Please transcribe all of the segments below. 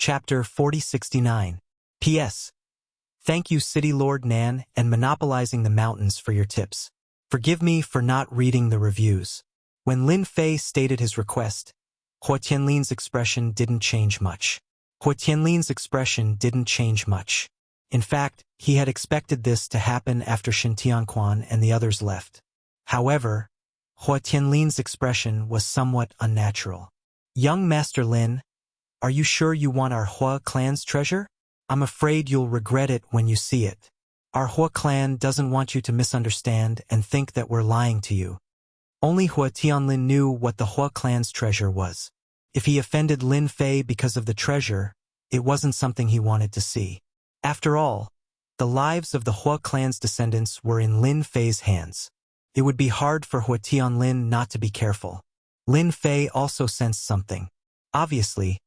Chapter 4069. P.S. Thank you City Lord Nan and Monopolizing the Mountains for your tips. Forgive me for not reading the reviews. When Lin Fei stated his request, Hua Tianlin's expression didn't change much. In fact, he had expected this to happen after Shen Tianquan and the others left. However, Hua Tianlin's expression was somewhat unnatural. Young Master Lin, are you sure you want our Hua clan's treasure? I'm afraid you'll regret it when you see it. Our Hua clan doesn't want you to misunderstand and think that we're lying to you. Only Hua Tianlin knew what the Hua clan's treasure was. If he offended Lin Fei because of the treasure, it wasn't something he wanted to see. After all, the lives of the Hua clan's descendants were in Lin Fei's hands. It would be hard for Hua Tianlin not to be careful. Lin Fei also sensed something. Obviously,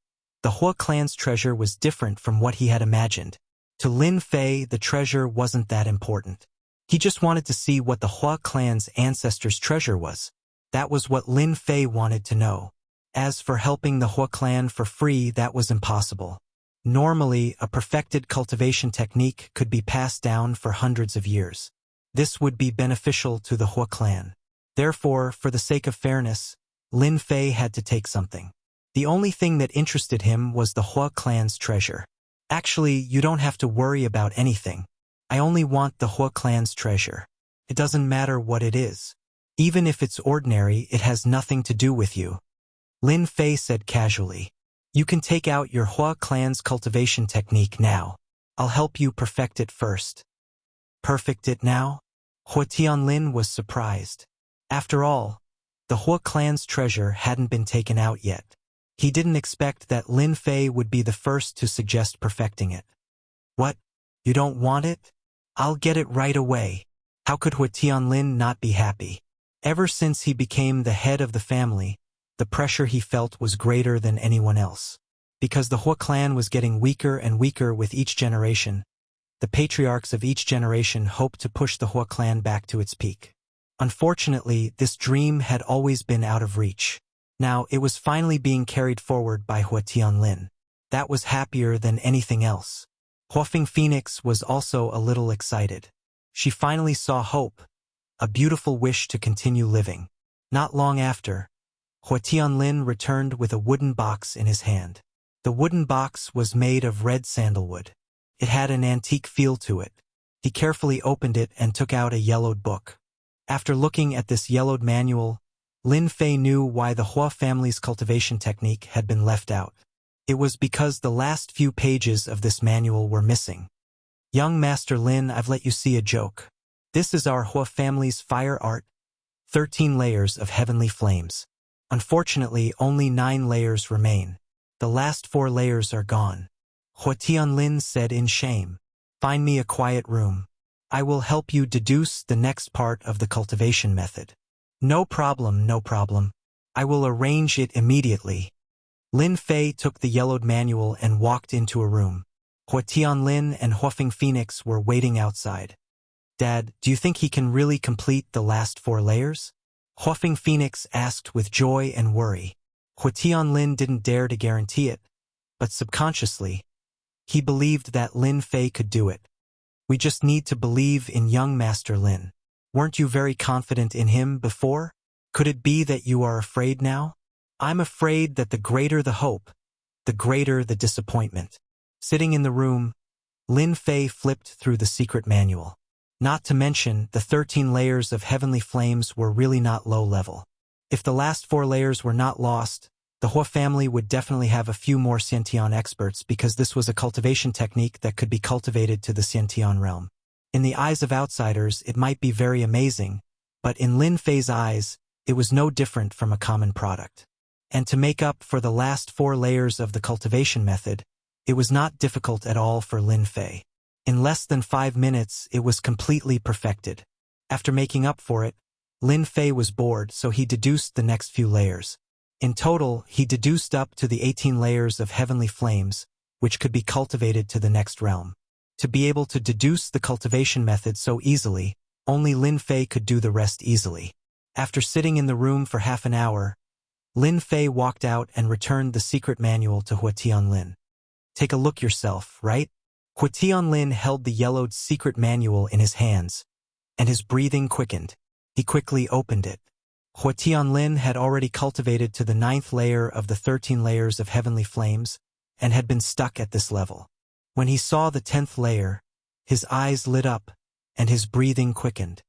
the Hua clan's treasure was different from what he had imagined. To Lin Fei, the treasure wasn't that important. He just wanted to see what the Hua clan's ancestors' treasure was. That was what Lin Fei wanted to know. As for helping the Hua clan for free, that was impossible. Normally, a perfected cultivation technique could be passed down for hundreds of years. This would be beneficial to the Hua clan. Therefore, for the sake of fairness, Lin Fei had to take something. The only thing that interested him was the Hua clan's treasure. Actually, you don't have to worry about anything. I only want the Hua clan's treasure. It doesn't matter what it is. Even if it's ordinary, it has nothing to do with you. Lin Fei said casually. You can take out your Hua clan's cultivation technique now. I'll help you perfect it first. Perfect it now? Hua Tianlin was surprised. After all, the Hua clan's treasure hadn't been taken out yet. He didn't expect that Lin Fei would be the first to suggest perfecting it. What? You don't want it? I'll get it right away. How could Hua Tianlin not be happy? Ever since he became the head of the family, the pressure he felt was greater than anyone else. Because the Hua clan was getting weaker and weaker with each generation, the patriarchs of each generation hoped to push the Hua clan back to its peak. Unfortunately, this dream had always been out of reach. Now, it was finally being carried forward by Hua Tianlin. That was happier than anything else. Huafeng Phoenix was also a little excited. She finally saw hope, a beautiful wish to continue living. Not long after, Hua Tianlin returned with a wooden box in his hand. The wooden box was made of red sandalwood. It had an antique feel to it. He carefully opened it and took out a yellowed book. After looking at this yellowed manual, Lin Fei knew why the Hua family's cultivation technique had been left out. It was because the last few pages of this manual were missing. Young Master Lin, I've let you see a joke. This is our Hua family's fire art, 13 layers of heavenly flames. Unfortunately, only 9 layers remain. The last 4 layers are gone. Hua Tianlin said in shame. Find me a quiet room. I will help you deduce the next part of the cultivation method. No problem, no problem. I will arrange it immediately. Lin Fei took the yellowed manual and walked into a room. Hua Tianlin and Huafeng Phoenix were waiting outside. Dad, do you think he can really complete the last 4 layers? Huafeng Phoenix asked with joy and worry. Hua Tianlin didn't dare to guarantee it, but subconsciously, he believed that Lin Fei could do it. We just need to believe in young Master Lin. Weren't you very confident in him before? Could it be that you are afraid now? I'm afraid that the greater the hope, the greater the disappointment. Sitting in the room, Lin Fei flipped through the secret manual. Not to mention, the 13 layers of heavenly flames were really not low level. If the last 4 layers were not lost, the Hua family would definitely have a few more Xiantian experts because this was a cultivation technique that could be cultivated to the Xiantian realm. In the eyes of outsiders, it might be very amazing, but in Lin Fei's eyes, it was no different from a common product. And to make up for the last 4 layers of the cultivation method, it was not difficult at all for Lin Fei. In less than 5 minutes, it was completely perfected. After making up for it, Lin Fei was bored, so he deduced the next few layers. In total, he deduced up to the 18 layers of heavenly flames, which could be cultivated to the next realm. To be able to deduce the cultivation method so easily, only Lin Fei could do the rest easily. After sitting in the room for half an hour, Lin Fei walked out and returned the secret manual to Hua Tianlin. Take a look yourself, right? Hua Tianlin held the yellowed secret manual in his hands, and his breathing quickened. He quickly opened it. Hua Tianlin had already cultivated to the 9th layer of the 13 layers of heavenly flames, and had been stuck at this level. When he saw the 10th layer, his eyes lit up, and his breathing quickened.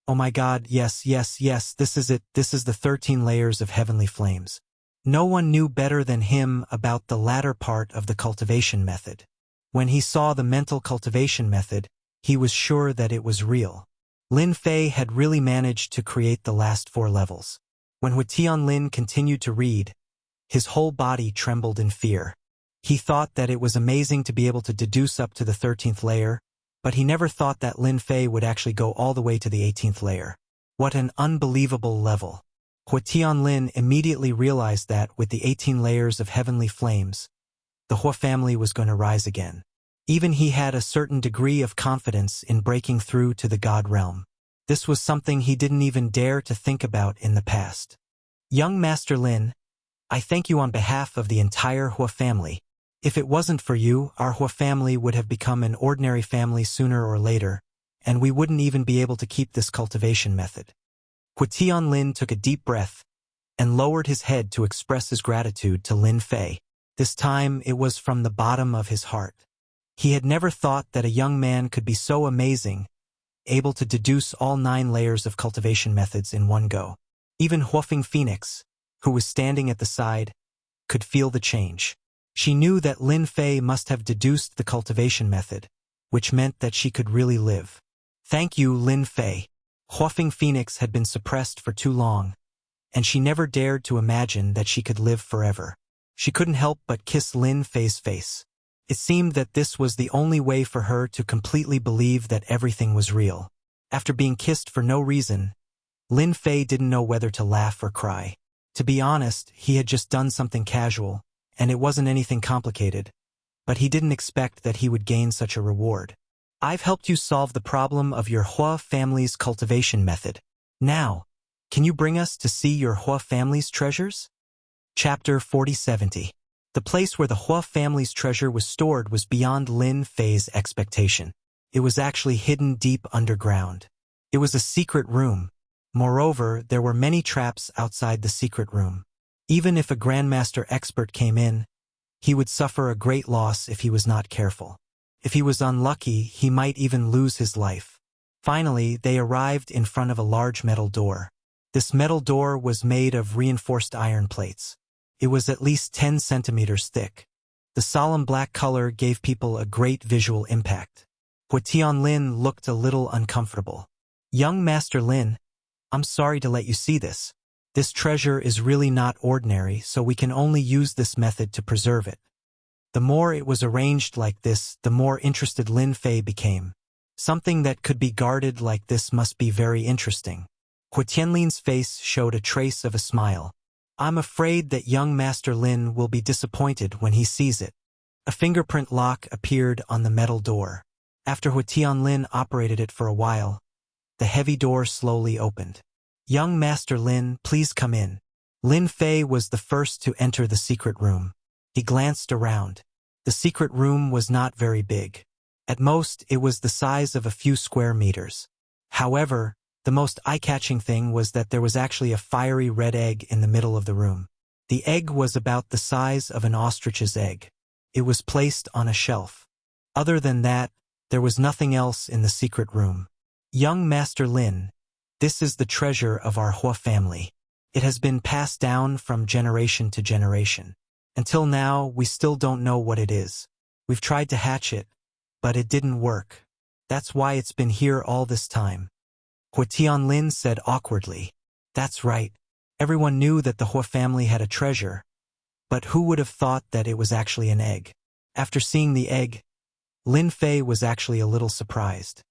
Oh my God, yes, yes, yes, this is it, this is the 13 layers of heavenly flames. No one knew better than him about the latter part of the cultivation method. When he saw the mental cultivation method, he was sure that it was real. Lin Fei had really managed to create the last 4 levels. When Hua Tianlin continued to read, his whole body trembled in fear. He thought that it was amazing to be able to deduce up to the 13th layer, but he never thought that Lin Fei would actually go all the way to the 18th layer. What an unbelievable level! Hua Tianlin immediately realized that with the 18 layers of heavenly flames, the Hua family was going to rise again. Even he had a certain degree of confidence in breaking through to the God realm. This was something he didn't even dare to think about in the past. Young Master Lin, I thank you on behalf of the entire Hua family. If it wasn't for you, our Hua family would have become an ordinary family sooner or later, and we wouldn't even be able to keep this cultivation method. Hua Tianlin took a deep breath and lowered his head to express his gratitude to Lin Fei. This time it was from the bottom of his heart. He had never thought that a young man could be so amazing, able to deduce all 9 layers of cultivation methods in one go. Even Huafeng Phoenix, who was standing at the side, could feel the change. She knew that Lin Fei must have deduced the cultivation method, which meant that she could really live. Thank you, Lin Fei. Huafeng Phoenix had been suppressed for too long, and she never dared to imagine that she could live forever. She couldn't help but kiss Lin Fei's face. It seemed that this was the only way for her to completely believe that everything was real. After being kissed for no reason, Lin Fei didn't know whether to laugh or cry. To be honest, he had just done something casual, and it wasn't anything complicated, but he didn't expect that he would gain such a reward. I've helped you solve the problem of your Hua family's cultivation method. Now, can you bring us to see your Hua family's treasures? Chapter 4070. The place where the Hua family's treasure was stored was beyond Lin Fei's expectation. It was actually hidden deep underground. It was a secret room. Moreover, there were many traps outside the secret room. Even if a Grandmaster expert came in, he would suffer a great loss if he was not careful. If he was unlucky, he might even lose his life. Finally, they arrived in front of a large metal door. This metal door was made of reinforced iron plates. It was at least 10 centimeters thick. The solemn black color gave people a great visual impact. Hua Tianlin looked a little uncomfortable. Young Master Lin, I'm sorry to let you see this. This treasure is really not ordinary, so we can only use this method to preserve it. The more it was arranged like this, the more interested Lin Fei became. Something that could be guarded like this must be very interesting. Hua Tianlin's face showed a trace of a smile. I'm afraid that young Master Lin will be disappointed when he sees it. A fingerprint lock appeared on the metal door. After Hua Tianlin operated it for a while, the heavy door slowly opened. Young Master Lin, please come in. Lin Fei was the first to enter the secret room. He glanced around. The secret room was not very big. At most, it was the size of a few square meters. However, the most eye-catching thing was that there was actually a fiery red egg in the middle of the room. The egg was about the size of an ostrich's egg. It was placed on a shelf. Other than that, there was nothing else in the secret room. Young Master Lin, this is the treasure of our Hua family. It has been passed down from generation to generation. Until now, we still don't know what it is. We've tried to hatch it, but it didn't work. That's why it's been here all this time. Hua Tianlin said awkwardly. That's right. Everyone knew that the Hua family had a treasure, but who would have thought that it was actually an egg? After seeing the egg, Lin Fei was actually a little surprised.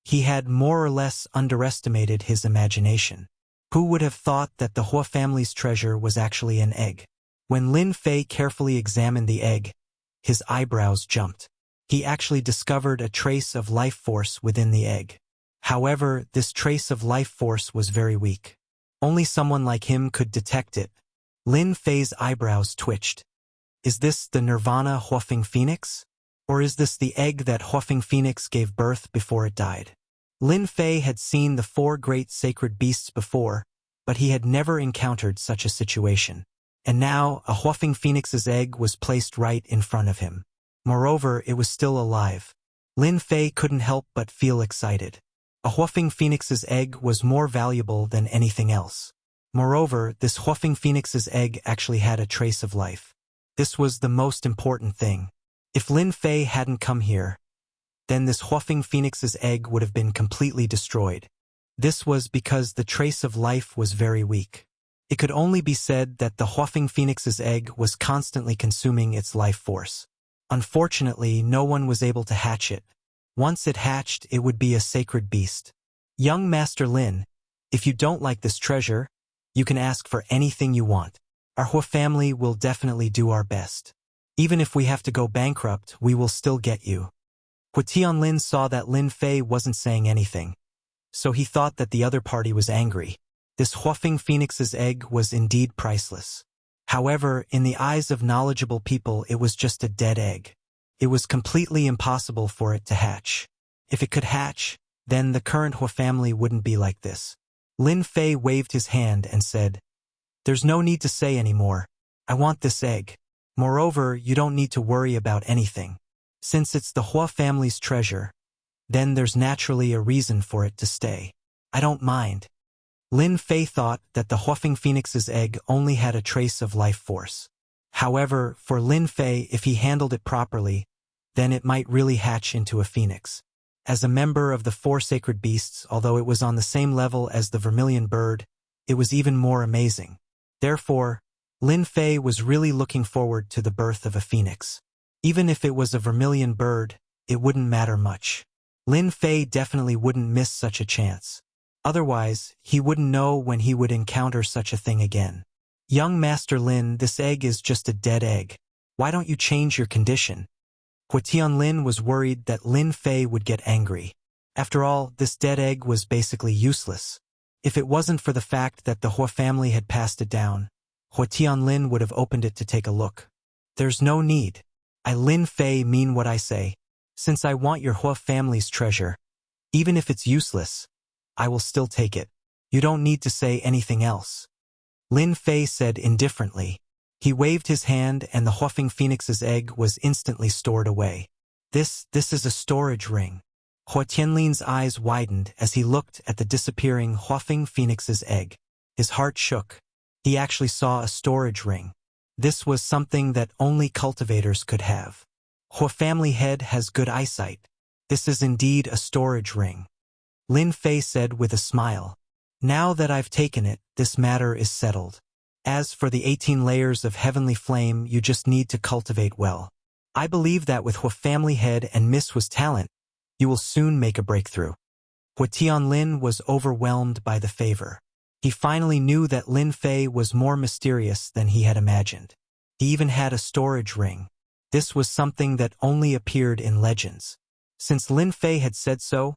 He had more or less underestimated his imagination. Who would have thought that the Hua family's treasure was actually an egg? When Lin Fei carefully examined the egg, his eyebrows jumped. He actually discovered a trace of life force within the egg. However, this trace of life force was very weak. Only someone like him could detect it. Lin Fei's eyebrows twitched. Is this the Nirvana Huafeng Phoenix? Or is this the egg that Huafeng Phoenix gave birth before it died? Lin Fei had seen the 4 great sacred beasts before, but he had never encountered such a situation. And now, a Huafeng Phoenix's egg was placed right in front of him. Moreover, it was still alive. Lin Fei couldn't help but feel excited. A Huafeng Phoenix's egg was more valuable than anything else. Moreover, this Huafeng Phoenix's egg actually had a trace of life. This was the most important thing. If Lin Fei hadn't come here, then this Huafeng Phoenix's egg would have been completely destroyed. This was because the trace of life was very weak. It could only be said that the Huafeng Phoenix's egg was constantly consuming its life force. Unfortunately, no one was able to hatch it. Once it hatched, it would be a sacred beast. Young Master Lin, if you don't like this treasure, you can ask for anything you want. Our Hua family will definitely do our best. Even if we have to go bankrupt, we will still get you. Hua Tianlin saw that Lin Fei wasn't saying anything, so he thought that the other party was angry. This Huafeng Phoenix's egg was indeed priceless. However, in the eyes of knowledgeable people, it was just a dead egg. It was completely impossible for it to hatch. If it could hatch, then the current Hua family wouldn't be like this. Lin Fei waved his hand and said, "There's no need to say anymore. I want this egg. Moreover, you don't need to worry about anything. Since it's the Hua family's treasure, then there's naturally a reason for it to stay. I don't mind." Lin Fei thought that the Huafeng Phoenix's egg only had a trace of life force. However, for Lin Fei, if he handled it properly, then it might really hatch into a phoenix. As a member of the 4 sacred beasts, although it was on the same level as the vermilion bird, it was even more amazing. Therefore, Lin Fei was really looking forward to the birth of a phoenix. Even if it was a vermilion bird, it wouldn't matter much. Lin Fei definitely wouldn't miss such a chance. Otherwise, he wouldn't know when he would encounter such a thing again. "Young Master Lin, this egg is just a dead egg. Why don't you change your condition?" Hua Tianlin was worried that Lin Fei would get angry. After all, this dead egg was basically useless. If it wasn't for the fact that the Hua family had passed it down, Hua Tianlin would have opened it to take a look. "There's no need. I Lin Fei mean what I say. Since I want your Hua family's treasure, even if it's useless, I will still take it. You don't need to say anything else." Lin Fei said indifferently. He waved his hand and the Huafeng Phoenix's egg was instantly stored away. This is a storage ring." Hua Tianlin's eyes widened as he looked at the disappearing Huafeng Phoenix's egg. His heart shook. He actually saw a storage ring. This was something that only cultivators could have. Hua family head has good eyesight. This is indeed a storage ring. Lin Fei said with a smile. "Now that I've taken it, this matter is settled. As for the 18 layers of heavenly flame, you just need to cultivate well. I believe that with Hua family head and Miss Hua's talent, you will soon make a breakthrough." Hua Tianlin was overwhelmed by the favor. He finally knew that Lin Fei was more mysterious than he had imagined. He even had a storage ring. This was something that only appeared in legends. Since Lin Fei had said so,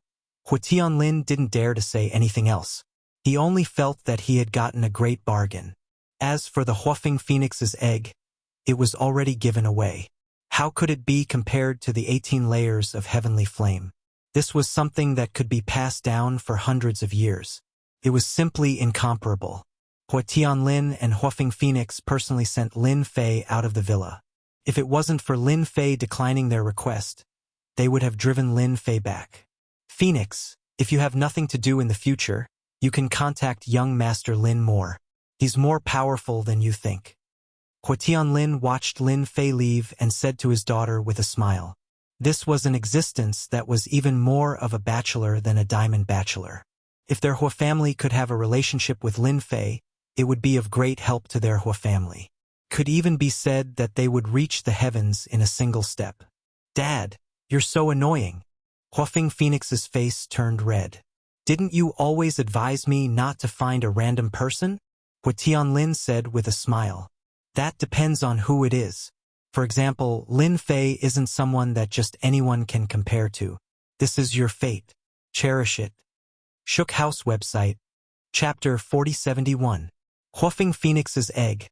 Hua Tianlin didn't dare to say anything else. He only felt that he had gotten a great bargain. As for the Huafeng Phoenix's egg, it was already given away. How could it be compared to the 18 layers of heavenly flame? This was something that could be passed down for hundreds of years. It was simply incomparable. Hua Tianlin and Huafeng Phoenix personally sent Lin Fei out of the villa. If it wasn't for Lin Fei declining their request, they would have driven Lin Fei back. "Phoenix, if you have nothing to do in the future, you can contact young Master Lin more. He's more powerful than you think." Hua Tianlin watched Lin Fei leave and said to his daughter with a smile. This was an existence that was even more of a bachelor than a diamond bachelor. If their Hua family could have a relationship with Lin Fei, it would be of great help to their Hua family. Could even be said that they would reach the heavens in a single step. "Dad, you're so annoying." Huafeng Phoenix's face turned red. "Didn't you always advise me not to find a random person?" Hua Tianlin said with a smile. "That depends on who it is. For example, Lin Fei isn't someone that just anyone can compare to. This is your fate. Cherish it." Shook House website. Chapter 4071. Huafeng Phoenix's egg.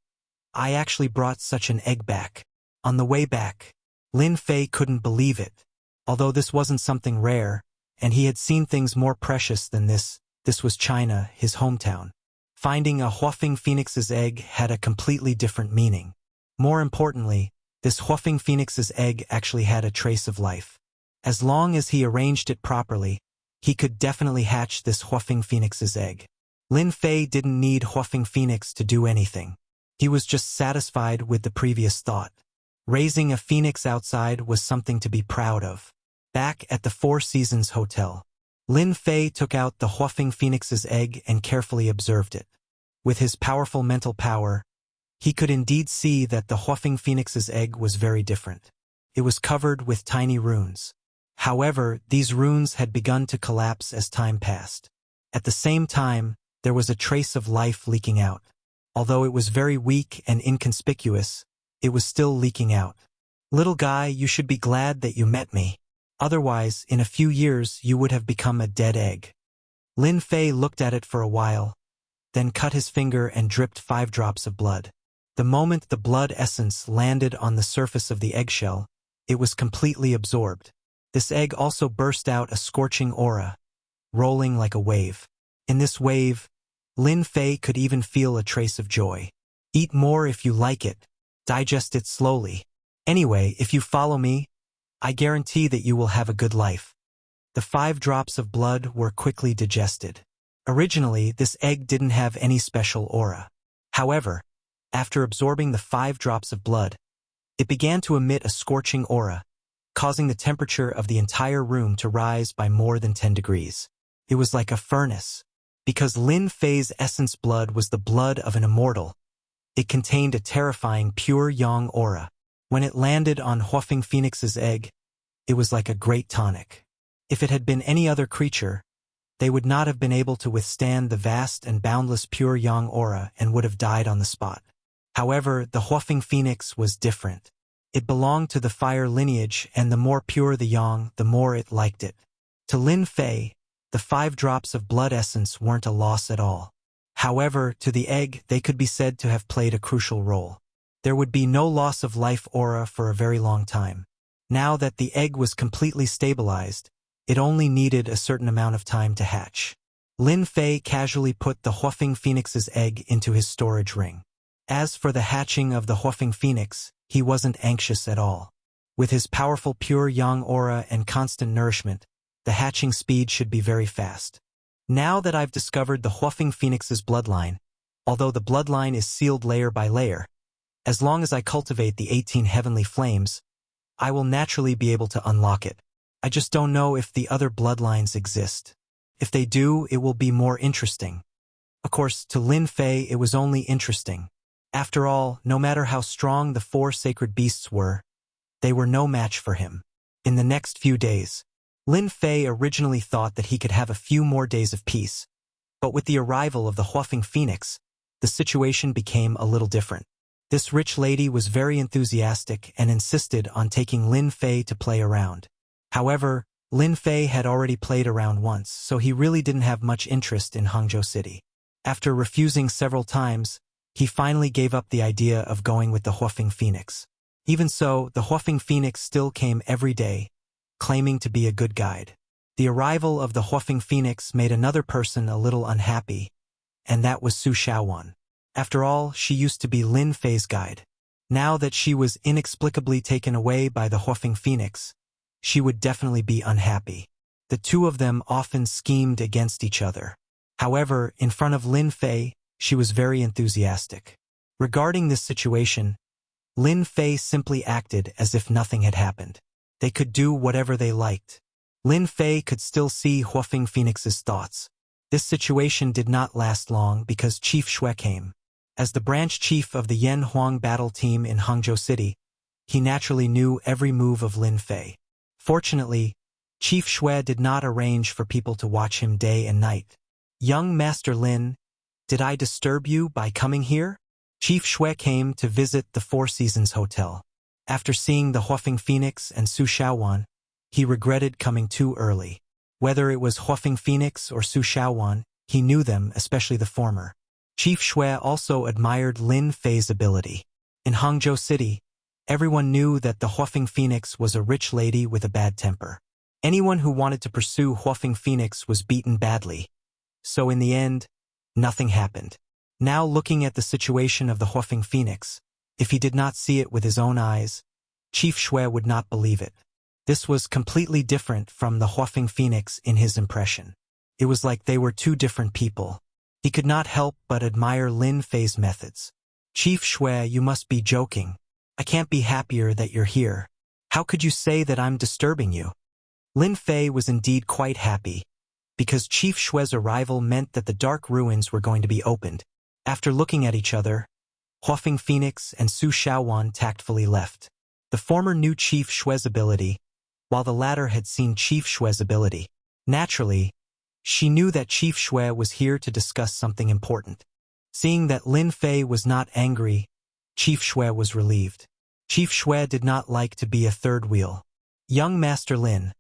I actually brought such an egg back. On the way back, Lin Fei couldn't believe it. Although this wasn't something rare, and he had seen things more precious than this was China, his hometown. Finding a Huafeng phoenix's egg had a completely different meaning. More importantly, this Huafeng phoenix's egg actually had a trace of life. As long as he arranged it properly, he could definitely hatch this Huafeng phoenix's egg. Lin Fei didn't need Huafeng phoenix to do anything. He was just satisfied with the previous thought. Raising a phoenix outside was something to be proud of. Back at the Four Seasons Hotel, Lin Fei took out the Huafeng phoenix's egg and carefully observed it. With his powerful mental power, he could indeed see that the Huafeng phoenix's egg was very different. It was covered with tiny runes. However, these runes had begun to collapse as time passed. At the same time, there was a trace of life leaking out. Although it was very weak and inconspicuous, it was still leaking out. Little guy, you should be glad that you met me. Otherwise, in a few years, you would have become a dead egg. Lin Fei looked at it for a while, then cut his finger and dripped 5 drops of blood. The moment the blood essence landed on the surface of the eggshell, it was completely absorbed. This egg also burst out a scorching aura, rolling like a wave. In this wave, Lin Fei could even feel a trace of joy. Eat more if you like it. Digest it slowly. Anyway, if you follow me, I guarantee that you will have a good life. The 5 drops of blood were quickly digested. Originally, this egg didn't have any special aura. However, after absorbing the 5 drops of blood, it began to emit a scorching aura, causing the temperature of the entire room to rise by more than 10 degrees. It was like a furnace. Because Lin Fei's essence blood was the blood of an immortal, it contained a terrifying pure yang aura. When it landed on Huafeng phoenix's egg, it was like a great tonic. If it had been any other creature, they would not have been able to withstand the vast and boundless pure yang aura and would have died on the spot. However, the Huafeng phoenix was different. It belonged to the fire lineage, and the more pure the yang, the more it liked it. To Lin Fei, the 5 drops of blood essence weren't a loss at all. However, to the egg, they could be said to have played a crucial role. There would be no loss of life aura for a very long time. Now that the egg was completely stabilized, it only needed a certain amount of time to hatch. Lin Fei casually put the Huafeng phoenix's egg into his storage ring. As for the hatching of the Huafeng phoenix, he wasn't anxious at all. With his powerful pure yang aura and constant nourishment, the hatching speed should be very fast. Now that I've discovered the Huafeng phoenix's bloodline, although the bloodline is sealed layer by layer, as long as I cultivate the 18 heavenly flames, I will naturally be able to unlock it. I just don't know if the other bloodlines exist. If they do, it will be more interesting. Of course, to Lin Fei it was only interesting. After all, no matter how strong the 4 sacred beasts were, they were no match for him. In the next few days, Lin Fei originally thought that he could have a few more days of peace, but with the arrival of the Huafeng phoenix, the situation became a little different. This rich lady was very enthusiastic and insisted on taking Lin Fei to play around. However, Lin Fei had already played around once, so he really didn't have much interest in Hangzhou City. After refusing several times, he finally gave up the idea of going with the Huafeng phoenix. Even so, the Huafeng phoenix still came every day, claiming to be a good guide. The arrival of the Huafeng phoenix made another person a little unhappy, and that was Su Xiaowan. After all, she used to be Lin Fei's guide. Now that she was inexplicably taken away by the Huafeng phoenix, she would definitely be unhappy. The two of them often schemed against each other. However, in front of Lin Fei, she was very enthusiastic. Regarding this situation, Lin Fei simply acted as if nothing had happened. They could do whatever they liked. Lin Fei could still see Huafeng phoenix's thoughts. This situation did not last long because Chief Xue came. As the branch chief of the Yan Huang battle team in Hangzhou City, he naturally knew every move of Lin Fei. Fortunately, Chief Xue did not arrange for people to watch him day and night. "Young Master Lin, did I disturb you by coming here?" Chief Xue came to visit the Four Seasons Hotel. After seeing the Huafeng phoenix and Su Xiaowan, he regretted coming too early. Whether it was Huafeng phoenix or Su Xiaowan, he knew them, especially the former. Chief Xue also admired Lin Fei's ability. In Hangzhou City, Everyone knew that the Huafeng Phoenix was a rich lady with a bad temper. Anyone who wanted to pursue Huafeng Phoenix was beaten badly. So in the end, nothing happened. Now looking at the situation of the Huafeng Phoenix, if he did not see it with his own eyes, Chief Shui would not believe it. This was completely different from the Huafeng Phoenix in his impression. It was like they were two different people. He could not help but admire Lin Fei's methods. Chief Shui, you must be joking. I can't be happier that you're here. How could you say that I'm disturbing you? Lin Fei was indeed quite happy, because Chief Shui's arrival meant that the dark ruins were going to be opened. After looking at each other, Huafeng Phoenix and Su Shaowan tactfully left. The former knew Chief Shui's ability, while the latter had seen Chief Shui's ability. Naturally, she knew that Chief Shui was here to discuss something important. Seeing that Lin Fei was not angry, Chief Shui was relieved. Chief Shui did not like to be a third wheel. Young Master Lin,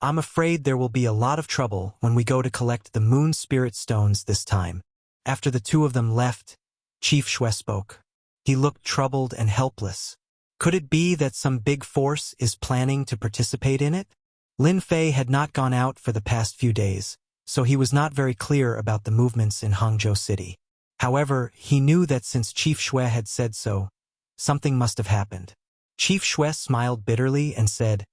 I'm afraid there will be a lot of trouble when we go to collect the Moon Spirit Stones this time. After the two of them left, Chief Shui spoke. He looked troubled and helpless. Could it be that some big force is planning to participate in it? Lin Fei had not gone out for the past few days, so he was not very clear about the movements in Hangzhou City. However, he knew that since Chief Shui had said so, something must have happened. Chief Shui smiled bitterly and said,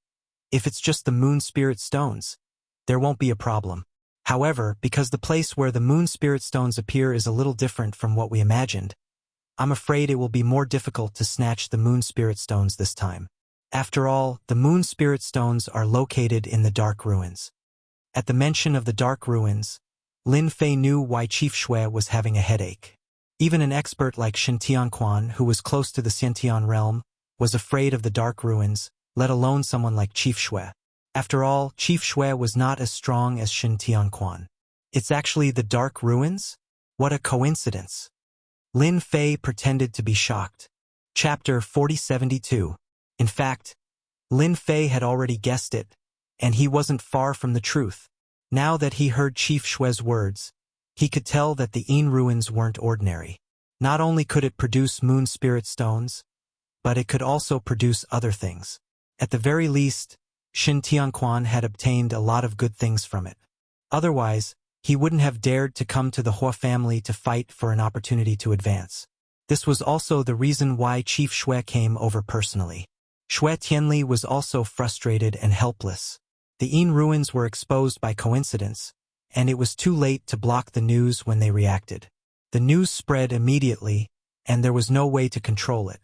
if it's just the Moon Spirit Stones, there won't be a problem. However, because the place where the Moon Spirit Stones appear is a little different from what we imagined, I'm afraid it will be more difficult to snatch the Moon Spirit Stones this time. After all, the Moon Spirit Stones are located in the Dark Ruins. At the mention of the Dark Ruins, Lin Fei knew why Chief Shui was having a headache. Even an expert like Shen Tianquan, who was close to the Xiantian realm, was afraid of the Dark Ruins, let alone someone like Chief Shui. After all, Chief Shui was not as strong as Shen Tianquan. It's actually the Dark Ruins? What a coincidence. Lin Fei pretended to be shocked. Chapter 4072. In fact, Lin Fei had already guessed it, and he wasn't far from the truth. Now that he heard Chief Shui's words, he could tell that the Yin ruins weren't ordinary. Not only could it produce Moon Spirit Stones, but it could also produce other things. At the very least, Shen Tianquan had obtained a lot of good things from it. Otherwise, he wouldn't have dared to come to the Hua family to fight for an opportunity to advance. This was also the reason why Chief Shui came over personally. Shui Tianli was also frustrated and helpless. The Yin ruins were exposed by coincidence, and it was too late to block the news when they reacted. The news spread immediately, and there was no way to control it.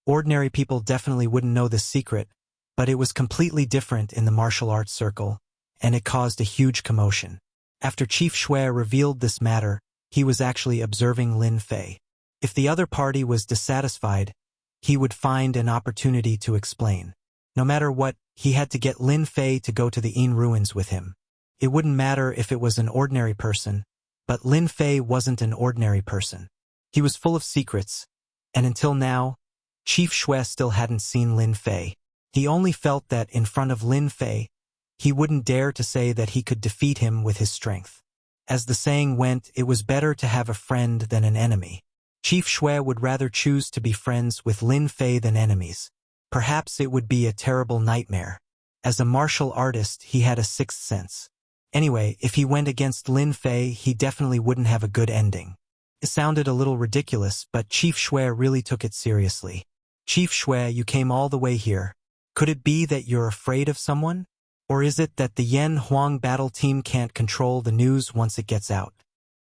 Ordinary people definitely wouldn't know this secret, but it was completely different in the martial arts circle, and it caused a huge commotion. After Chief Shui revealed this matter, he was actually observing Lin Fei. If the other party was dissatisfied, he would find an opportunity to explain. No matter what, he had to get Lin Fei to go to the Yin ruins with him. It wouldn't matter if it was an ordinary person, but Lin Fei wasn't an ordinary person. He was full of secrets, and until now, Chief Shui still hadn't seen Lin Fei. He only felt that in front of Lin Fei, he wouldn't dare to say that he could defeat him with his strength. As the saying went, it was better to have a friend than an enemy. Chief Shui would rather choose to be friends with Lin Fei than enemies. Perhaps it would be a terrible nightmare. As a martial artist, he had a sixth sense. Anyway, if he went against Lin Fei, he definitely wouldn't have a good ending. It sounded a little ridiculous, but Chief Shui really took it seriously. Chief Shui, you came all the way here. Could it be that you're afraid of someone? Or is it that the Yan Huang battle team can't control the news once it gets out?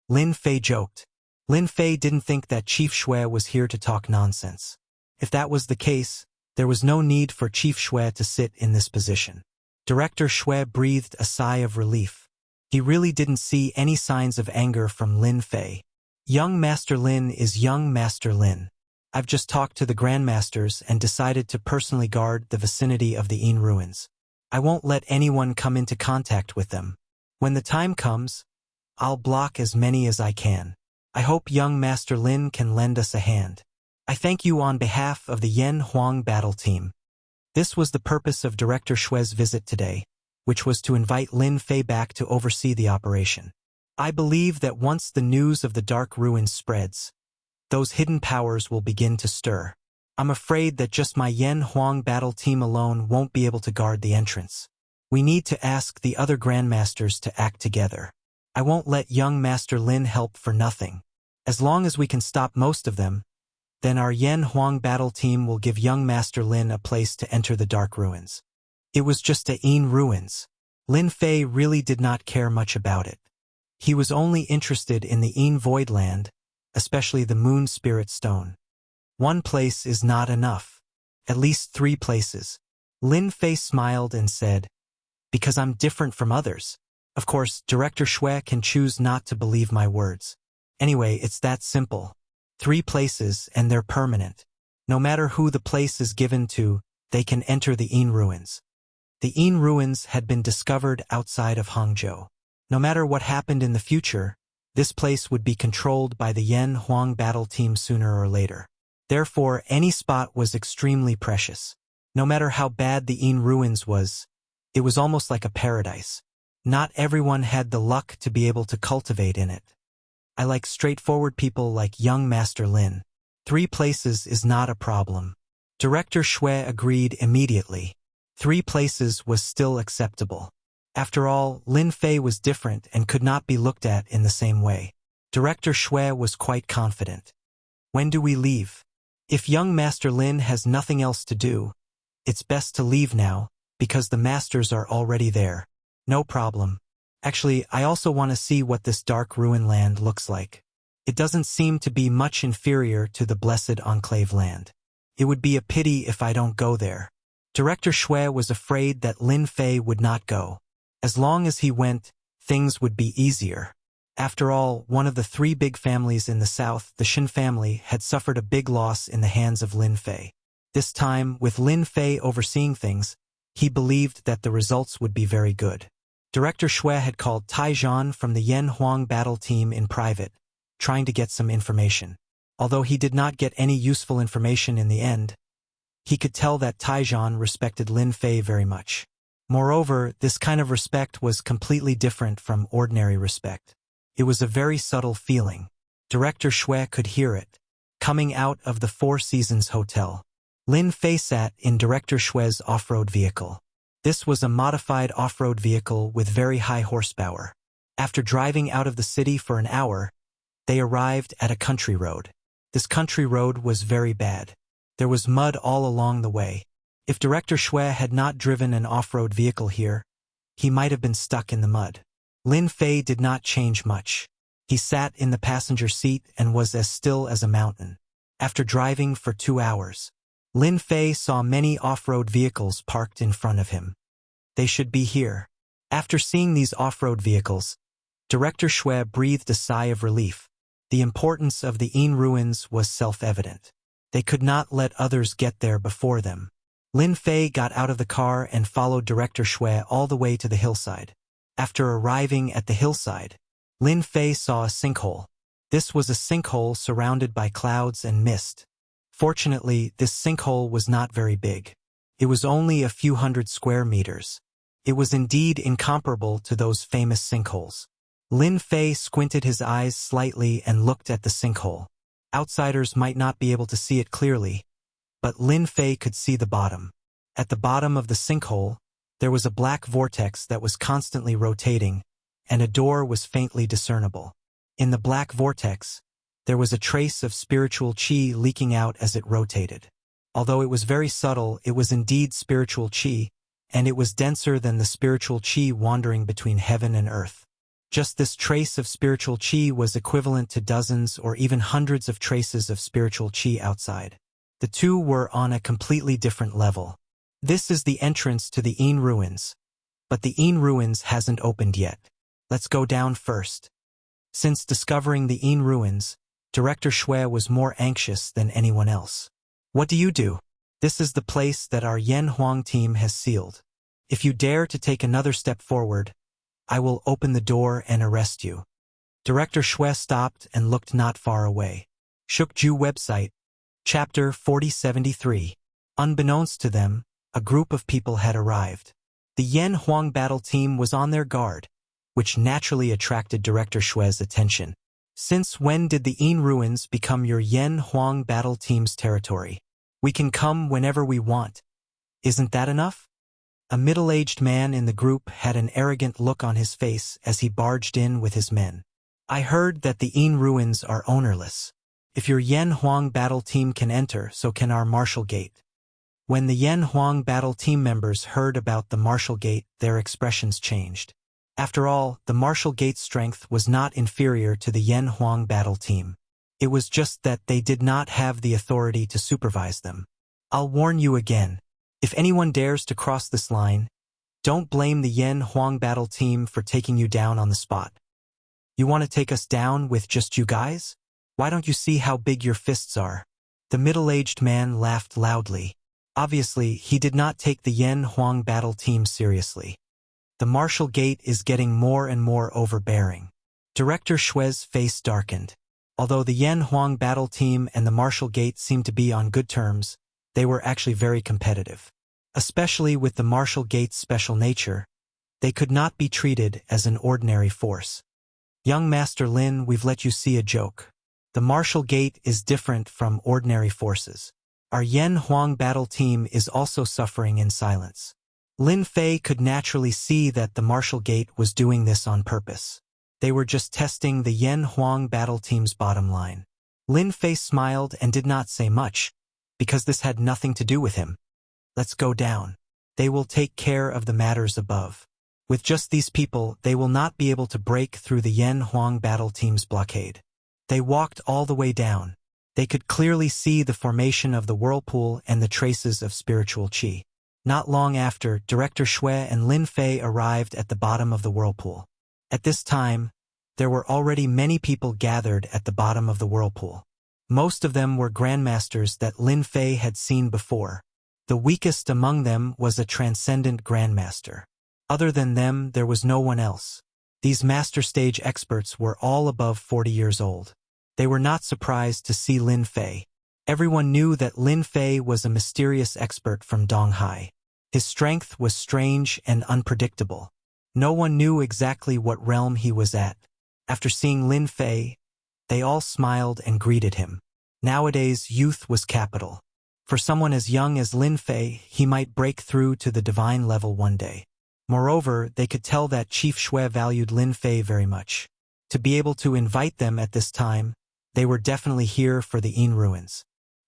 Lin Fei joked. Lin Fei didn't think that Chief Shui was here to talk nonsense. If that was the case, there was no need for Chief Shui to sit in this position. Director Shui breathed a sigh of relief. He really didn't see any signs of anger from Lin Fei. Young Master Lin is young Master Lin. I've just talked to the Grandmasters and decided to personally guard the vicinity of the Yin ruins. I won't let anyone come into contact with them. When the time comes, I'll block as many as I can. I hope young Master Lin can lend us a hand. I thank you on behalf of the Yan Huang battle team. This was the purpose of Director Shui's visit today, which was to invite Lin Fei back to oversee the operation. I believe that once the news of the Dark Ruins spreads, those hidden powers will begin to stir. I'm afraid that just my Yen Huang battle team alone won't be able to guard the entrance. We need to ask the other grandmasters to act together. I won't let young Master Lin help for nothing. As long as we can stop most of them, then our Yen Huang battle team will give young Master Lin a place to enter the Dark Ruins. It was just a Yin ruins. Lin Fei really did not care much about it. He was only interested in the Yin Void Land, especially the Moon Spirit Stone. One place is not enough. At least 3 places. Lin Fei smiled and said, because I'm different from others. Of course, Director Shui can choose not to believe my words. Anyway, it's that simple. 3 places and they're permanent. No matter who the place is given to, they can enter the Yin Ruins. The Yin Ruins had been discovered outside of Hangzhou. No matter what happened in the future, this place would be controlled by the Yen Huang battle team sooner or later. Therefore, any spot was extremely precious. No matter how bad the Yin Ruins was, it was almost like a paradise. Not everyone had the luck to be able to cultivate in it. I like straightforward people like young Master Lin. 3 places is not a problem. Director Shui agreed immediately. 3 places was still acceptable. After all, Lin Fei was different and could not be looked at in the same way. Director Shui was quite confident. When do we leave? If young Master Lin has nothing else to do, it's best to leave now, because the masters are already there. No problem. Actually, I also want to see what this dark ruin land looks like. It doesn't seem to be much inferior to the Blessed Enclave land. It would be a pity if I don't go there. Director Shui was afraid that Lin Fei would not go. As long as he went, things would be easier. After all, one of the 3 big families in the south, the Shin family, had suffered a big loss in the hands of Lin Fei. This time, with Lin Fei overseeing things, he believed that the results would be very good. Director Shui had called Taizhan from the Yen Huang battle team in private, trying to get some information. Although he did not get any useful information in the end, he could tell that Taizhan respected Lin Fei very much. Moreover, this kind of respect was completely different from ordinary respect. It was a very subtle feeling. Director Shui could hear it, coming out of the 4 Seasons Hotel. Lin Fei sat in Director Shui's off-road vehicle. This was a modified off-road vehicle with very high horsepower. After driving out of the city for an hour, they arrived at a country road. This country road was very bad. There was mud all along the way. If Director Shui had not driven an off-road vehicle here, he might have been stuck in the mud. Lin Fei did not change much. He sat in the passenger seat and was as still as a mountain. After driving for 2 hours, Lin Fei saw many off-road vehicles parked in front of him. They should be here. After seeing these off-road vehicles, Director Shui breathed a sigh of relief. The importance of the Yin ruins was self-evident. They could not let others get there before them. Lin Fei got out of the car and followed Director Shui all the way to the hillside. After arriving at the hillside, Lin Fei saw a sinkhole. This was a sinkhole surrounded by clouds and mist. Fortunately, this sinkhole was not very big. It was only a few hundred square meters. It was indeed incomparable to those famous sinkholes. Lin Fei squinted his eyes slightly and looked at the sinkhole. Outsiders might not be able to see it clearly, but Lin Fei could see the bottom. At the bottom of the sinkhole, there was a black vortex that was constantly rotating, and a door was faintly discernible. In the black vortex, there was a trace of spiritual qi leaking out as it rotated. Although it was very subtle, it was indeed spiritual qi, and it was denser than the spiritual qi wandering between heaven and earth. Just this trace of spiritual qi was equivalent to dozens or even hundreds of traces of spiritual qi outside. The two were on a completely different level. This is the entrance to the Yin ruins, but the Yin ruins hasn't opened yet. Let's go down first. Since discovering the Yin ruins, Director Shui was more anxious than anyone else. What do you do? This is the place that our Yen Huang team has sealed. If you dare to take another step forward, I will open the door and arrest you. Director Shui stopped and looked not far away. Shukju website, Chapter 4073. Unbeknownst to them, a group of people had arrived. The Yen Huang battle team was on their guard, which naturally attracted Director Shui's attention. Since when did the Yin ruins become your Yen Huang battle team's territory? We can come whenever we want. Isn't that enough? A middle-aged man in the group had an arrogant look on his face as he barged in with his men. I heard that the Yin ruins are ownerless. If your Yen Huang battle team can enter, so can our Martial Gate. When the Yen Huang battle team members heard about the Martial Gate, their expressions changed. After all, the Martial Gate's strength was not inferior to the Yen Huang battle team. It was just that they did not have the authority to supervise them. I'll warn you again. If anyone dares to cross this line, don't blame the Yen Huang battle team for taking you down on the spot. You want to take us down with just you guys? Why don't you see how big your fists are? The middle-aged man laughed loudly. Obviously, he did not take the Yen Huang battle team seriously. The Martial Gate is getting more and more overbearing. Director Shue's face darkened. Although the Yen Huang battle team and the Martial Gate seemed to be on good terms, they were actually very competitive. Especially with the Martial Gate's special nature, they could not be treated as an ordinary force. Young Master Lin, we've let you see a joke. The Martial Gate is different from ordinary forces. Our Yen Huang battle team is also suffering in silence. Lin Fei could naturally see that the Martial Gate was doing this on purpose. They were just testing the Yen Huang battle team's bottom line. Lin Fei smiled and did not say much, because this had nothing to do with him. Let's go down. They will take care of the matters above. With just these people, they will not be able to break through the Yen Huang battle team's blockade. They walked all the way down. They could clearly see the formation of the whirlpool and the traces of spiritual qi. Not long after, Director Shui and Lin Fei arrived at the bottom of the whirlpool. At this time, there were already many people gathered at the bottom of the whirlpool. Most of them were grandmasters that Lin Fei had seen before. The weakest among them was a transcendent grandmaster. Other than them, there was no one else. These master stage experts were all above 40 years old. They were not surprised to see Lin Fei. Everyone knew that Lin Fei was a mysterious expert from Donghai. His strength was strange and unpredictable. No one knew exactly what realm he was at. After seeing Lin Fei, they all smiled and greeted him. Nowadays, youth was capital. For someone as young as Lin Fei, he might break through to the divine level one day. Moreover, they could tell that Chief Shui valued Lin Fei very much. To be able to invite them at this time, they were definitely here for the Yin ruins.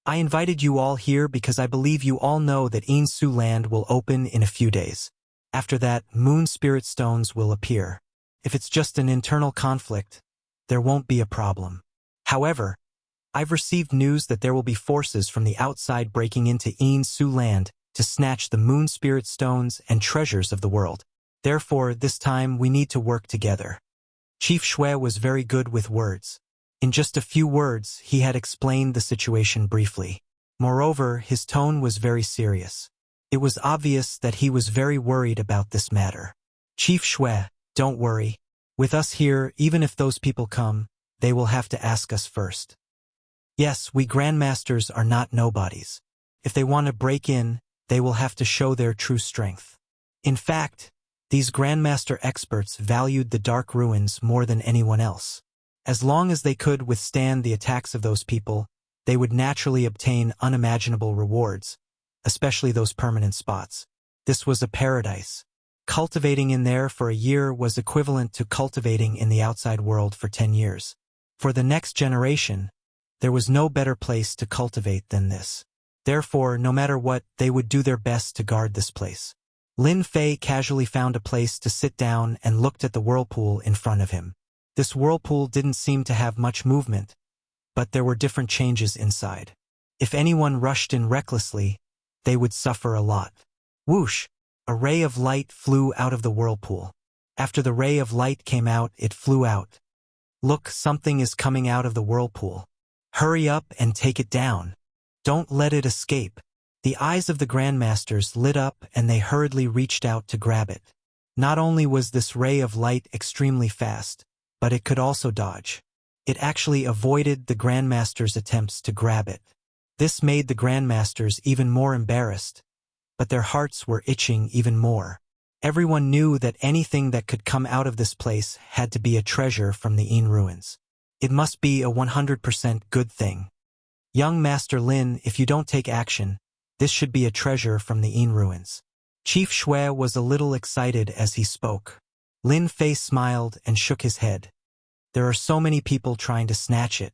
I invited you all here because I believe you all know that Yin Su land will open in a few days. After that, moon spirit stones will appear. If it's just an internal conflict, there won't be a problem. However, I've received news that there will be forces from the outside breaking into Yin Su land to snatch the moon spirit stones and treasures of the world. Therefore, this time we need to work together. Chief Shui was very good with words. In just a few words, he had explained the situation briefly. Moreover, his tone was very serious. It was obvious that he was very worried about this matter. Chief Shui, don't worry. With us here, even if those people come, they will have to ask us first. Yes, we grandmasters are not nobodies. If they want to break in, they will have to show their true strength. In fact, these grandmaster experts valued the dark ruins more than anyone else. As long as they could withstand the attacks of those people, they would naturally obtain unimaginable rewards, especially those permanent spots. This was a paradise. Cultivating in there for a year was equivalent to cultivating in the outside world for 10 years. For the next generation, there was no better place to cultivate than this. Therefore, no matter what, they would do their best to guard this place. Lin Fei casually found a place to sit down and looked at the whirlpool in front of him. This whirlpool didn't seem to have much movement, but there were different changes inside. If anyone rushed in recklessly, they would suffer a lot. Whoosh! A ray of light flew out of the whirlpool. After the ray of light came out, it flew out. Look, something is coming out of the whirlpool. Hurry up and take it down. Don't let it escape. The eyes of the grandmasters lit up and they hurriedly reached out to grab it. Not only was this ray of light extremely fast, but it could also dodge. It actually avoided the grandmasters' attempts to grab it. This made the grandmasters even more embarrassed, but their hearts were itching even more. Everyone knew that anything that could come out of this place had to be a treasure from the Yin ruins. It must be a 100% good thing. Young Master Lin, if you don't take action, this should be a treasure from the Yin ruins. Chief Shui was a little excited as he spoke. Lin Fei smiled and shook his head. There are so many people trying to snatch it.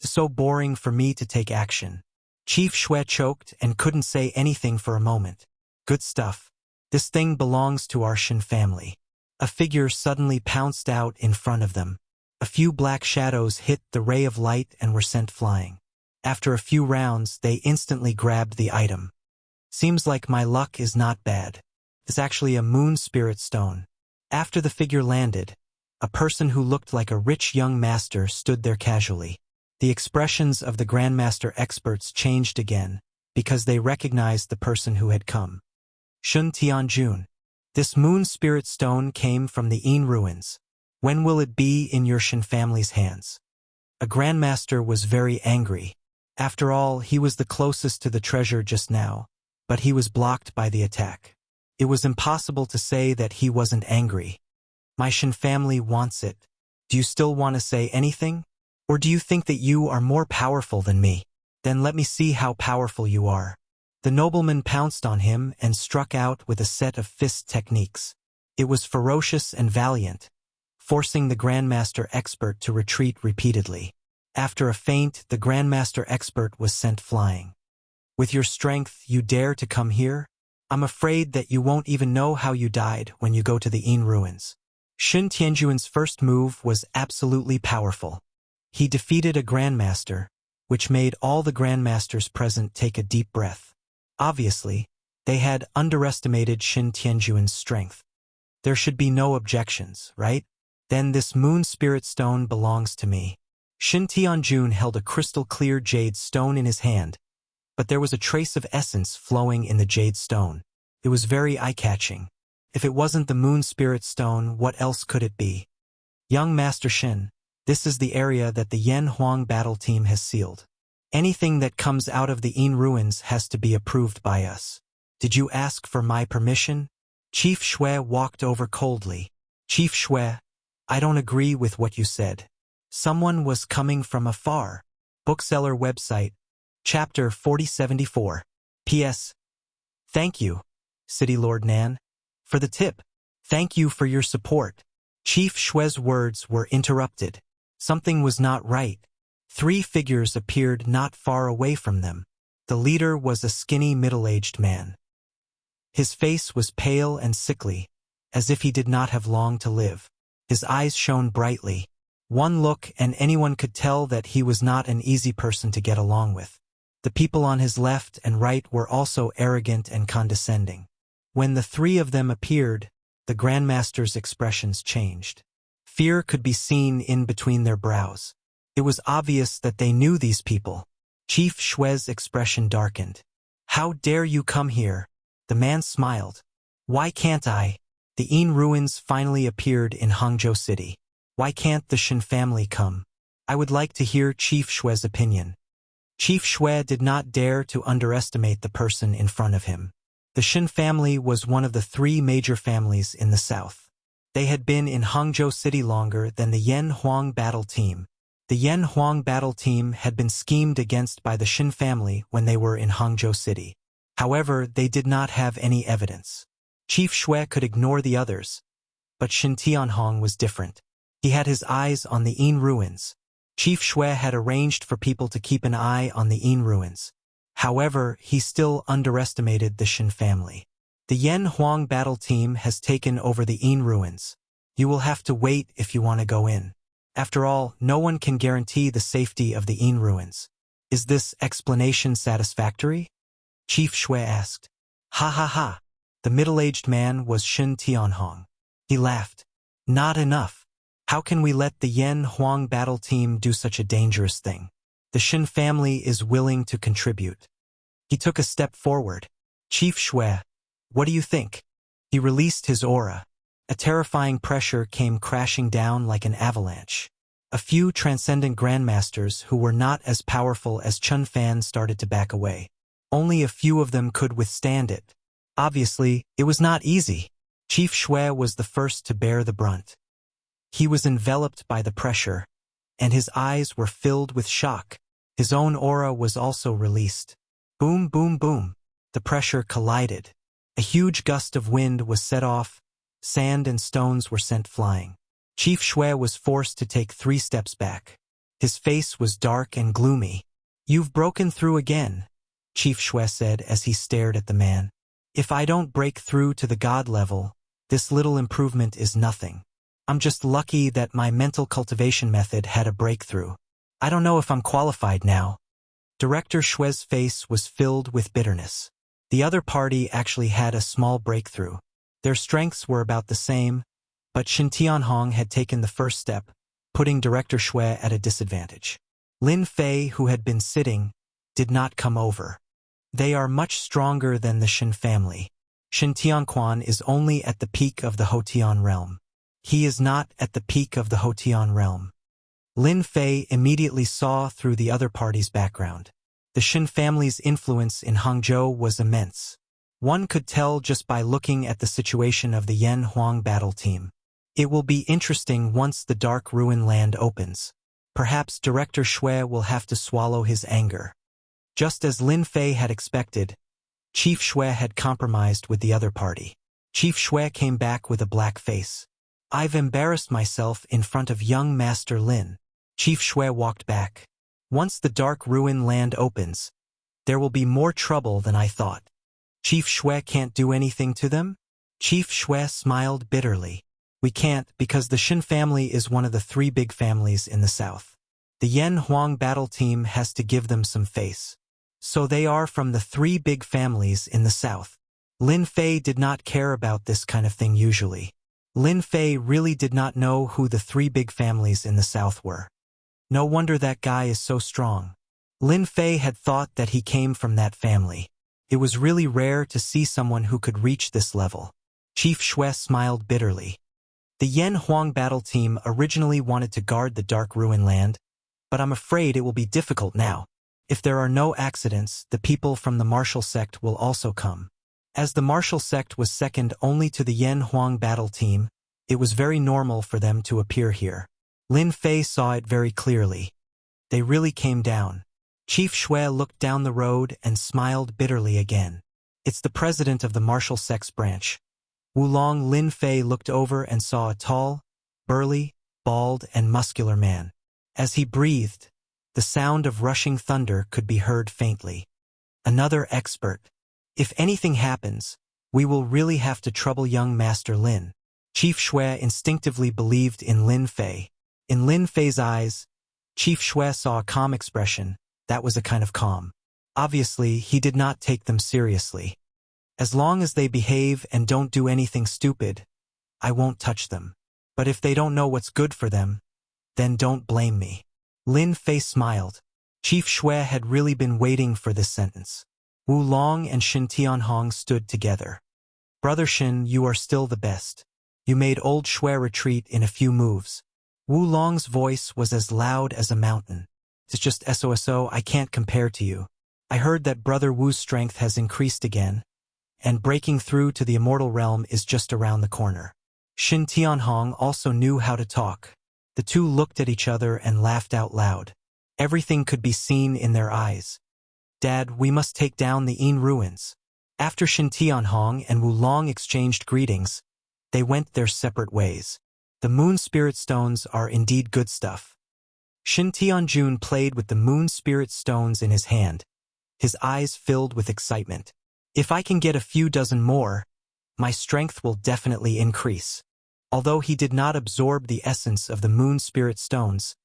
It's so boring for me to take action. Chief Shui choked and couldn't say anything for a moment. Good stuff. This thing belongs to our Shen family. A figure suddenly pounced out in front of them. A few black shadows hit the ray of light and were sent flying. After a few rounds, they instantly grabbed the item. Seems like my luck is not bad. It's actually a moon spirit stone. After the figure landed, a person who looked like a rich young master stood there casually. The expressions of the Grandmaster experts changed again, because they recognized the person who had come. Shun Tianjun. This moon spirit stone came from the Yin ruins. When will it be in your Shen family's hands? A Grandmaster was very angry. After all, he was the closest to the treasure just now, but he was blocked by the attack. It was impossible to say that he wasn't angry. My Shen family wants it. Do you still want to say anything? Or do you think that you are more powerful than me? Then let me see how powerful you are. The nobleman pounced on him and struck out with a set of fist techniques. It was ferocious and valiant, forcing the Grandmaster expert to retreat repeatedly. After a feint, the Grandmaster expert was sent flying. With your strength, you dare to come here? I'm afraid that you won't even know how you died when you go to the Yin ruins. Shun Tianjuan's first move was absolutely powerful. He defeated a Grandmaster, which made all the Grandmasters present take a deep breath. Obviously, they had underestimated Shun Tianjuan's strength. There should be no objections, right? Then this moon spirit stone belongs to me. Shun Tianjun held a crystal-clear jade stone in his hand, but there was a trace of essence flowing in the jade stone. It was very eye-catching. If it wasn't the moon spirit stone, what else could it be? Young Master Shen, this is the area that the Yen Huang battle team has sealed. Anything that comes out of the Yin ruins has to be approved by us. Did you ask for my permission? Chief Shui walked over coldly. Chief Shui, I don't agree with what you said. Someone was coming from afar. Bookseller website, Chapter 4074. P.S. Thank you, City Lord Nan, for the tip. Thank you for your support. Chief Shui's words were interrupted. Something was not right. 3 figures appeared not far away from them. The leader was a skinny middle-aged man. His face was pale and sickly, as if he did not have long to live. His eyes shone brightly. One look and anyone could tell that he was not an easy person to get along with. The people on his left and right were also arrogant and condescending. When the 3 of them appeared, the Grandmaster's expressions changed. Fear could be seen in between their brows. It was obvious that they knew these people. Chief Shui's expression darkened. How dare you come here? The man smiled. Why can't I? The Yin ruins finally appeared in Hangzhou City. Why can't the Shen family come? I would like to hear Chief Shui's opinion. Chief Shui did not dare to underestimate the person in front of him. The Shen family was one of the 3 major families in the south. They had been in Hangzhou City longer than the Yen Huang battle team. The Yen Huang battle team had been schemed against by the Shen family when they were in Hangzhou City. However, they did not have any evidence. Chief Shui could ignore the others, but Shen Tianhong was different. He had his eyes on the Yin ruins. Chief Shui had arranged for people to keep an eye on the Yin ruins. However, he still underestimated the Shen family. The Yen Huang battle team has taken over the Yin ruins. You will have to wait if you want to go in. After all, no one can guarantee the safety of the Yin ruins. Is this explanation satisfactory? Chief Shui asked. Ha ha ha. The middle-aged man was Shen Tianhong. He laughed. Not enough. How can we let the Yen Huang battle team do such a dangerous thing? The Shen family is willing to contribute. He took a step forward. Chief Shui, what do you think? He released his aura. A terrifying pressure came crashing down like an avalanche. A few transcendent grandmasters who were not as powerful as Chun Fan started to back away. Only a few of them could withstand it. Obviously, it was not easy. Chief Shui was the first to bear the brunt. He was enveloped by the pressure, and his eyes were filled with shock. His own aura was also released. Boom, boom, boom. The pressure collided. A huge gust of wind was set off. Sand and stones were sent flying. Chief Shui was forced to take 3 steps back. His face was dark and gloomy. "You've broken through again," Chief Shui said as he stared at the man. "If I don't break through to the god level, this little improvement is nothing. I'm just lucky that my mental cultivation method had a breakthrough. I don't know if I'm qualified now." Director Shui's face was filled with bitterness. The other party actually had a small breakthrough. Their strengths were about the same, but Shin Tianhong had taken the first step, putting Director Shui at a disadvantage. Lin Fei, who had been sitting, did not come over. They are much stronger than the Shin family. Shin Tianquan is only at the peak of the Hotian realm. He is not at the peak of the Hotian realm. Lin Fei immediately saw through the other party's background. The Shin family's influence in Hangzhou was immense. One could tell just by looking at the situation of the Yan Huang battle team. It will be interesting once the Dark Ruin Land opens. Perhaps Director Shui will have to swallow his anger. Just as Lin Fei had expected, Chief Shui had compromised with the other party. Chief Shui came back with a black face. "I've embarrassed myself in front of young Master Lin." Chief Shui walked back. "Once the Dark Ruin Land opens, there will be more trouble than I thought." "Chief Shui can't do anything to them?" Chief Shui smiled bitterly. "We can't because the Shin family is one of the 3 big families in the south. The Yan Huang battle team has to give them some face. So they are from the 3 big families in the south." Lin Fei did not care about this kind of thing usually. Lin Fei really did not know who the 3 big families in the south were. No wonder that guy is so strong. Lin Fei had thought that he came from that family. It was really rare to see someone who could reach this level. Chief Shui smiled bitterly. The Yan Huang battle team originally wanted to guard the Dark Ruin Land, but I'm afraid it will be difficult now. If there are no accidents, the people from the martial sect will also come. As the martial sect was second only to the Yan Huang battle team, it was very normal for them to appear here. Lin Fei saw it very clearly. They really came down. Chief Shui looked down the road and smiled bitterly again. "It's the president of the martial sect's branch." Wulong Lin Fei looked over and saw a tall, burly, bald, and muscular man. As he breathed, the sound of rushing thunder could be heard faintly. "Another expert. If anything happens, we will really have to trouble young Master Lin." Chief Shui instinctively believed in Lin Fei. In Lin Fei's eyes, Chief Shui saw a calm expression. That was a kind of calm. Obviously, he did not take them seriously. "As long as they behave and don't do anything stupid, I won't touch them. But if they don't know what's good for them, then don't blame me." Lin Fei smiled. Chief Shui had really been waiting for this sentence. Wulong and Shin Tianhong stood together. "Brother Shin, you are still the best. You made old Shui retreat in a few moves." Wulong's voice was as loud as a mountain. "It's just SOSO, I can't compare to you. I heard that Brother Wu's strength has increased again, and breaking through to the immortal realm is just around the corner." Shin Tianhong also knew how to talk. The two looked at each other and laughed out loud. Everything could be seen in their eyes. "Dad, we must take down the Yin ruins." After Shin Tianhong and Wulong exchanged greetings, they went their separate ways. The moon spirit stones are indeed good stuff. Shin Tianjun played with the moon spirit stones in his hand, his eyes filled with excitement. "If I can get a few dozen more, my strength will definitely increase." Although he did not absorb the essence of the moon spirit stones,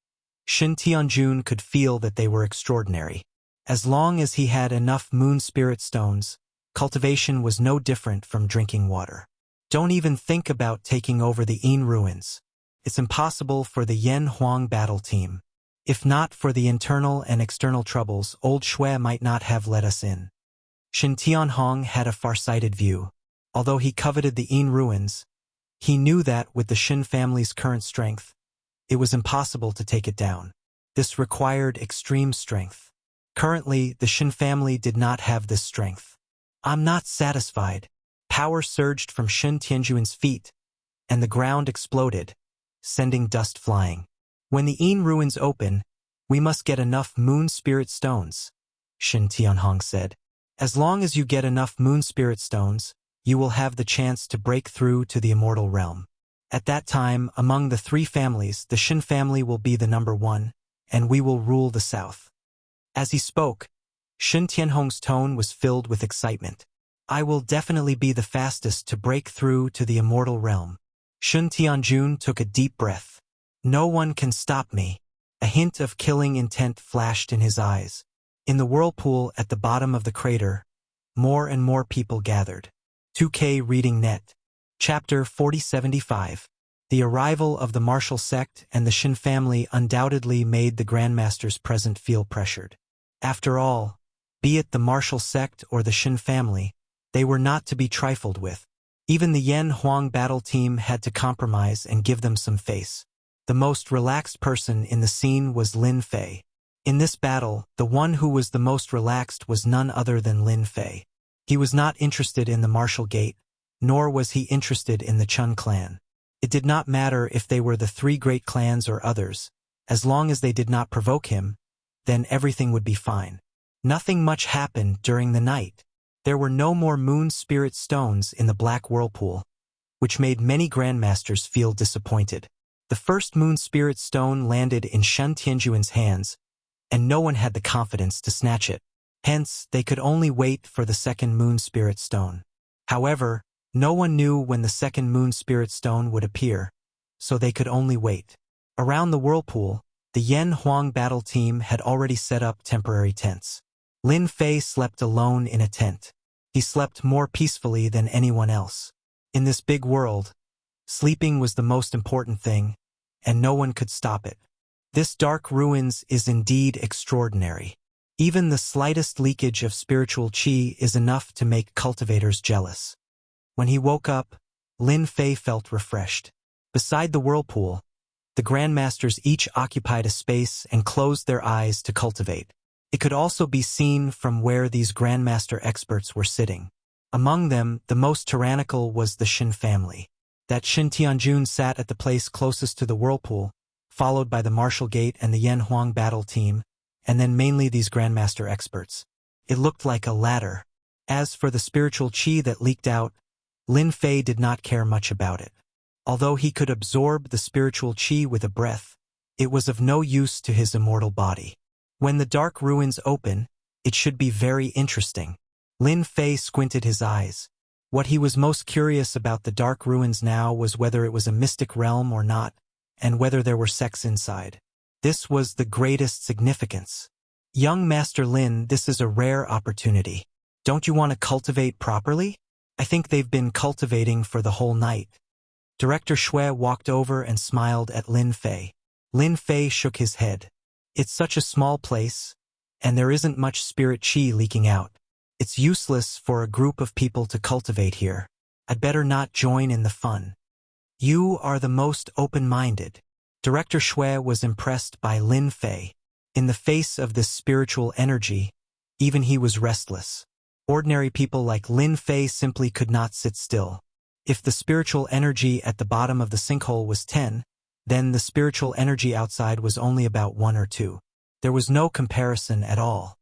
Shin Tianjun could feel that they were extraordinary. As long as he had enough moon spirit stones, cultivation was no different from drinking water. Don't even think about taking over the Yin ruins. It's impossible for the Yan Huang battle team. If not for the internal and external troubles, old Shui might not have let us in. Shin Tianhong had a far-sighted view. Although he coveted the Yin ruins, he knew that with the Shin family's current strength, it was impossible to take it down. This required extreme strength. Currently, the Shin family did not have this strength. "I'm not satisfied." Power surged from Shin Tianjun's feet, and the ground exploded, sending dust flying. When the Yin ruins open, We must get enough moon spirit stones, Shin Tianhong said. As long as you get enough moon spirit stones, you will have the chance to break through to the immortal realm. At that time, among the three families, the Shin family will be the number one, and we will rule the south. As he spoke, Shin Tianhong's tone was filled with excitement. I will definitely be the fastest to break through to the immortal realm. Shin Tianjun took a deep breath. No one can stop me. A hint of killing intent flashed in his eyes. In the whirlpool at the bottom of the crater, more and more people gathered. 2K Reading Net. Chapter 4075. The arrival of the martial sect and the Shin family undoubtedly made the Grandmasters present feel pressured. After all, be it the martial sect or the Shin family, they were not to be trifled with. Even the Yan Huang battle team had to compromise and give them some face. The most relaxed person in the scene was Lin Fei. In this battle, the one who was the most relaxed was none other than Lin Fei. He was not interested in the martial gate, nor was he interested in the Chun clan. It did not matter if they were the three great clans or others. As long as they did not provoke him, then everything would be fine. Nothing much happened during the night. There were no more moon spirit stones in the black whirlpool, which made many grandmasters feel disappointed. The first moon spirit stone landed in Shen Tianjuan's hands, and no one had the confidence to snatch it. Hence, they could only wait for the second moon spirit stone. However, no one knew when the second moon spirit stone would appear, so they could only wait. Around the whirlpool, the Yan Huang battle team had already set up temporary tents. Lin Fei slept alone in a tent. He slept more peacefully than anyone else. In this big world, sleeping was the most important thing, and no one could stop it. This dark ruins is indeed extraordinary. Even the slightest leakage of spiritual qi is enough to make cultivators jealous. When he woke up, Lin Fei felt refreshed. Beside the whirlpool, the grandmasters each occupied a space and closed their eyes to cultivate. It could also be seen from where these grandmaster experts were sitting. Among them, the most tyrannical was the Shin family. That Shin Tianjun sat at the place closest to the whirlpool, followed by the martial gate and the Yan Huang battle team, and then mainly these grandmaster experts. It looked like a ladder. As for the spiritual qi that leaked out, Lin Fei did not care much about it. Although he could absorb the spiritual qi with a breath, it was of no use to his immortal body. When the dark ruins open, it should be very interesting. Lin Fei squinted his eyes. What he was most curious about the dark ruins now was whether it was a mystic realm or not, and whether there were sects inside. This was the greatest significance. Young Master Lin, this is a rare opportunity. Don't you want to cultivate properly? I think they've been cultivating for the whole night. Director Shui walked over and smiled at Lin Fei. Lin Fei shook his head. It's such a small place, and there isn't much spirit qi leaking out. It's useless for a group of people to cultivate here. I'd better not join in the fun. You are the most open-minded. Director Shui was impressed by Lin Fei. In the face of this spiritual energy, even he was restless. Ordinary people like Lin Fei simply could not sit still. If the spiritual energy at the bottom of the sinkhole was 10, then the spiritual energy outside was only about 1 or 2. There was no comparison at all.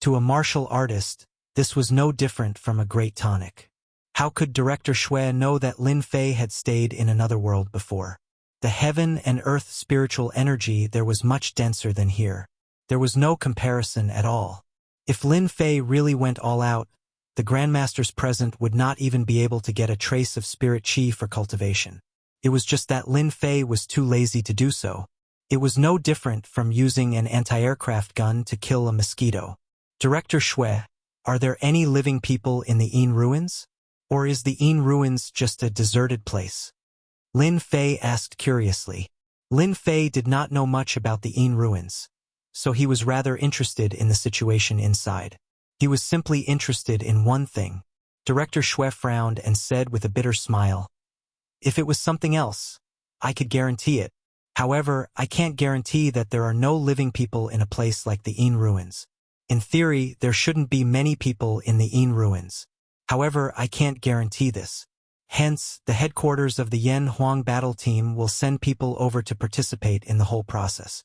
To a martial artist, this was no different from a great tonic. How could Director Shui know that Lin Fei had stayed in another world before? The heaven and earth spiritual energy there was much denser than here. There was no comparison at all. If Lin Fei really went all out, the grandmasters present would not even be able to get a trace of spirit qi for cultivation. It was just that Lin Fei was too lazy to do so. It was no different from using an anti-aircraft gun to kill a mosquito. Director Shui, are there any living people in the Yin ruins? Or is the Yin ruins just a deserted place? Lin Fei asked curiously. Lin Fei did not know much about the Yin ruins, so he was rather interested in the situation inside. He was simply interested in one thing. Director Shui frowned and said with a bitter smile, if it was something else, I could guarantee it. However, I can't guarantee that there are no living people in a place like the Yin ruins. In theory, there shouldn't be many people in the Yin ruins. However, I can't guarantee this. Hence, the headquarters of the Yan Huang battle team will send people over to participate in the whole process.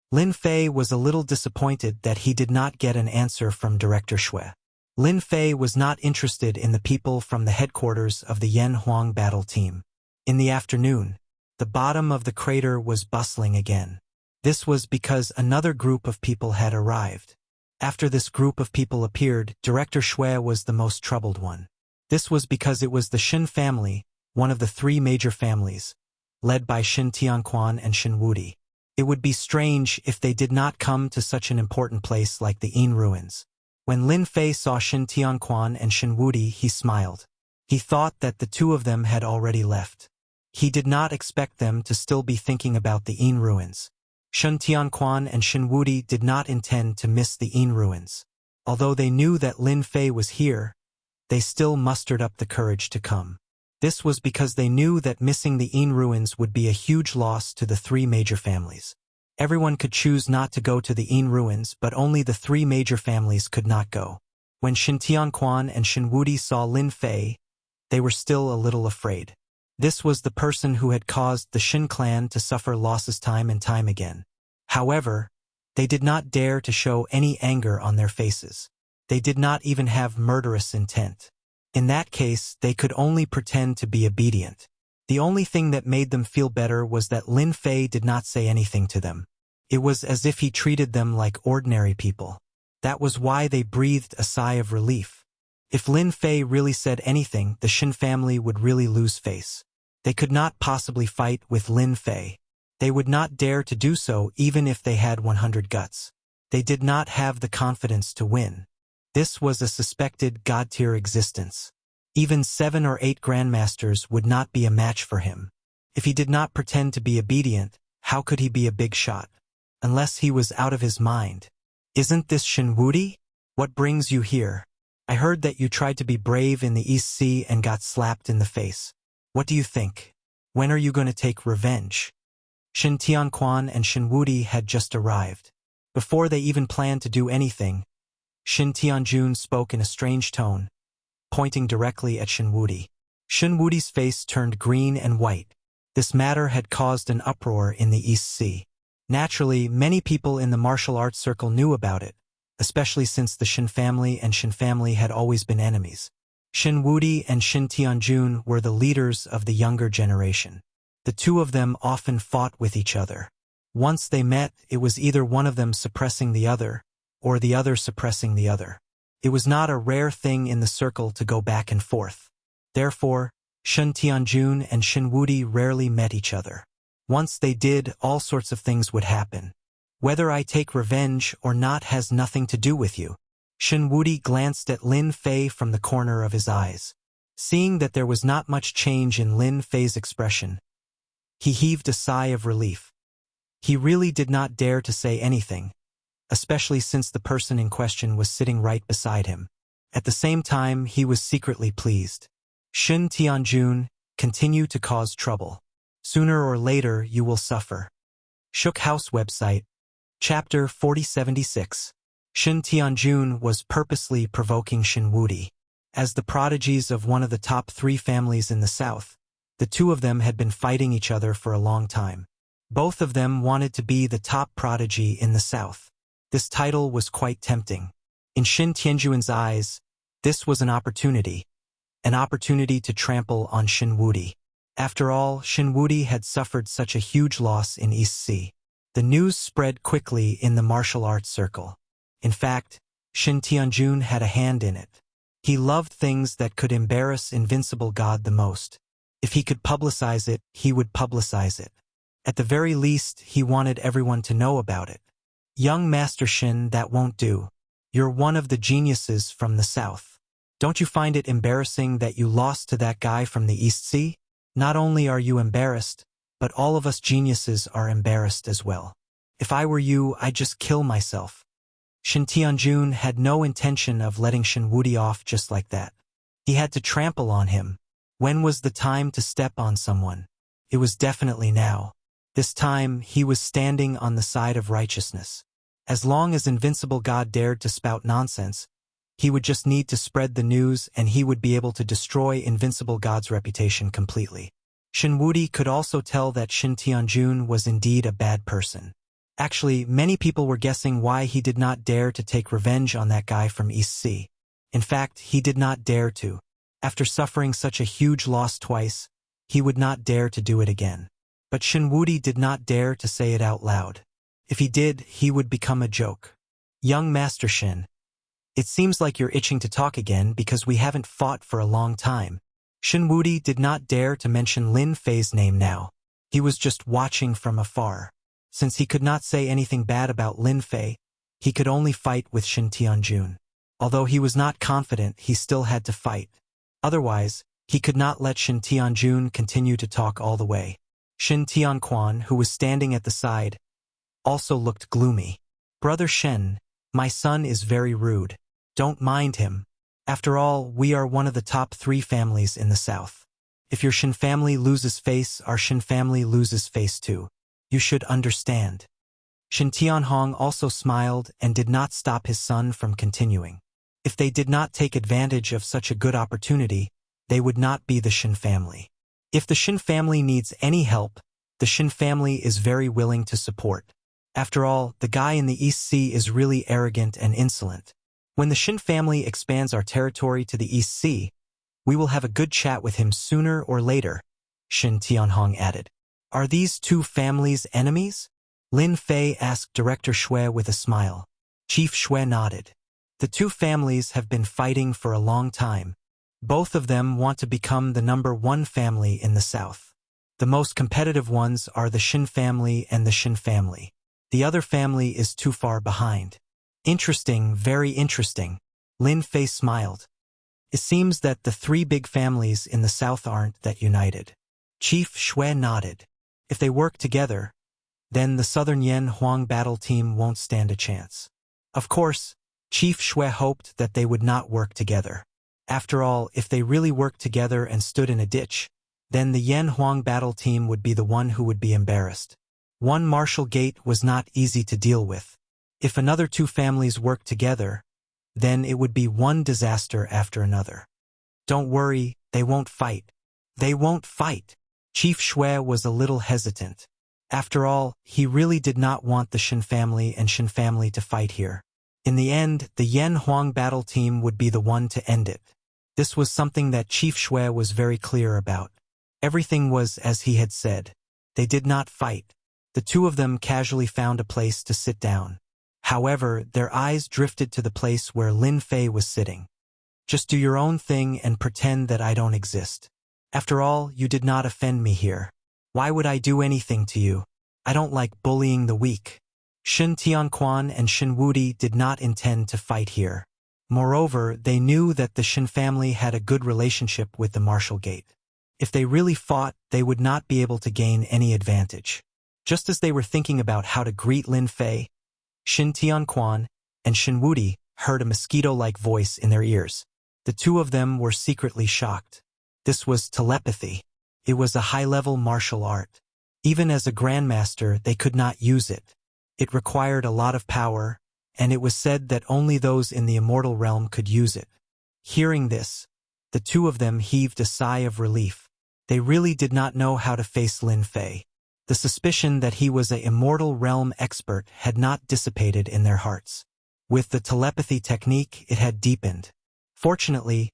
Lin Fei was a little disappointed that he did not get an answer from Director Shui. Lin Fei was not interested in the people from the headquarters of the Yan Huang battle team. In the afternoon, the bottom of the crater was bustling again. This was because another group of people had arrived. After this group of people appeared, Director Shui was the most troubled one. This was because it was the Shin family, one of the three major families, led by Shin Tianquan and Shin Wudi. It would be strange if they did not come to such an important place like the Yin ruins. When Lin Fei saw Shin Tianquan and Shin Wudi, he smiled. He thought that the two of them had already left. He did not expect them to still be thinking about the Yin ruins. Shin Tianquan and Shin Wudi did not intend to miss the Yin ruins. Although they knew that Lin Fei was here, they still mustered up the courage to come. This was because they knew that missing the Yin ruins would be a huge loss to the three major families. Everyone could choose not to go to the Yin ruins, but only the three major families could not go. When Shin Tianquan and Shin Wudi saw Lin Fei, they were still a little afraid. This was the person who had caused the Shin clan to suffer losses time and time again. However, they did not dare to show any anger on their faces. They did not even have murderous intent. In that case, they could only pretend to be obedient. The only thing that made them feel better was that Lin Fei did not say anything to them. It was as if he treated them like ordinary people. That was why they breathed a sigh of relief. If Lin Fei really said anything, the Shin family would really lose face. They could not possibly fight with Lin Fei. They would not dare to do so even if they had 100 guts. They did not have the confidence to win. This was a suspected god-tier existence. Even 7 or 8 grandmasters would not be a match for him. If he did not pretend to be obedient, how could he be a big shot? Unless he was out of his mind. Isn't this Shin Wudi? What brings you here? I heard that you tried to be brave in the East Sea and got slapped in the face. What do you think? When are you going to take revenge? Shin Tianquan and Shin Wudi had just arrived. Before they even planned to do anything, Shin Tianjun spoke in a strange tone, pointing directly at Shin Wudi. Shin Wudi's face turned green and white. This matter had caused an uproar in the East Sea. Naturally, many people in the martial arts circle knew about it, especially since the Shin family and Shin family had always been enemies. Shin Wudi and Shin Tianjun were the leaders of the younger generation. The two of them often fought with each other. Once they met, it was either one of them suppressing the other, or the other suppressing the other. It was not a rare thing in the circle to go back and forth. Therefore, Shin Tianjun and Shin Wudi rarely met each other. Once they did, all sorts of things would happen. Whether I take revenge or not has nothing to do with you. Shin Wudi glanced at Lin Fei from the corner of his eyes. Seeing that there was not much change in Lin Fei's expression, he heaved a sigh of relief. He really did not dare to say anything, especially since the person in question was sitting right beside him. At the same time, he was secretly pleased. Shin Tianjun, continue to cause trouble. Sooner or later, you will suffer. Shook House website. Chapter 4076. Shin Tianjun was purposely provoking Shin Wudi. As the prodigies of one of the top 3 families in the south, the two of them had been fighting each other for a long time. Both of them wanted to be the top prodigy in the south. This title was quite tempting. In Shin Tianjun's eyes, this was an opportunity to trample on Shin Wudi. After all, Shin Wudi had suffered such a huge loss in East Sea. The news spread quickly in the martial arts circle. In fact, Shin Tianjun had a hand in it. He loved things that could embarrass Invincible God the most. If he could publicize it, he would publicize it. At the very least, he wanted everyone to know about it. Young Master Shin, that won't do. You're one of the geniuses from the south. Don't you find it embarrassing that you lost to that guy from the East Sea? Not only are you embarrassed, but all of us geniuses are embarrassed as well. If I were you, I'd just kill myself. Shin Tianjun had no intention of letting Shin Wudi off just like that. He had to trample on him. When was the time to step on someone? It was definitely now. This time, he was standing on the side of righteousness. As long as Invincible God dared to spout nonsense, he would just need to spread the news and he would be able to destroy Invincible God's reputation completely. Shin Wudi could also tell that Shin Tianjun was indeed a bad person. Actually, many people were guessing why he did not dare to take revenge on that guy from East Sea. In fact, he did not dare to. After suffering such a huge loss twice, he would not dare to do it again. But Shinwudi did not dare to say it out loud. If he did, he would become a joke. Young Master Shin, it seems like you're itching to talk again because we haven't fought for a long time. Shinwudi did not dare to mention Lin Fei's name now. He was just watching from afar. Since he could not say anything bad about Lin Fei, he could only fight with Shin Tianjun. Although he was not confident, he still had to fight. Otherwise, he could not let Shin Tianjun continue to talk all the way. Shin Tianquan, who was standing at the side, also looked gloomy. Brother Shen, my son is very rude. Don't mind him. After all, we are one of the top 3 families in the south. If your Shin family loses face, our Shin family loses face too. You should understand. Shin Tianhong also smiled and did not stop his son from continuing. If they did not take advantage of such a good opportunity, they would not be the Shin family. If the Shin family needs any help, the Shin family is very willing to support. After all, the guy in the East Sea is really arrogant and insolent. When the Shin family expands our territory to the East Sea, we will have a good chat with him sooner or later, Shin Tianhong added. Are these 2 families enemies? Lin Fei asked Director Xue with a smile. Chief Xue nodded. The 2 families have been fighting for a long time. Both of them want to become the number 1 family in the south. The most competitive ones are the Shin family and the Shin family. The other family is too far behind. Interesting, very interesting. Lin Fei smiled. It seems that the 3 big families in the south aren't that united. Chief Xue nodded. If they work together, then the Southern Yan Huang battle team won't stand a chance. Of course, Chief Xue hoped that they would not work together. After all, if they really worked together and stood in a ditch, then the Yan Huang battle team would be the one who would be embarrassed. One martial gate was not easy to deal with. If another 2 families worked together, then it would be one disaster after another. Don't worry, they won't fight. They won't fight. Chief Xue was a little hesitant. After all, he really did not want the Shin family and Shin family to fight here. In the end, the Yan Huang battle team would be the one to end it. This was something that Chief Xue was very clear about. Everything was as he had said. They did not fight. The 2 of them casually found a place to sit down. However, their eyes drifted to the place where Lin Fei was sitting. Just do your own thing and pretend that I don't exist. After all, you did not offend me here. Why would I do anything to you? I don't like bullying the weak. Shin Tianquan and Shin Wudi did not intend to fight here. Moreover, they knew that the Shin family had a good relationship with the Martial Gate. If they really fought, they would not be able to gain any advantage. Just as they were thinking about how to greet Lin Fei, Shin Tianquan and Shin Wudi heard a mosquito-like voice in their ears. The 2 of them were secretly shocked. This was telepathy. It was a high-level martial art. Even as a grandmaster, they could not use it. It required a lot of power, and it was said that only those in the immortal realm could use it. Hearing this, the 2 of them heaved a sigh of relief. They really did not know how to face Lin Fei. The suspicion that he was an immortal realm expert had not dissipated in their hearts. With the telepathy technique, it had deepened. Fortunately,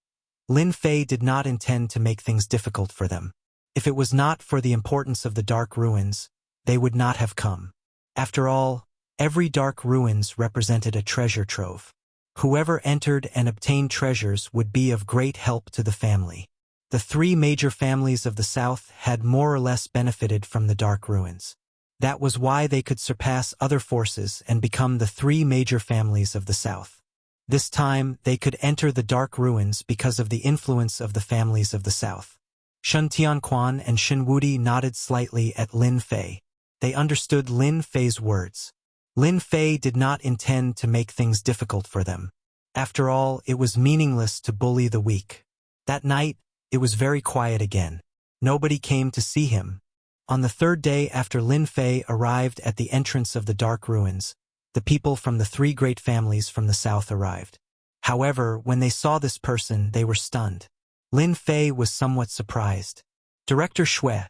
Lin Fei did not intend to make things difficult for them. If it was not for the importance of the dark ruins, they would not have come. After all, every dark ruins represented a treasure trove. Whoever entered and obtained treasures would be of great help to the family. The 3 major families of the south had more or less benefited from the dark ruins. That was why they could surpass other forces and become the 3 major families of the south. This time, they could enter the dark ruins because of the influence of the families of the south. Shin Tianquan and Shin Wudi nodded slightly at Lin Fei. They understood Lin Fei's words. Lin Fei did not intend to make things difficult for them. After all, it was meaningless to bully the weak. That night, it was very quiet again. Nobody came to see him. On the 3rd day after Lin Fei arrived at the entrance of the dark ruins, the people from the 3 great families from the south arrived. However, when they saw this person, they were stunned. Lin Fei was somewhat surprised. Director Xue,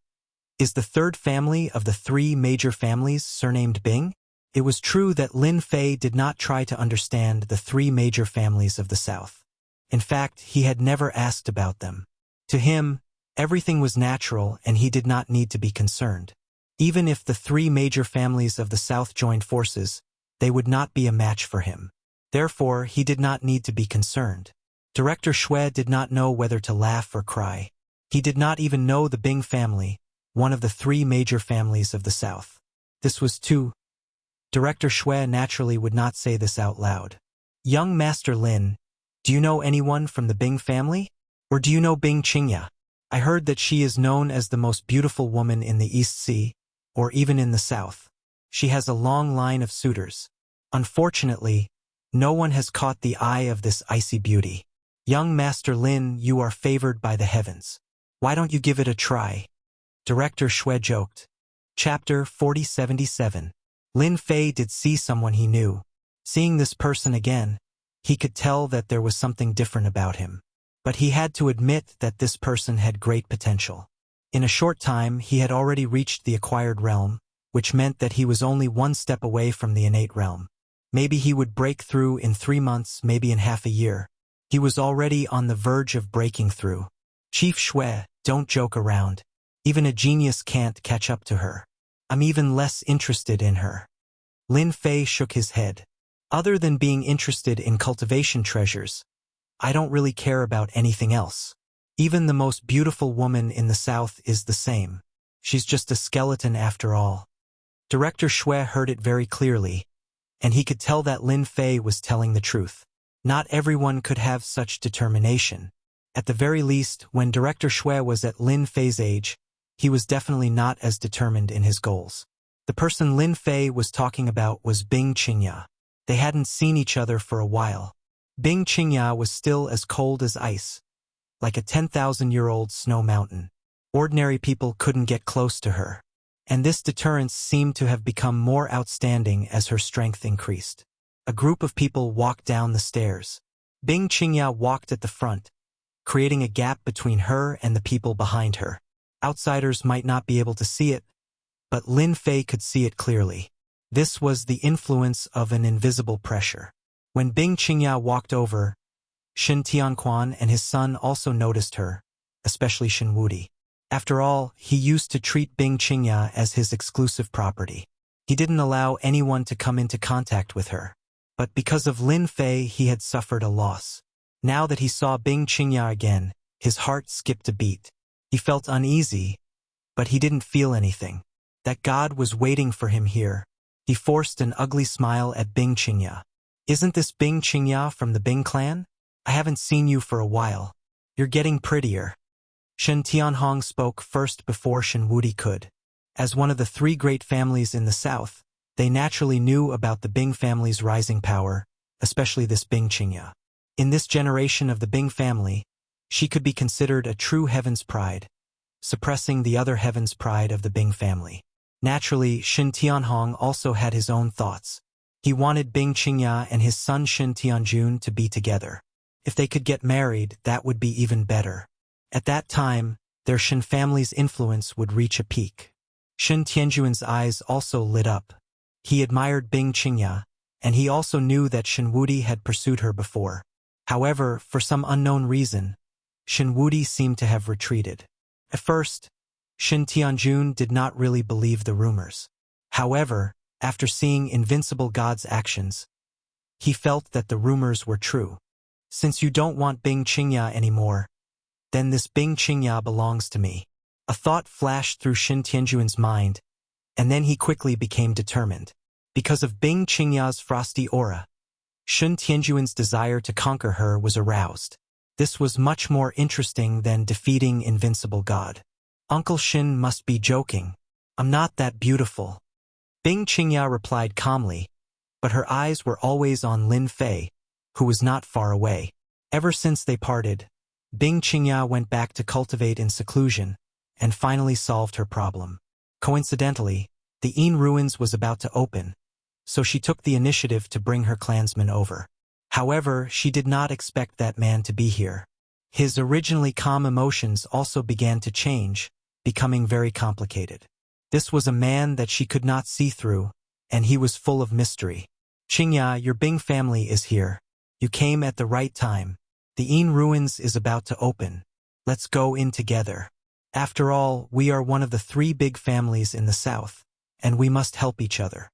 is the 3rd family of the 3 major families surnamed Bing? It was true that Lin Fei did not try to understand the three major families of the South. In fact, he had never asked about them. To him, everything was natural and he did not need to be concerned. Even if the three major families of the South joined forces, they would not be a match for him. Therefore, he did not need to be concerned. Director Xue did not know whether to laugh or cry. He did not even know the Bing family, one of the three major families of the South. This was too. Director Xue naturally would not say this out loud. Young Master Lin, do you know anyone from the Bing family? Or do you know Bing Qingya? I heard that she is known as the most beautiful woman in the East Sea, or even in the South. She has a long line of suitors. Unfortunately, no one has caught the eye of this icy beauty. Young Master Lin, you are favored by the heavens. Why don't you give it a try? Director Xue joked. Chapter 4077. Lin Fei did see someone he knew. Seeing this person again, he could tell that there was something different about him. But he had to admit that this person had great potential. In a short time, he had already reached the acquired realm, which meant that he was only one step away from the innate realm. Maybe he would break through in 3 months, maybe in half a year. He was already on the verge of breaking through. Chief Xue, don't joke around. Even a genius can't catch up to her. I'm even less interested in her. Lin Fei shook his head. Other than being interested in cultivation treasures, I don't really care about anything else. Even the most beautiful woman in the South is the same. She's just a skeleton after all. Director Xue heard it very clearly, and he could tell that Lin Fei was telling the truth. Not everyone could have such determination. At the very least, when Director Xue was at Lin Fei's age, he was definitely not as determined in his goals. The person Lin Fei was talking about was Bing Qingya. They hadn't seen each other for a while. Bing Qingya was still as cold as ice, like a 10,000-year-old snow mountain. Ordinary people couldn't get close to her. And this deterrence seemed to have become more outstanding as her strength increased. A group of people walked down the stairs. Bing Qingya walked at the front, creating a gap between her and the people behind her. Outsiders might not be able to see it, but Lin Fei could see it clearly. This was the influence of an invisible pressure. When Bing Qingya walked over, Shen Tianquan and his son also noticed her, especially Shen Wudi. After all, he used to treat Bing Qingya as his exclusive property. He didn't allow anyone to come into contact with her. But because of Lin Fei, he had suffered a loss. Now that he saw Bing Qingya again, his heart skipped a beat. He felt uneasy, but he didn't feel anything. That God was waiting for him here. He forced an ugly smile at Bing Qingya. Isn't this Bing Qingya from the Bing clan? I haven't seen you for a while. You're getting prettier. Shen Tianhong spoke first before Shen Wudi could. As one of the three great families in the South, they naturally knew about the Bing family's rising power, especially this Bing Qingya. In this generation of the Bing family, she could be considered a true heaven's pride, suppressing the other heaven's pride of the Bing family. Naturally, Shen Tianhong also had his own thoughts. He wanted Bing Qingya and his son Shen Tianjun to be together. If they could get married, that would be even better. At that time, their Shen family's influence would reach a peak. Shen Tianjun's eyes also lit up. He admired Bing Qingya, and he also knew that Shen Wudi had pursued her before. However, for some unknown reason, Shen Wudi seemed to have retreated. At first, Shen Tianjun did not really believe the rumors. However, after seeing Invincible God's actions, he felt that the rumors were true. Since you don't want Bing Qingya anymore, then this Bing Qingya belongs to me. A thought flashed through Shen Tianjun's mind, and then he quickly became determined. Because of Bing Qingya's frosty aura, Shen Tianjun's desire to conquer her was aroused. This was much more interesting than defeating Invincible God. Uncle Shen must be joking. I'm not that beautiful. Bing Qingya replied calmly, but her eyes were always on Lin Fei, who was not far away. Ever since they parted, Bing Qingya went back to cultivate in seclusion, and finally solved her problem. Coincidentally, the Yin ruins was about to open, so she took the initiative to bring her clansmen over. However, she did not expect that man to be here. His originally calm emotions also began to change, becoming very complicated. This was a man that she could not see through, and he was full of mystery. Qingya, your Bing family is here. You came at the right time. The Yin ruins is about to open. Let's go in together. After all, we are one of the 3 big families in the south, and we must help each other.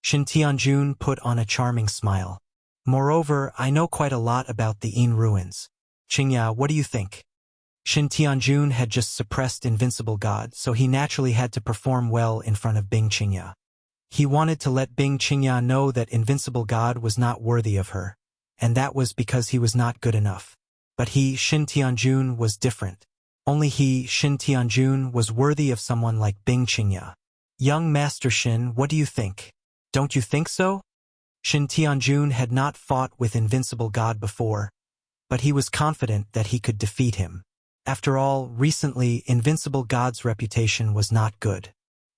Shin Tianjun put on a charming smile. Moreover, I know quite a lot about the Yin ruins. Qingya, what do you think? Shin Tianjun had just suppressed Invincible God, so he naturally had to perform well in front of Bing Qingya. He wanted to let Bing Qingya know that Invincible God was not worthy of her, and that was because he was not good enough. But he, Shin Tianjun, was different. Only he, Shin Tianjun, was worthy of someone like Bing Qingya. Young Master Shin, what do you think? Don't you think so? Shin Tianjun had not fought with Invincible God before, but he was confident that he could defeat him. After all, recently, Invincible God's reputation was not good.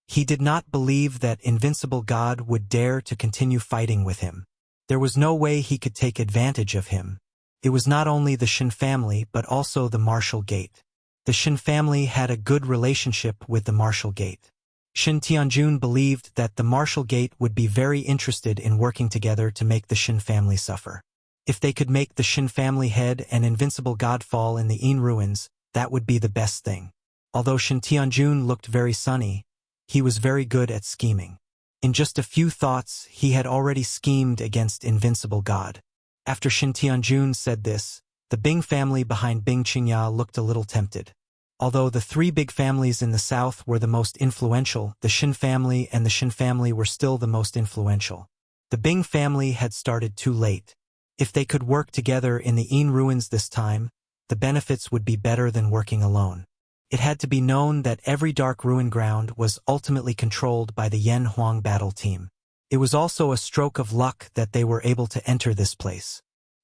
He did not believe that Invincible God would dare to continue fighting with him. There was no way he could take advantage of him. It was not only the Shin family but also the Martial Gate. The Shin family had a good relationship with the Martial Gate. Shin Tianjun believed that the Martial Gate would be very interested in working together to make the Shin family suffer. If they could make the Shin family head and Invincible God fall in the Yin ruins, that would be the best thing. Although Shin Tianjun looked very sunny, he was very good at scheming. In just a few thoughts, he had already schemed against Invincible God. After Shin Tianjun said this, the Bing family behind Bing Qingya looked a little tempted. Although the 3 big families in the south were the most influential, the Shin family and the Shin family were still the most influential. The Bing family had started too late. If they could work together in the Yin ruins this time, the benefits would be better than working alone. It had to be known that every dark ruin ground was ultimately controlled by the Yen Huang battle team. It was also a stroke of luck that they were able to enter this place.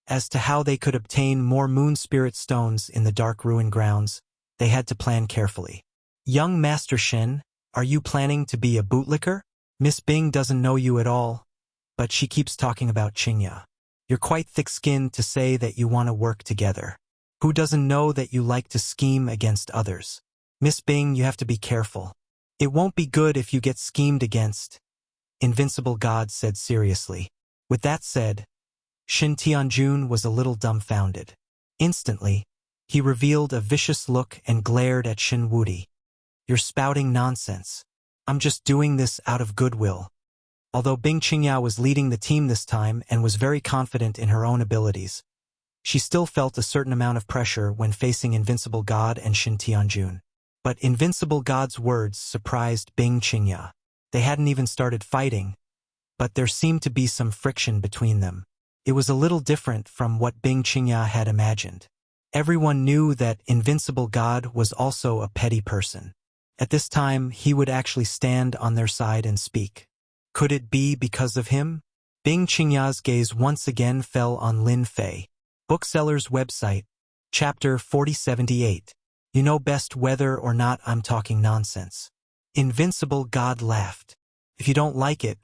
As to how they could obtain more moon spirit stones in the dark ruin grounds, they had to plan carefully. Young Master Shin, are you planning to be a bootlicker? Miss Bing doesn't know you at all, but she keeps talking about Qingya. You're quite thick-skinned to say that you want to work together. Who doesn't know that you like to scheme against others? Miss Bing, you have to be careful. It won't be good if you get schemed against. Invincible God said seriously. With that said, Shin Tianjun was a little dumbfounded. Instantly, he revealed a vicious look and glared at Shin Wudi. You're spouting nonsense. I'm just doing this out of goodwill. Although Bing Qingya was leading the team this time and was very confident in her own abilities, she still felt a certain amount of pressure when facing Invincible God and Shin Tianjun. But Invincible God's words surprised Bing Qingya. They hadn't even started fighting, but there seemed to be some friction between them. It was a little different from what Bing Qingya had imagined. Everyone knew that Invincible God was also a petty person. At this time, he would actually stand on their side and speak. Could it be because of him? Bing Qingya's gaze once again fell on Lin Fei. Bookseller's website, Chapter 4078. You know best whether or not I'm talking nonsense. Invincible God laughed. If you don't like it,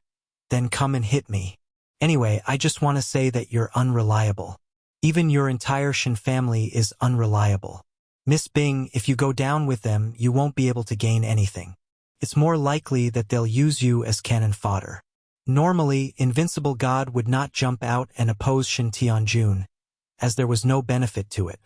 then come and hit me. Anyway, I just want to say that you're unreliable. Even your entire Shin family is unreliable. Miss Bing, if you go down with them, you won't be able to gain anything. It's more likely that they'll use you as cannon fodder. Normally, Invincible God would not jump out and oppose Shin Tianjun, as there was no benefit to it.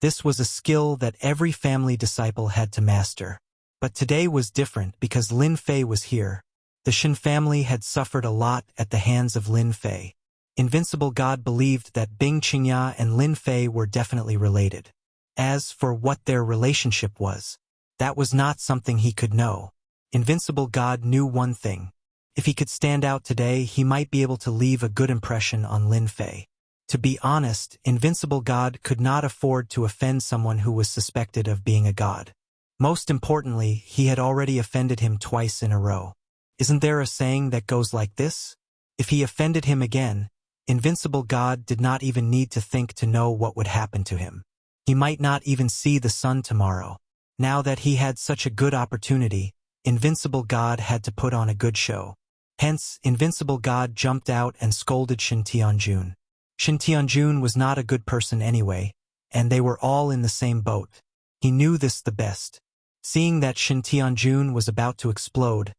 This was a skill that every family disciple had to master. But today was different because Lin Fei was here. The Shin family had suffered a lot at the hands of Lin Fei. Invincible God believed that Bing Qingya and Lin Fei were definitely related. As for what their relationship was, that was not something he could know. Invincible God knew one thing. If he could stand out today, he might be able to leave a good impression on Lin Fei. To be honest, Invincible God could not afford to offend someone who was suspected of being a god. Most importantly, he had already offended him twice in a row. Isn't there a saying that goes like this? If he offended him again, Invincible God did not even need to think to know what would happen to him. He might not even see the sun tomorrow. Now that he had such a good opportunity, Invincible God had to put on a good show. Hence, Invincible God jumped out and scolded Shin Tianjun. Shin Tianjun was not a good person anyway, and they were all in the same boat. He knew this the best. Seeing that Shin Tianjun was about to explode,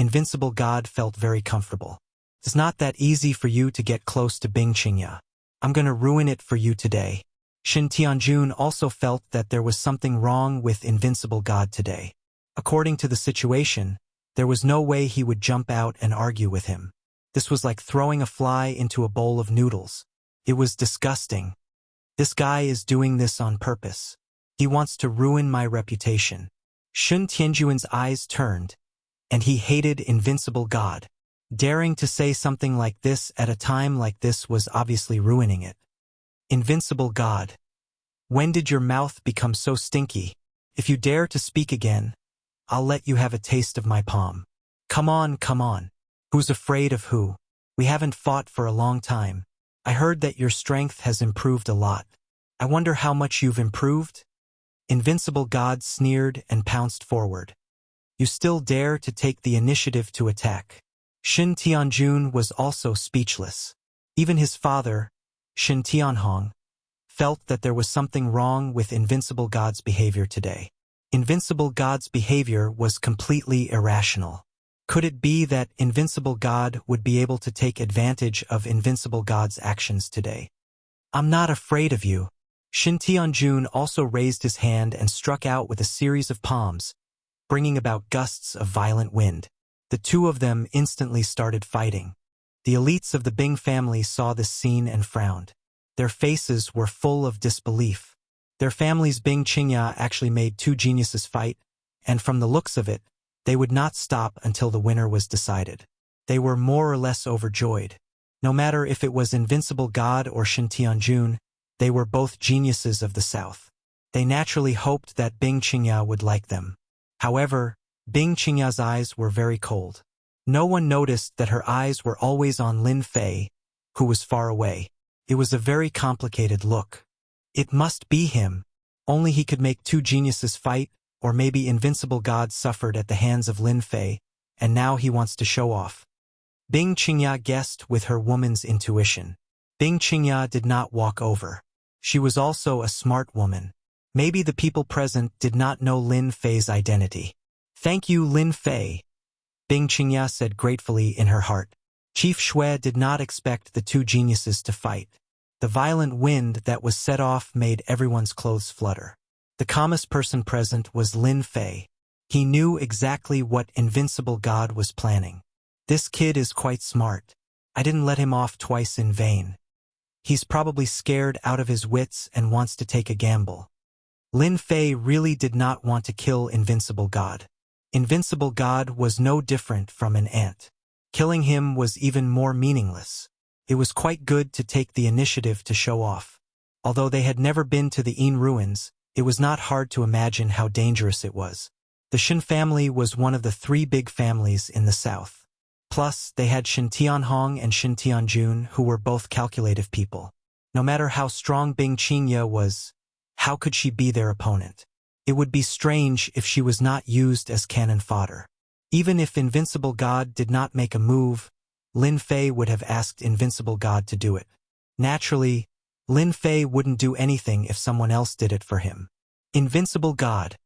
Invincible God felt very comfortable. It's not that easy for you to get close to Bing Qingya. I'm gonna ruin it for you today. Shin Tianjun also felt that there was something wrong with Invincible God today. According to the situation, there was no way he would jump out and argue with him. This was like throwing a fly into a bowl of noodles. It was disgusting. This guy is doing this on purpose. He wants to ruin my reputation. Shin Tianjuan's eyes turned, and he hated Invincible God. Daring to say something like this at a time like this was obviously ruining it. Invincible God. When did your mouth become so stinky? If you dare to speak again, I'll let you have a taste of my palm. Come on, come on. Who's afraid of who? We haven't fought for a long time. I heard that your strength has improved a lot. I wonder how much you've improved? Invincible God sneered and pounced forward. You still dare to take the initiative to attack. Shin Tianjun was also speechless. Even his father, Shin Tianhong, felt that there was something wrong with Invincible God's behavior today. Invincible God's behavior was completely irrational. Could it be that Invincible God would be able to take advantage of Invincible God's actions today? I'm not afraid of you. Shin Tianjun also raised his hand and struck out with a series of palms, bringing about gusts of violent wind. The two of them instantly started fighting. The elites of the Bing family saw this scene and frowned. Their faces were full of disbelief. Their family's Bing Qingya actually made two geniuses fight, and from the looks of it, they would not stop until the winner was decided. They were more or less overjoyed. No matter if it was Invincible God or Shin Tianjun, they were both geniuses of the South. They naturally hoped that Bing Qingya would like them. However, Bing Qingya's eyes were very cold. No one noticed that her eyes were always on Lin Fei, who was far away. It was a very complicated look. It must be him. Only he could make two geniuses fight, or maybe Invincible God suffered at the hands of Lin Fei, and now he wants to show off. Bing Qingya guessed with her woman's intuition. Bing Qingya did not walk over. She was also a smart woman. Maybe the people present did not know Lin Fei's identity. Thank you, Lin Fei, Bing Qingya said gratefully in her heart. Chief Shui did not expect the two geniuses to fight. The violent wind that was set off made everyone's clothes flutter. The calmest person present was Lin Fei. He knew exactly what Invincible God was planning. This kid is quite smart. I didn't let him off twice in vain. He's probably scared out of his wits and wants to take a gamble. Lin Fei really did not want to kill Invincible God. Invincible God was no different from an ant. Killing him was even more meaningless. It was quite good to take the initiative to show off. Although they had never been to the Yin ruins, it was not hard to imagine how dangerous it was. The Shin family was one of the three big families in the south. Plus, they had Shin Tianhong and Shin Tianjun, who were both calculative people. No matter how strong Bing Qingya was, how could she be their opponent? It would be strange if she was not used as cannon fodder. Even if Invincible God did not make a move, Lin Fei would have asked Invincible God to do it. Naturally, Lin Fei wouldn't do anything if someone else did it for him. Invincible God,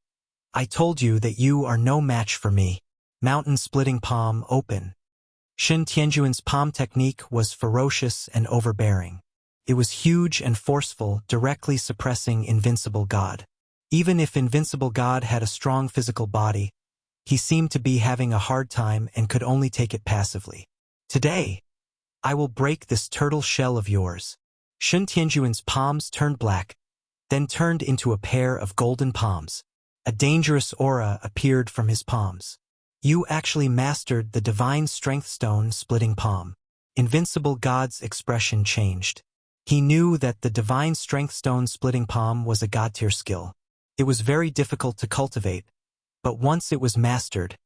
I told you that you are no match for me. Mountain-splitting palm open. Shin Tianjuan's palm technique was ferocious and overbearing. It was huge and forceful, directly suppressing Invincible God. Even if Invincible God had a strong physical body, he seemed to be having a hard time and could only take it passively. Today, I will break this turtle shell of yours. Shin Tianjuan's palms turned black, then turned into a pair of golden palms. A dangerous aura appeared from his palms. You actually mastered the divine strength stone splitting palm. Invincible God's expression changed. He knew that the divine strength stone splitting palm was a god-tier skill. It was very difficult to cultivate, but once it was mastered,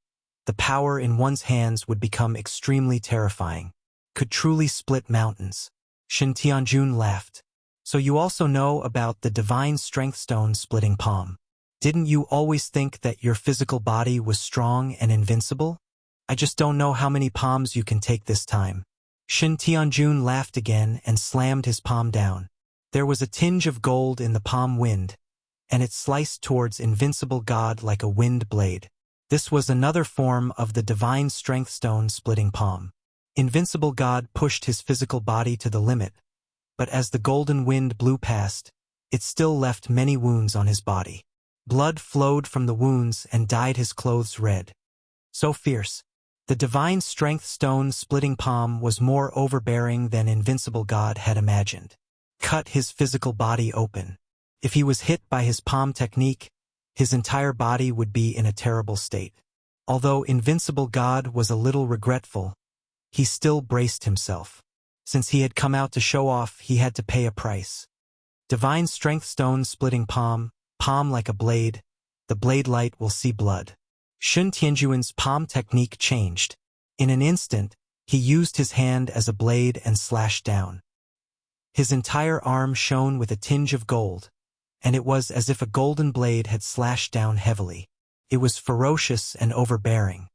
the power in one's hands would become extremely terrifying. Could truly split mountains. Shin Tianjun laughed. So you also know about the divine strength stone splitting palm. Didn't you always think that your physical body was strong and invincible? I just don't know how many palms you can take this time. Shin Tianjun laughed again and slammed his palm down. There was a tinge of gold in the palm wind, and it sliced towards Invincible God like a wind blade. This was another form of the divine strength stone splitting palm. Invincible God pushed his physical body to the limit, but as the golden wind blew past, it still left many wounds on his body. Blood flowed from the wounds and dyed his clothes red. So fierce, the divine strength stone splitting palm was more overbearing than Invincible God had imagined. Cut his physical body open. If he was hit by his palm technique, his entire body would be in a terrible state. Although Invincible God was a little regretful, he still braced himself. Since he had come out to show off, he had to pay a price. Divine strength stone splitting palm, palm like a blade, the blade light will see blood. Shun Tianjuan's palm technique changed. In an instant, he used his hand as a blade and slashed down. His entire arm shone with a tinge of gold, and it was as if a golden blade had slashed down heavily. It was ferocious and overbearing.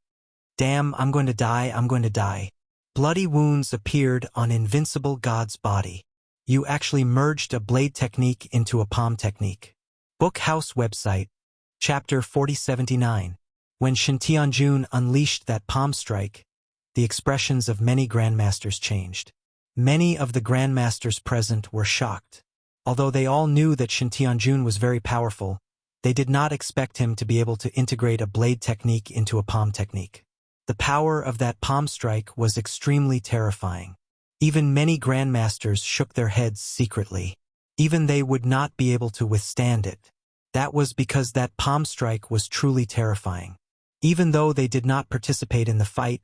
Damn, I'm going to die, I'm going to die. Bloody wounds appeared on Invincible God's body. You actually merged a blade technique into a palm technique. Book House website, Chapter 4079. When Shen Tianjun unleashed that palm strike, the expressions of many grandmasters changed. Many of the grandmasters present were shocked. Although they all knew that Shen Tianjun was very powerful, they did not expect him to be able to integrate a blade technique into a palm technique. The power of that palm strike was extremely terrifying. Even many grandmasters shook their heads secretly. Even they would not be able to withstand it. That was because that palm strike was truly terrifying. Even though they did not participate in the fight,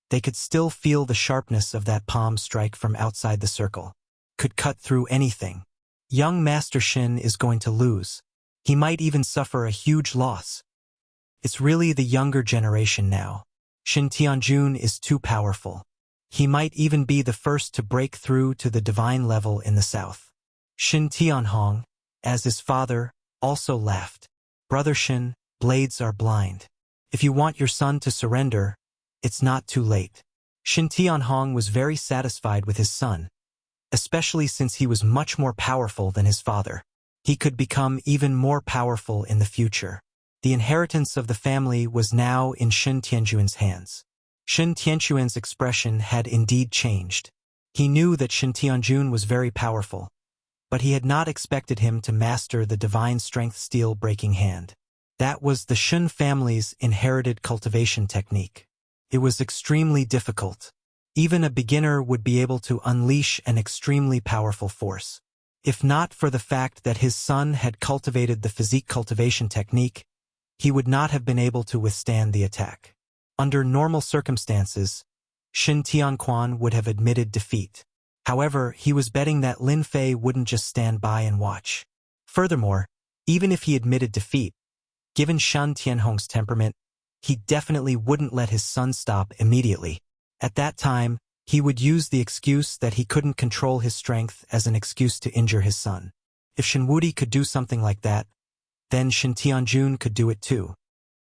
they could still feel the sharpness of that palm strike from outside the circle. Could cut through anything. Young Master Shen is going to lose. He might even suffer a huge loss. It's really the younger generation now. Shen Tianjun is too powerful. He might even be the first to break through to the divine level in the south. Shen Tianhong, as his father, also laughed. Brother Shen, blades are blind. If you want your son to surrender, it's not too late. Shen Tianhong was very satisfied with his son, especially since he was much more powerful than his father. He could become even more powerful in the future. The inheritance of the family was now in Shen Tianjuan's hands. Shen Tianjuan's expression had indeed changed. He knew that Shen Tianjun was very powerful, but he had not expected him to master the divine strength steel breaking hand. That was the Shen family's inherited cultivation technique. It was extremely difficult. Even a beginner would be able to unleash an extremely powerful force. If not for the fact that his son had cultivated the physique cultivation technique, he would not have been able to withstand the attack. Under normal circumstances, Shen Tianquan would have admitted defeat. However, he was betting that Lin Fei wouldn't just stand by and watch. Furthermore, even if he admitted defeat, given Shen Tianhong's temperament, he definitely wouldn't let his son stop immediately. At that time, he would use the excuse that he couldn't control his strength as an excuse to injure his son. If Shen Wudi could do something like that, then Shen Tianjun could do it too.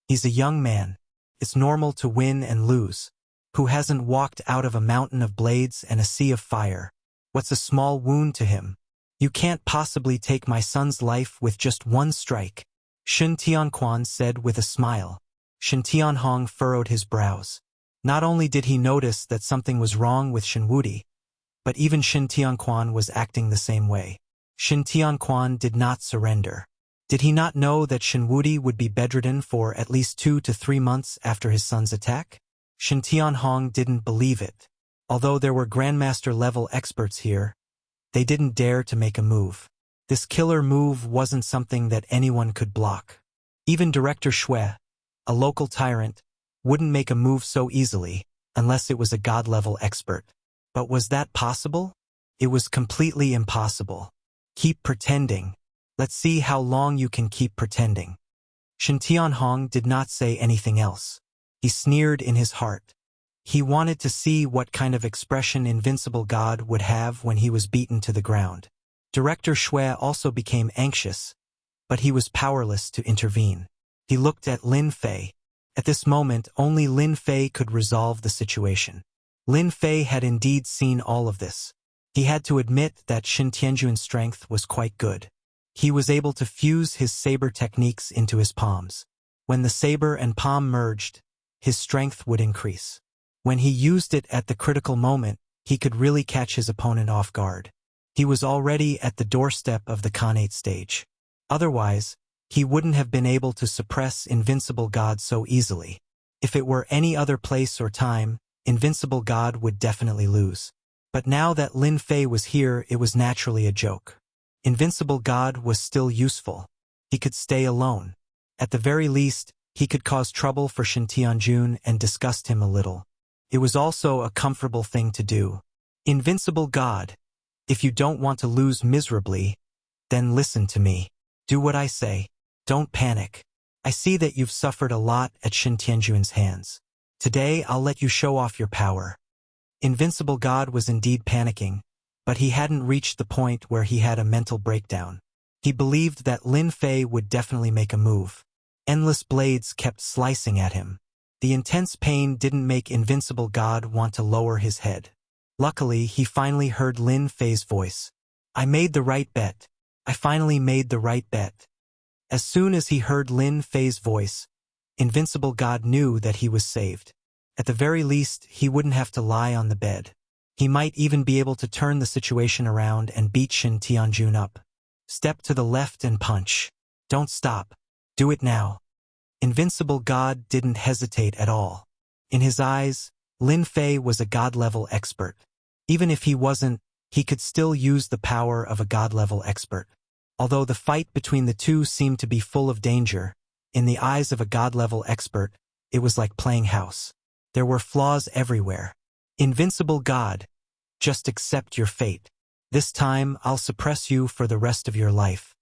He's a young man. It's normal to win and lose. Who hasn't walked out of a mountain of blades and a sea of fire? What's a small wound to him? You can't possibly take my son's life with just one strike, Shen Tianquan said with a smile. Shen Tianhong furrowed his brows. Not only did he notice that something was wrong with Shen Wudi, but even Shen Tianquan was acting the same way. Shen Tianquan did not surrender. Did he not know that Shen Wudi would be bedridden for at least 2 to 3 months after his son's attack? Shen Tianhong didn't believe it. Although there were Grandmaster-level experts here, they didn't dare to make a move. This killer move wasn't something that anyone could block. Even Director Shui, a local tyrant, wouldn't make a move so easily, unless it was a god-level expert. But was that possible? It was completely impossible. Keep pretending. Let's see how long you can keep pretending. Shen Tianhong did not say anything else. He sneered in his heart. He wanted to see what kind of expression Invincible God would have when he was beaten to the ground. Director Shui also became anxious, but he was powerless to intervene. He looked at Lin Fei. At this moment, only Lin Fei could resolve the situation. Lin Fei had indeed seen all of this. He had to admit that Shen Tianjun's strength was quite good. He was able to fuse his saber techniques into his palms. When the saber and palm merged, his strength would increase. When he used it at the critical moment, he could really catch his opponent off guard. He was already at the doorstep of the Khanate stage. Otherwise, he wouldn't have been able to suppress Invincible God so easily. If it were any other place or time, Invincible God would definitely lose. But now that Lin Fei was here, it was naturally a joke. Invincible God was still useful. He could stay alone. At the very least, he could cause trouble for Shen Tianjun and disgust him a little. It was also a comfortable thing to do. Invincible God, if you don't want to lose miserably, then listen to me. Do what I say. Don't panic. I see that you've suffered a lot at Shen Tianjun's hands. Today I'll let you show off your power. Invincible God was indeed panicking, but he hadn't reached the point where he had a mental breakdown. He believed that Lin Fei would definitely make a move. Endless blades kept slicing at him. The intense pain didn't make Invincible God want to lower his head. Luckily, he finally heard Lin Fei's voice. I made the right bet. I finally made the right bet. As soon as he heard Lin Fei's voice, Invincible God knew that he was saved. At the very least, he wouldn't have to lie on the bed. He might even be able to turn the situation around and beat Shen Tianjun up. Step to the left and punch. Don't stop. Do it now. Invincible God didn't hesitate at all. In his eyes, Lin Fei was a God-level expert. Even if he wasn't, he could still use the power of a God-level expert. Although the fight between the two seemed to be full of danger, in the eyes of a God-level expert, it was like playing house. There were flaws everywhere. Invincible God, just accept your fate. This time, I'll suppress you for the rest of your life.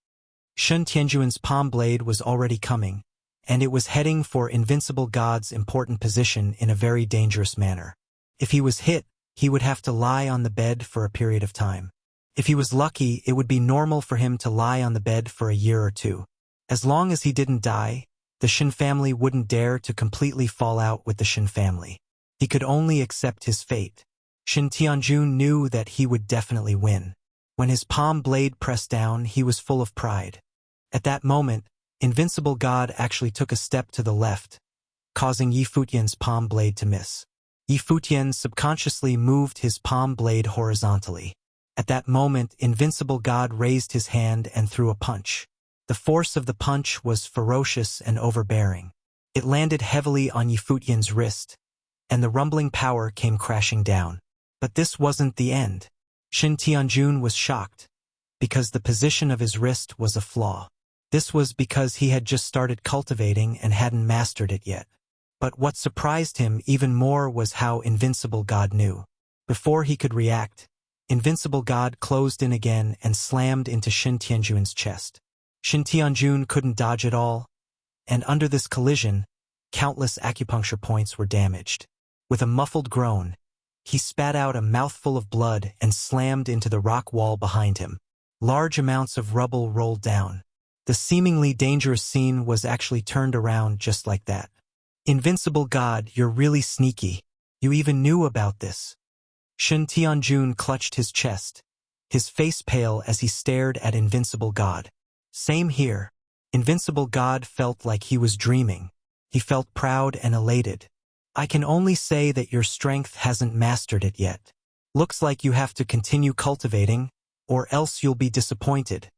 Shen Tianjun's palm blade was already coming, and it was heading for Invincible God's important position in a very dangerous manner. If he was hit, he would have to lie on the bed for a period of time. If he was lucky, it would be normal for him to lie on the bed for a year or two. As long as he didn't die, the Shen family wouldn't dare to completely fall out with the Shen family. He could only accept his fate. Shen Tianjun knew that he would definitely win. When his palm blade pressed down, he was full of pride. At that moment, Invincible God actually took a step to the left, causing Yi Futian's palm blade to miss. Yi Futian subconsciously moved his palm blade horizontally. At that moment, Invincible God raised his hand and threw a punch. The force of the punch was ferocious and overbearing. It landed heavily on Yi Futian's wrist, and the rumbling power came crashing down. But this wasn't the end. Shen Tianjun was shocked, because the position of his wrist was a flaw. This was because he had just started cultivating and hadn't mastered it yet. But what surprised him even more was how Invincible God knew. Before he could react, Invincible God closed in again and slammed into Shen Tianjun's chest. Shen Tianjun couldn't dodge at all, and under this collision, countless acupuncture points were damaged. With a muffled groan, he spat out a mouthful of blood and slammed into the rock wall behind him. Large amounts of rubble rolled down. The seemingly dangerous scene was actually turned around just like that. Invincible God, you're really sneaky. You even knew about this. Shen Tianjun clutched his chest, his face pale as he stared at Invincible God. Same here. Invincible God felt like he was dreaming. He felt proud and elated. I can only say that your strength hasn't mastered it yet. Looks like you have to continue cultivating, or else you'll be disappointed.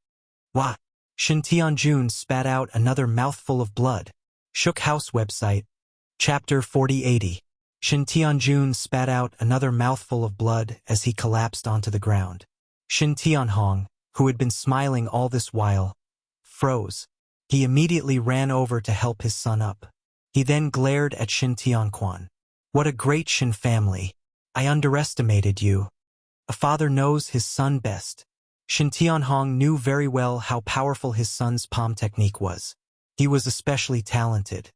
What? Shen Tianjun spat out another mouthful of blood. Shook House website. Chapter 4080. Shen Tianjun spat out another mouthful of blood as he collapsed onto the ground. Shen Tianhong, who had been smiling all this while, froze. He immediately ran over to help his son up. He then glared at Shen Tianquan. What a great Shen family. I underestimated you. A father knows his son best. Shen Tianhong knew very well how powerful his son's palm technique was. He was especially talented.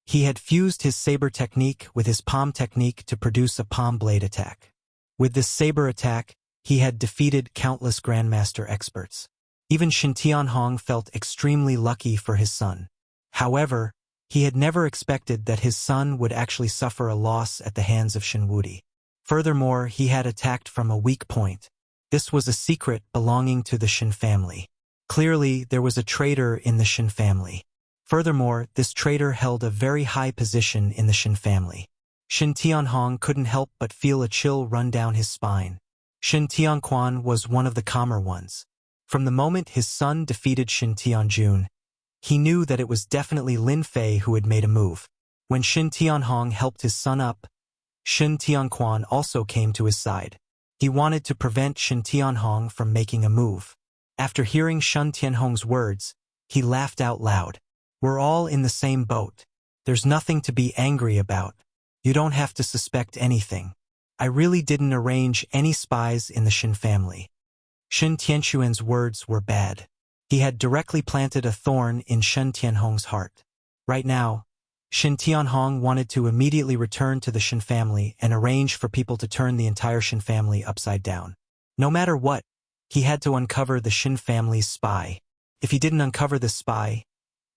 He had fused his saber technique with his palm technique to produce a palm blade attack. With this saber attack, he had defeated countless grandmaster experts. Even Shen Tianhong felt extremely lucky for his son. However, he had never expected that his son would actually suffer a loss at the hands of Shen Wudi. Furthermore, he had attacked from a weak point. This was a secret belonging to the Shen family. Clearly, there was a traitor in the Shen family. Furthermore, this traitor held a very high position in the Shin family. Shin Tianhong couldn't help but feel a chill run down his spine. Shin Tianquan was one of the calmer ones. From the moment his son defeated Shin Tianjun, he knew that it was definitely Lin Fei who had made a move. When Shin Tianhong helped his son up, Shin Tianquan also came to his side. He wanted to prevent Shin Tianhong from making a move. After hearing Shin Tianhong's words, he laughed out loud. We're all in the same boat. There's nothing to be angry about. You don't have to suspect anything. I really didn't arrange any spies in the Shin family. Shin Tianxuan's words were bad. He had directly planted a thorn in Shin Tianhong's heart. Right now, Shin Tianhong wanted to immediately return to the Shin family and arrange for people to turn the entire Shin family upside down. No matter what, he had to uncover the Shin family's spy. If he didn't uncover this spy,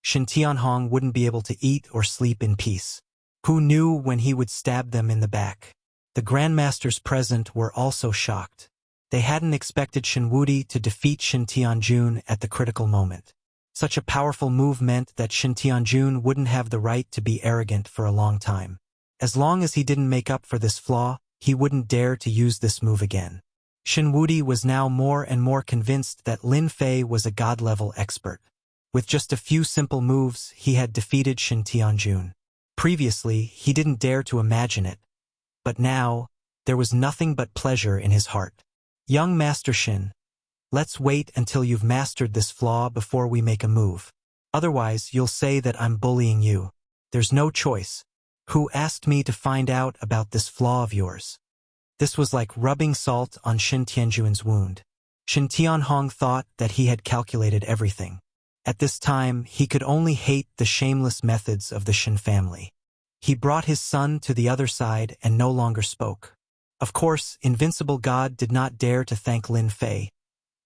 Shin Tianhong wouldn't be able to eat or sleep in peace. Who knew when he would stab them in the back? The grandmasters present were also shocked. They hadn't expected Shin Wudi to defeat Shin Tianjun at the critical moment. Such a powerful move meant that Shin Tianjun wouldn't have the right to be arrogant for a long time. As long as he didn't make up for this flaw, he wouldn't dare to use this move again. Shin Wudi was now more and more convinced that Lin Fei was a god-level expert. With just a few simple moves, he had defeated Shin Tianjun. Previously, he didn't dare to imagine it. But now, there was nothing but pleasure in his heart. Young Master Shin, let's wait until you've mastered this flaw before we make a move. Otherwise, you'll say that I'm bullying you. There's no choice. Who asked me to find out about this flaw of yours? This was like rubbing salt on Shin Tianjun's wound. Shin Tianhong thought that he had calculated everything. At this time, he could only hate the shameless methods of the Shin family. He brought his son to the other side and no longer spoke. Of course, Invincible God did not dare to thank Lin Fei,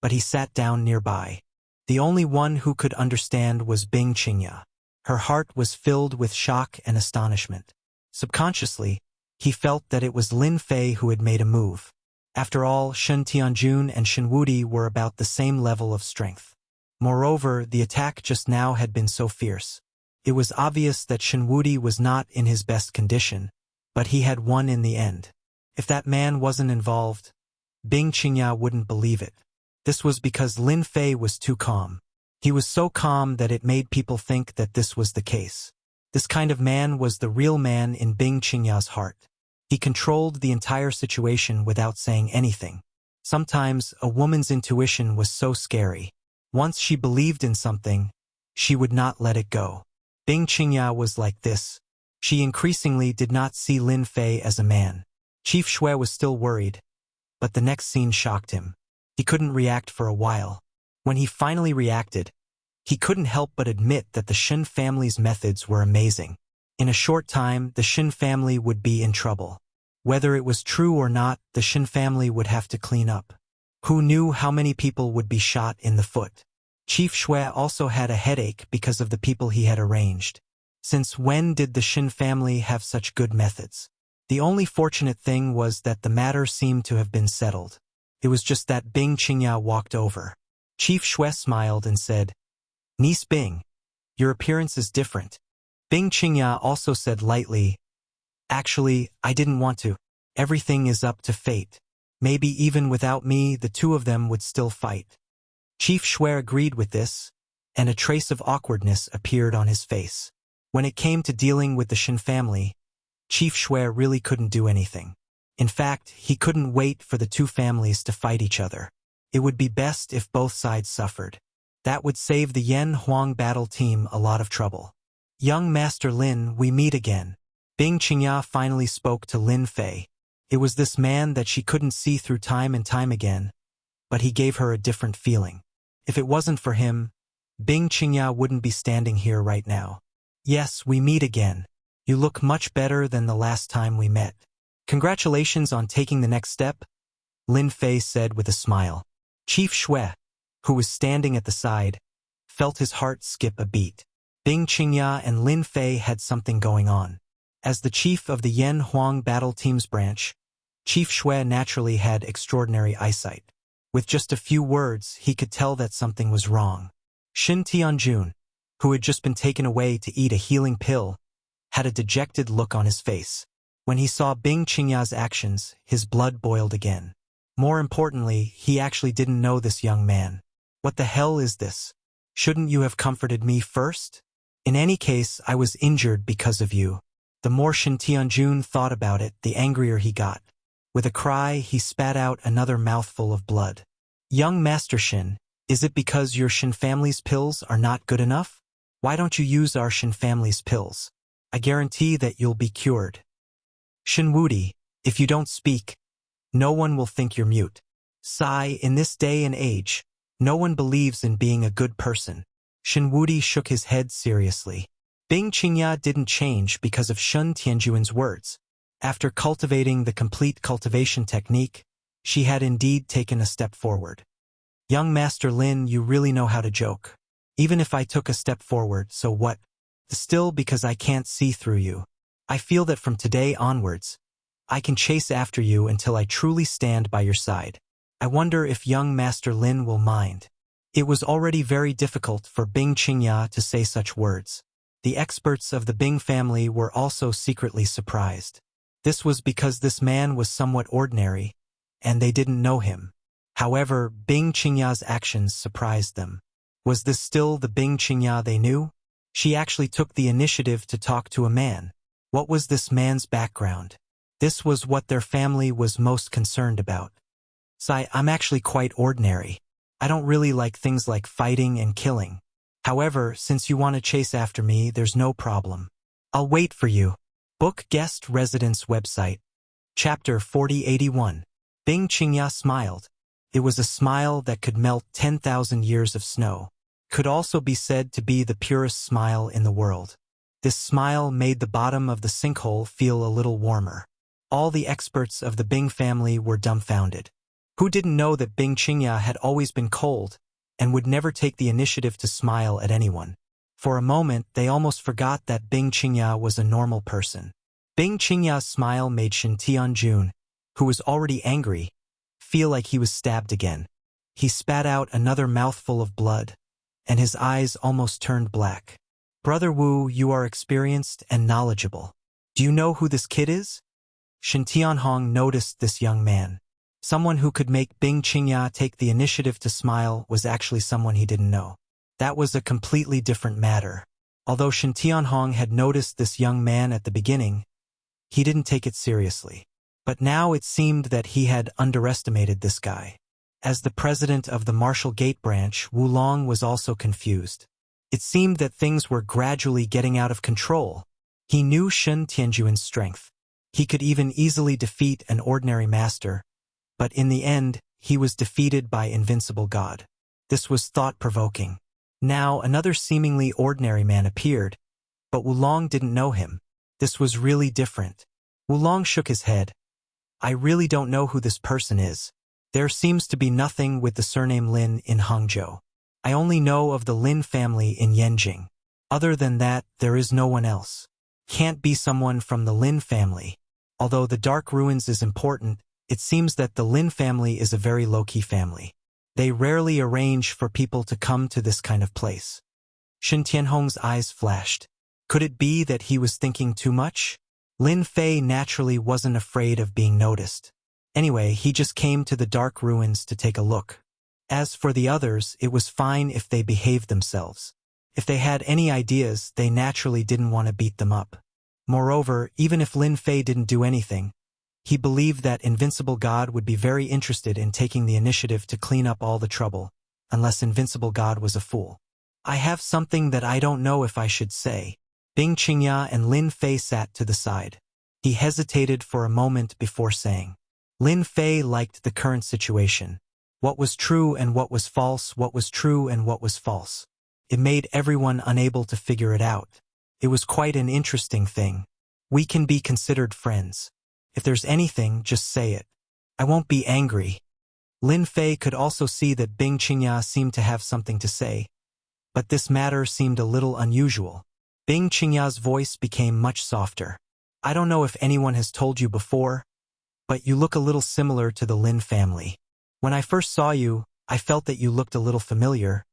but he sat down nearby. The only one who could understand was Bing Qingya. Her heart was filled with shock and astonishment. Subconsciously, he felt that it was Lin Fei who had made a move. After all, Shin Tianjun and Shin Wudi were about the same level of strength. Moreover, the attack just now had been so fierce. It was obvious that Shin Wudi was not in his best condition, but he had won in the end. If that man wasn't involved, Bing Qingya wouldn't believe it. This was because Lin Fei was too calm. He was so calm that it made people think that this was the case. This kind of man was the real man in Bing Qingya's heart. He controlled the entire situation without saying anything. Sometimes a woman's intuition was so scary. Once she believed in something, she would not let it go. Bing Qingya was like this. She increasingly did not see Lin Fei as a man. Chief Shui was still worried, but the next scene shocked him. He couldn't react for a while. When he finally reacted, he couldn't help but admit that the Shin family's methods were amazing. In a short time, the Shin family would be in trouble. Whether it was true or not, the Shin family would have to clean up. Who knew how many people would be shot in the foot? Chief Shui also had a headache because of the people he had arranged. Since when did the Shin family have such good methods? The only fortunate thing was that the matter seemed to have been settled. It was just that Bing Qingya walked over. Chief Shui smiled and said, "Niece Bing, your appearance is different." Bing Qingya also said lightly, "Actually, I didn't want to. Everything is up to fate. Maybe even without me, the two of them would still fight." Chief Shui agreed with this, and a trace of awkwardness appeared on his face. When it came to dealing with the Shin family, Chief Shui really couldn't do anything. In fact, he couldn't wait for the two families to fight each other. It would be best if both sides suffered. That would save the Yan Huang battle team a lot of trouble. "Young Master Lin, we meet again." Bing Qingya finally spoke to Lin Fei. It was this man that she couldn't see through time and time again, but he gave her a different feeling. If it wasn't for him, Bing Qingya wouldn't be standing here right now. "Yes, we meet again. You look much better than the last time we met." "Congratulations on taking the next step," Lin Fei said with a smile. Chief Shui, who was standing at the side, felt his heart skip a beat. Bing Qingya and Lin Fei had something going on. As the chief of the Yan Huang battle team's branch, Chief Shui naturally had extraordinary eyesight. With just a few words, he could tell that something was wrong. "Shin Tianjun, who had just been taken away to eat a healing pill, had a dejected look on his face. When he saw Bing Qingya's actions, his blood boiled again. More importantly, he actually didn't know this young man. What the hell is this? Shouldn't you have comforted me first? In any case, I was injured because of you. The more Shen Tianjun thought about it, the angrier he got. With a cry, he spat out another mouthful of blood. Young Master Shen, is it because your Shen family's pills are not good enough? Why don't you use our Shen family's pills? I guarantee that you'll be cured. Shen Wudi, if you don't speak, no one will think you're mute. Sigh, in this day and age, no one believes in being a good person. Shen Wudi shook his head seriously. Bing Qingya didn't change because of Shen Tianjuan's words. After cultivating the complete cultivation technique, she had indeed taken a step forward. Young Master Lin, you really know how to joke. Even if I took a step forward, so what? Still, because I can't see through you. I feel that from today onwards, I can chase after you until I truly stand by your side. I wonder if young Master Lin will mind. It was already very difficult for Bing Qingya to say such words. The experts of the Bing family were also secretly surprised. This was because this man was somewhat ordinary, and they didn't know him. However, Bing Qingya's actions surprised them. Was this still the Bing Qingya they knew? She actually took the initiative to talk to a man. What was this man's background? This was what their family was most concerned about. Sai, I'm actually quite ordinary. I don't really like things like fighting and killing. However, since you want to chase after me, there's no problem. I'll wait for you. Book Guest Residence Website. Chapter 4081. Bing Qingya smiled. It was a smile that could melt 10,000 years of snow. Could also be said to be the purest smile in the world. This smile made the bottom of the sinkhole feel a little warmer. All the experts of the Bing family were dumbfounded. Who didn't know that Bing Qingya had always been cold and would never take the initiative to smile at anyone? For a moment, they almost forgot that Bing Qingya was a normal person. Bing Qingya's smile made Shen Tianjun, who was already angry, feel like he was stabbed again. He spat out another mouthful of blood, and his eyes almost turned black. Brother Wu, you are experienced and knowledgeable. Do you know who this kid is? Shen Tianhong noticed this young man. Someone who could make Bing Qingya take the initiative to smile was actually someone he didn't know. That was a completely different matter. Although Shen Tianhong had noticed this young man at the beginning, he didn't take it seriously. But now it seemed that he had underestimated this guy. As the president of the Martial Gate branch, Wu Long was also confused. It seemed that things were gradually getting out of control. He knew Shen Tianjuan's strength. He could even easily defeat an ordinary master, but in the end, he was defeated by Invincible God. This was thought-provoking. Now, another seemingly ordinary man appeared, but Wu Long didn't know him. This was really different. Wu Long shook his head. I really don't know who this person is. There seems to be nothing with the surname Lin in Hangzhou. I only know of the Lin family in Yanjing. Other than that, there is no one else. Can't be someone from the Lin family. Although the Dark Ruins is important, it seems that the Lin family is a very low-key family. They rarely arrange for people to come to this kind of place. Shen Tianhong's eyes flashed. Could it be that he was thinking too much? Lin Fei naturally wasn't afraid of being noticed. Anyway, he just came to the Dark Ruins to take a look. As for the others, it was fine if they behaved themselves. If they had any ideas, they naturally didn't want to beat them up. Moreover, even if Lin Fei didn't do anything, he believed that Invincible God would be very interested in taking the initiative to clean up all the trouble, unless Invincible God was a fool. I have something that I don't know if I should say. Bing Qingya and Lin Fei sat to the side. He hesitated for a moment before saying. Lin Fei liked the current situation. What was true and what was false, what was true and what was false. It made everyone unable to figure it out. It was quite an interesting thing. We can be considered friends. If there's anything, just say it. I won't be angry. Lin Fei could also see that Bing Qingya seemed to have something to say, but this matter seemed a little unusual. Bing Qingya's voice became much softer. I don't know if anyone has told you before, but you look a little similar to the Lin family. When I first saw you, I felt that you looked a little familiar,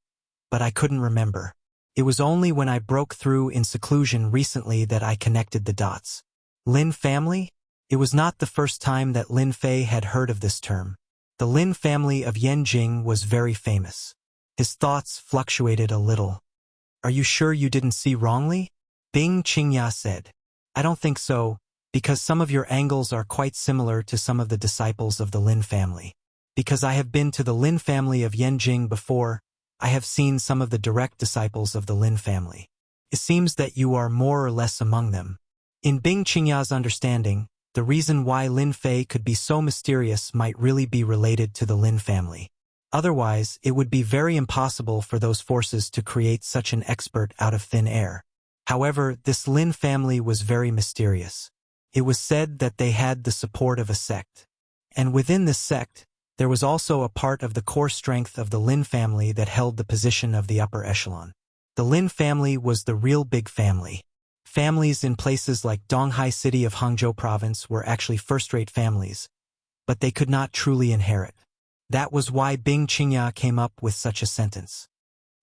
but I couldn't remember. It was only when I broke through in seclusion recently that I connected the dots. Lin family? It was not the first time that Lin Fei had heard of this term. The Lin family of Yanjing was very famous. His thoughts fluctuated a little. Are you sure you didn't see wrongly? Bing Qingya said. I don't think so, because some of your angles are quite similar to some of the disciples of the Lin family. Because I have been to the Lin family of Yanjing before, I have seen some of the direct disciples of the Lin family. It seems that you are more or less among them. In Bing Qingya's understanding, the reason why Lin Fei could be so mysterious might really be related to the Lin family. Otherwise, it would be very impossible for those forces to create such an expert out of thin air. However, this Lin family was very mysterious. It was said that they had the support of a sect. And within this sect, there was also a part of the core strength of the Lin family that held the position of the upper echelon. The Lin family was the real big family. Families in places like Donghai City of Hangzhou Province were actually first-rate families, but they could not truly inherit. That was why Bing Qingya came up with such a sentence.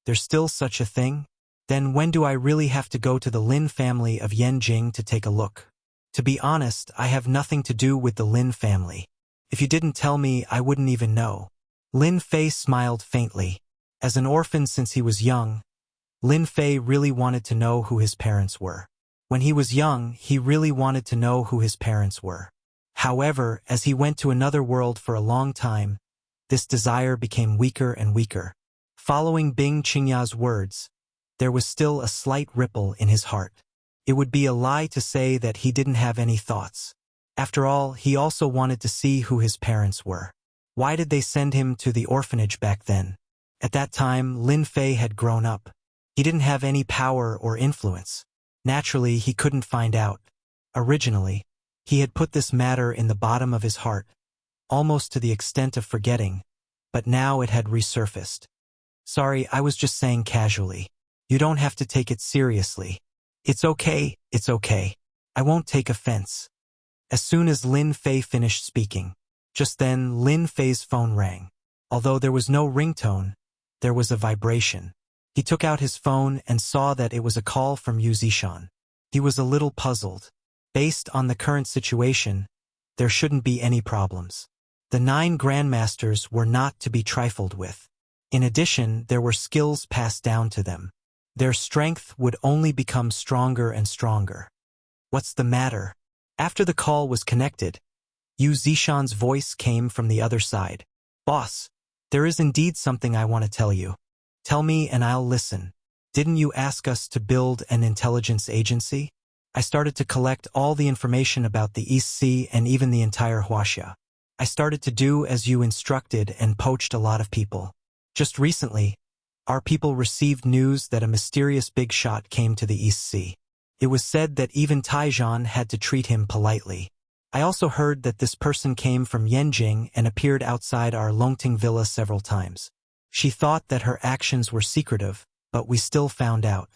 There's still such a thing? Then when do I really have to go to the Lin family of Yanjing to take a look? To be honest, I have nothing to do with the Lin family. If you didn't tell me, I wouldn't even know. Lin Fei smiled faintly. As an orphan since he was young, Lin Fei really wanted to know who his parents were. When he was young, he really wanted to know who his parents were. However, as he went to another world for a long time, this desire became weaker and weaker. Following Bing Qingya's words, there was still a slight ripple in his heart. It would be a lie to say that he didn't have any thoughts. After all, he also wanted to see who his parents were. Why did they send him to the orphanage back then? At that time, Lin Fei had grown up. He didn't have any power or influence. Naturally, he couldn't find out. Originally, he had put this matter in the bottom of his heart, almost to the extent of forgetting, but now it had resurfaced. Sorry, I was just saying casually. You don't have to take it seriously. It's okay, it's okay. I won't take offense. As soon as Lin Fei finished speaking, just then Lin Fei's phone rang. Although there was no ringtone, there was a vibration. He took out his phone and saw that it was a call from Yu Zishan. He was a little puzzled. Based on the current situation, there shouldn't be any problems. The 9 grandmasters were not to be trifled with. In addition, there were skills passed down to them. Their strength would only become stronger and stronger. What's the matter? After the call was connected, Yu Zishan's voice came from the other side. Boss, there is indeed something I want to tell you. Tell me and I'll listen. Didn't you ask us to build an intelligence agency? I started to collect all the information about the East Sea and even the entire Wuxia. I started to do as you instructed and poached a lot of people. Just recently, our people received news that a mysterious big shot came to the East Sea. It was said that even Taizhan had to treat him politely. I also heard that this person came from Yanjing and appeared outside our Longting villa several times. She thought that her actions were secretive, but we still found out.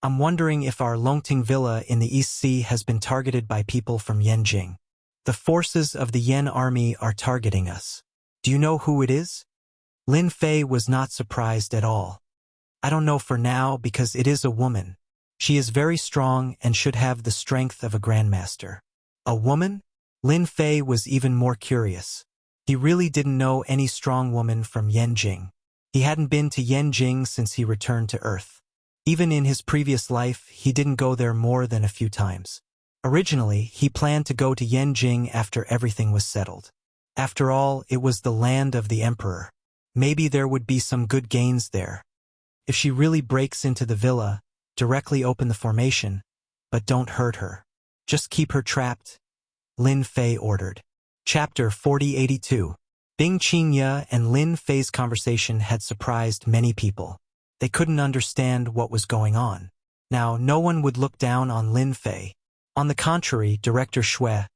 I'm wondering if our Longting villa in the East Sea has been targeted by people from Yanjing. The forces of the Yan army are targeting us. Do you know who it is? Lin Fei was not surprised at all. I don't know for now because it is a woman. She is very strong and should have the strength of a grandmaster. A woman? Lin Fei was even more curious. He really didn't know any strong woman from Yanjing. He hadn't been to Yanjing since he returned to Earth. Even in his previous life, he didn't go there more than a few times. Originally, he planned to go to Yanjing after everything was settled. After all, it was the land of the emperor. Maybe there would be some good gains there. If she really breaks into the villa, directly open the formation, but don't hurt her. Just keep her trapped, Lin Fei ordered. Chapter 4082. Bing Qingya and Lin Fei's conversation had surprised many people. They couldn't understand what was going on. Now, no one would look down on Lin Fei. On the contrary, Director Shui,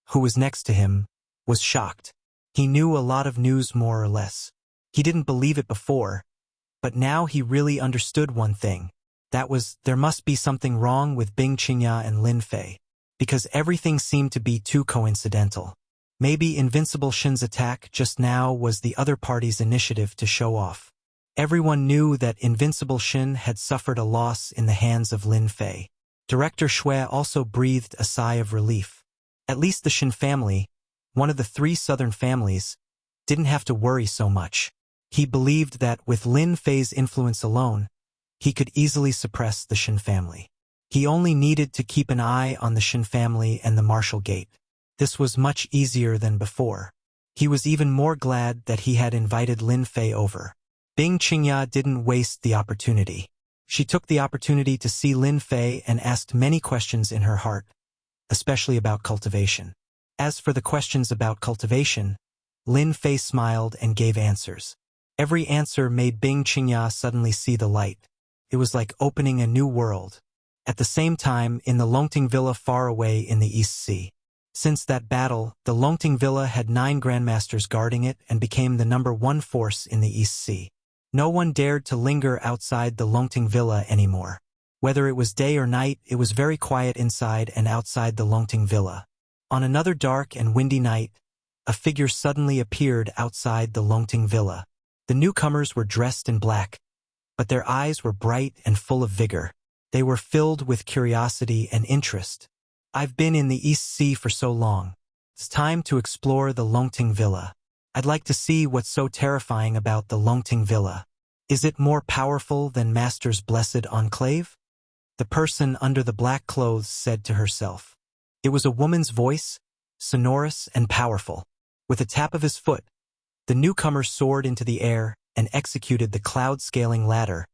who was next to him, was shocked. He knew a lot of news more or less. He didn't believe it before, but now he really understood one thing. That was, there must be something wrong with Bing Qingya and Lin Fei, because everything seemed to be too coincidental. Maybe Invincible Shin's attack just now was the other party's initiative to show off. Everyone knew that Invincible Shin had suffered a loss in the hands of Lin Fei. Director Shui also breathed a sigh of relief. At least the Shin family, one of the 3 southern families, didn't have to worry so much. He believed that with Lin Fei's influence alone, he could easily suppress the Shin family. He only needed to keep an eye on the Shin family and the Marshall Gate. This was much easier than before. He was even more glad that he had invited Lin Fei over. Bing Qingya didn't waste the opportunity. She took the opportunity to see Lin Fei and asked many questions in her heart, especially about cultivation. As for the questions about cultivation, Lin Fei smiled and gave answers. Every answer made Bing Qingya suddenly see the light. It was like opening a new world. At the same time, in the Longting Villa far away in the East Sea. Since that battle, the Longting Villa had 9 grandmasters guarding it and became the #1 force in the East Sea. No one dared to linger outside the Longting Villa anymore. Whether it was day or night, it was very quiet inside and outside the Longting Villa. On another dark and windy night, a figure suddenly appeared outside the Longting Villa. The newcomers were dressed in black, but their eyes were bright and full of vigor. They were filled with curiosity and interest. I've been in the East Sea for so long. It's time to explore the Longting Villa. I'd like to see what's so terrifying about the Longting Villa. Is it more powerful than Master's blessed enclave? The person under the black clothes said to herself. It was a woman's voice, sonorous and powerful. With a tap of his foot, the newcomer soared into the air and executed the cloud-scaling ladder,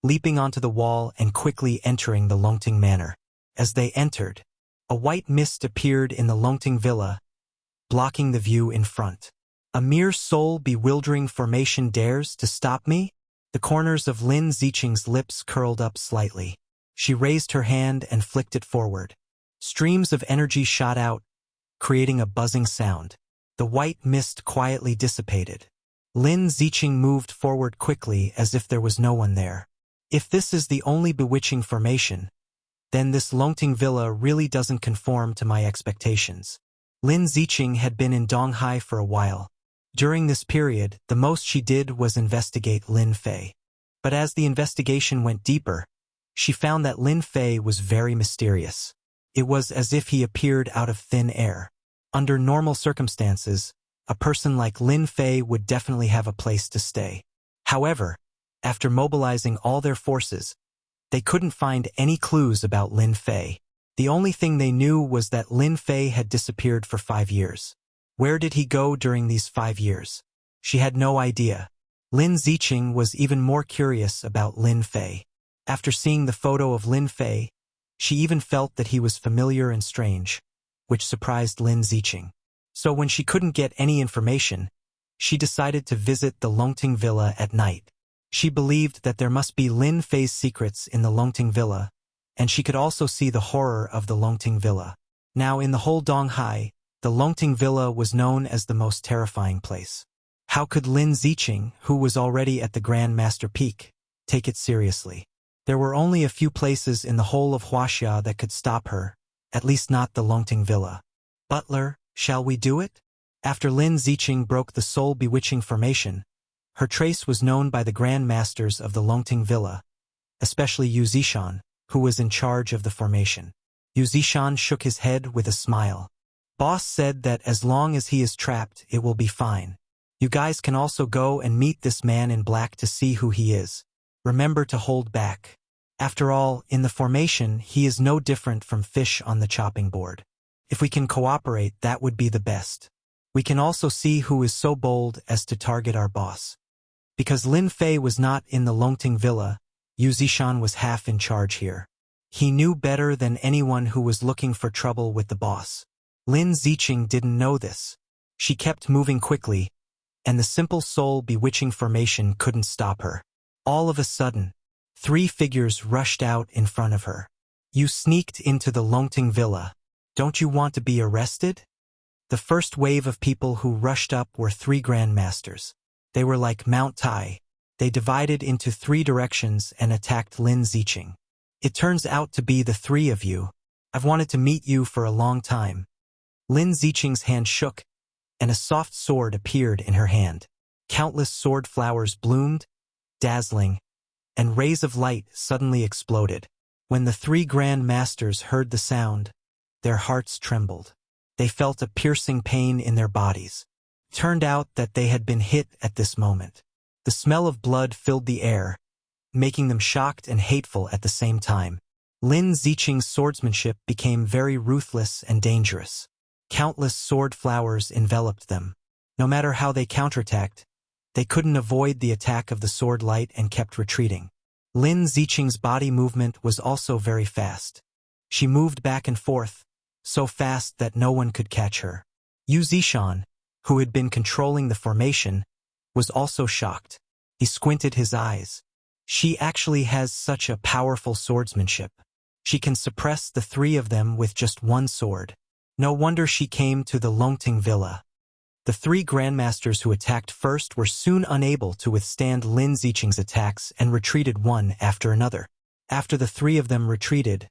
leaping onto the wall and quickly entering the Longting Manor. As they entered, a white mist appeared in the Longting Villa, blocking the view in front. A mere soul-bewildering formation dares to stop me? The corners of Lin Ziqing's lips curled up slightly. She raised her hand and flicked it forward. Streams of energy shot out, creating a buzzing sound. The white mist quietly dissipated. Lin Ziqing moved forward quickly as if there was no one there. If this is the only bewitching formation, then this Longting Villa really doesn't conform to my expectations. Lin Ziqing had been in Donghai for a while. During this period, the most she did was investigate Lin Fei. But as the investigation went deeper, she found that Lin Fei was very mysterious. It was as if he appeared out of thin air. Under normal circumstances, a person like Lin Fei would definitely have a place to stay. However, after mobilizing all their forces, they couldn't find any clues about Lin Fei. The only thing they knew was that Lin Fei had disappeared for 5 years. Where did he go during these 5 years? She had no idea. Lin Ziqing was even more curious about Lin Fei. After seeing the photo of Lin Fei, she even felt that he was familiar and strange, which surprised Lin Ziqing. So when she couldn't get any information, she decided to visit the Longting Villa at night. She believed that there must be Lin Fei's secrets in the Longting Villa, and she could also see the horror of the Longting Villa. Now in the whole Donghai, the Longting Villa was known as the most terrifying place. How could Lin Ziqing, who was already at the Grand Master Peak, take it seriously? There were only a few places in the whole of Wuxia that could stop her, at least not the Longting Villa. Butler, shall we do it? After Lin Ziqing broke the soul-bewitching formation, her trace was known by the Grand Masters of the Longting Villa, especially Yu Zishan, who was in charge of the formation. Yu Zishan shook his head with a smile. Boss said that as long as he is trapped, it will be fine. You guys can also go and meet this man in black to see who he is. Remember to hold back. After all, in the formation, he is no different from fish on the chopping board. If we can cooperate, that would be the best. We can also see who is so bold as to target our boss. Because Lin Fei was not in the Longting Villa, Yu Zishan was half in charge here. He knew better than anyone who was looking for trouble with the boss. Lin Ziqing didn't know this. She kept moving quickly, and the simple soul-bewitching formation couldn't stop her. All of a sudden, 3 figures rushed out in front of her. You sneaked into the Longting Villa. Don't you want to be arrested? The first wave of people who rushed up were 3 grandmasters. They were like Mount Tai. They divided into 3 directions and attacked Lin Ziqing. It turns out to be the 3 of you. I've wanted to meet you for a long time. Lin Ziqing's hand shook, and a soft sword appeared in her hand. Countless sword flowers bloomed, dazzling, and rays of light suddenly exploded. When the three Grand Masters heard the sound, their hearts trembled. They felt a piercing pain in their bodies. Turned out that they had been hit at this moment. The smell of blood filled the air, making them shocked and hateful at the same time. Lin Ziqing's swordsmanship became very ruthless and dangerous. Countless sword flowers enveloped them. No matter how they counterattacked, they couldn't avoid the attack of the sword light and kept retreating. Lin Ziqing's body movement was also very fast. She moved back and forth, so fast that no one could catch her. Yu Zishan, who had been controlling the formation, was also shocked. He squinted his eyes. She actually has such a powerful swordsmanship. She can suppress the three of them with just one sword. No wonder she came to the Longting Villa. The three grandmasters who attacked first were soon unable to withstand Lin Ziqing's attacks and retreated one after another. After the three of them retreated,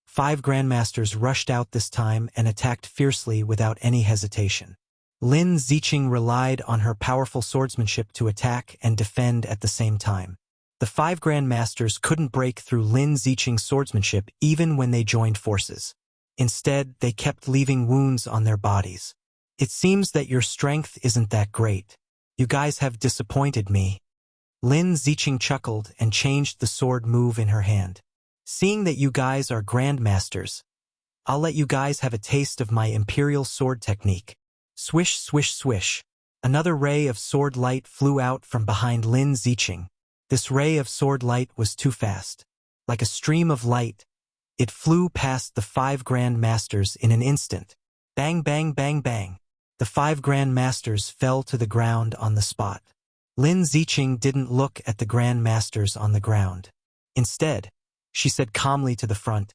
5 grandmasters rushed out this time and attacked fiercely without any hesitation. Lin Ziqing relied on her powerful swordsmanship to attack and defend at the same time. The 5 grandmasters couldn't break through Lin Ziqing's swordsmanship even when they joined forces. Instead, they kept leaving wounds on their bodies. It seems that your strength isn't that great. You guys have disappointed me. Lin Ziqing chuckled and changed the sword move in her hand. Seeing that you guys are grandmasters, I'll let you guys have a taste of my imperial sword technique. Swish, swish, swish. Another ray of sword light flew out from behind Lin Ziqing. This ray of sword light was too fast. Like a stream of light, it flew past the 5 Grand Masters in an instant. Bang, bang, bang, bang. The 5 Grand Masters fell to the ground on the spot. Lin Ziqing didn't look at the Grand Masters on the ground. Instead, she said calmly to the front,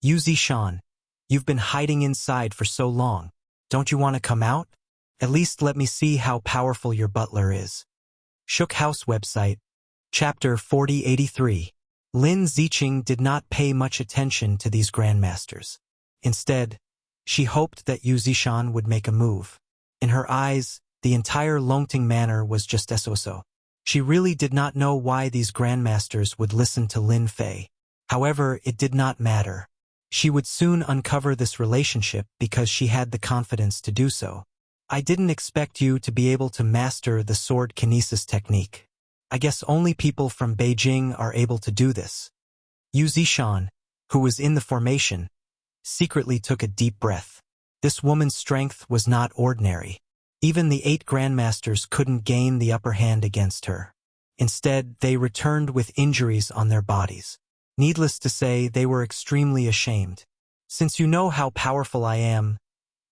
Yu Zishan, you've been hiding inside for so long. Don't you want to come out? At least let me see how powerful your butler is. Shook House website, Chapter 4083. Lin Ziqing did not pay much attention to these grandmasters. Instead, she hoped that Yu Zishan would make a move. In her eyes, the entire Longting Manor was just so. She really did not know why these grandmasters would listen to Lin Fei. However, it did not matter. She would soon uncover this relationship because she had the confidence to do so. I didn't expect you to be able to master the sword kinesis technique. I guess only people from Beijing are able to do this. Yu Zishan, who was in the formation, secretly took a deep breath. This woman's strength was not ordinary. Even the 8 grandmasters couldn't gain the upper hand against her. Instead, they returned with injuries on their bodies. Needless to say, they were extremely ashamed. Since you know how powerful I am,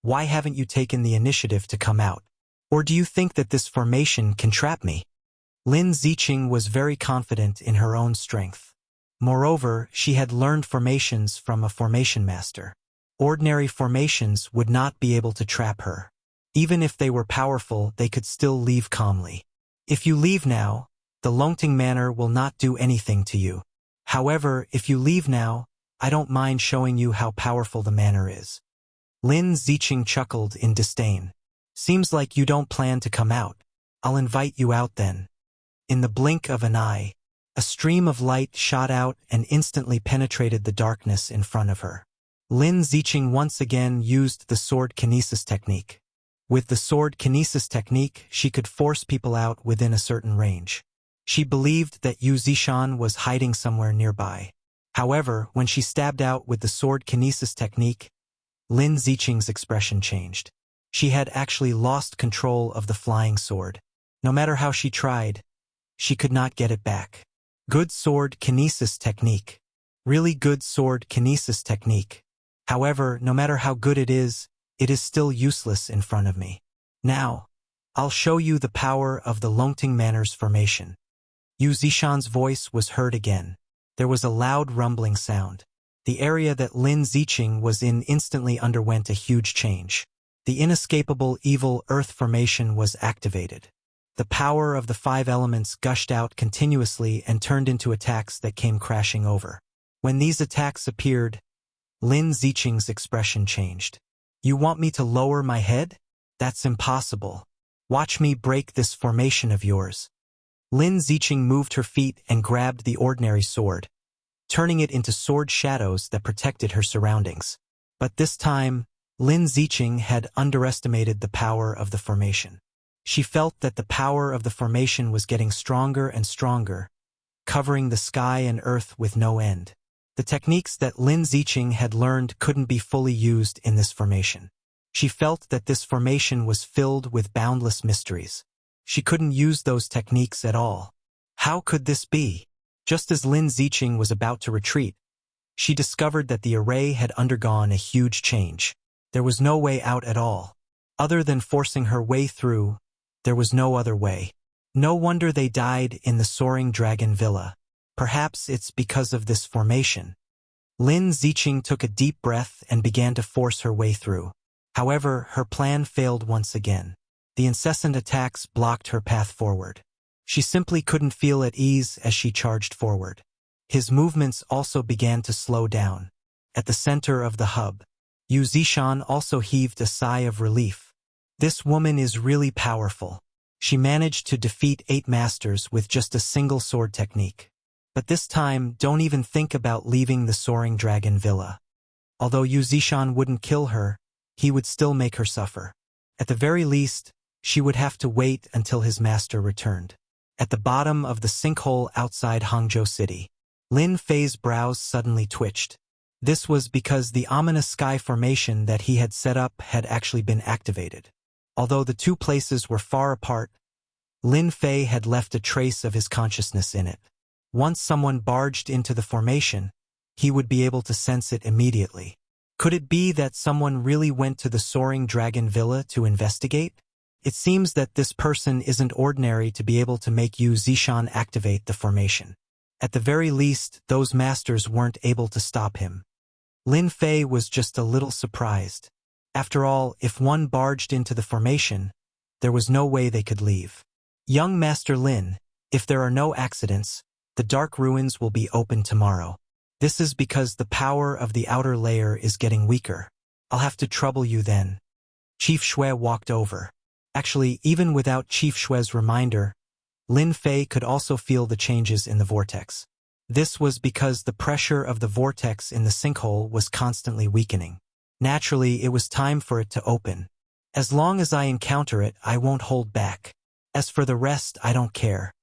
why haven't you taken the initiative to come out? Or do you think that this formation can trap me? Lin Ziqing was very confident in her own strength. Moreover, she had learned formations from a formation master. Ordinary formations would not be able to trap her. Even if they were powerful, they could still leave calmly. If you leave now, the Longting Manor will not do anything to you. However, if you leave now, I don't mind showing you how powerful the manor is. Lin Ziqing chuckled in disdain. Seems like you don't plan to come out. I'll invite you out then. In the blink of an eye, a stream of light shot out and instantly penetrated the darkness in front of her. Lin Ziqing once again used the sword kinesis technique. With the sword kinesis technique, she could force people out within a certain range. She believed that Yu Zishan was hiding somewhere nearby. However, when she stabbed out with the sword kinesis technique, Lin Ziqing's expression changed. She had actually lost control of the flying sword. No matter how she tried, she could not get it back. Good sword kinesis technique. Really good sword kinesis technique. However, no matter how good it is still useless in front of me. Now, I'll show you the power of the Longting Manor's formation. Yu Zishan's voice was heard again. There was a loud rumbling sound. The area that Lin Ziqing was in instantly underwent a huge change. The inescapable evil earth formation was activated. The power of the 5 elements gushed out continuously and turned into attacks that came crashing over. When these attacks appeared, Lin Ziqing's expression changed. You want me to lower my head? That's impossible. Watch me break this formation of yours. Lin Ziqing moved her feet and grabbed the ordinary sword, turning it into sword shadows that protected her surroundings. But this time, Lin Ziqing had underestimated the power of the formation. She felt that the power of the formation was getting stronger and stronger, covering the sky and earth with no end. The techniques that Lin Ziqing had learned couldn't be fully used in this formation. She felt that this formation was filled with boundless mysteries. She couldn't use those techniques at all. How could this be? Just as Lin Ziqing was about to retreat, she discovered that the array had undergone a huge change. There was no way out at all. Other than forcing her way through, there was no other way. No wonder they died in the Soaring Dragon Villa. Perhaps it's because of this formation. Lin Ziqing took a deep breath and began to force her way through. However, her plan failed once again. The incessant attacks blocked her path forward. She simply couldn't feel at ease as she charged forward. His movements also began to slow down. At the center of the hub, Yu Zishan also heaved a sigh of relief. This woman is really powerful. She managed to defeat 8 masters with just a single sword technique. But this time, don't even think about leaving the Soaring Dragon Villa. Although Yu Zishan wouldn't kill her, he would still make her suffer. At the very least, she would have to wait until his master returned. At the bottom of the sinkhole outside Hangzhou City, Lin Fei's brows suddenly twitched. This was because the ominous sky formation that he had set up had actually been activated. Although the two places were far apart, Lin Fei had left a trace of his consciousness in it. Once someone barged into the formation, he would be able to sense it immediately. Could it be that someone really went to the Soaring Dragon Villa to investigate? It seems that this person isn't ordinary to be able to make Yu Zishan activate the formation. At the very least, those masters weren't able to stop him. Lin Fei was just a little surprised. After all, if one barged into the formation, there was no way they could leave. Young Master Lin, if there are no accidents, the dark ruins will be open tomorrow. This is because the power of the outer layer is getting weaker. I'll have to trouble you then. Chief Shui walked over. Actually, even without Chief Shui's reminder, Lin Fei could also feel the changes in the vortex. This was because the pressure of the vortex in the sinkhole was constantly weakening. Naturally, it was time for it to open. As long as I encounter it, I won't hold back. As for the rest, I don't care.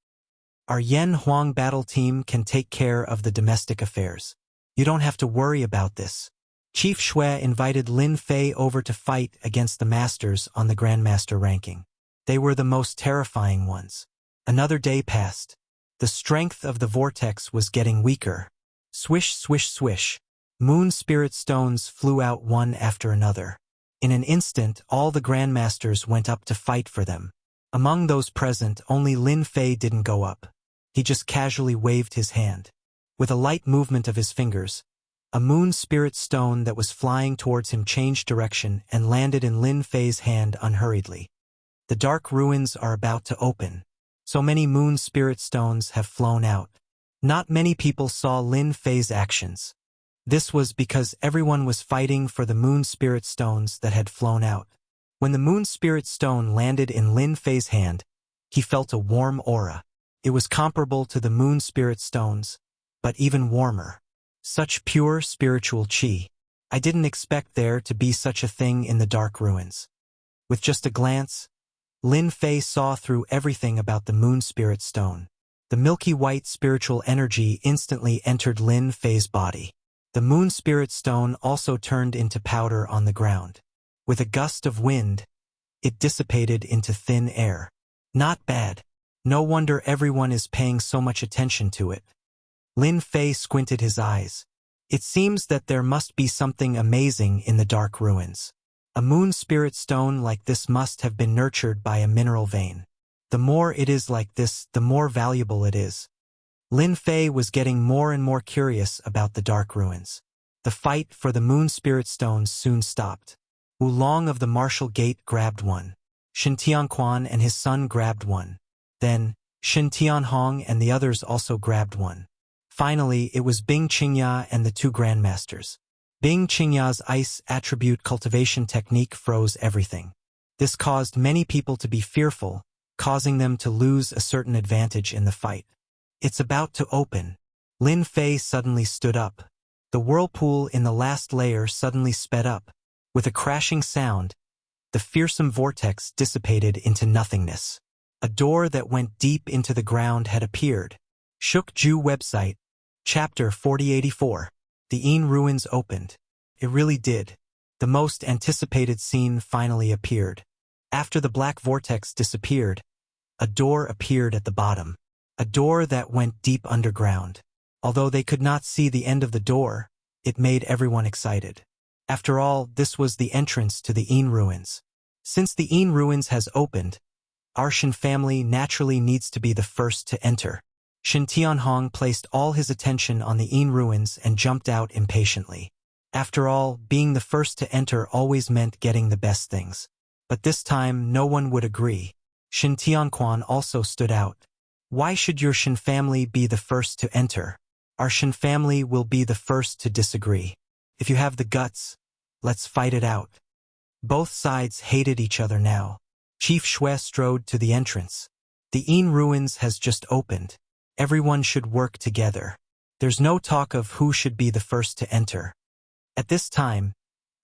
Our Yan Huang battle team can take care of the domestic affairs. You don't have to worry about this. Chief Shui invited Lin Fei over to fight against the masters on the Grandmaster ranking. They were the most terrifying ones. Another day passed. The strength of the vortex was getting weaker. Swish, swish, swish. Moon spirit stones flew out one after another. In an instant, all the Grandmasters went up to fight for them. Among those present, only Lin Fei didn't go up. He just casually waved his hand. With a light movement of his fingers, a moon spirit stone that was flying towards him changed direction and landed in Lin Fei's hand unhurriedly. The dark ruins are about to open. So many moon spirit stones have flown out. Not many people saw Lin Fei's actions. This was because everyone was fighting for the moon spirit stones that had flown out. When the moon spirit stone landed in Lin Fei's hand, he felt a warm aura. It was comparable to the moon spirit stones, but even warmer. Such pure spiritual qi. I didn't expect there to be such a thing in the dark ruins. With just a glance, Lin Fei saw through everything about the moon spirit stone. The milky white spiritual energy instantly entered Lin Fei's body. The moon spirit stone also turned into powder on the ground. With a gust of wind, it dissipated into thin air. Not bad. No wonder everyone is paying so much attention to it. Lin Fei squinted his eyes. It seems that there must be something amazing in the dark ruins. A moon spirit stone like this must have been nurtured by a mineral vein. The more it is like this, the more valuable it is. Lin Fei was getting more and more curious about the dark ruins. The fight for the moon spirit stones soon stopped. Wulong of the Martial Gate grabbed one. Shen Tianquan and his son grabbed one. Then, Shen Tianhong and the others also grabbed one. Finally, it was Bing Qingya and the two grandmasters. Bing Qingya's ice attribute cultivation technique froze everything. This caused many people to be fearful, causing them to lose a certain advantage in the fight. It's about to open. Lin Fei suddenly stood up. The whirlpool in the last layer suddenly sped up. With a crashing sound, the fearsome vortex dissipated into nothingness. A door that went deep into the ground had appeared. Shuk Ju website, Chapter 4084. The Yin ruins opened. It really did. The most anticipated scene finally appeared. After the black vortex disappeared, a door appeared at the bottom. A door that went deep underground. Although they could not see the end of the door, it made everyone excited. After all, this was the entrance to the Yin ruins. Since the Yin ruins has opened, our Shen family naturally needs to be the first to enter. Shen Tianhong placed all his attention on the Yin ruins and jumped out impatiently. After all, being the first to enter always meant getting the best things. But this time, no one would agree. Shen Tianquan also stood out. Why should your Shen family be the first to enter? Our Shen family will be the first to disagree. If you have the guts, let's fight it out. Both sides hated each other now. Chief Shui strode to the entrance. The Yin ruins has just opened. Everyone should work together. There's no talk of who should be the first to enter. At this time,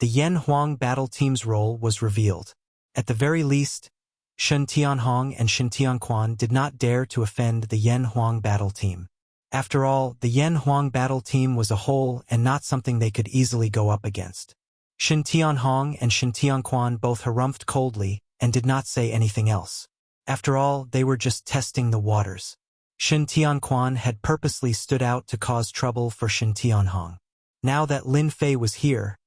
the Yan Huang battle team's role was revealed. At the very least, Shen Tianhong and Shen Tianquan did not dare to offend the Yan Huang battle team. After all, the Yan Huang battle team was a whole and not something they could easily go up against. Shen Tianhong and Shen Tianquan both harumphed coldly and did not say anything else. After all, they were just testing the waters. Shen Tianquan had purposely stood out to cause trouble for Shen Tianhong. Now that Lin Fei was here,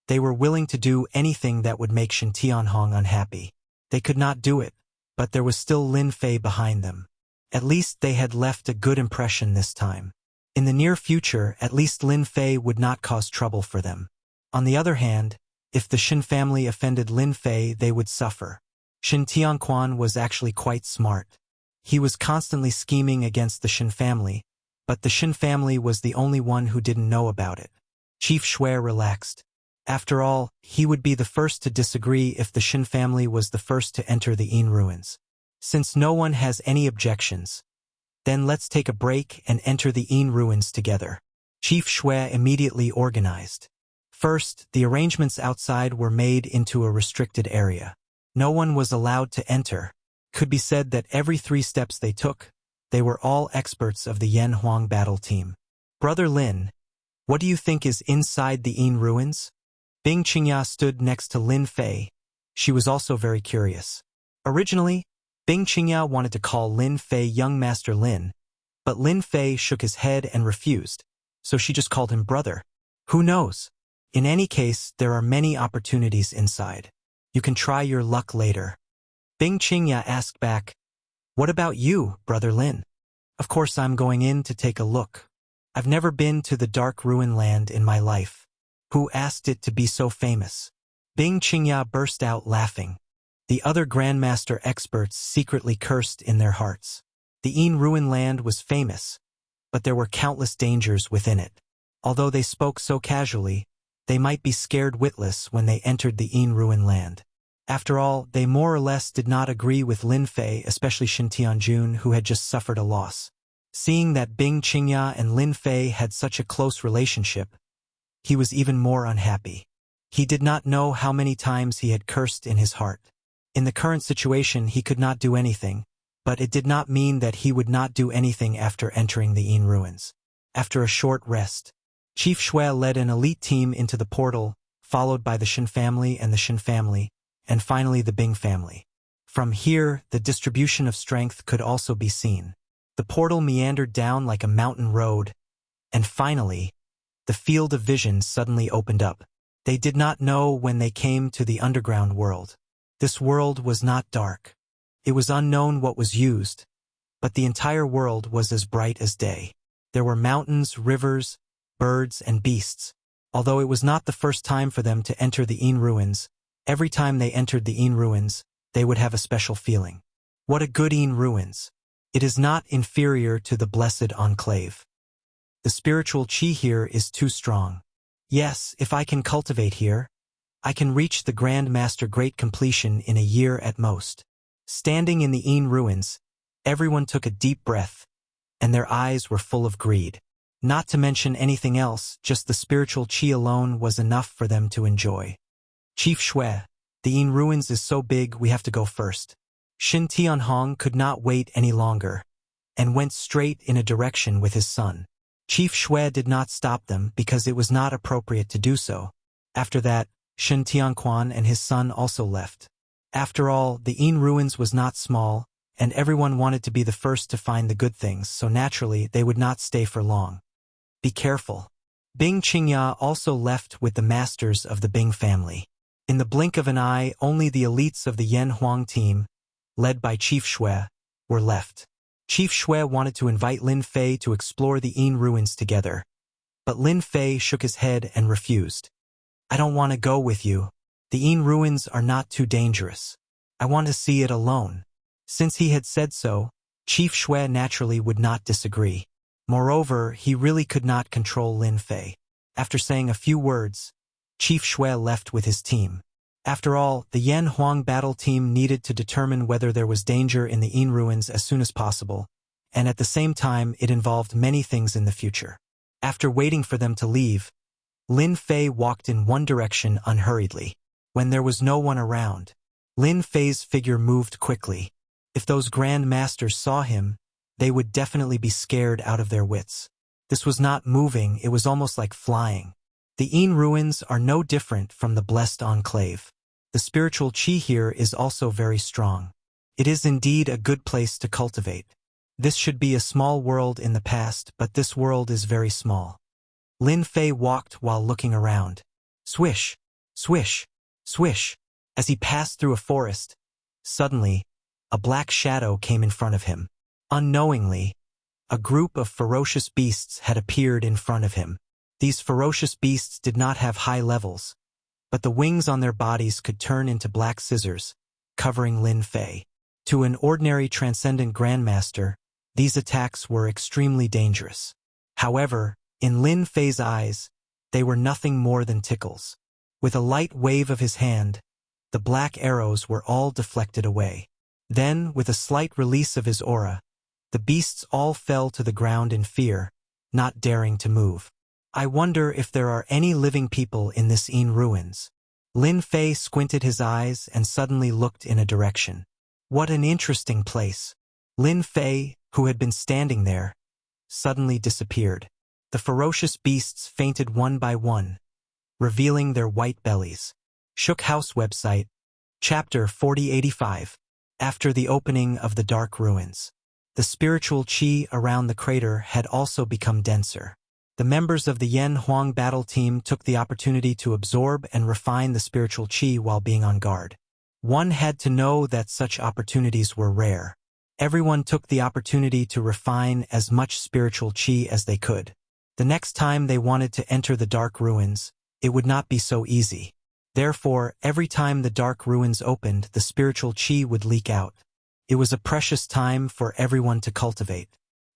they were willing to do anything that would make Shen Tianhong unhappy. They could not do it, but there was still Lin Fei behind them. At least they had left a good impression this time. In the near future, at least Lin Fei would not cause trouble for them. On the other hand, if the Shen family offended Lin Fei, they would suffer. Shen Tianquan was actually quite smart. He was constantly scheming against the Shen family, but the Shen family was the only one who didn't know about it. Chief Shui relaxed. After all, he would be the first to disagree if the Shen family was the first to enter the Yin ruins. Since no one has any objections, then let's take a break and enter the Yin ruins together. Chief Shui immediately organized. First, the arrangements outside were made into a restricted area. No one was allowed to enter. Could be said that every 3 steps they took, they were all experts of the Yan Huang battle team. Brother Lin, what do you think is inside the Yin ruins? Bing Qingya stood next to Lin Fei. She was also very curious. Originally, Bing Qingya wanted to call Lin Fei young Master Lin, but Lin Fei shook his head and refused, so she just called him brother. Who knows? In any case, there are many opportunities inside. You can try your luck later. Bing Qingya asked back, what about you, Brother Lin? Of course I'm going in to take a look. I've never been to the dark ruin land in my life. Who asked it to be so famous? Bing Qingya burst out laughing. The other Grandmaster experts secretly cursed in their hearts. The Yin ruin land was famous, but there were countless dangers within it. Although they spoke so casually, they might be scared witless when they entered the Yin ruin land. After all, they more or less did not agree with Lin Fei, especially Shen Tianjun, who had just suffered a loss. Seeing that Bing Qingya and Lin Fei had such a close relationship, he was even more unhappy. He did not know how many times he had cursed in his heart. In the current situation, he could not do anything, but it did not mean that he would not do anything after entering the Yin ruins. After a short rest, Chief Shui led an elite team into the portal, followed by the Shen family and the Shen family, and finally the Bing family. From here, the distribution of strength could also be seen. The portal meandered down like a mountain road, and finally, the field of vision suddenly opened up. They did not know when they came to the underground world. This world was not dark. It was unknown what was used, but the entire world was as bright as day. There were mountains, rivers, birds, and beasts. Although it was not the first time for them to enter the Yin ruins, every time they entered the Yin ruins, they would have a special feeling. What a good Yin ruins! It is not inferior to the blessed enclave. The spiritual chi here is too strong. Yes, if I can cultivate here, I can reach the Grand Master great completion in a year at most. Standing in the Yin ruins, everyone took a deep breath, and their eyes were full of greed. Not to mention anything else, just the spiritual qi alone was enough for them to enjoy. Chief Shui, the Yin ruins is so big we have to go first. Shin Tianhong could not wait any longer, and went straight in a direction with his son. Chief Shui did not stop them because it was not appropriate to do so. After that, Shin Tianquan and his son also left. After all, the Yin ruins was not small, and everyone wanted to be the first to find the good things, so naturally they would not stay for long. Be careful. Bing Qingya also left with the masters of the Bing family. In the blink of an eye, only the elites of the Yan Huang team, led by Chief Shui, were left. Chief Shui wanted to invite Lin Fei to explore the Yin ruins together, but Lin Fei shook his head and refused. I don't want to go with you. The Yin ruins are not too dangerous. I want to see it alone. Since he had said so, Chief Shui naturally would not disagree. Moreover, he really could not control Lin Fei. After saying a few words, Chief Shui left with his team. After all, the Yan Huang battle team needed to determine whether there was danger in the Yin ruins as soon as possible, and at the same time it involved many things in the future. After waiting for them to leave, Lin Fei walked in one direction unhurriedly. When there was no one around, Lin Fei's figure moved quickly. If those Grand Masters saw him, they would definitely be scared out of their wits. This was not moving, it was almost like flying. The Yin ruins are no different from the blessed enclave. The spiritual qi here is also very strong. It is indeed a good place to cultivate. This should be a small world in the past, but this world is very small. Lin Fei walked while looking around. Swish, swish, swish. As he passed through a forest, suddenly, a black shadow came in front of him. Unknowingly, a group of ferocious beasts had appeared in front of him. These ferocious beasts did not have high levels, but the wings on their bodies could turn into black scissors, covering Lin Fei. To an ordinary transcendent grandmaster, these attacks were extremely dangerous. However, in Lin Fei's eyes, they were nothing more than tickles. With a light wave of his hand, the black arrows were all deflected away. Then, with a slight release of his aura, the beasts all fell to the ground in fear, not daring to move. I wonder if there are any living people in this Yin ruins. Lin Fei squinted his eyes and suddenly looked in a direction. What an interesting place. Lin Fei, who had been standing there, suddenly disappeared. The ferocious beasts fainted one by one, revealing their white bellies. Shook House website, Chapter 4085. After the opening of the dark ruins, the spiritual qi around the crater had also become denser. The members of the Yan Huang battle team took the opportunity to absorb and refine the spiritual qi while being on guard. One had to know that such opportunities were rare. Everyone took the opportunity to refine as much spiritual qi as they could. The next time they wanted to enter the dark ruins, it would not be so easy. Therefore, every time the dark ruins opened, the spiritual qi would leak out. It was a precious time for everyone to cultivate.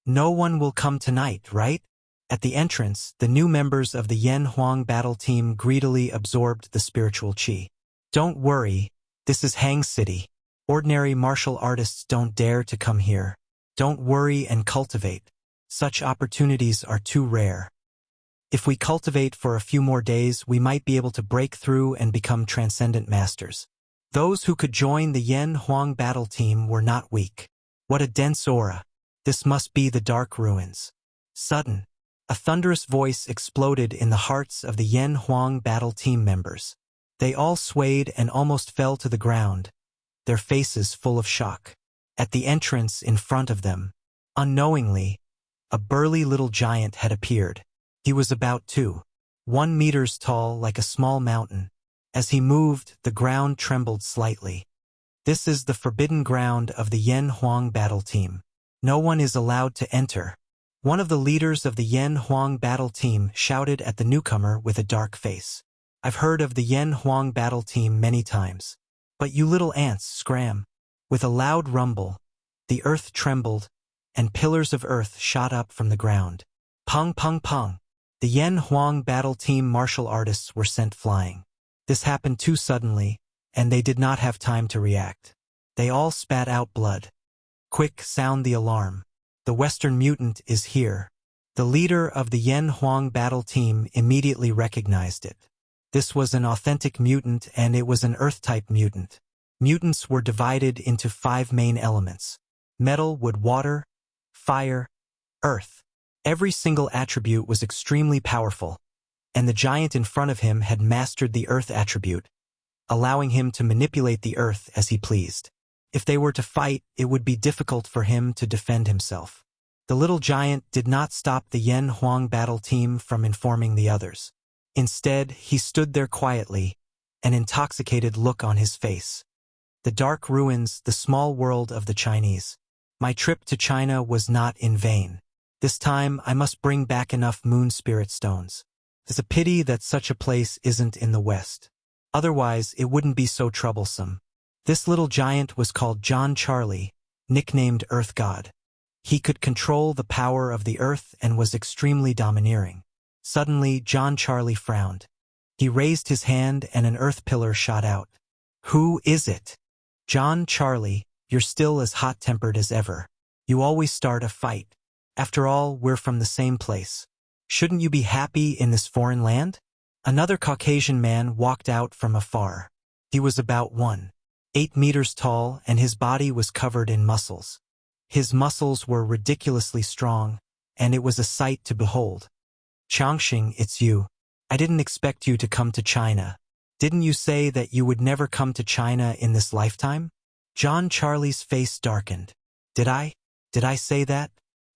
No one will come tonight, right? At the entrance, the new members of the Yan Huang battle team greedily absorbed the spiritual qi. Don't worry, this is Hang City. Ordinary martial artists don't dare to come here. Don't worry and cultivate. Such opportunities are too rare. If we cultivate for a few more days, we might be able to break through and become transcendent masters. Those who could join the Yan Huang battle team were not weak. What a dense aura. This must be the dark ruins. Sudden, a thunderous voice exploded in the hearts of the Yan Huang battle team members. They all swayed and almost fell to the ground, their faces full of shock. At the entrance in front of them, unknowingly, a burly little giant had appeared. He was about 1 meter tall, like a small mountain. As he moved, the ground trembled slightly. This is the forbidden ground of the Yan Huang battle team. No one is allowed to enter. One of the leaders of the Yan Huang battle team shouted at the newcomer with a dark face. I've heard of the Yan Huang battle team many times. But you little ants scram. With a loud rumble, the earth trembled, and pillars of earth shot up from the ground. Pong pong pong. The Yan Huang battle team martial artists were sent flying. This happened too suddenly, and they did not have time to react. They all spat out blood. Quick, sound the alarm. The Western mutant is here. The leader of the Yen Huang battle team immediately recognized it. This was an authentic mutant, and it was an Earth-type mutant. Mutants were divided into 5 main elements: metal, wood, water, fire, earth. Every single attribute was extremely powerful, and the giant in front of him had mastered the earth attribute, allowing him to manipulate the earth as he pleased. If they were to fight, it would be difficult for him to defend himself. The little giant did not stop the Yen Huang battle team from informing the others. Instead, he stood there quietly, an intoxicated look on his face. The dark ruins, the small world of the Chinese. My trip to China was not in vain. This time, I must bring back enough moon spirit stones. It's a pity that such a place isn't in the West. Otherwise, it wouldn't be so troublesome. This little giant was called John Charlie, nicknamed Earth God. He could control the power of the earth and was extremely domineering. Suddenly, John Charlie frowned. He raised his hand and an earth pillar shot out. Who is it? John Charlie, you're still as hot-tempered as ever. You always start a fight. After all, we're from the same place. Shouldn't you be happy in this foreign land? Another Caucasian man walked out from afar. He was about 1.8 meters tall, and his body was covered in muscles. His muscles were ridiculously strong, and it was a sight to behold. Changxing, it's you. I didn't expect you to come to China. Didn't you say that you would never come to China in this lifetime? John Charlie's face darkened. Did I say that?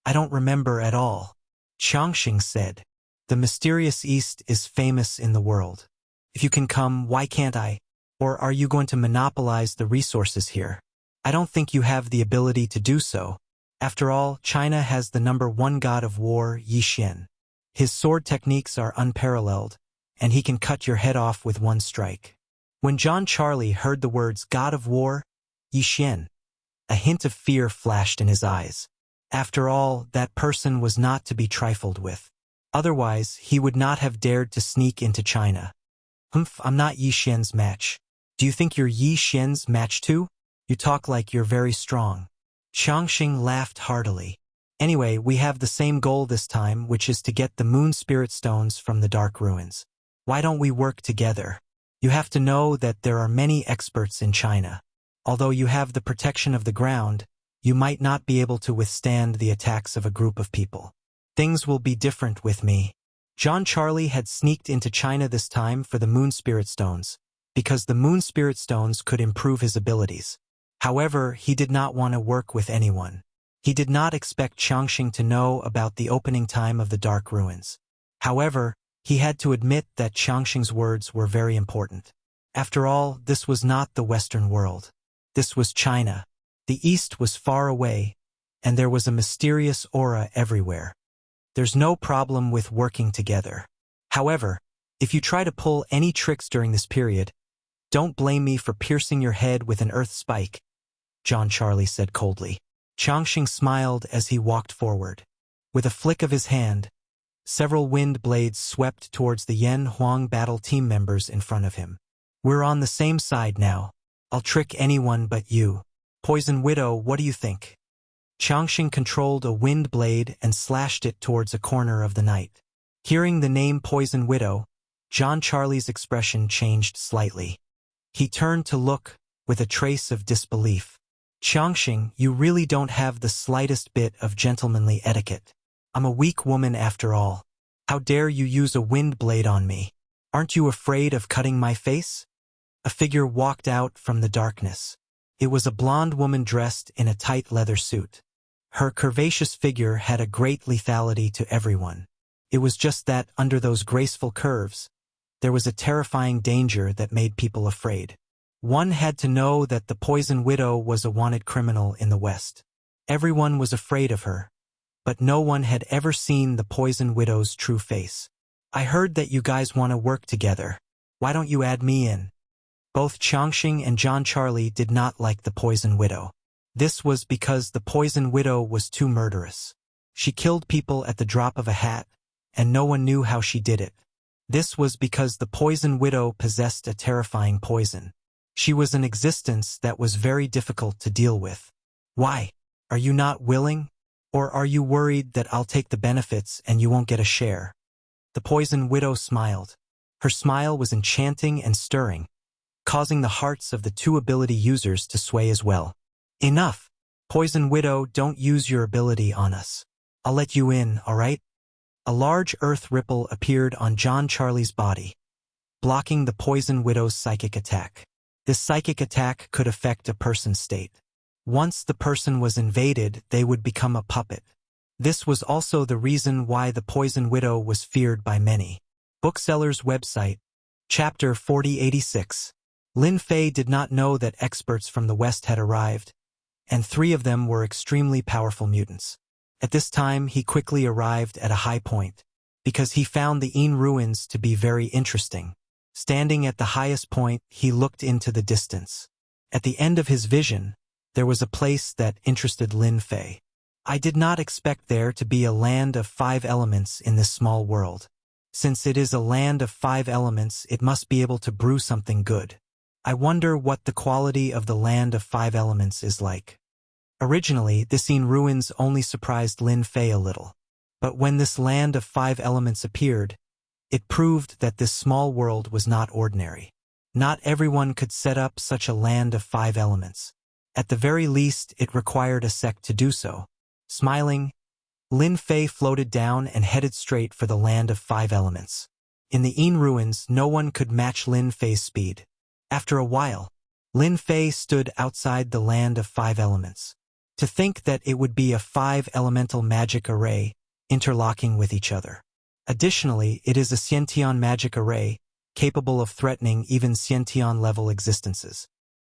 I don't remember at all. Changxing said. The mysterious East is famous in the world. If you can come, why can't I? Or are you going to monopolize the resources here? I don't think you have the ability to do so. After all, China has the #1 god of war, Yi Xian. His sword techniques are unparalleled, and he can cut your head off with one strike. When John Charlie heard the words God of War, Yi Xian, a hint of fear flashed in his eyes. After all, that person was not to be trifled with. Otherwise, he would not have dared to sneak into China. Humph, I'm not Yi Xian's match. Do you think you're Yi Xian's match too? You talk like you're very strong. Changxing laughed heartily. Anyway, we have the same goal this time, which is to get the moon spirit stones from the dark ruins. Why don't we work together? You have to know that there are many experts in China. Although you have the protection of the ground, you might not be able to withstand the attacks of a group of people. Things will be different with me. John Charlie had sneaked into China this time for the moon spirit stones, because the moon spirit stones could improve his abilities. However, he did not want to work with anyone. He did not expect Changxing to know about the opening time of the dark ruins. However, he had to admit that Changxing's words were very important. After all, this was not the Western world. This was China. The East was far away, and there was a mysterious aura everywhere. There's no problem with working together. However, if you try to pull any tricks during this period, don't blame me for piercing your head with an earth spike, John Charlie said coldly. Changxing smiled as he walked forward. With a flick of his hand, several wind blades swept towards the Yen Huang battle team members in front of him. We're on the same side now. I'll trick anyone but you. Poison Widow, what do you think? Changxing controlled a wind blade and slashed it towards a corner of the night. Hearing the name Poison Widow, John Charlie's expression changed slightly. He turned to look, with a trace of disbelief. Changxing, you really don't have the slightest bit of gentlemanly etiquette. I'm a weak woman after all. How dare you use a wind blade on me? Aren't you afraid of cutting my face? A figure walked out from the darkness. It was a blonde woman dressed in a tight leather suit. Her curvaceous figure had a great lethality to everyone. It was just that, under those graceful curves, there was a terrifying danger that made people afraid. One had to know that the Poison Widow was a wanted criminal in the West. Everyone was afraid of her, but no one had ever seen the Poison Widow's true face. I heard that you guys want to work together. Why don't you add me in? Both Changxing and John Charlie did not like the Poison Widow. This was because the Poison Widow was too murderous. She killed people at the drop of a hat, and no one knew how she did it. This was because the Poison Widow possessed a terrifying poison. She was an existence that was very difficult to deal with. Why? Are you not willing? Or are you worried that I'll take the benefits and you won't get a share? The poison widow smiled. Her smile was enchanting and stirring, causing the hearts of the two ability users to sway as well. Enough! Poison widow, don't use your ability on us. I'll let you in, alright? A large earth ripple appeared on John Charlie's body, blocking the poison widow's psychic attack. This psychic attack could affect a person's state. Once the person was invaded, they would become a puppet. This was also the reason why the poison widow was feared by many. Bookseller's website, Chapter 4086. Lin Fei did not know that experts from the West had arrived, and 3 of them were extremely powerful mutants. At this time, he quickly arrived at a high point, because he found the Yin ruins to be very interesting. Standing at the highest point, he looked into the distance. At the end of his vision, there was a place that interested Lin Fei. I did not expect there to be a land of 5 elements in this small world. Since it is a land of 5 elements, it must be able to brew something good. I wonder what the quality of the land of 5 elements is like. Originally, the Yin ruins only surprised Lin Fei a little. But when this land of 5 elements appeared, it proved that this small world was not ordinary. Not everyone could set up such a land of 5 elements. At the very least, it required a sect to do so. Smiling, Lin Fei floated down and headed straight for the land of 5 elements. In the Yin ruins, no one could match Lin Fei's speed. After a while, Lin Fei stood outside the land of 5 elements. To think that it would be a 5 elemental magic array, interlocking with each other. Additionally, it is a Xiantian magic array, capable of threatening even Xiantian-level existences.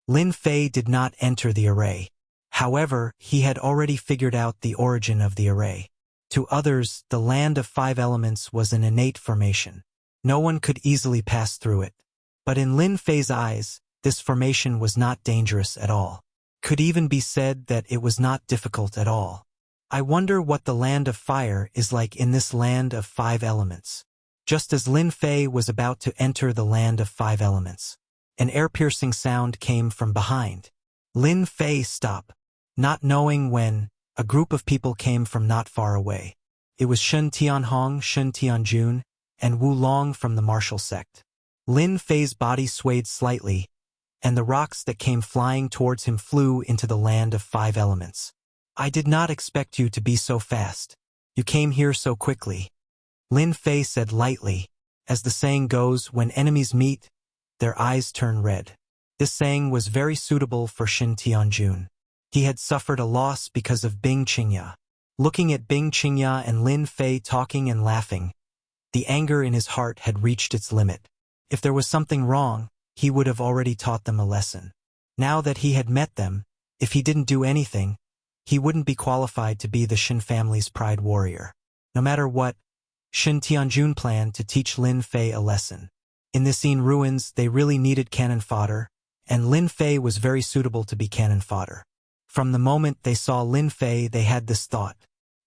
Lin Fei did not enter the array. However, he had already figured out the origin of the array. To others, the land of 5 elements was an innate formation. No one could easily pass through it. But in Lin Fei's eyes, this formation was not dangerous at all. Could even be said that it was not difficult at all. I wonder what the land of fire is like in this land of 5 elements. Just as Lin Fei was about to enter the land of 5 elements, an ear-piercing sound came from behind. Lin Fei stopped, not knowing when. A group of people came from not far away. It was Shun Tianhong, Shun Tianjun, and Wu Long from the martial sect. Lin Fei's body swayed slightly, and the rocks that came flying towards him flew into the land of 5 elements. I did not expect you to be so fast. You came here so quickly. Lin Fei said lightly. As the saying goes, when enemies meet, their eyes turn red. This saying was very suitable for Shin Tianjun. He had suffered a loss because of Bing Qingya. Looking at Bing Qingya and Lin Fei talking and laughing, the anger in his heart had reached its limit. If there was something wrong, he would have already taught them a lesson. Now that he had met them, if he didn't do anything, he wouldn't be qualified to be the Shin family's pride warrior. No matter what, Shin Tianjun planned to teach Lin Fei a lesson. In the Yin ruins, they really needed cannon fodder, and Lin Fei was very suitable to be cannon fodder. From the moment they saw Lin Fei, they had this thought.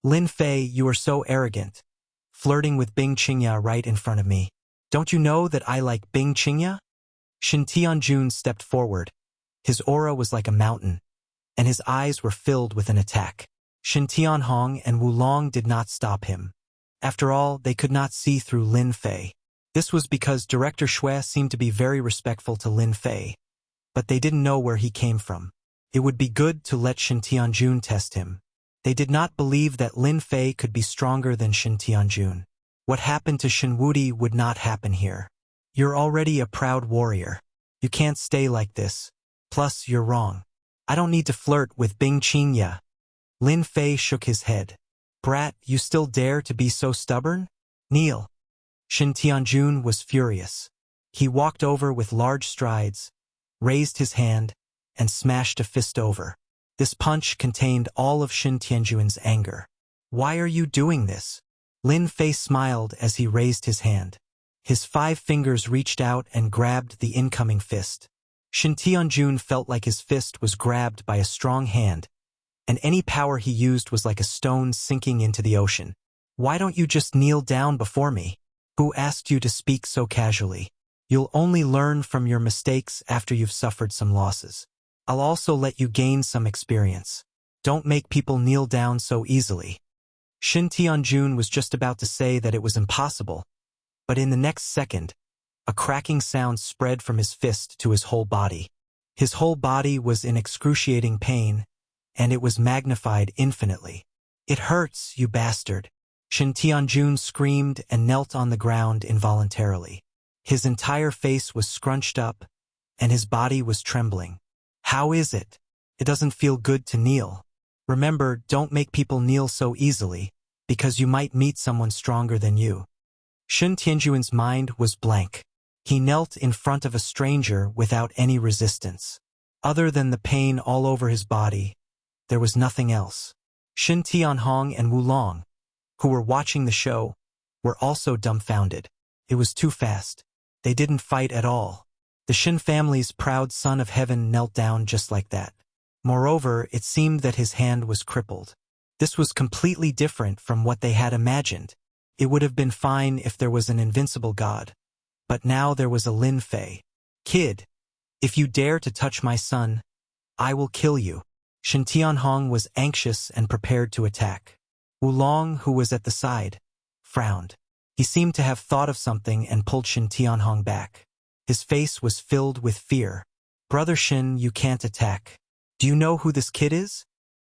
Lin Fei, you are so arrogant, flirting with Bing Qingya right in front of me. Don't you know that I like Bing Qingya? Shin Tianjun stepped forward. His aura was like a mountain, and his eyes were filled with an attack. Shin Tianhong and Wu Long did not stop him. After all, they could not see through Lin Fei. This was because Director Xue seemed to be very respectful to Lin Fei, but they didn't know where he came from. It would be good to let Shin Tianjun test him. They did not believe that Lin Fei could be stronger than Shin Tianjun. What happened to Shin Wudi would not happen here. You're already a proud warrior. You can't stay like this. Plus, you're wrong. I don't need to flirt with Bing Qingya. Lin Fei shook his head. Brat, you still dare to be so stubborn? Kneel. Shin Tianjun was furious. He walked over with large strides, raised his hand, and smashed a fist over. This punch contained all of Shin Tianjun's anger. Why are you doing this? Lin Fei smiled as he raised his hand. His 5 fingers reached out and grabbed the incoming fist. Shin Tianjun felt like his fist was grabbed by a strong hand, and any power he used was like a stone sinking into the ocean. Why don't you just kneel down before me? Who asked you to speak so casually? You'll only learn from your mistakes after you've suffered some losses. I'll also let you gain some experience. Don't make people kneel down so easily." Shin Tianjun was just about to say that it was impossible, but in the next second, a cracking sound spread from his fist to his whole body. His whole body was in excruciating pain, and it was magnified infinitely. "It hurts, you bastard!" Shin Tianjun screamed and knelt on the ground involuntarily. His entire face was scrunched up, and his body was trembling. "How is it? It doesn't feel good to kneel. Remember, don't make people kneel so easily, because you might meet someone stronger than you." Shin Tianjun's mind was blank. He knelt in front of a stranger without any resistance. Other than the pain all over his body, there was nothing else. Shin Tianhong and Wulong, who were watching the show, were also dumbfounded. It was too fast. They didn't fight at all. The Shin family's proud son of heaven knelt down just like that. Moreover, it seemed that his hand was crippled. This was completely different from what they had imagined. It would have been fine if there was an invincible god. But now there was a Lin Fei. "Kid, if you dare to touch my son, I will kill you." Shin Tianhong was anxious and prepared to attack. Wulong, who was at the side, frowned. He seemed to have thought of something and pulled Shin Tianhong back. His face was filled with fear. "Brother Shin, you can't attack. Do you know who this kid is?"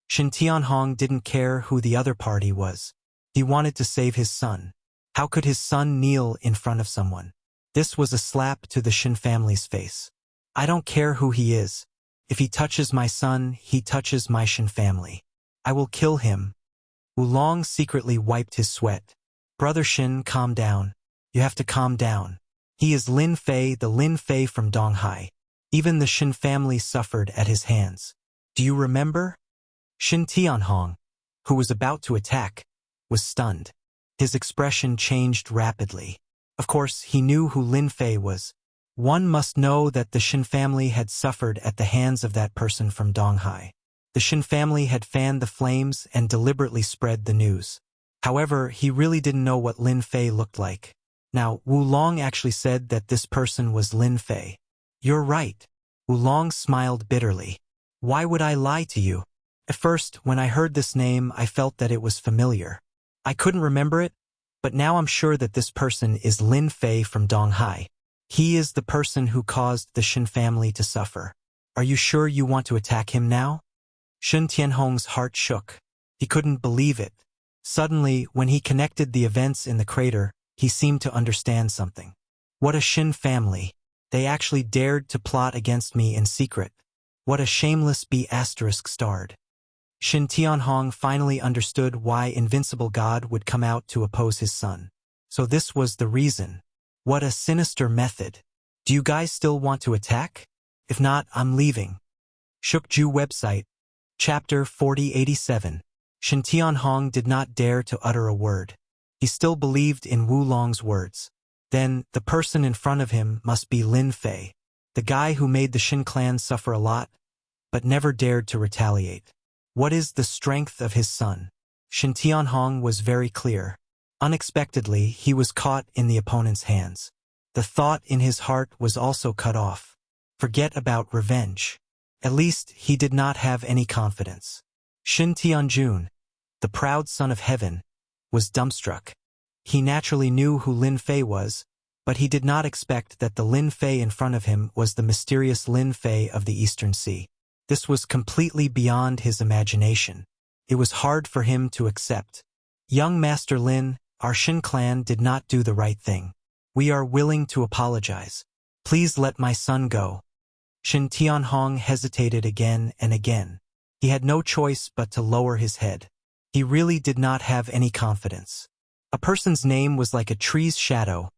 Shin Tianhong didn't care who the other party was. He wanted to save his son. How could his son kneel in front of someone? This was a slap to the Shin family's face. "I don't care who he is. If he touches my son, he touches my Shin family. I will kill him." Wulong secretly wiped his sweat. "Brother Shin, calm down. You have to calm down. He is Lin Fei, the Lin Fei from Donghai. Even the Shin family suffered at his hands. Do you remember?" Shin Tianhong, who was about to attack, was stunned. His expression changed rapidly. Of course, he knew who Lin Fei was. One must know that the Shin family had suffered at the hands of that person from Donghai. The Shin family had fanned the flames and deliberately spread the news. However, he really didn't know what Lin Fei looked like. Now, Wulong actually said that this person was Lin Fei. "You're right." Wulong smiled bitterly. "Why would I lie to you? At first, when I heard this name, I felt that it was familiar. I couldn't remember it, but now I'm sure that this person is Lin Fei from Donghai. He is the person who caused the Shin family to suffer. Are you sure you want to attack him now?" Shin Tianhong's heart shook. He couldn't believe it. Suddenly, when he connected the events in the crater, he seemed to understand something. What a Shin family. They actually dared to plot against me in secret. What a shameless B*****. Shin Tianhong finally understood why Invincible God would come out to oppose his son. So this was the reason. What a sinister method. Do you guys still want to attack? If not, I'm leaving. Shukju website. Chapter 4087. Shin Tianhong did not dare to utter a word. He still believed in Wulong's words. Then, the person in front of him must be Lin Fei, the guy who made the Shin clan suffer a lot, but never dared to retaliate. What is the strength of his son? Shin Tianhong was very clear. Unexpectedly, he was caught in the opponent's hands. The thought in his heart was also cut off. Forget about revenge. At least, he did not have any confidence. Shin Tianjun, the proud son of heaven, was dumbstruck. He naturally knew who Lin Fei was, but he did not expect that the Lin Fei in front of him was the mysterious Lin Fei of the Eastern Sea. This was completely beyond his imagination. It was hard for him to accept. "Young Master Lin, our Shin clan did not do the right thing. We are willing to apologize. Please let my son go." Shin Tianhong hesitated again and again. He had no choice but to lower his head. He really did not have any confidence. A person's name was like a tree's shadow.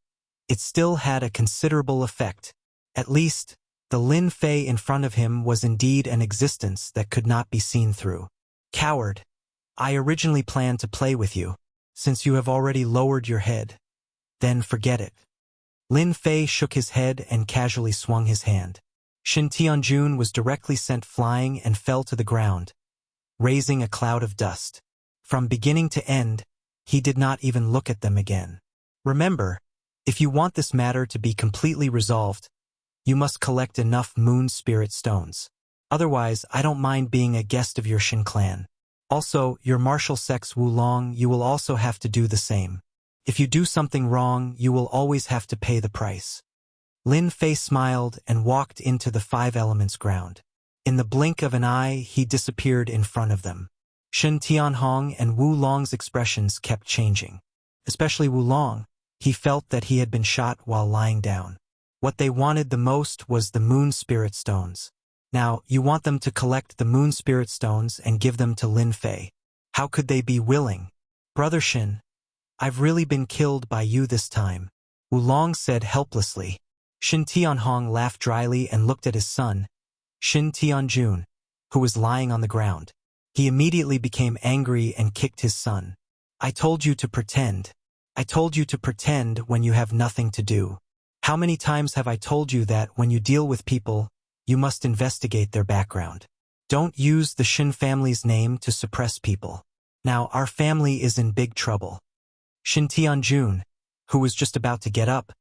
It still had a considerable effect. At least, the Lin Fei in front of him was indeed an existence that could not be seen through. "Coward, I originally planned to play with you. Since you have already lowered your head, then forget it." Lin Fei shook his head and casually swung his hand. Shin Tianjun was directly sent flying and fell to the ground, raising a cloud of dust. From beginning to end, he did not even look at them again. Remember, If you want this matter to be completely resolved, you must collect enough moon spirit stones. Otherwise, I don't mind being a guest of your Shin clan. Also, your martial sex Wulong, you will also have to do the same. If you do something wrong, you will always have to pay the price. Lin Fei smiled and walked into the Five Elements ground. In the blink of an eye, he disappeared in front of them. Shen Tianhong and Wu Long's expressions kept changing. Especially Wu Long. He felt that he had been shot while lying down. What they wanted the most was the moon spirit stones. Now, you want them to collect the moon spirit stones and give them to Lin Fei. How could they be willing? Brother Shin, I've really been killed by you this time, Wu Long said helplessly. Shin Tianhong laughed dryly and looked at his son, Shin Tianjun, who was lying on the ground. He immediately became angry and kicked his son. I told you to pretend. I told you to pretend when you have nothing to do. How many times have I told you that when you deal with people, you must investigate their background? Don't use the Shin family's name to suppress people. Now our family is in big trouble. Shin Tianjun, who was just about to get up,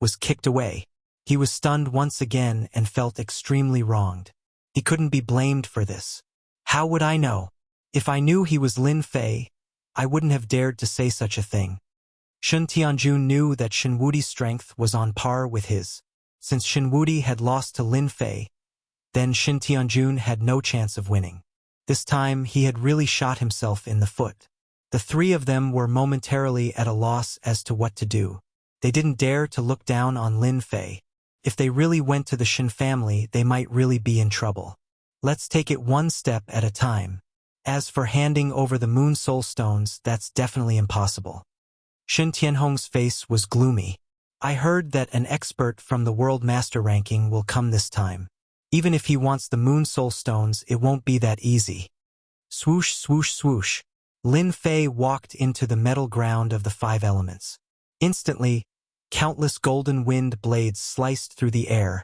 was kicked away. He was stunned once again and felt extremely wronged. He couldn't be blamed for this. How would I know? If I knew he was Lin Fei, I wouldn't have dared to say such a thing. Shin Tianjun knew that Shin Wudi's strength was on par with his. Since Shin Wudi had lost to Lin Fei, then Shin Tianjun had no chance of winning. This time he had really shot himself in the foot. The three of them were momentarily at a loss as to what to do. They didn't dare to look down on Lin Fei. If they really went to the Shin family, they might really be in trouble. Let's take it one step at a time. As for handing over the Moon Soul Stones, that's definitely impossible. Shin Tianhong's face was gloomy. I heard that an expert from the World Master ranking will come this time. Even if he wants the Moon Soul Stones, it won't be that easy. Swoosh, swoosh, swoosh. Lin Fei walked into the metal ground of the Five Elements. Instantly, countless golden wind blades sliced through the air,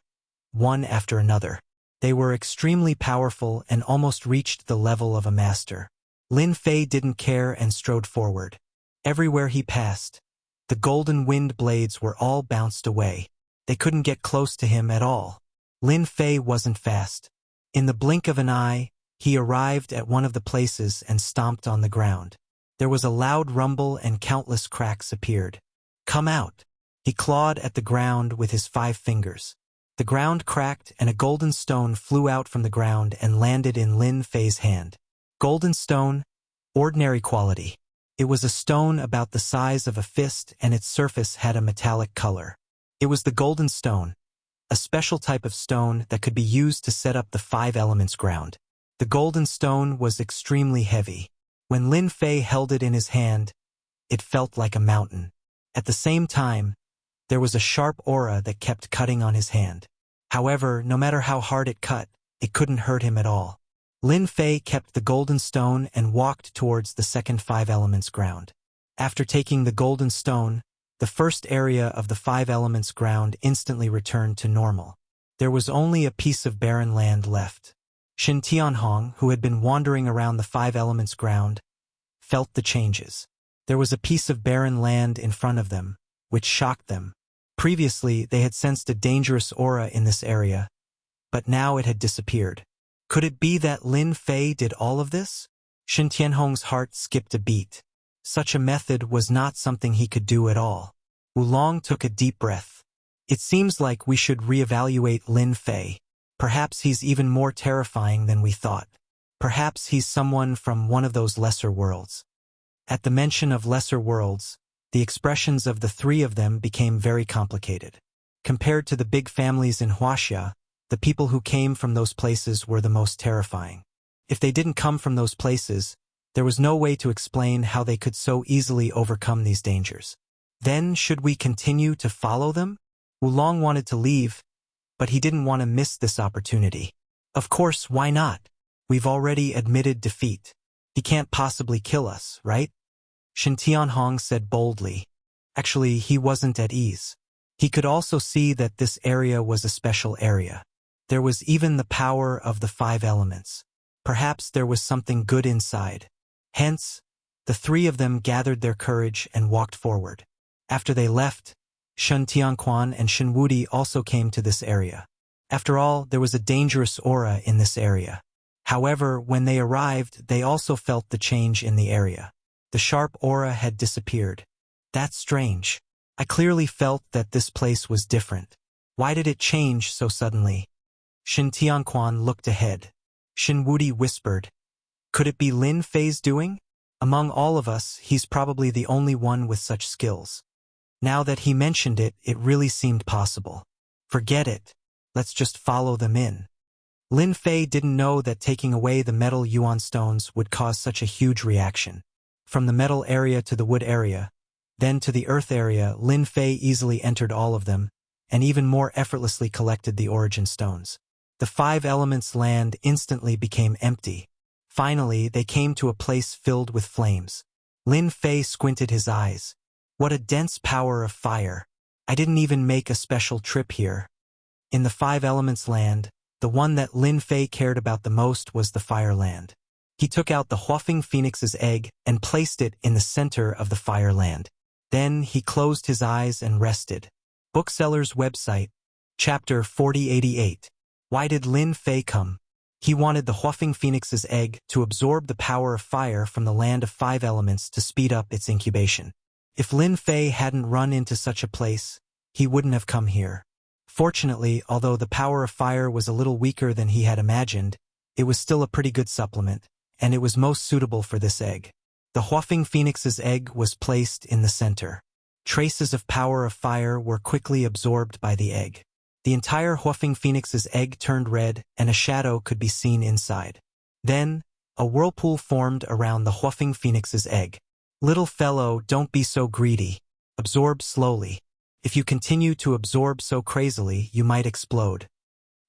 one after another. They were extremely powerful and almost reached the level of a master. Lin Fei didn't care and strode forward. Everywhere he passed, the golden wind blades were all bounced away. They couldn't get close to him at all. Lin Fei wasn't fast. In the blink of an eye, he arrived at one of the places and stomped on the ground. There was a loud rumble and countless cracks appeared. Come out! He clawed at the ground with his 5 fingers. The ground cracked and a golden stone flew out from the ground and landed in Lin Fei's hand. Golden stone, ordinary quality. It was a stone about the size of a fist and its surface had a metallic color. It was the golden stone, a special type of stone that could be used to set up the Five Elements ground. The golden stone was extremely heavy. When Lin Fei held it in his hand, it felt like a mountain. At the same time, there was a sharp aura that kept cutting on his hand. However, no matter how hard it cut, it couldn't hurt him at all. Lin Fei kept the golden stone and walked towards the second Five Elements ground. After taking the golden stone, the first area of the Five Elements ground instantly returned to normal. There was only a piece of barren land left. Shin Tianhong, who had been wandering around the Five Elements ground, felt the changes. There was a piece of barren land in front of them, which shocked them. Previously, they had sensed a dangerous aura in this area, but now it had disappeared. Could it be that Lin Fei did all of this? Shin Tianhong's heart skipped a beat. Such a method was not something he could do at all. Wulong took a deep breath. It seems like we should reevaluate Lin Fei. Perhaps he's even more terrifying than we thought. Perhaps he's someone from one of those lesser worlds. At the mention of lesser worlds, the expressions of the three of them became very complicated. Compared to the big families in Wuxia, the people who came from those places were the most terrifying. If they didn't come from those places, there was no way to explain how they could so easily overcome these dangers. Then, should we continue to follow them? Wulong wanted to leave, but he didn't want to miss this opportunity. Of course, why not? We've already admitted defeat. He can't possibly kill us, right? Shin Tianhong said boldly. Actually, he wasn't at ease. He could also see that this area was a special area. There was even the power of the Five Elements. Perhaps there was something good inside. Hence, the three of them gathered their courage and walked forward. After they left, Shen Tianquan and Shen Wudi also came to this area. After all, there was a dangerous aura in this area. However, when they arrived, they also felt the change in the area. The sharp aura had disappeared. That's strange. I clearly felt that this place was different. Why did it change so suddenly? Shen Tianquan looked ahead. Shen Wudi whispered, "Could it be Lin Fei's doing? Among all of us, he's probably the only one with such skills." Now that he mentioned it, it really seemed possible. Forget it. Let's just follow them in. Lin Fei didn't know that taking away the metal yuan stones would cause such a huge reaction. From the metal area to the wood area, then to the earth area, Lin Fei easily entered all of them, and even more effortlessly collected the origin stones. The 5 elements land instantly became empty. Finally, they came to a place filled with flames. Lin Fei squinted his eyes. What a dense power of fire. I didn't even make a special trip here. In the 5 elements land, the one that Lin Fei cared about the most was the fire land. He took out the Huafeng Phoenix's egg and placed it in the center of the fire land. Then he closed his eyes and rested. Bookseller's website, Chapter 4088. Why did Lin Fei come? He wanted the Huafeng Phoenix's egg to absorb the power of fire from the land of 5 elements to speed up its incubation. If Lin Fei hadn't run into such a place, he wouldn't have come here. Fortunately, although the power of fire was a little weaker than he had imagined, it was still a pretty good supplement, and it was most suitable for this egg. The Huafeng Phoenix's egg was placed in the center. Traces of power of fire were quickly absorbed by the egg. The entire Huafeng Phoenix's egg turned red, and a shadow could be seen inside. Then, a whirlpool formed around the Huafeng Phoenix's egg. Little fellow, don't be so greedy. Absorb slowly. If you continue to absorb so crazily, you might explode.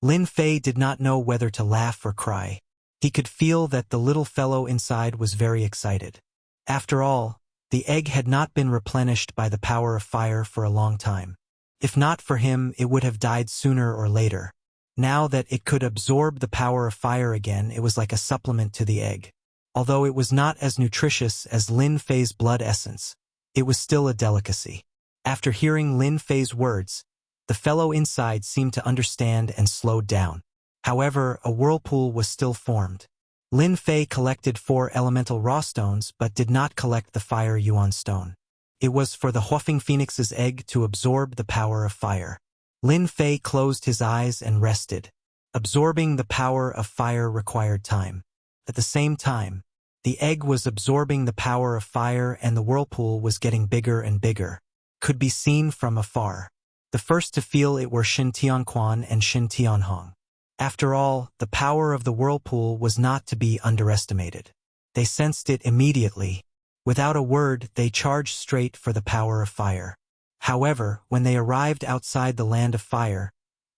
Lin Fei did not know whether to laugh or cry. He could feel that the little fellow inside was very excited. After all, the egg had not been replenished by the power of fire for a long time. If not for him, it would have died sooner or later. Now that it could absorb the power of fire again, it was like a supplement to the egg. Although it was not as nutritious as Lin Fei's blood essence, it was still a delicacy. After hearing Lin Fei's words, the fellow inside seemed to understand and slowed down. However, a whirlpool was still formed. Lin Fei collected 4 elemental raw stones but did not collect the fire yuan stone. It was for the Huafeng Phoenix's egg to absorb the power of fire. Lin Fei closed his eyes and rested. Absorbing the power of fire required time. At the same time, the egg was absorbing the power of fire and the whirlpool was getting bigger and bigger. Could be seen from afar. The first to feel it were Shen Tianquan and Shen Tianhong. After all, the power of the whirlpool was not to be underestimated. They sensed it immediately. Without a word, they charged straight for the power of fire. However, when they arrived outside the land of fire,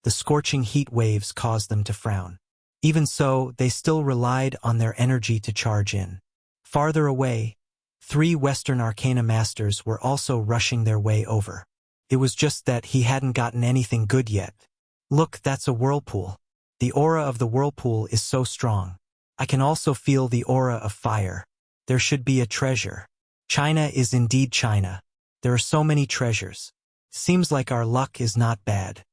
the scorching heat waves caused them to frown. Even so, they still relied on their energy to charge in. Farther away, 3 Western Arcana Masters were also rushing their way over. It was just that he hadn't gotten anything good yet. Look, that's a whirlpool. The aura of the whirlpool is so strong. I can also feel the aura of fire. There should be a treasure. China is indeed China. There are so many treasures. Seems like our luck is not bad.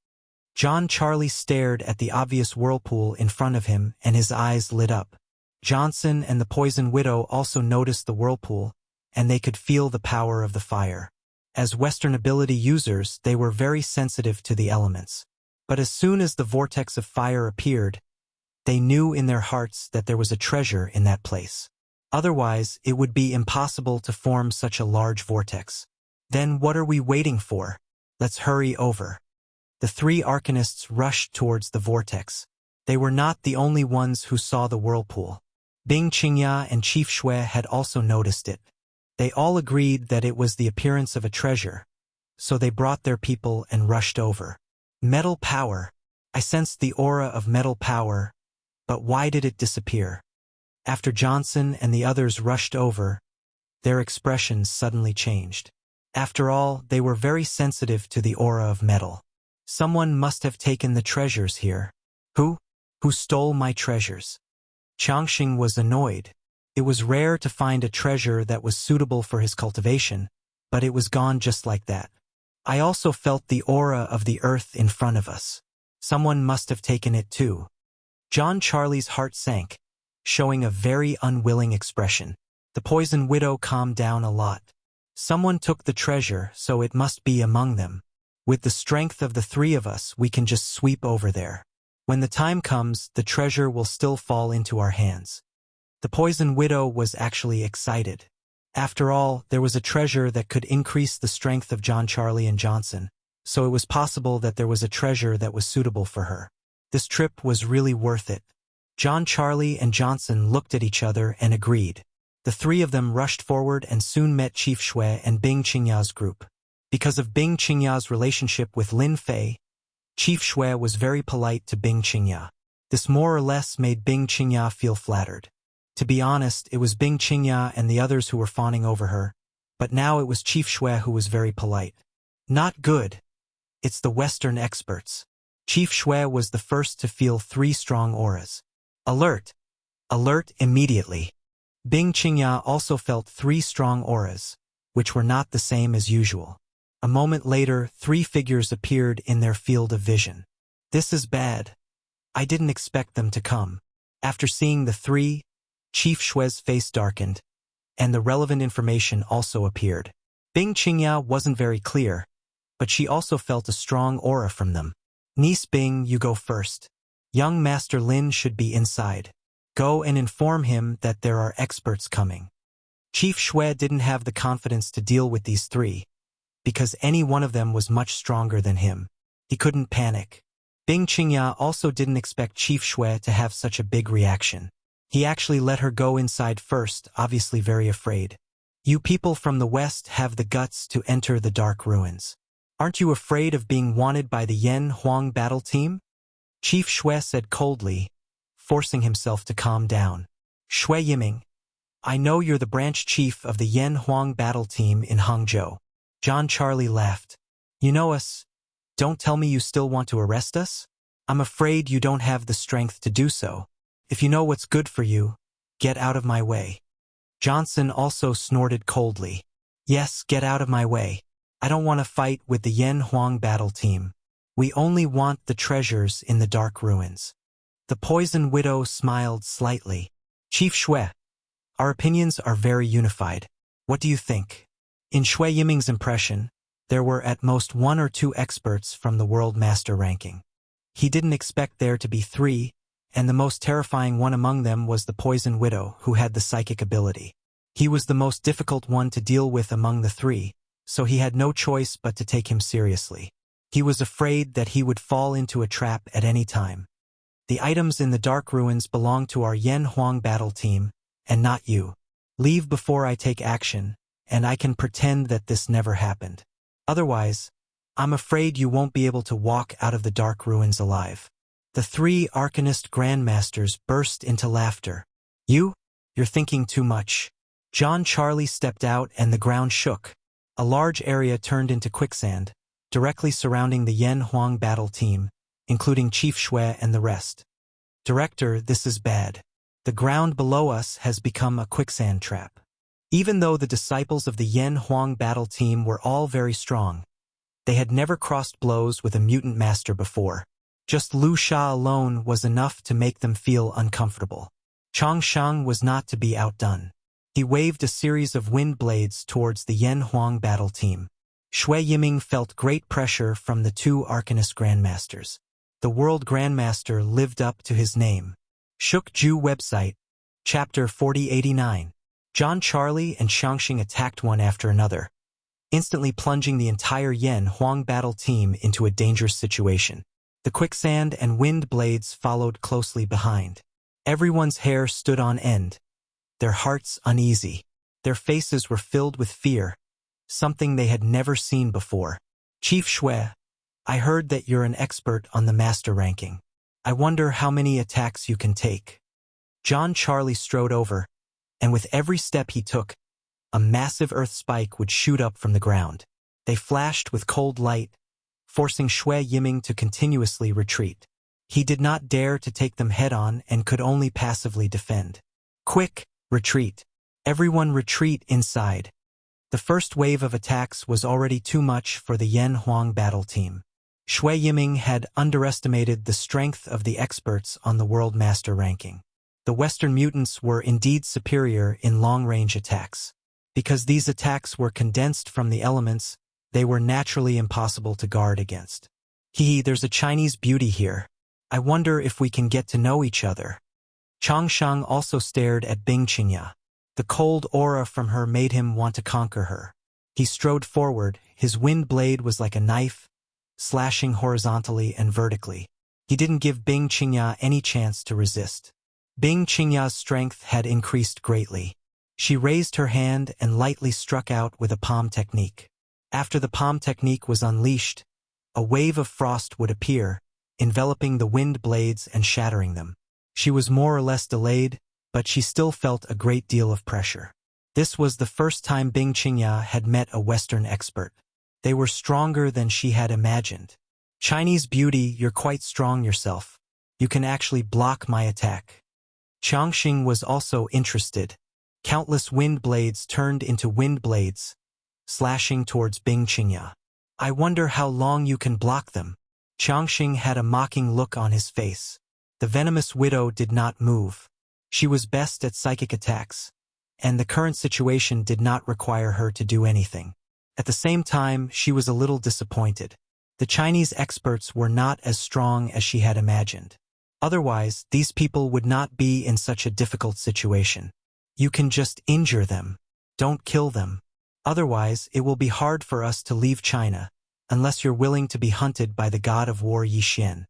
John Charlie stared at the obvious whirlpool in front of him and his eyes lit up. Johnson and the Poison Widow also noticed the whirlpool, and they could feel the power of the fire. As Western ability users, they were very sensitive to the elements. But as soon as the vortex of fire appeared, they knew in their hearts that there was a treasure in that place. Otherwise, it would be impossible to form such a large vortex. Then what are we waiting for? Let's hurry over. The 3 Arcanists rushed towards the vortex. They were not the only ones who saw the whirlpool. Bing Qingya and Chief Shui had also noticed it. They all agreed that it was the appearance of a treasure, so they brought their people and rushed over. Metal power. I sensed the aura of metal power, but why did it disappear? After Johnson and the others rushed over, their expressions suddenly changed. After all, they were very sensitive to the aura of metal. Someone must have taken the treasures here. Who? Who stole my treasures? Changxing was annoyed. It was rare to find a treasure that was suitable for his cultivation, but it was gone just like that. I also felt the aura of the earth in front of us. Someone must have taken it too. John Charlie's heart sank, showing a very unwilling expression. The poison widow calmed down a lot. Someone took the treasure, so it must be among them. With the strength of the three of us, we can just sweep over there. When the time comes, the treasure will still fall into our hands. The poison widow was actually excited. After all, there was a treasure that could increase the strength of John Charlie and Johnson, so it was possible that there was a treasure that was suitable for her. This trip was really worth it. John Charlie and Johnson looked at each other and agreed. The three of them rushed forward and soon met Chief Shui and Bing Qingya's group. Because of Bing Qingya's relationship with Lin Fei, Chief Shui was very polite to Bing Qingya. This more or less made Bing Qingya feel flattered. To be honest, it was Bing Qingya and the others who were fawning over her, but now it was Chief Shui who was very polite. Not good. It's the Western experts. Chief Shui was the first to feel 3 strong auras. Alert! Alert immediately. Bing Qingya also felt 3 strong auras, which were not the same as usual. A moment later, 3 figures appeared in their field of vision. This is bad. I didn't expect them to come. After seeing the 3, Chief Shui's face darkened, and the relevant information also appeared. Bing Qingya wasn't very clear, but she also felt a strong aura from them. Niece Bing, you go first. Young Master Lin should be inside. Go and inform him that there are experts coming. Chief Shui didn't have the confidence to deal with these 3, because any one of them was much stronger than him. He couldn't panic. Bing Qingya also didn't expect Chief Shui to have such a big reaction. He actually let her go inside first, obviously very afraid. You people from the West have the guts to enter the dark ruins. Aren't you afraid of being wanted by the Yan Huang battle team? Chief Shui said coldly, forcing himself to calm down. Shui Yiming, I know you're the branch chief of the Yan Huang battle team in Hangzhou. John Charlie laughed. You know us. Don't tell me you still want to arrest us? I'm afraid you don't have the strength to do so. If you know what's good for you, get out of my way. Johnson also snorted coldly. Yes, get out of my way. I don't want to fight with the Yan Huang battle team. We only want the treasures in the dark ruins. The poison widow smiled slightly. Chief Shui, our opinions are very unified. What do you think? In Shui Yiming's impression, there were at most 1 or 2 experts from the world master ranking. He didn't expect there to be 3, and the most terrifying one among them was the poison widow who had the psychic ability. He was the most difficult one to deal with among the 3, so he had no choice but to take him seriously. He was afraid that he would fall into a trap at any time. The items in the dark ruins belong to our Yan Huang battle team, and not you. Leave before I take action, and I can pretend that this never happened. Otherwise, I'm afraid you won't be able to walk out of the dark ruins alive. The 3 Arcanist Grandmasters burst into laughter. You're thinking too much. John Charlie stepped out and the ground shook. A large area turned into quicksand, directly surrounding the Yan Huang battle team, including Chief Shui and the rest. Director, this is bad. The ground below us has become a quicksand trap. Even though the disciples of the Yan Huang battle team were all very strong, they had never crossed blows with a mutant master before. Just Lu Sha alone was enough to make them feel uncomfortable. Chang Shang was not to be outdone. He waved a series of wind blades towards the Yan Huang battle team. Shui Yiming felt great pressure from the 2 Arcanist Grandmasters. The World Grandmaster lived up to his name. Shuk Ju website, Chapter 4089. John Charlie and Shangxing attacked one after another, instantly plunging the entire Yan Huang battle team into a dangerous situation. The quicksand and wind blades followed closely behind. Everyone's hair stood on end, their hearts uneasy. Their faces were filled with fear, something they had never seen before. Chief Shui, I heard that you're an expert on the master ranking. I wonder how many attacks you can take. John Charlie strode over, and with every step he took, a massive earth spike would shoot up from the ground. They flashed with cold light, forcing Shui Yiming to continuously retreat. He did not dare to take them head-on and could only passively defend. Quick, retreat. Everyone retreat inside. The first wave of attacks was already too much for the Yan Huang battle team. Shui Yiming had underestimated the strength of the experts on the World Master ranking. The Western mutants were indeed superior in long-range attacks. Because these attacks were condensed from the elements, they were naturally impossible to guard against. There's a Chinese beauty here. I wonder if we can get to know each other. Changsheng also stared at Bing Qingya. The cold aura from her made him want to conquer her. He strode forward, his wind blade was like a knife, slashing horizontally and vertically. He didn't give Bing Qingya any chance to resist. Bing Qingya's strength had increased greatly. She raised her hand and lightly struck out with a palm technique. After the palm technique was unleashed, a wave of frost would appear, enveloping the wind blades and shattering them. She was more or less delayed, but she still felt a great deal of pressure. This was the first time Bing Qingya had met a Western expert. They were stronger than she had imagined. Chinese beauty, you're quite strong yourself. You can actually block my attack. Changxing was also interested. Countless wind blades turned into wind blades, slashing towards Bing Qingya. I wonder how long you can block them. Changxing had a mocking look on his face. The venomous widow did not move. She was best at psychic attacks, and the current situation did not require her to do anything. At the same time, she was a little disappointed. The Chinese experts were not as strong as she had imagined. Otherwise, these people would not be in such a difficult situation. You can just injure them. Don't kill them. Otherwise, it will be hard for us to leave China, unless you're willing to be hunted by the god of war Yi Xian.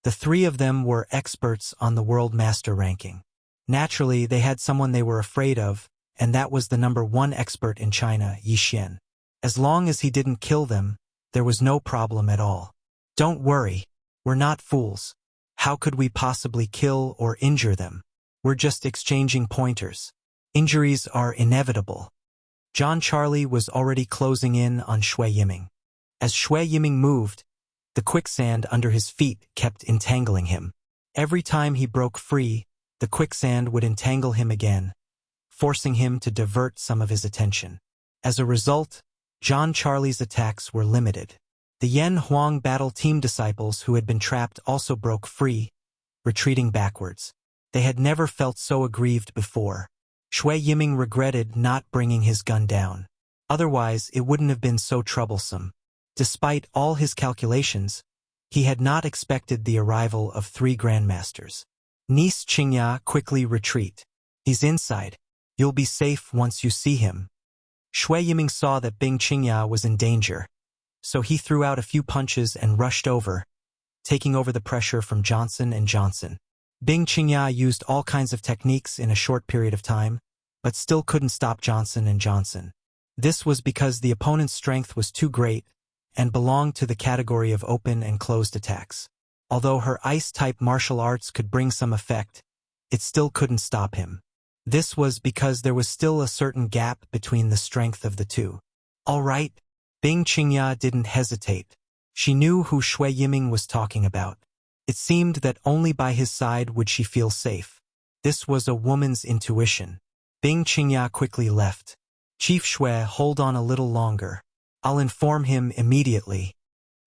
The three of them were experts on the World Master ranking. Naturally, they had someone they were afraid of, and that was the #1 expert in China, Yi Xian. As long as he didn't kill them, there was no problem at all. Don't worry, we're not fools. How could we possibly kill or injure them? We're just exchanging pointers. Injuries are inevitable. John Charlie was already closing in on Shui Yiming. As Shui Yiming moved, the quicksand under his feet kept entangling him. Every time he broke free, the quicksand would entangle him again, forcing him to divert some of his attention. As a result, John Charlie's attacks were limited. The Yan Huang battle team disciples who had been trapped also broke free, retreating backwards. They had never felt so aggrieved before. Shui Yiming regretted not bringing his gun down. Otherwise, it wouldn't have been so troublesome. Despite all his calculations, he had not expected the arrival of 3 grandmasters. Niece Qingya, quickly retreat. He's inside. You'll be safe once you see him. Shui Yiming saw that Bing Qingya was in danger, so he threw out a few punches and rushed over, taking over the pressure from Johnson and Johnson. Bing Qingya used all kinds of techniques in a short period of time, but still couldn't stop Johnson and Johnson. This was because the opponent's strength was too great and belonged to the category of open and closed attacks. Although her ice-type martial arts could bring some effect, it still couldn't stop him. This was because there was still a certain gap between the strength of the two. All right, Bing Qingya didn't hesitate. She knew who Shui Yiming was talking about. It seemed that only by his side would she feel safe. This was a woman's intuition. Bing Qingya quickly left. Chief Shui, hold on a little longer. I'll inform him immediately.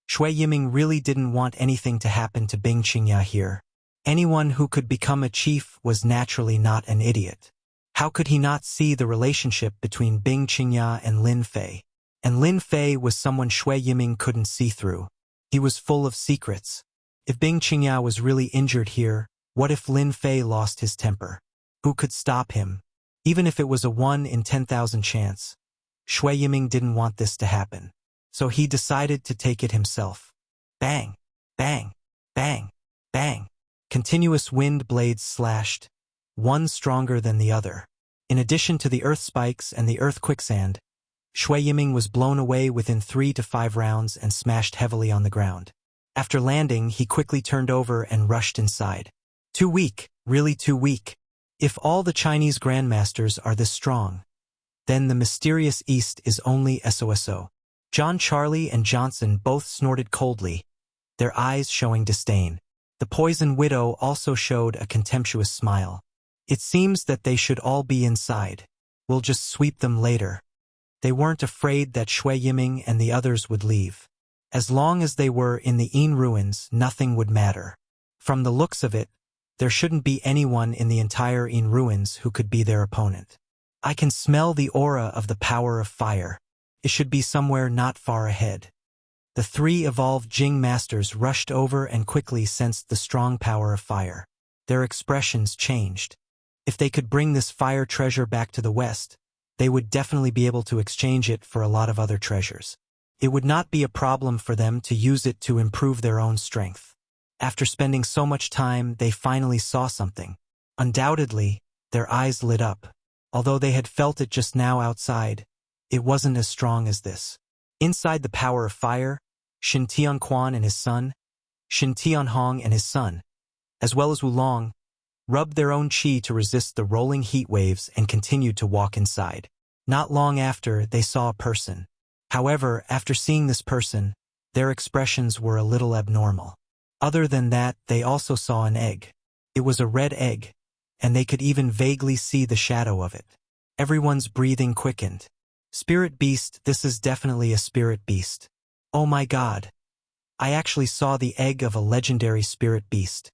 Shui Yiming really didn't want anything to happen to Bing Qingya here. Anyone who could become a chief was naturally not an idiot. How could he not see the relationship between Bing Qingya and Lin Fei? And Lin Fei was someone Shui Yiming couldn't see through. He was full of secrets. If Bing Qingya was really injured here, what if Lin Fei lost his temper? Who could stop him? Even if it was a 1 in 10,000 chance, Shui Yiming didn't want this to happen. So he decided to take it himself. Bang, bang, bang, bang. Continuous wind blades slashed, one stronger than the other. In addition to the earth spikes and the earth quicksand, Shui Yiming was blown away within 3 to 5 rounds and smashed heavily on the ground. After landing, he quickly turned over and rushed inside. Too weak, really too weak. If all the Chinese grandmasters are this strong, then the mysterious East is only SOSO. John Charlie and Johnson both snorted coldly, their eyes showing disdain. The poison widow also showed a contemptuous smile. It seems that they should all be inside. We'll just sweep them later. They weren't afraid that Shui Yiming and the others would leave. As long as they were in the Yin ruins, nothing would matter. From the looks of it, there shouldn't be anyone in the entire Yin ruins who could be their opponent. I can smell the aura of the power of fire. It should be somewhere not far ahead. The three evolved Jing masters rushed over and quickly sensed the strong power of fire. Their expressions changed. If they could bring this fire treasure back to the west, they would definitely be able to exchange it for a lot of other treasures. It would not be a problem for them to use it to improve their own strength. After spending so much time, they finally saw something. Undoubtedly, their eyes lit up. Although they had felt it just now outside, it wasn't as strong as this. Inside the power of fire, Shin Tianquan and his son, Shin Tianhong and his son, as well as Wulong, rubbed their own qi to resist the rolling heat waves and continued to walk inside. Not long after, they saw a person. However, after seeing this person, their expressions were a little abnormal. Other than that, they also saw an egg. It was a red egg, and they could even vaguely see the shadow of it. Everyone's breathing quickened. Spirit beast, this is definitely a spirit beast. Oh my God. I actually saw the egg of a legendary spirit beast.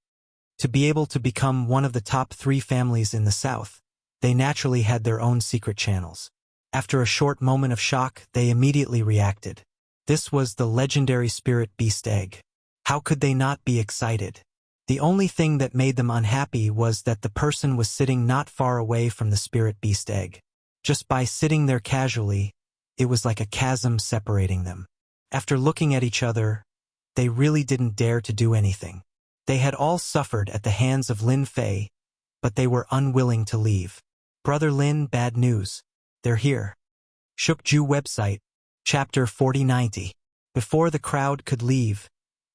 To be able to become one of the top 3 families in the south, they naturally had their own secret channels. After a short moment of shock, they immediately reacted. This was the legendary spirit beast egg. How could they not be excited? The only thing that made them unhappy was that the person was sitting not far away from the spirit beast egg. Just by sitting there casually, it was like a chasm separating them. After looking at each other, they really didn't dare to do anything. They had all suffered at the hands of Lin Fei, but they were unwilling to leave. Brother Lin, bad news. They're here. Shukju website, chapter 4090. Before the crowd could leave,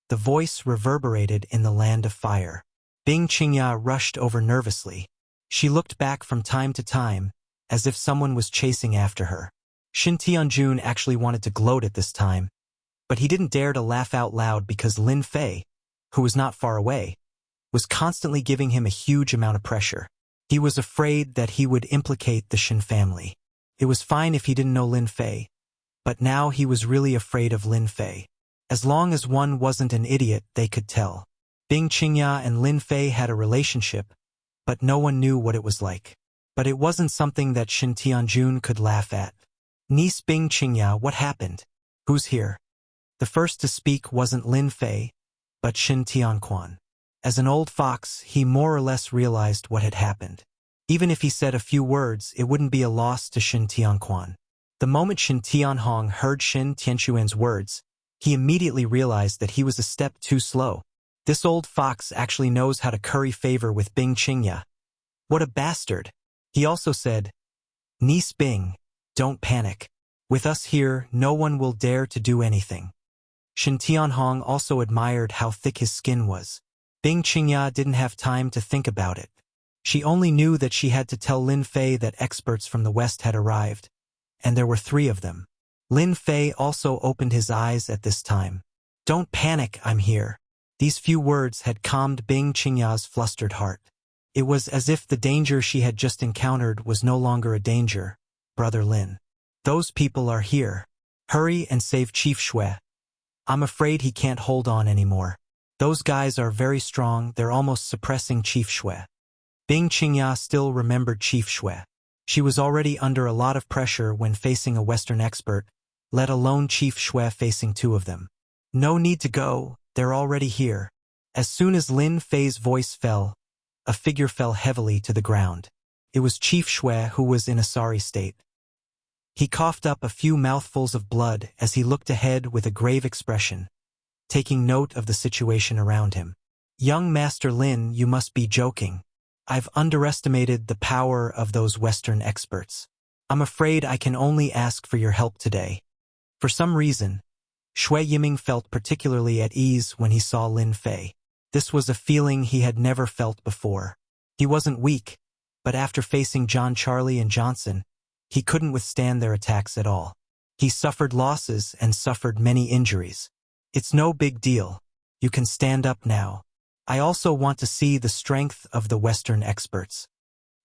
the voice reverberated in the land of fire. Bing Qingya rushed over nervously. She looked back from time to time, as if someone was chasing after her. Shin Tianjun actually wanted to gloat at this time, but he didn't dare to laugh out loud because Lin Fei, who was not far away, was constantly giving him a huge amount of pressure. He was afraid that he would implicate the Shin family. It was fine if he didn't know Lin Fei, but now he was really afraid of Lin Fei. As long as one wasn't an idiot, they could tell. Bing Qingya and Lin Fei had a relationship, but no one knew what it was like. But it wasn't something that Shin Tianjun could laugh at. Niece Bing Qingya, what happened? Who's here? The first to speak wasn't Lin Fei, but Shin Tianquan. As an old fox, he more or less realized what had happened. Even if he said a few words, it wouldn't be a loss to Shin Tianquan. The moment Shin Tianhong heard Shin Tianquan's words, he immediately realized that he was a step too slow. This old fox actually knows how to curry favor with Bing Qingya. What a bastard! He also said, Niece Bing, don't panic. With us here, no one will dare to do anything. Shin Tianhong also admired how thick his skin was. Bing Qingya didn't have time to think about it. She only knew that she had to tell Lin Fei that experts from the west had arrived, and there were 3 of them. Lin Fei also opened his eyes at this time. Don't panic, I'm here. These few words had calmed Bing Qingya's flustered heart. It was as if the danger she had just encountered was no longer a danger. Brother Lin. Those people are here. Hurry and save Chief Shui. I'm afraid he can't hold on anymore. Those guys are very strong, they're almost suppressing Chief Shui. Bing Qingya still remembered Chief Shui. She was already under a lot of pressure when facing a Western expert, let alone Chief Shui facing 2 of them. No need to go, they're already here. As soon as Lin Fei's voice fell, a figure fell heavily to the ground. It was Chief Shui, who was in a sorry state. He coughed up a few mouthfuls of blood as he looked ahead with a grave expression, taking note of the situation around him. Young Master Lin, you must be joking. I've underestimated the power of those Western experts. I'm afraid I can only ask for your help today. For some reason, Shui Yiming felt particularly at ease when he saw Lin Fei. This was a feeling he had never felt before. He wasn't weak, but after facing John Charlie and Johnson, he couldn't withstand their attacks at all. He suffered losses and suffered many injuries. It's no big deal. You can stand up now. I also want to see the strength of the Western experts.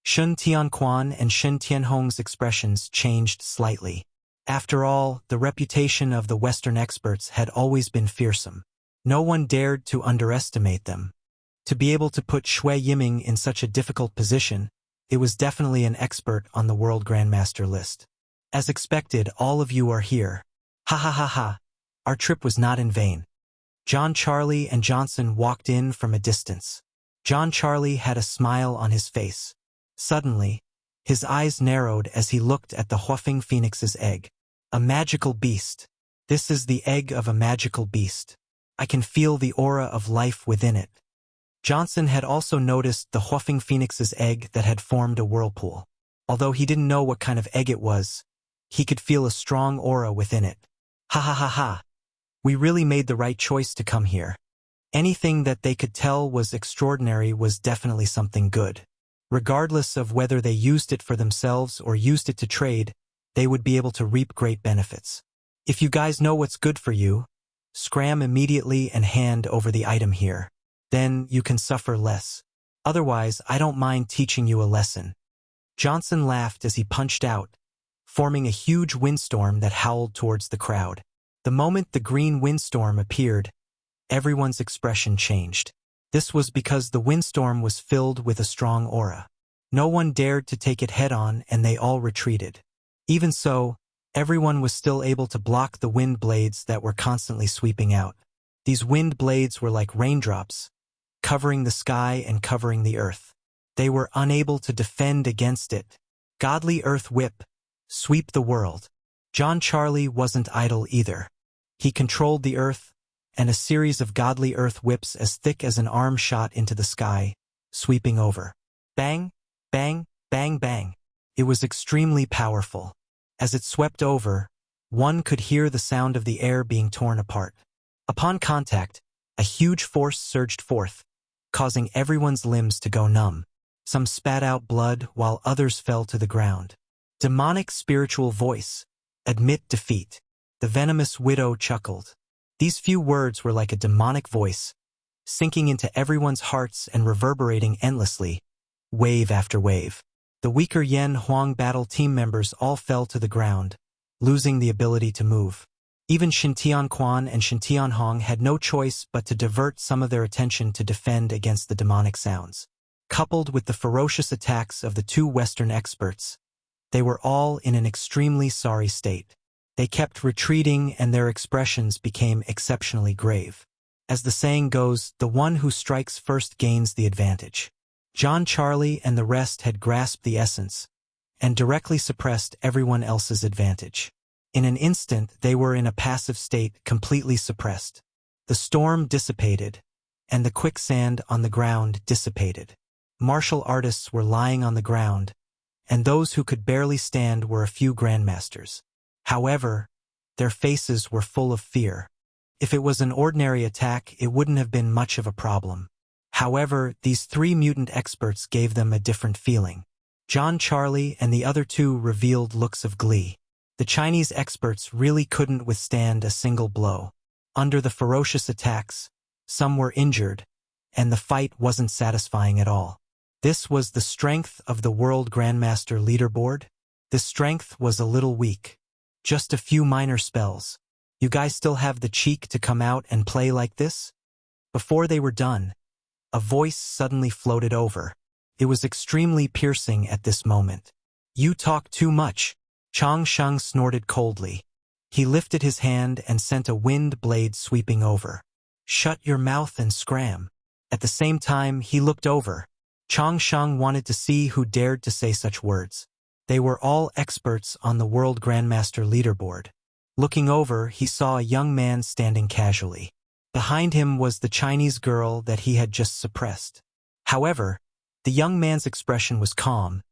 Shin Tianquan and Shin Tianhong's expressions changed slightly. After all, the reputation of the Western experts had always been fearsome. No one dared to underestimate them. To be able to put Shui Yiming in such a difficult position, it was definitely an expert on the World Grandmaster list. As expected, all of you are here. Ha ha ha ha. Our trip was not in vain. John Charlie and Johnson walked in from a distance. John Charlie had a smile on his face. Suddenly, his eyes narrowed as he looked at the Huafeng Phoenix's egg. A magical beast. This is the egg of a magical beast. I can feel the aura of life within it. Johnson had also noticed the Huafeng Phoenix's egg that had formed a whirlpool. Although he didn't know what kind of egg it was, he could feel a strong aura within it. Ha ha ha ha. We really made the right choice to come here. Anything that they could tell was extraordinary was definitely something good. Regardless of whether they used it for themselves or used it to trade, they would be able to reap great benefits. If you guys know what's good for you, scram immediately and hand over the item here. Then you can suffer less. Otherwise, I don't mind teaching you a lesson. Johnson laughed as he punched out, forming a huge windstorm that howled towards the crowd. The moment the green windstorm appeared, everyone's expression changed. This was because the windstorm was filled with a strong aura. No one dared to take it head-on and they all retreated. Even so, everyone was still able to block the wind blades that were constantly sweeping out. These wind blades were like raindrops, covering the sky and covering the earth. They were unable to defend against it. Godly Earth Whip, sweep the world. John Charlie wasn't idle either. He controlled the earth, and a series of godly earth whips as thick as an arm shot into the sky, sweeping over. Bang, bang, bang, bang. It was extremely powerful. As it swept over, one could hear the sound of the air being torn apart. Upon contact, a huge force surged forth, causing everyone's limbs to go numb. Some spat out blood while others fell to the ground. Demonic spiritual voice. Admit defeat. The venomous widow chuckled. These few words were like a demonic voice, sinking into everyone's hearts and reverberating endlessly, wave after wave. The weaker Yen Huang battle team members all fell to the ground, losing the ability to move. Even Xintian Quan and Xintian Hong had no choice but to divert some of their attention to defend against the demonic sounds. Coupled with the ferocious attacks of the two Western experts, they were all in an extremely sorry state. They kept retreating and their expressions became exceptionally grave. As the saying goes, the one who strikes first gains the advantage. John Charlie and the rest had grasped the essence and directly suppressed everyone else's advantage. In an instant, they were in a passive state, completely suppressed. The storm dissipated, and the quicksand on the ground dissipated. Martial artists were lying on the ground, and those who could barely stand were a few grandmasters. However, their faces were full of fear. If it was an ordinary attack, it wouldn't have been much of a problem. However, these three mutant experts gave them a different feeling. John Charlie and the other two revealed looks of glee. The Chinese experts really couldn't withstand a single blow. Under the ferocious attacks, some were injured, and the fight wasn't satisfying at all. This was the strength of the World Grandmaster leaderboard. The strength was a little weak. Just a few minor spells. You guys still have the cheek to come out and play like this? Before they were done, a voice suddenly floated over. It was extremely piercing at this moment. You talk too much. Chang Sheng snorted coldly. He lifted his hand and sent a wind blade sweeping over. Shut your mouth and scram. At the same time, he looked over. Chang Sheng wanted to see who dared to say such words. They were all experts on the World Grandmaster leaderboard. Looking over, he saw a young man standing casually. Behind him was the Chinese girl that he had just suppressed. However, the young man's expression was calm,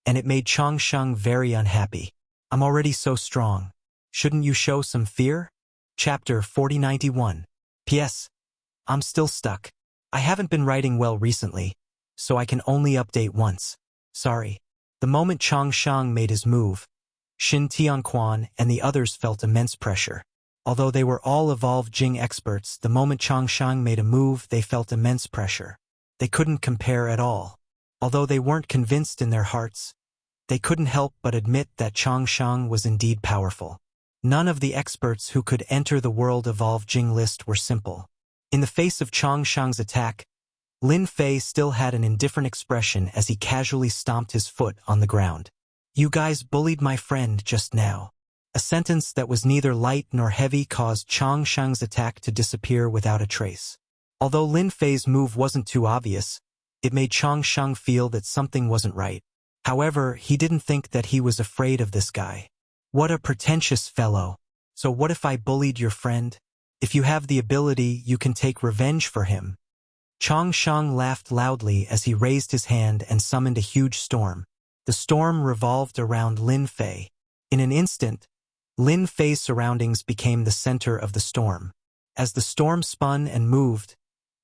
and it made Chang Sheng very unhappy. I'm already so strong. Shouldn't you show some fear? Chapter 4091. P.S. I'm still stuck. I haven't been writing well recently, so I can only update once. Sorry. The moment Chang Sheng made his move, Xin Tianquan and the others felt immense pressure. Although they were all evolved Jing experts, the moment Chang Sheng made a move, they felt immense pressure. They couldn't compare at all. Although they weren't convinced in their hearts, They couldn't help but admit that Changsheng was indeed powerful. None of the experts who could enter the World Evolve Jing list were simple. In the face of Changsheng's attack, Lin Fei still had an indifferent expression as he casually stomped his foot on the ground. "You guys bullied my friend just now." A sentence that was neither light nor heavy caused Changsheng's attack to disappear without a trace. Although Lin Fei's move wasn't too obvious, it made Changsheng feel that something wasn't right. However, he didn't think that he was afraid of this guy. "What a pretentious fellow. So what if I bullied your friend? If you have the ability, you can take revenge for him." Changsheng laughed loudly as he raised his hand and summoned a huge storm. The storm revolved around Lin Fei. In an instant, Lin Fei's surroundings became the center of the storm. As the storm spun and moved,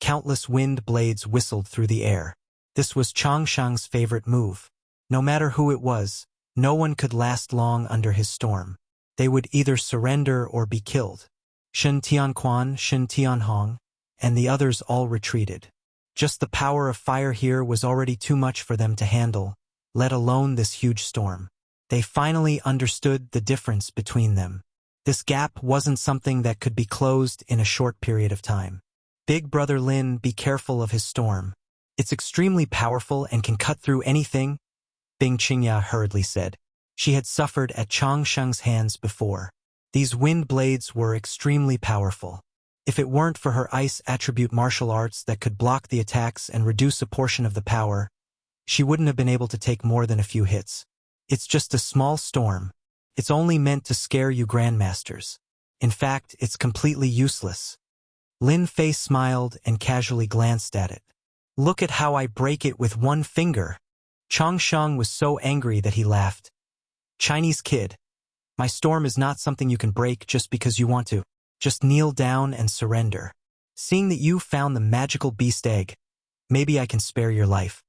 countless wind blades whistled through the air. This was Changsheng's favorite move. No matter who it was, no one could last long under his storm. They would either surrender or be killed. Shen Tianquan, Shen Tianhong, and the others all retreated. Just the power of fire here was already too much for them to handle, let alone this huge storm. They finally understood the difference between them. This gap wasn't something that could be closed in a short period of time. "Big Brother Lin, be careful of his storm. It's extremely powerful and can cut through anything," Bing Qingya hurriedly said. She had suffered at Changsheng's hands before. These wind blades were extremely powerful. If it weren't for her ice attribute martial arts that could block the attacks and reduce a portion of the power, she wouldn't have been able to take more than a few hits. "It's just a small storm. It's only meant to scare you grandmasters. In fact, it's completely useless." Lin Fei smiled and casually glanced at it. "Look at how I break it with one finger." Changsheng was so angry that he laughed. "Chinese kid, my storm is not something you can break just because you want to. Just kneel down and surrender. Seeing that you found the magical beast egg, maybe I can spare your life."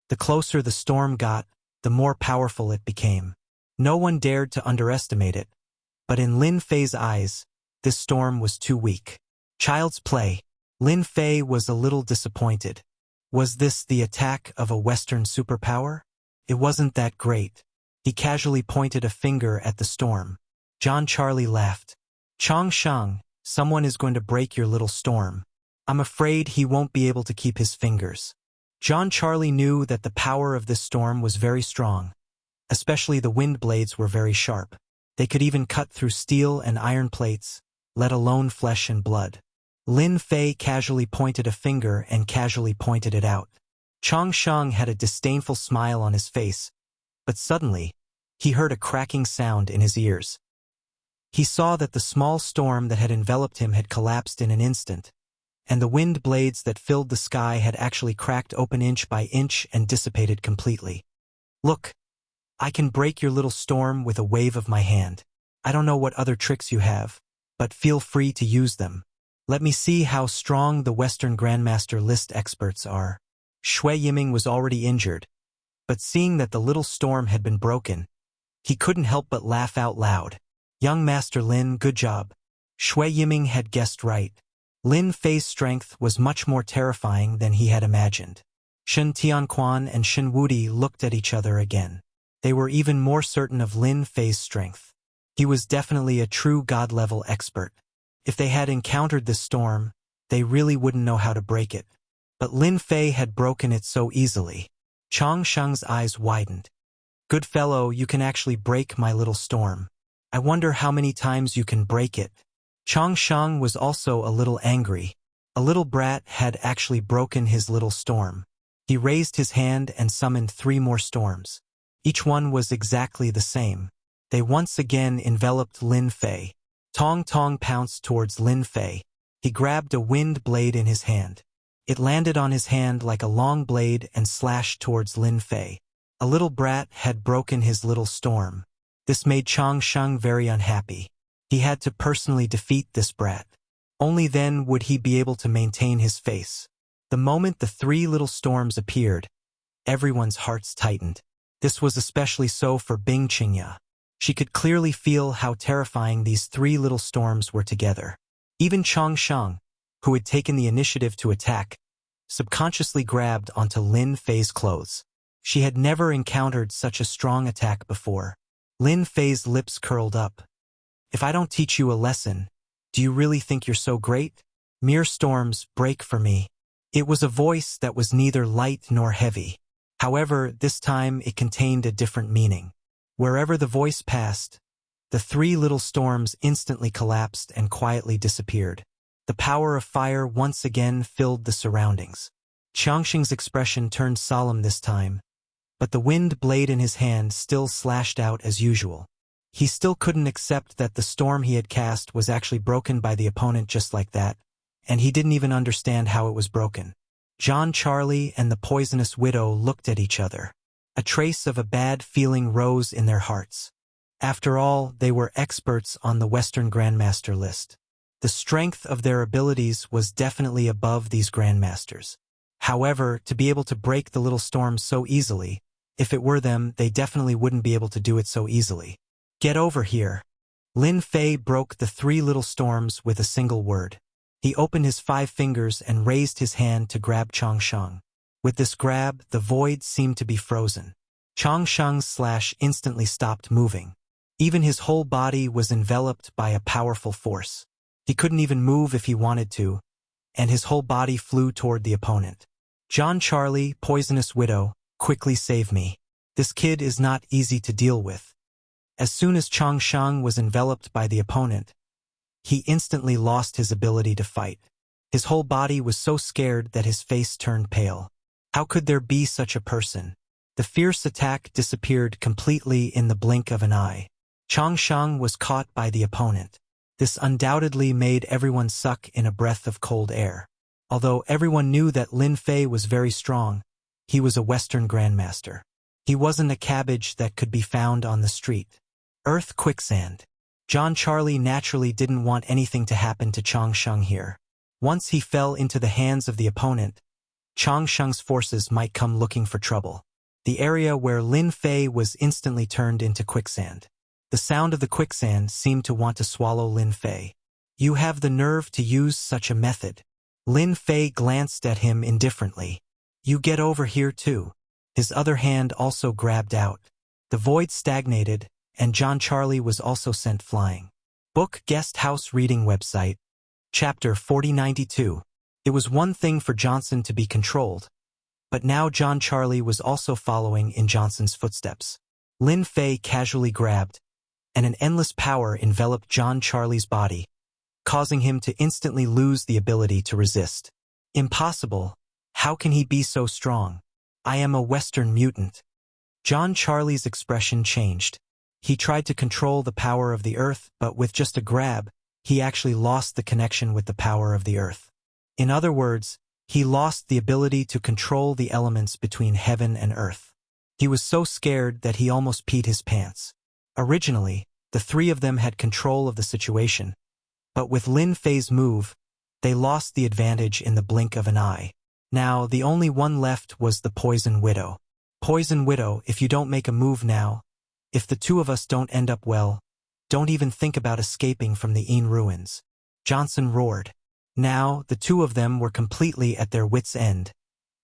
The closer the storm got, the more powerful it became. No one dared to underestimate it, but in Lin Fei's eyes, this storm was too weak. Child's play. Lin Fei was a little disappointed. Was this the attack of a Western superpower? It wasn't that great. He casually pointed a finger at the storm. John Charlie laughed. "Changsheng, someone is going to break your little storm. I'm afraid he won't be able to keep his fingers." John Charlie knew that the power of this storm was very strong. Especially the wind blades were very sharp. They could even cut through steel and iron plates, let alone flesh and blood. Lin Fei casually pointed a finger and casually pointed it out. Changsheng had a disdainful smile on his face, but suddenly, he heard a cracking sound in his ears. He saw that the small storm that had enveloped him had collapsed in an instant, and the wind blades that filled the sky had actually cracked open inch by inch and dissipated completely. "Look, I can break your little storm with a wave of my hand. I don't know what other tricks you have, but feel free to use them. Let me see how strong the Western Grandmaster list experts are." Shui Yiming was already injured, but seeing that the little storm had been broken, he couldn't help but laugh out loud. "Young Master Lin, good job." Shui Yiming had guessed right. Lin Fei's strength was much more terrifying than he had imagined. Shen Tianquan and Shen Wudi looked at each other again. They were even more certain of Lin Fei's strength. He was definitely a true god-level expert. If they had encountered this storm, they really wouldn't know how to break it. But Lin Fei had broken it so easily. Changsheng's eyes widened. "Good fellow, you can actually break my little storm. I wonder how many times you can break it." Changsheng was also a little angry. A little brat had actually broken his little storm. He raised his hand and summoned 3 more storms. Each one was exactly the same. They once again enveloped Lin Fei. Tong Tong pounced towards Lin Fei. He grabbed a wind blade in his hand. It landed on his hand like a long blade and slashed towards Lin Fei. A little brat had broken his little storm. This made Changsheng very unhappy. He had to personally defeat this brat. Only then would he be able to maintain his face. The moment the 3 little storms appeared, everyone's hearts tightened. This was especially so for Bing Qingya. She could clearly feel how terrifying these 3 little storms were together. Even Changsheng, who had taken the initiative to attack, subconsciously grabbed onto Lin Fei's clothes. She had never encountered such a strong attack before. Lin Fei's lips curled up. If I don't teach you a lesson, do you really think you're so great? Mere storms break for me. It was a voice that was neither light nor heavy. However, this time it contained a different meaning. Wherever the voice passed, the three little storms instantly collapsed and quietly disappeared. The power of fire once again filled the surroundings. Changxing's expression turned solemn this time, but the wind blade in his hand still slashed out as usual. He still couldn't accept that the storm he had cast was actually broken by the opponent just like that, and he didn't even understand how it was broken. John Charlie and the poisonous widow looked at each other. A trace of a bad feeling rose in their hearts. After all, they were experts on the Western Grandmaster list. The strength of their abilities was definitely above these Grandmasters. However, to be able to break the little storms so easily, if it were them, they definitely wouldn't be able to do it so easily. Get over here. Lin Fei broke the three little storms with a single word. He opened his 5 fingers and raised his hand to grab Changsheng. With this grab, the void seemed to be frozen. Changsheng's slash instantly stopped moving. Even his whole body was enveloped by a powerful force. He couldn't even move if he wanted to, and his whole body flew toward the opponent. John Charlie, poisonous widow, quickly save me. This kid is not easy to deal with. As soon as Changsheng was enveloped by the opponent, he instantly lost his ability to fight. His whole body was so scared that his face turned pale. How could there be such a person? The fierce attack disappeared completely in the blink of an eye. Changsheng was caught by the opponent. This undoubtedly made everyone suck in a breath of cold air. Although everyone knew that Lin Fei was very strong, he was a Western Grandmaster. He wasn't a cabbage that could be found on the street. Earth quicksand. John Charlie naturally didn't want anything to happen to Changsheng here. Once he fell into the hands of the opponent, Changsheng's forces might come looking for trouble. The area where Lin Fei was instantly turned into quicksand. The sound of the quicksand seemed to want to swallow Lin Fei. You have the nerve to use such a method. Lin Fei glanced at him indifferently. You get over here too. His other hand also grabbed out. The void stagnated, and John Charlie was also sent flying. Book Guest House Reading Website. Chapter 4092. It was one thing for Johnson to be controlled, but now John Charlie was also following in Johnson's footsteps. Lin Fei casually grabbed, and an endless power enveloped John Charlie's body, causing him to instantly lose the ability to resist. Impossible. How can he be so strong? I am a Western mutant. John Charlie's expression changed. He tried to control the power of the earth, but with just a grab, he actually lost the connection with the power of the earth. In other words, he lost the ability to control the elements between heaven and earth. He was so scared that he almost peed his pants. Originally, the three of them had control of the situation, but with Lin Fei's move, they lost the advantage in the blink of an eye. Now, the only one left was the Poison Widow. Poison Widow, if you don't make a move now, if the two of us don't end up well, don't even think about escaping from the Een ruins. Johnson roared. Now, the two of them were completely at their wits' end,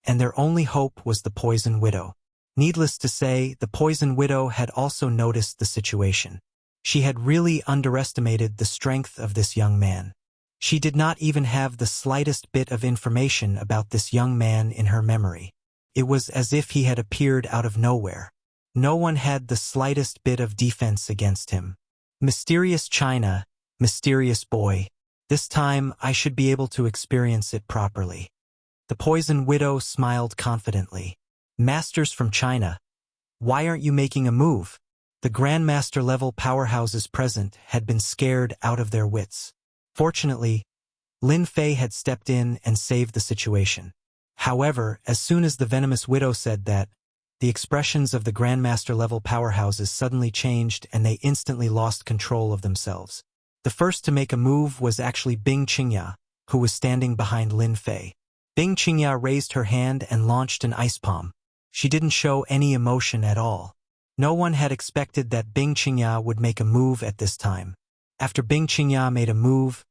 and their only hope was the Poison Widow. Needless to say, the Poison Widow had also noticed the situation. She had really underestimated the strength of this young man. She did not even have the slightest bit of information about this young man in her memory. It was as if he had appeared out of nowhere. No one had the slightest bit of defense against him. Mysterious China, mysterious boy. This time I should be able to experience it properly. The Poison Widow smiled confidently. Masters from China. Why aren't you making a move? The Grandmaster level powerhouses present had been scared out of their wits. Fortunately, Lin Fei had stepped in and saved the situation. However, as soon as the Venomous Widow said that, the expressions of the Grandmaster level powerhouses suddenly changed and they instantly lost control of themselves. The first to make a move was actually Bing Qingya, who was standing behind Lin Fei. Bing Qingya raised her hand and launched an ice palm. She didn't show any emotion at all. No one had expected that Bing Qingya would make a move at this time. After Bing Qingya made a move,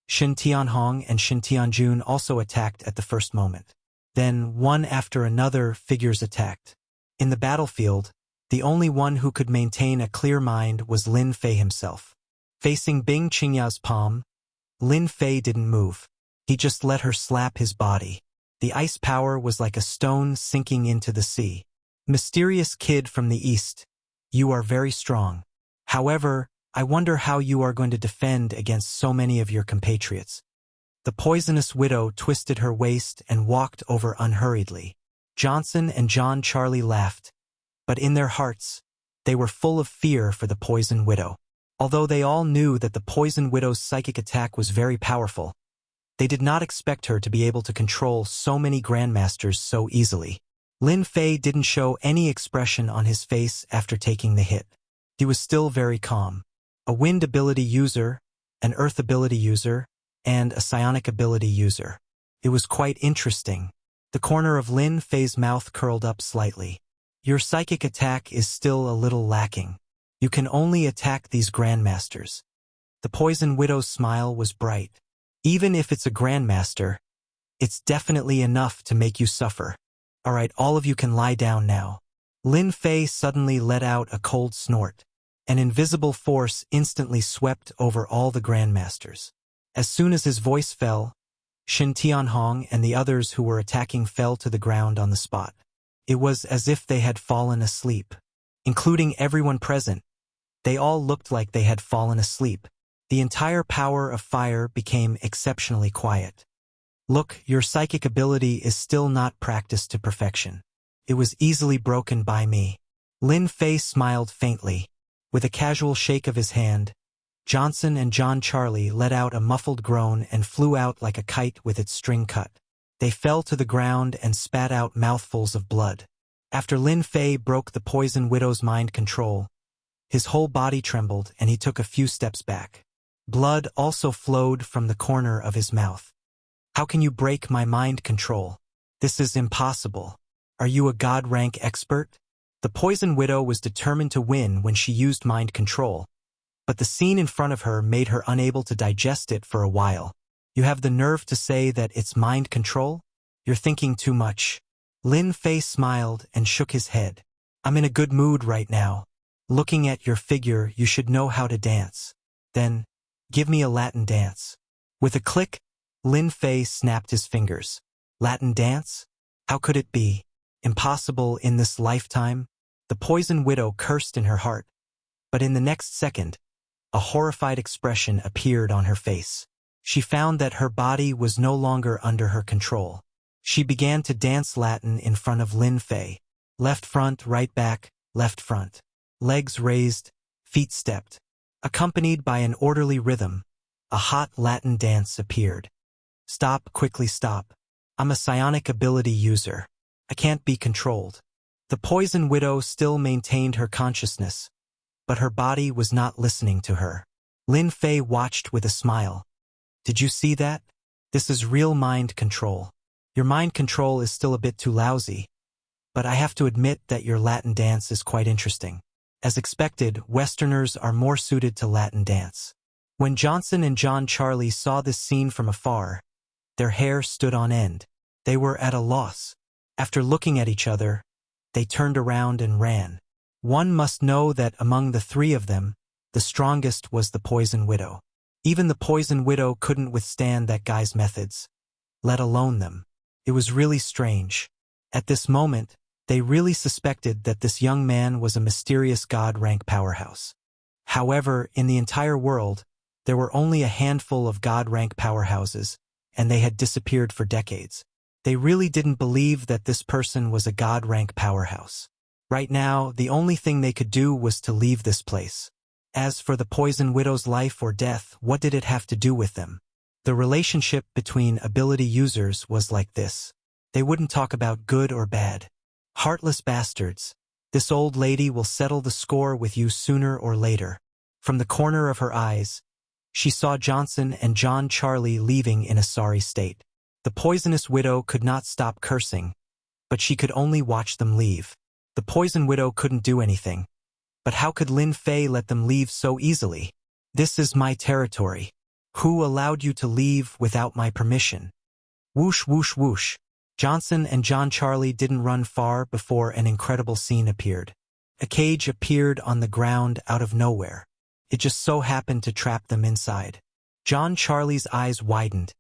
Shin Tianhong and Shin Tianjun also attacked at the first moment. Then, one after another, figures attacked. In the battlefield, the only one who could maintain a clear mind was Lin Fei himself. Facing Bing Qingya's palm, Lin Fei didn't move. He just let her slap his body. The ice power was like a stone sinking into the sea. Mysterious kid from the east, you are very strong. However, I wonder how you are going to defend against so many of your compatriots. The poisonous widow twisted her waist and walked over unhurriedly. Johnson and John Charlie laughed, but in their hearts, they were full of fear for the poison widow. Although they all knew that the poison widow's psychic attack was very powerful, they did not expect her to be able to control so many grandmasters so easily. Lin Fei didn't show any expression on his face after taking the hit. He was still very calm. A wind ability user, an earth ability user, and a psionic ability user. It was quite interesting. The corner of Lin Fei's mouth curled up slightly. Your psychic attack is still a little lacking. You can only attack these grandmasters. The poison widow's smile was bright. Even if it's a grandmaster, it's definitely enough to make you suffer. Alright, all of you can lie down now. Lin Fei suddenly let out a cold snort. An invisible force instantly swept over all the grandmasters. As soon as his voice fell, Shen Tianhong and the others who were attacking fell to the ground on the spot. It was as if they had fallen asleep. Including everyone present, they all looked like they had fallen asleep. The entire power of fire became exceptionally quiet. Look, your psychic ability is still not practiced to perfection. It was easily broken by me. Lin Fei smiled faintly. With a casual shake of his hand, Johnson and John Charlie let out a muffled groan and flew out like a kite with its string cut. They fell to the ground and spat out mouthfuls of blood. After Lin Fei broke the poison widow's mind control, his whole body trembled and he took a few steps back. Blood also flowed from the corner of his mouth. How can you break my mind control? This is impossible. Are you a god-rank expert? The poison widow was determined to win when she used mind control, but the scene in front of her made her unable to digest it for a while. You have the nerve to say that it's mind control? You're thinking too much. Lin Fei smiled and shook his head. I'm in a good mood right now. Looking at your figure, you should know how to dance. Then, give me a Latin dance. With a click, Lin Fei snapped his fingers. Latin dance? How could it be? Impossible in this lifetime? The poison widow cursed in her heart. But in the next second, a horrified expression appeared on her face. She found that her body was no longer under her control. She began to dance Latin in front of Lin Fei. Left front, right back, left front. Legs raised, feet stepped. Accompanied by an orderly rhythm, a hot Latin dance appeared. Stop, quickly stop. I'm a psionic ability user. I can't be controlled. The poison widow still maintained her consciousness, but her body was not listening to her. Lin Fei watched with a smile. Did you see that? This is real mind control. Your mind control is still a bit too lousy, but I have to admit that your Latin dance is quite interesting. As expected, Westerners are more suited to Latin dance. When Johnson and John Charlie saw this scene from afar, their hair stood on end. They were at a loss. After looking at each other, they turned around and ran. One must know that among the three of them, the strongest was the poison widow. Even the poison widow couldn't withstand that guy's methods, let alone them. It was really strange. At this moment, they really suspected that this young man was a mysterious god-rank powerhouse. However, in the entire world, there were only a handful of god-rank powerhouses, and they had disappeared for decades. They really didn't believe that this person was a god-rank powerhouse. Right now, the only thing they could do was to leave this place. As for the poison widow's life or death, what did it have to do with them? The relationship between ability users was like this. They wouldn't talk about good or bad. Heartless bastards. This old lady will settle the score with you sooner or later. From the corner of her eyes, she saw Johnson and John Charlie leaving in a sorry state. The poisonous widow could not stop cursing, but she could only watch them leave. The poison widow couldn't do anything. But how could Lin Fei let them leave so easily? This is my territory. Who allowed you to leave without my permission? Whoosh, whoosh, whoosh. Johnson and John Charlie didn't run far before an incredible scene appeared. A cage appeared on the ground out of nowhere. It just so happened to trap them inside. John Charlie's eyes widened,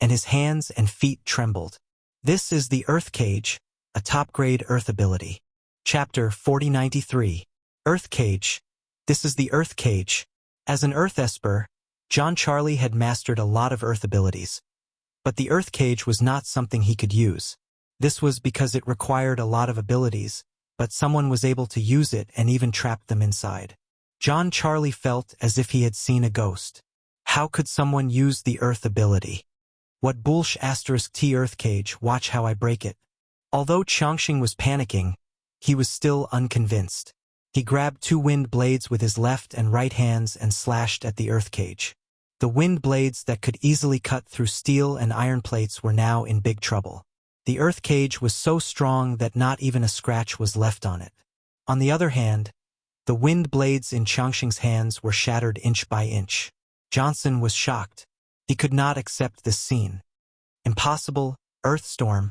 and his hands and feet trembled. This is the Earth Cage, a top-grade Earth ability. Chapter 4093. Earth Cage. This is the Earth Cage. As an Earth Esper, John Charlie had mastered a lot of Earth abilities. But the Earth Cage was not something he could use. This was because it required a lot of abilities, but someone was able to use it and even trap them inside. John Charlie felt as if he had seen a ghost. How could someone use the Earth ability? What bullsh *T Earth Cage, watch how I break it. Although Chongqing was panicking, he was still unconvinced. He grabbed 2 wind blades with his left and right hands and slashed at the Earth Cage. The wind blades that could easily cut through steel and iron plates were now in big trouble. The Earth Cage was so strong that not even a scratch was left on it. On the other hand, the wind blades in Chongqing's hands were shattered inch by inch. Johnson was shocked. He could not accept this scene. Impossible, Earth Storm.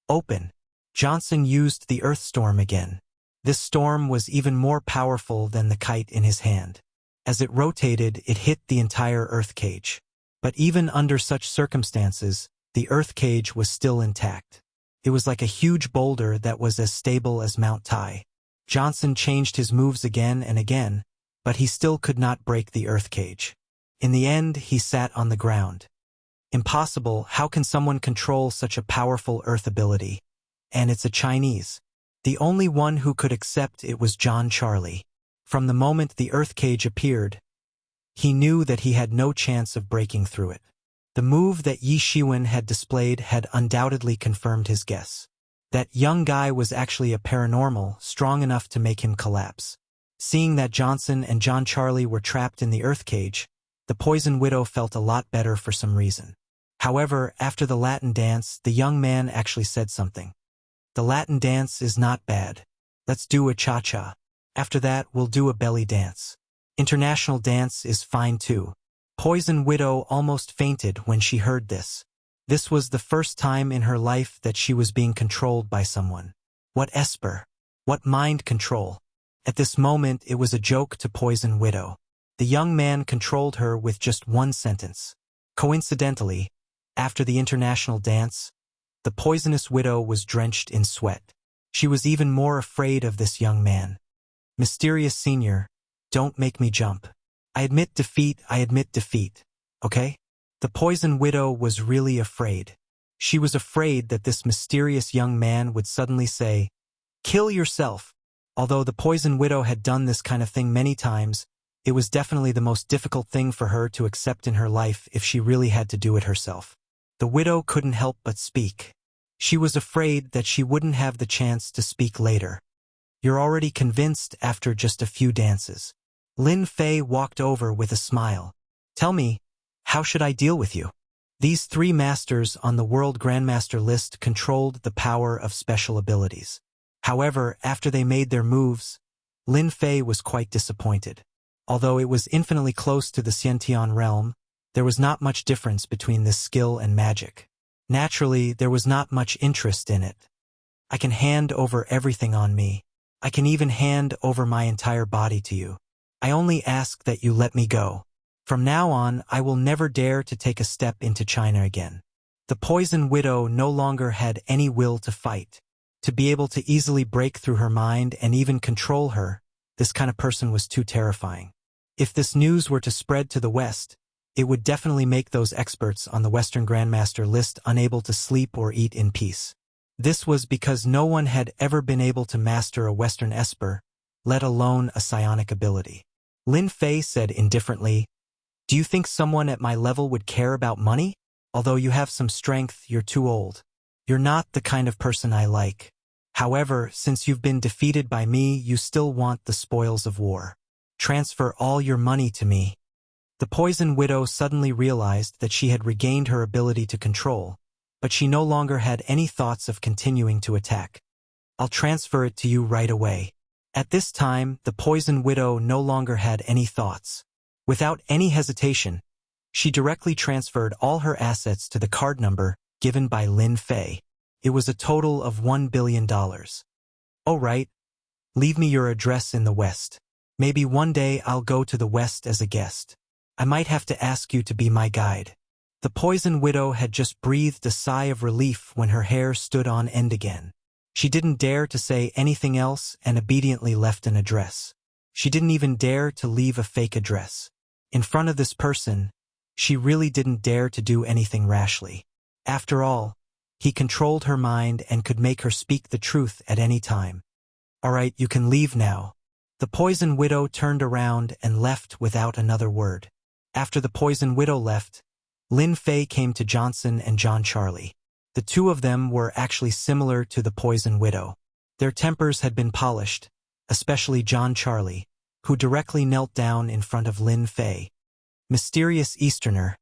Open. Johnson used the Earth Storm again. This storm was even more powerful than the kite in his hand. As it rotated, it hit the entire Earth Cage. But even under such circumstances, the Earth Cage was still intact. It was like a huge boulder that was as stable as Mount Tai. Johnson changed his moves again and again, but he still could not break the Earth Cage. In the end, he sat on the ground. Impossible, how can someone control such a powerful Earth ability? And it's a Chinese. The only one who could accept it was John Charlie. From the moment the Earth Cage appeared, he knew that he had no chance of breaking through it. The move that Yi Shiwen had displayed had undoubtedly confirmed his guess. That young guy was actually a paranormal, strong enough to make him collapse. Seeing that Johnson and John Charlie were trapped in the Earth Cage, the Poison Widow felt a lot better for some reason. However, after the Latin dance, the young man actually said something. The Latin dance is not bad. Let's do a cha-cha. After that, we'll do a belly dance. International dance is fine too. Poison Widow almost fainted when she heard this. This was the first time in her life that she was being controlled by someone. What Esper? What mind control? At this moment, it was a joke to Poison Widow. The young man controlled her with just one sentence. Coincidentally, after the international dance, the poisonous widow was drenched in sweat. She was even more afraid of this young man. Mysterious Senior, don't make me jump. I admit defeat, okay? The Poison Widow was really afraid. She was afraid that this mysterious young man would suddenly say, "Kill yourself." Although the Poison Widow had done this kind of thing many times, it was definitely the most difficult thing for her to accept in her life if she really had to do it herself. The widow couldn't help but speak. She was afraid that she wouldn't have the chance to speak later. You're already convinced after just a few dances. Lin Fei walked over with a smile. Tell me, how should I deal with you? These 3 masters on the World Grandmaster list controlled the power of special abilities. However, after they made their moves, Lin Fei was quite disappointed. Although it was infinitely close to the Xiantian realm, there was not much difference between this skill and magic. Naturally, there was not much interest in it. I can hand over everything on me. I can even hand over my entire body to you. I only ask that you let me go. From now on, I will never dare to take a step into China again. The Poison Widow no longer had any will to fight. To be able to easily break through her mind and even control her, this kind of person was too terrifying. If this news were to spread to the West, it would definitely make those experts on the Western Grandmaster list unable to sleep or eat in peace. This was because no one had ever been able to master a Western Esper, let alone a psionic ability. Lin Fei said indifferently, "Do you think someone at my level would care about money? Although you have some strength, you're too old. You're not the kind of person I like. However, since you've been defeated by me, you still want the spoils of war. Transfer all your money to me." The Poison Widow suddenly realized that she had regained her ability to control, but she no longer had any thoughts of continuing to attack. "I'll transfer it to you right away." At this time, the Poison Widow no longer had any thoughts. Without any hesitation, she directly transferred all her assets to the card number given by Lin Fei. It was a total of $1 billion. Oh right, leave me your address in the West. Maybe one day I'll go to the West as a guest. I might have to ask you to be my guide. The poison widow had just breathed a sigh of relief when her hair stood on end again. She didn't dare to say anything else and obediently left an address. She didn't even dare to leave a fake address. In front of this person, she really didn't dare to do anything rashly. After all, he controlled her mind and could make her speak the truth at any time. All right, you can leave now. The poison widow turned around and left without another word. After the poison widow left, Lin Fei came to Johnson and John Charlie. The two of them were actually similar to the poison widow. Their tempers had been polished, especially John Charlie, who directly knelt down in front of Lin Fei. Mysterious Easterner,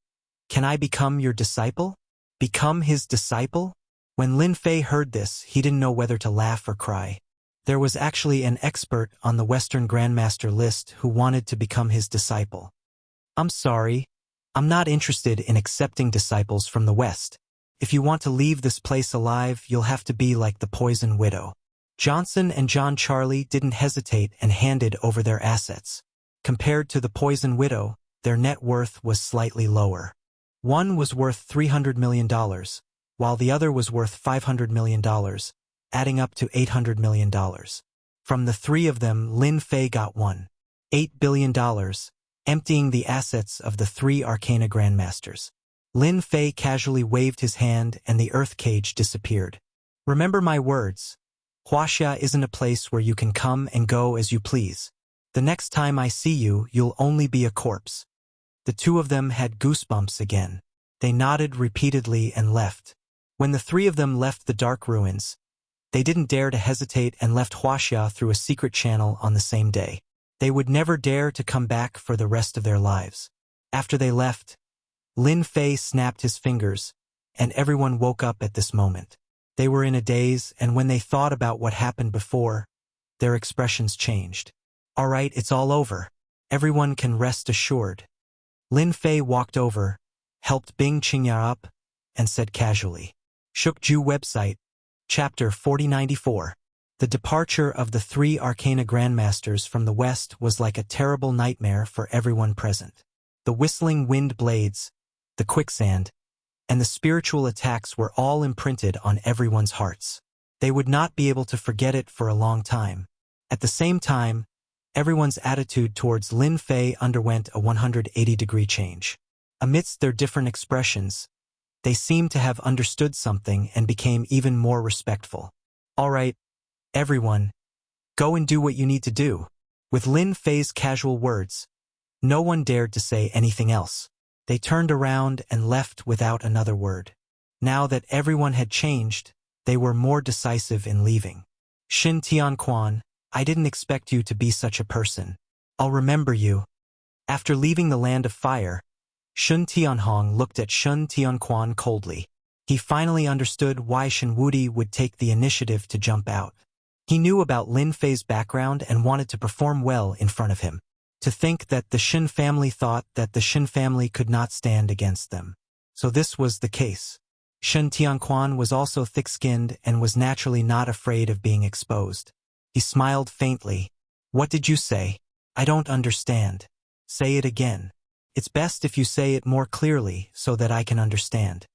can I become your disciple? Become his disciple? When Lin Fei heard this, he didn't know whether to laugh or cry. There was actually an expert on the Western Grandmaster list who wanted to become his disciple. I'm sorry, I'm not interested in accepting disciples from the West. If you want to leave this place alive, you'll have to be like the poison widow. Johnson and John Charlie didn't hesitate and handed over their assets. Compared to the poison widow, their net worth was slightly lower. One was worth $300 million, while the other was worth $500 million, adding up to $800 million. From the three of them, Lin Fei got $8 billion, emptying the assets of the three Arcana Grandmasters. Lin Fei casually waved his hand and the earth cage disappeared. Remember my words. Wuxia isn't a place where you can come and go as you please. The next time I see you, you'll only be a corpse. The two of them had goosebumps again. They nodded repeatedly and left. When the three of them left the dark ruins, they didn't dare to hesitate and left Wuxia through a secret channel on the same day. They would never dare to come back for the rest of their lives. After they left, Lin Fei snapped his fingers, and everyone woke up at this moment. They were in a daze, and when they thought about what happened before, their expressions changed. All right, it's all over. Everyone can rest assured. Lin Fei walked over, helped Bing Qingya up, and said casually, Shukju website, Chapter 4094. The departure of the three Arcana Grandmasters from the West was like a terrible nightmare for everyone present. The whistling wind blades, the quicksand, and the spiritual attacks were all imprinted on everyone's hearts. They would not be able to forget it for a long time. At the same time, everyone's attitude towards Lin Fei underwent a 180-degree change. Amidst their different expressions, they seemed to have understood something and became even more respectful. All right, everyone, go and do what you need to do. With Lin Fei's casual words, no one dared to say anything else. They turned around and left without another word. Now that everyone had changed, they were more decisive in leaving. Shin Tianquan, I didn't expect you to be such a person. I'll remember you. After leaving the land of fire, Shun Tianhong looked at Shun Tianquan coldly. He finally understood why Shin Wudi would take the initiative to jump out. He knew about Lin Fei's background and wanted to perform well in front of him. To think that the Shin family thought that the Shin family could not stand against them. So this was the case. Shun Tianquan was also thick-skinned and was naturally not afraid of being exposed. He smiled faintly. What did you say? I don't understand. Say it again. It's best if you say it more clearly so that I can understand.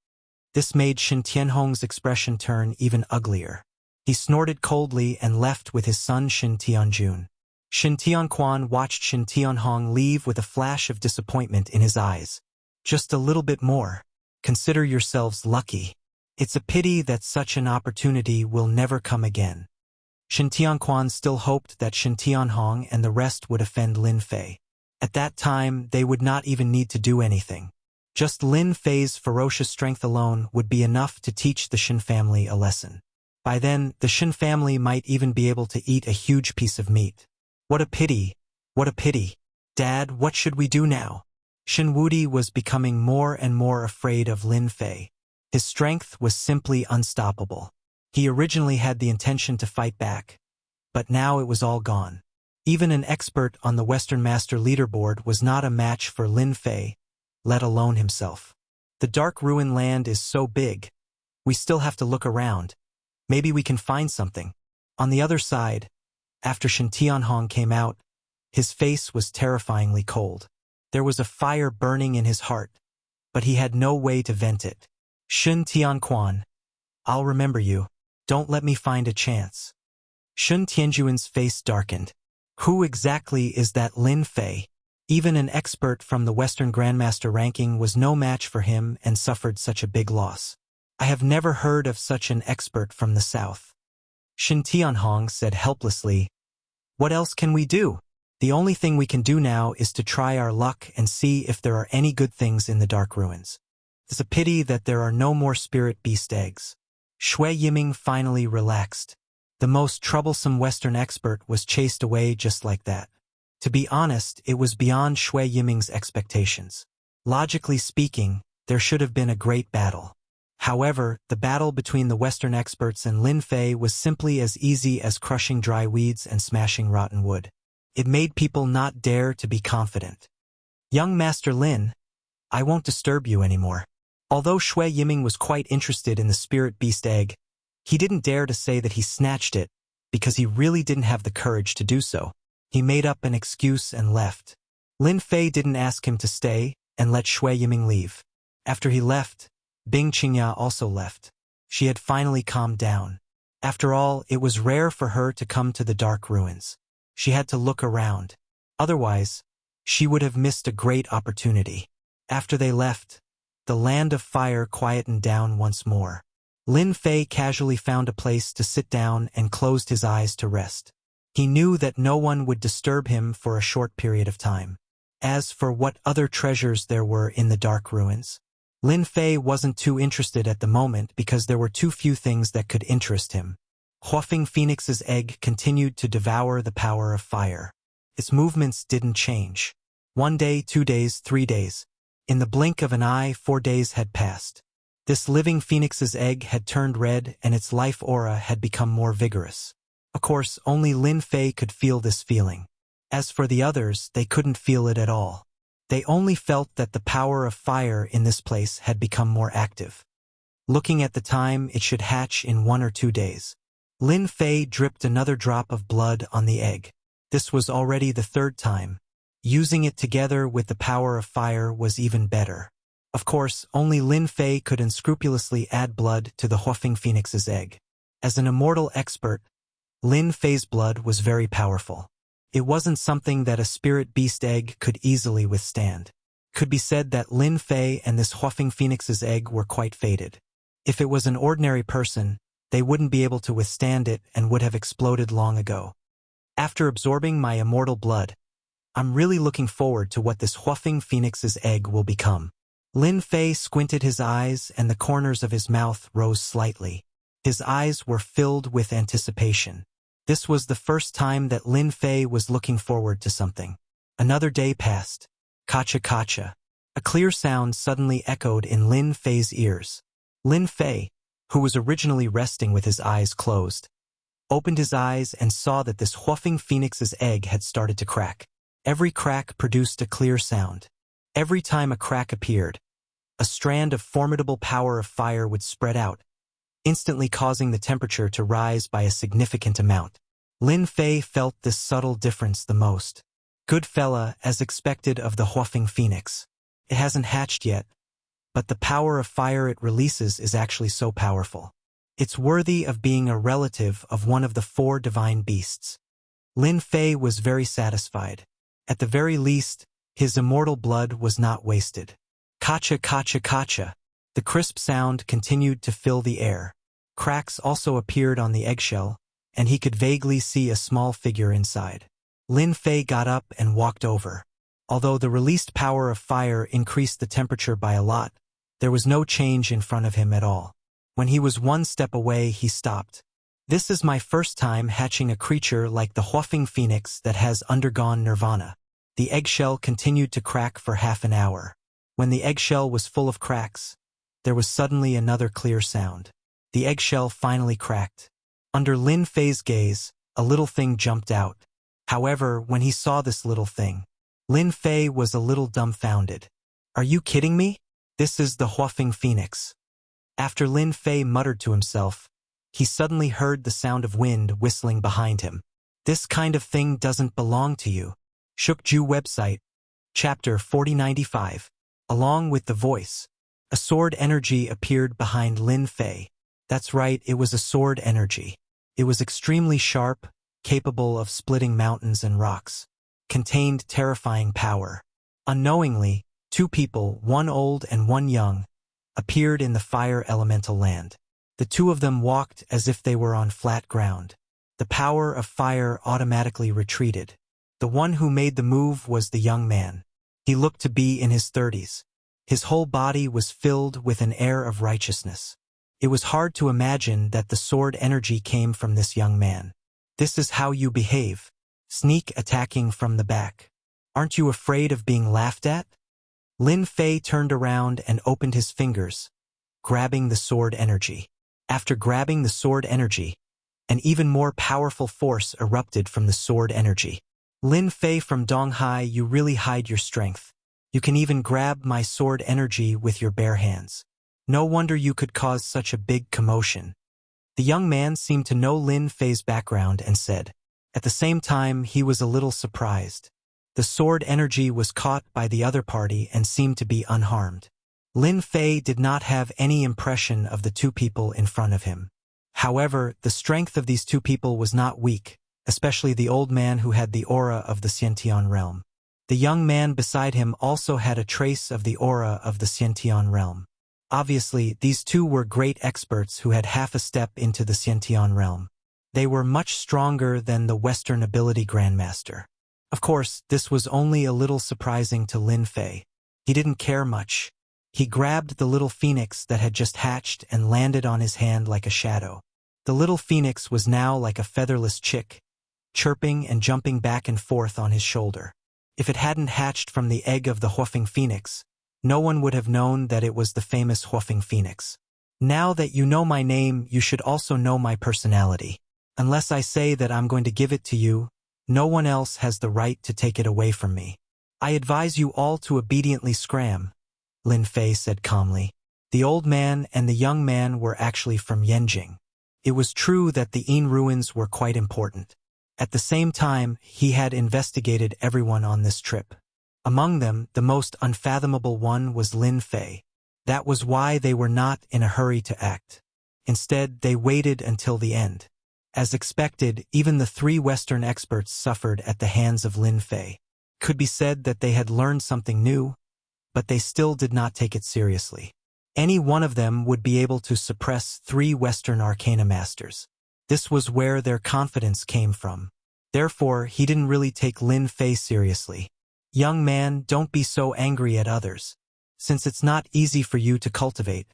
This made Shin Tianhong's expression turn even uglier. He snorted coldly and left with his son Shin Tianjun. Shin Tianquan watched Shin Tianhong leave with a flash of disappointment in his eyes. Just a little bit more. Consider yourselves lucky. It's a pity that such an opportunity will never come again. Shin Tianquan still hoped that Shin Tianhong and the rest would offend Lin Fei. At that time, they would not even need to do anything. Just Lin Fei's ferocious strength alone would be enough to teach the Shin family a lesson. By then, the Shin family might even be able to eat a huge piece of meat. What a pity! What a pity! Dad, what should we do now? Shin Wudi was becoming more and more afraid of Lin Fei. His strength was simply unstoppable. He originally had the intention to fight back, but now it was all gone. Even an expert on the Western Master Leaderboard was not a match for Lin Fei, let alone himself. The Dark Ruin Land is so big, We still have to look around. Maybe we can find something. On the other side, after Shen Tianhong came out, his face was terrifyingly cold. There was a fire burning in his heart, but he had no way to vent it. Shen Tianquan, I'll remember you. Don't let me find a chance. Shun Tianjuan's face darkened. Who exactly is that Lin Fei? Even an expert from the Western Grandmaster ranking was no match for him and suffered such a big loss. I have never heard of such an expert from the south. Shen Tianhong said helplessly, What else can we do? The only thing we can do now is to try our luck and see if there are any good things in the dark ruins. It's a pity that there are no more spirit beast eggs. Shui Yiming finally relaxed. The most troublesome Western expert was chased away just like that. To be honest, it was beyond Shui Yiming's expectations. Logically speaking, there should have been a great battle. However, the battle between the Western experts and Lin Fei was simply as easy as crushing dry weeds and smashing rotten wood. It made people not dare to be confident. Young Master Lin, I won't disturb you anymore. Although Shui Yiming was quite interested in the spirit beast egg, he didn't dare to say that he snatched it, because he really didn't have the courage to do so. He made up an excuse and left. Lin Fei didn't ask him to stay and let Shui Yiming leave. After he left, Bing Qingya also left. She had finally calmed down. After all, it was rare for her to come to the dark ruins. She had to look around. Otherwise, she would have missed a great opportunity. After they left, the land of fire quietened down once more. Lin Fei casually found a place to sit down and closed his eyes to rest. He knew that no one would disturb him for a short period of time. As for what other treasures there were in the dark ruins, Lin Fei wasn't too interested at the moment because there were too few things that could interest him. Huafeng Phoenix's egg continued to devour the power of fire. Its movements didn't change. 1 day, 2 days, 3 days. In the blink of an eye, 4 days had passed. This living phoenix's egg had turned red and its life aura had become more vigorous. Of course, only Lin Fei could feel this feeling. As for the others, they couldn't feel it at all. They only felt that the power of fire in this place had become more active. Looking at the time, it should hatch in 1 or 2 days. Lin Fei dripped another drop of blood on the egg. This was already the 3rd time. Using it together with the power of fire was even better. Of course, only Lin Fei could unscrupulously add blood to the Huafeng Phoenix's egg. As an immortal expert, Lin Fei's blood was very powerful. It wasn't something that a spirit beast egg could easily withstand. Could be said that Lin Fei and this Huafeng Phoenix's egg were quite fated. If it was an ordinary person, they wouldn't be able to withstand it and would have exploded long ago. After absorbing my immortal blood, I'm really looking forward to what this Huafeng Phoenix's egg will become. Lin Fei squinted his eyes and the corners of his mouth rose slightly. His eyes were filled with anticipation. This was the first time that Lin Fei was looking forward to something. Another day passed. Kacha kacha. A clear sound suddenly echoed in Lin Fei's ears. Lin Fei, who was originally resting with his eyes closed, opened his eyes and saw that this Huafeng Phoenix's egg had started to crack. Every crack produced a clear sound. Every time a crack appeared, a strand of formidable power of fire would spread out, instantly causing the temperature to rise by a significant amount. Lin Fei felt this subtle difference the most. Good fella, as expected of the Huafeng Phoenix. It hasn't hatched yet, but the power of fire it releases is actually so powerful. It's worthy of being a relative of one of the 4 divine beasts. Lin Fei was very satisfied. At the very least, his immortal blood was not wasted. Kacha kacha kacha. The crisp sound continued to fill the air. Cracks also appeared on the eggshell, and he could vaguely see a small figure inside. Lin Fei got up and walked over. Although the released power of fire increased the temperature by a lot, there was no change in front of him at all. When he was 1 step away, he stopped. This is my first time hatching a creature like the Huafeng Phoenix that has undergone nirvana. The eggshell continued to crack for half an hour. When the eggshell was full of cracks, there was suddenly another clear sound. The eggshell finally cracked. Under Lin Fei's gaze, a little thing jumped out. However, when he saw this little thing, Lin Fei was a little dumbfounded. Are you kidding me? This is the Huafeng Phoenix. After Lin Fei muttered to himself, he suddenly heard the sound of wind whistling behind him. This kind of thing doesn't belong to you. Shukju website, chapter 4095. Along with the voice, a sword energy appeared behind Lin Fei. That's right, it was a sword energy. It was extremely sharp, capable of splitting mountains and rocks. Contained terrifying power. Unknowingly, two people, one old and one young, appeared in the fire elemental land. The two of them walked as if they were on flat ground. The power of fire automatically retreated. The one who made the move was the young man. He looked to be in his 30s. His whole body was filled with an air of righteousness. It was hard to imagine that the sword energy came from this young man. This is how you behave. Sneak attacking from the back. Aren't you afraid of being laughed at? Lin Fei turned around and opened his fingers, grabbing the sword energy. After grabbing the sword energy, an even more powerful force erupted from the sword energy. Lin Fei from Donghai, you really hide your strength. You can even grab my sword energy with your bare hands. No wonder you could cause such a big commotion. The young man seemed to know Lin Fei's background and said. At the same time, he was a little surprised. The sword energy was caught by the other party and seemed to be unharmed. Lin Fei did not have any impression of the two people in front of him. However, the strength of these two people was not weak, especially the old man who had the aura of the Xiantian realm. The young man beside him also had a trace of the aura of the Xiantian realm. Obviously, these two were great experts who had half a step into the Xiantian realm. They were much stronger than the Western ability grandmaster. Of course, this was only a little surprising to Lin Fei. He didn't care much. He grabbed the little phoenix that had just hatched and landed on his hand like a shadow. The little phoenix was now like a featherless chick, chirping and jumping back and forth on his shoulder. If it hadn't hatched from the egg of the Huofeng phoenix, no one would have known that it was the famous Huofeng phoenix. Now that you know my name, you should also know my personality. Unless I say that I'm going to give it to you, no one else has the right to take it away from me. I advise you all to obediently scram, Lin Fei said calmly. The old man and the young man were actually from Yanjing. It was true that the Yin ruins were quite important. At the same time, he had investigated everyone on this trip. Among them, the most unfathomable one was Lin Fei. That was why they were not in a hurry to act. Instead, they waited until the end. As expected, even the three Western experts suffered at the hands of Lin Fei. Could be said that they had learned something new, but they still did not take it seriously. Any one of them would be able to suppress three Western arcana masters. This was where their confidence came from. Therefore, he didn't really take Lin Fei seriously. Young man, don't be so angry at others. Since it's not easy for you to cultivate,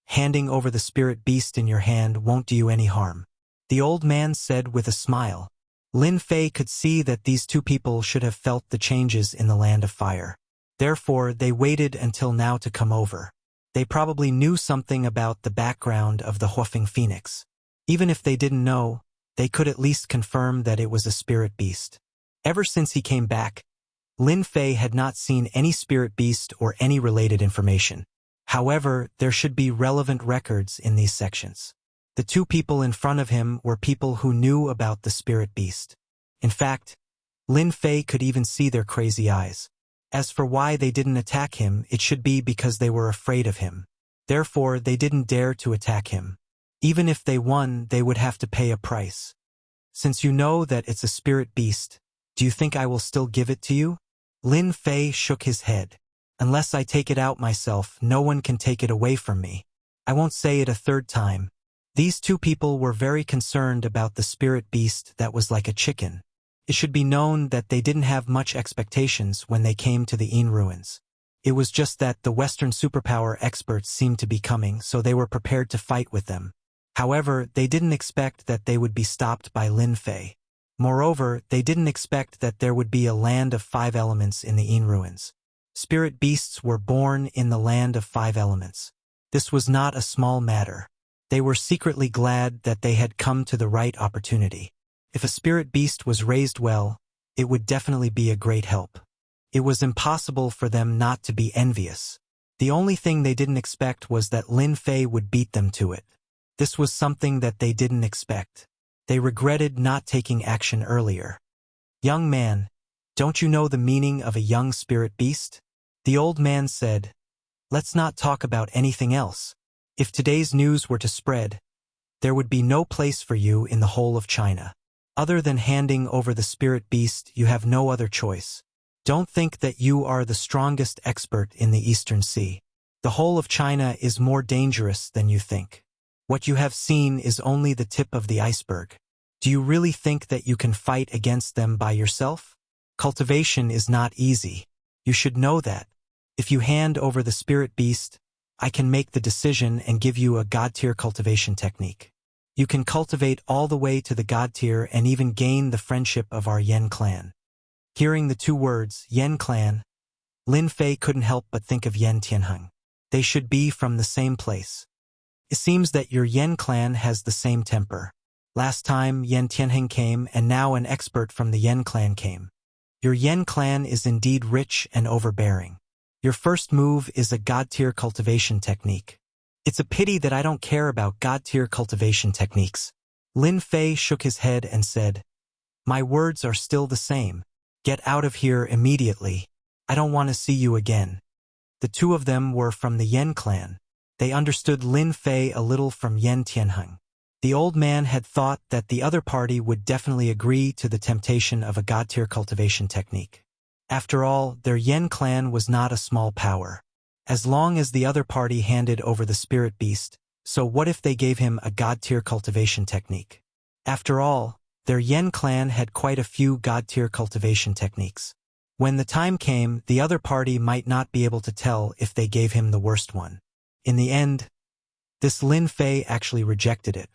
handing over the spirit beast in your hand won't do you any harm. The old man said with a smile. Lin Fei could see that these two people should have felt the changes in the land of fire. Therefore, they waited until now to come over. They probably knew something about the background of the Huofeng phoenix. Even if they didn't know, they could at least confirm that it was a spirit beast. Ever since he came back, Lin Fei had not seen any spirit beast or any related information. However, there should be relevant records in these sections. The two people in front of him were people who knew about the spirit beast. In fact, Lin Fei could even see their crazy eyes. As for why they didn't attack him, it should be because they were afraid of him. Therefore, they didn't dare to attack him. Even if they won, they would have to pay a price. Since you know that it's a spirit beast, do you think I will still give it to you? Lin Fei shook his head. Unless I take it out myself, no one can take it away from me. I won't say it a third time. These two people were very concerned about the spirit beast that was like a chicken. It should be known that they didn't have much expectations when they came to the Yin ruins. It was just that the Western superpower experts seemed to be coming, so they were prepared to fight with them. However, they didn't expect that they would be stopped by Lin Fei. Moreover, they didn't expect that there would be a land of 5 elements in the Yin ruins. Spirit beasts were born in the land of 5 elements. This was not a small matter. They were secretly glad that they had come to the right opportunity. If a spirit beast was raised well, it would definitely be a great help. It was impossible for them not to be envious. The only thing they didn't expect was that Lin Fei would beat them to it. This was something that they didn't expect. They regretted not taking action earlier. Young man, don't you know the meaning of a young spirit beast? The old man said, let's not talk about anything else. If today's news were to spread, there would be no place for you in the whole of China. Other than handing over the spirit beast, you have no other choice. Don't think that you are the strongest expert in the Eastern Sea. The whole of China is more dangerous than you think. What you have seen is only the tip of the iceberg. Do you really think that you can fight against them by yourself? Cultivation is not easy. You should know that. If you hand over the spirit beast, I can make the decision and give you a god-tier cultivation technique. You can cultivate all the way to the god tier and even gain the friendship of our Yen clan. Hearing the two words, Yen clan, Lin Fei couldn't help but think of Yen Tianheng. They should be from the same place. It seems that your Yen clan has the same temper. Last time Yen Tianheng came and now an expert from the Yen clan came. Your Yen clan is indeed rich and overbearing. Your first move is a god-tier cultivation technique. It's a pity that I don't care about god-tier cultivation techniques. Lin Fei shook his head and said, my words are still the same. Get out of here immediately. I don't want to see you again. The two of them were from the Yen clan. They understood Lin Fei a little from Yen Tianheng. The old man had thought that the other party would definitely agree to the temptation of a god-tier cultivation technique. After all, their Yen clan was not a small power. As long as the other party handed over the spirit beast, so what if they gave him a god-tier cultivation technique? After all, their Yen clan had quite a few god-tier cultivation techniques. When the time came, the other party might not be able to tell if they gave him the worst one. In the end, this Lin Fei actually rejected it.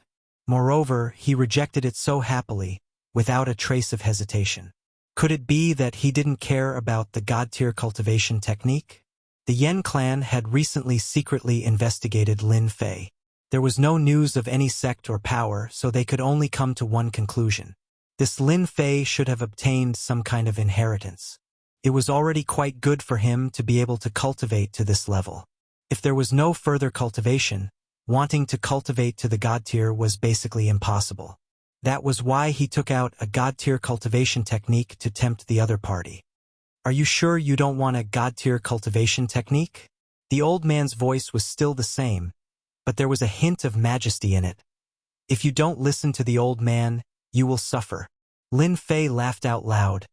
Moreover, he rejected it so happily, without a trace of hesitation. Could it be that he didn't care about the god-tier cultivation technique? The Yen clan had recently secretly investigated Lin Fei. There was no news of any sect or power, so they could only come to one conclusion. This Lin Fei should have obtained some kind of inheritance. It was already quite good for him to be able to cultivate to this level. If there was no further cultivation, wanting to cultivate to the god tier was basically impossible. That was why he took out a god tier cultivation technique to tempt the other party. Are you sure you don't want a god-tier cultivation technique? The old man's voice was still the same, but there was a hint of majesty in it. If you don't listen to the old man, you will suffer. Lin Fei laughed out loud.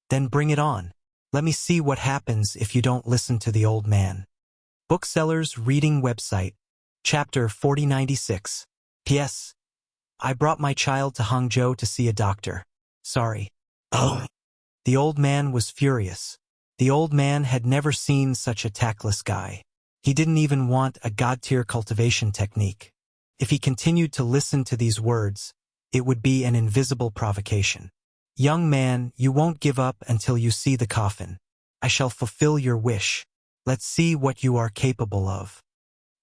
Then bring it on. Let me see what happens if you don't listen to the old man. Bookseller's Reading Website, Chapter 4096. P.S. I brought my child to Hangzhou to see a doctor. Sorry. Oh. The old man was furious. The old man had never seen such a tactless guy. He didn't even want a god-tier cultivation technique. If he continued to listen to these words, it would be an invisible provocation. Young man, you won't give up until you see the coffin. I shall fulfill your wish. Let's see what you are capable of.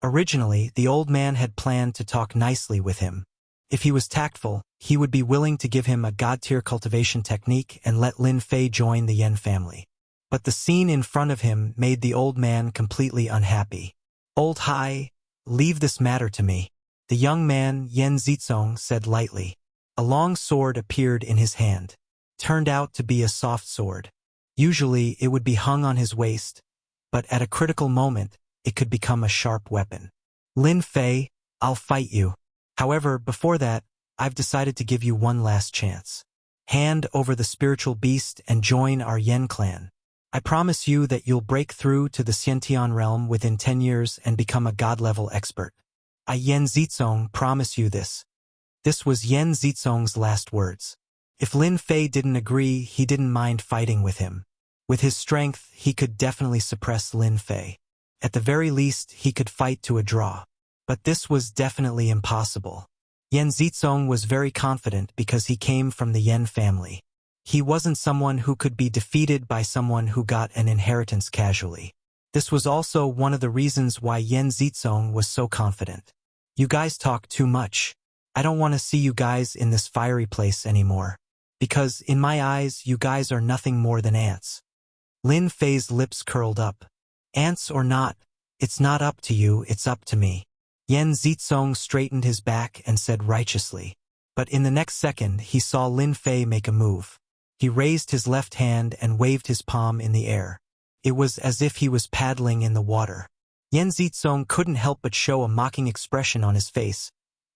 Originally, the old man had planned to talk nicely with him. If he was tactful, he would be willing to give him a god-tier cultivation technique and let Lin Fei join the Yen family. But the scene in front of him made the old man completely unhappy. Old Hai, leave this matter to me. The young man, Yen Zizong, said lightly. A long sword appeared in his hand. Turned out to be a soft sword. Usually, it would be hung on his waist, but at a critical moment, it could become a sharp weapon. Lin Fei, I'll fight you. However, before that, I've decided to give you one last chance. Hand over the spiritual beast and join our Yen clan. I promise you that you'll break through to the Xiantian realm within 10 years and become a god-level expert. I Yen Zizong promise you this. This was Yen Zizong's last words. If Lin Fei didn't agree, he didn't mind fighting with him. With his strength, he could definitely suppress Lin Fei. At the very least, he could fight to a draw. But this was definitely impossible. Yen Zizong was very confident because he came from the Yen family. He wasn't someone who could be defeated by someone who got an inheritance casually. This was also one of the reasons why Yen Zizong was so confident. You guys talk too much. I don't want to see you guys in this fiery place anymore. Because, in my eyes, you guys are nothing more than ants. Lin Fei's lips curled up. Ants or not, It's not up to you, it's up to me. Yan Zizong straightened his back and said righteously. But in the next second, he saw Lin Fei make a move. He raised his left hand and waved his palm in the air. It was as if he was paddling in the water. Yan Zizong couldn't help but show a mocking expression on his face.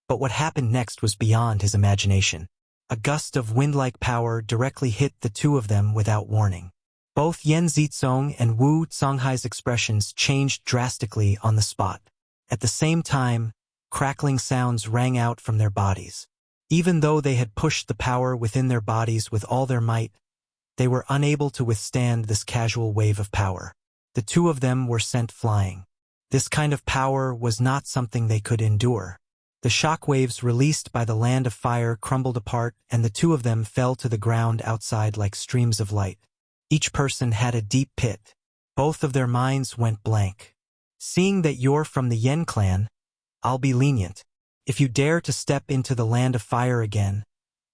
But what happened next was beyond his imagination. A gust of wind-like power directly hit the two of them without warning. Both Yan Zizong and Wu Songhai's expressions changed drastically on the spot. At the same time, crackling sounds rang out from their bodies. Even though they had pushed the power within their bodies with all their might, they were unable to withstand this casual wave of power. The two of them were sent flying. This kind of power was not something they could endure. The shockwaves released by the land of fire crumbled apart, and the two of them fell to the ground outside like streams of light. Each person had a deep pit. Both of their minds went blank. Seeing that you're from the Yen clan, I'll be lenient. If you dare to step into the land of fire again,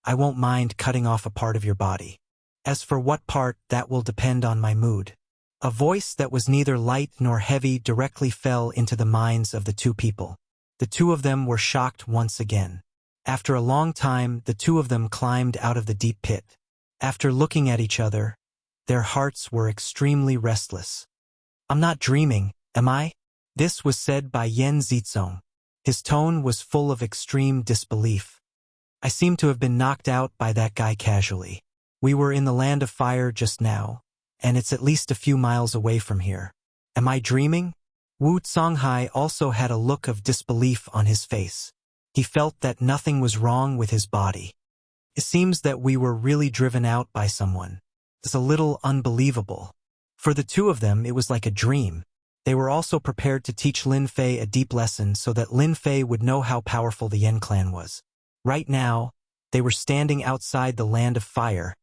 I won't mind cutting off a part of your body. As for what part, that will depend on my mood. A voice that was neither light nor heavy directly fell into the minds of the two people. The two of them were shocked once again. After a long time, the two of them climbed out of the deep pit. After looking at each other, their hearts were extremely restless. I'm not dreaming, am I? This was said by Yan Zizong. His tone was full of extreme disbelief. I seem to have been knocked out by that guy casually. We were in the land of fire just now, and it's at least a few miles away from here. Am I dreaming? Wu Songhai also had a look of disbelief on his face. He felt that nothing was wrong with his body. It seems that we were really driven out by someone. It's a little unbelievable. For the two of them, it was like a dream. They were also prepared to teach Lin Fei a deep lesson so that Lin Fei would know how powerful the Yen clan was. Right now, they were standing outside the land of fire,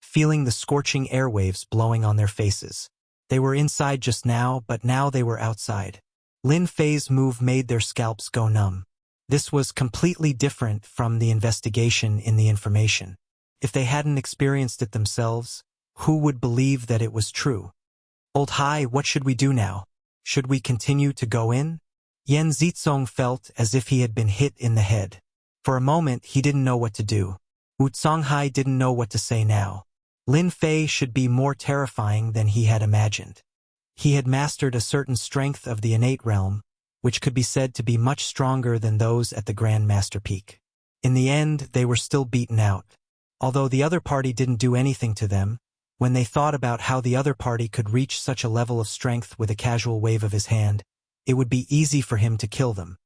feeling the scorching airwaves blowing on their faces. They were inside just now, but now they were outside. Lin Fei's move made their scalps go numb. This was completely different from the investigation in the information. If they hadn't experienced it themselves, who would believe that it was true? Old Hai, what should we do now? Should we continue to go in? Yan Zizong felt as if he had been hit in the head. For a moment, he didn't know what to do. Wu Songhai didn't know what to say now. Lin Fei should be more terrifying than he had imagined. He had mastered a certain strength of the innate realm, which could be said to be much stronger than those at the Grand Master Peak. In the end, they were still beaten out. Although the other party didn't do anything to them, when they thought about how the other party could reach such a level of strength with a casual wave of his hand, it would be easy for him to kill them.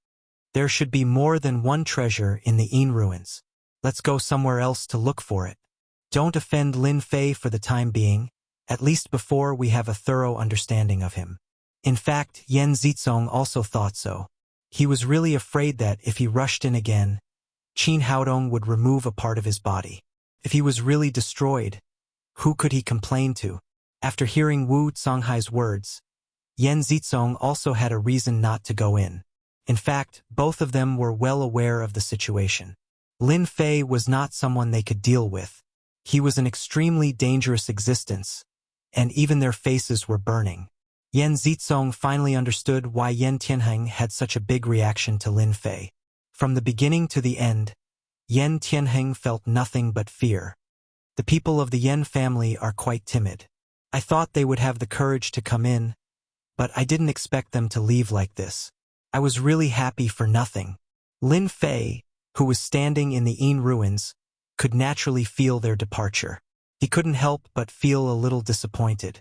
There should be more than one treasure in the Yin ruins. Let's go somewhere else to look for it. Don't offend Lin Fei for the time being, at least before we have a thorough understanding of him. In fact, Yan Zizong also thought so. He was really afraid that if he rushed in again, Qin Haodong would remove a part of his body. If he was really destroyed, who could he complain to? After hearing Wu Songhai's words, Yan Zizong also had a reason not to go in. In fact, both of them were well aware of the situation. Lin Fei was not someone they could deal with. He was an extremely dangerous existence, and even their faces were burning. Yan Zizong finally understood why Yan Tianheng had such a big reaction to Lin Fei. From the beginning to the end, Yan Tianheng felt nothing but fear. The people of the Yan family are quite timid. I thought they would have the courage to come in, but I didn't expect them to leave like this. I was really happy for nothing. Lin Fei, who was standing in the Yin ruins, could naturally feel their departure. He couldn't help but feel a little disappointed.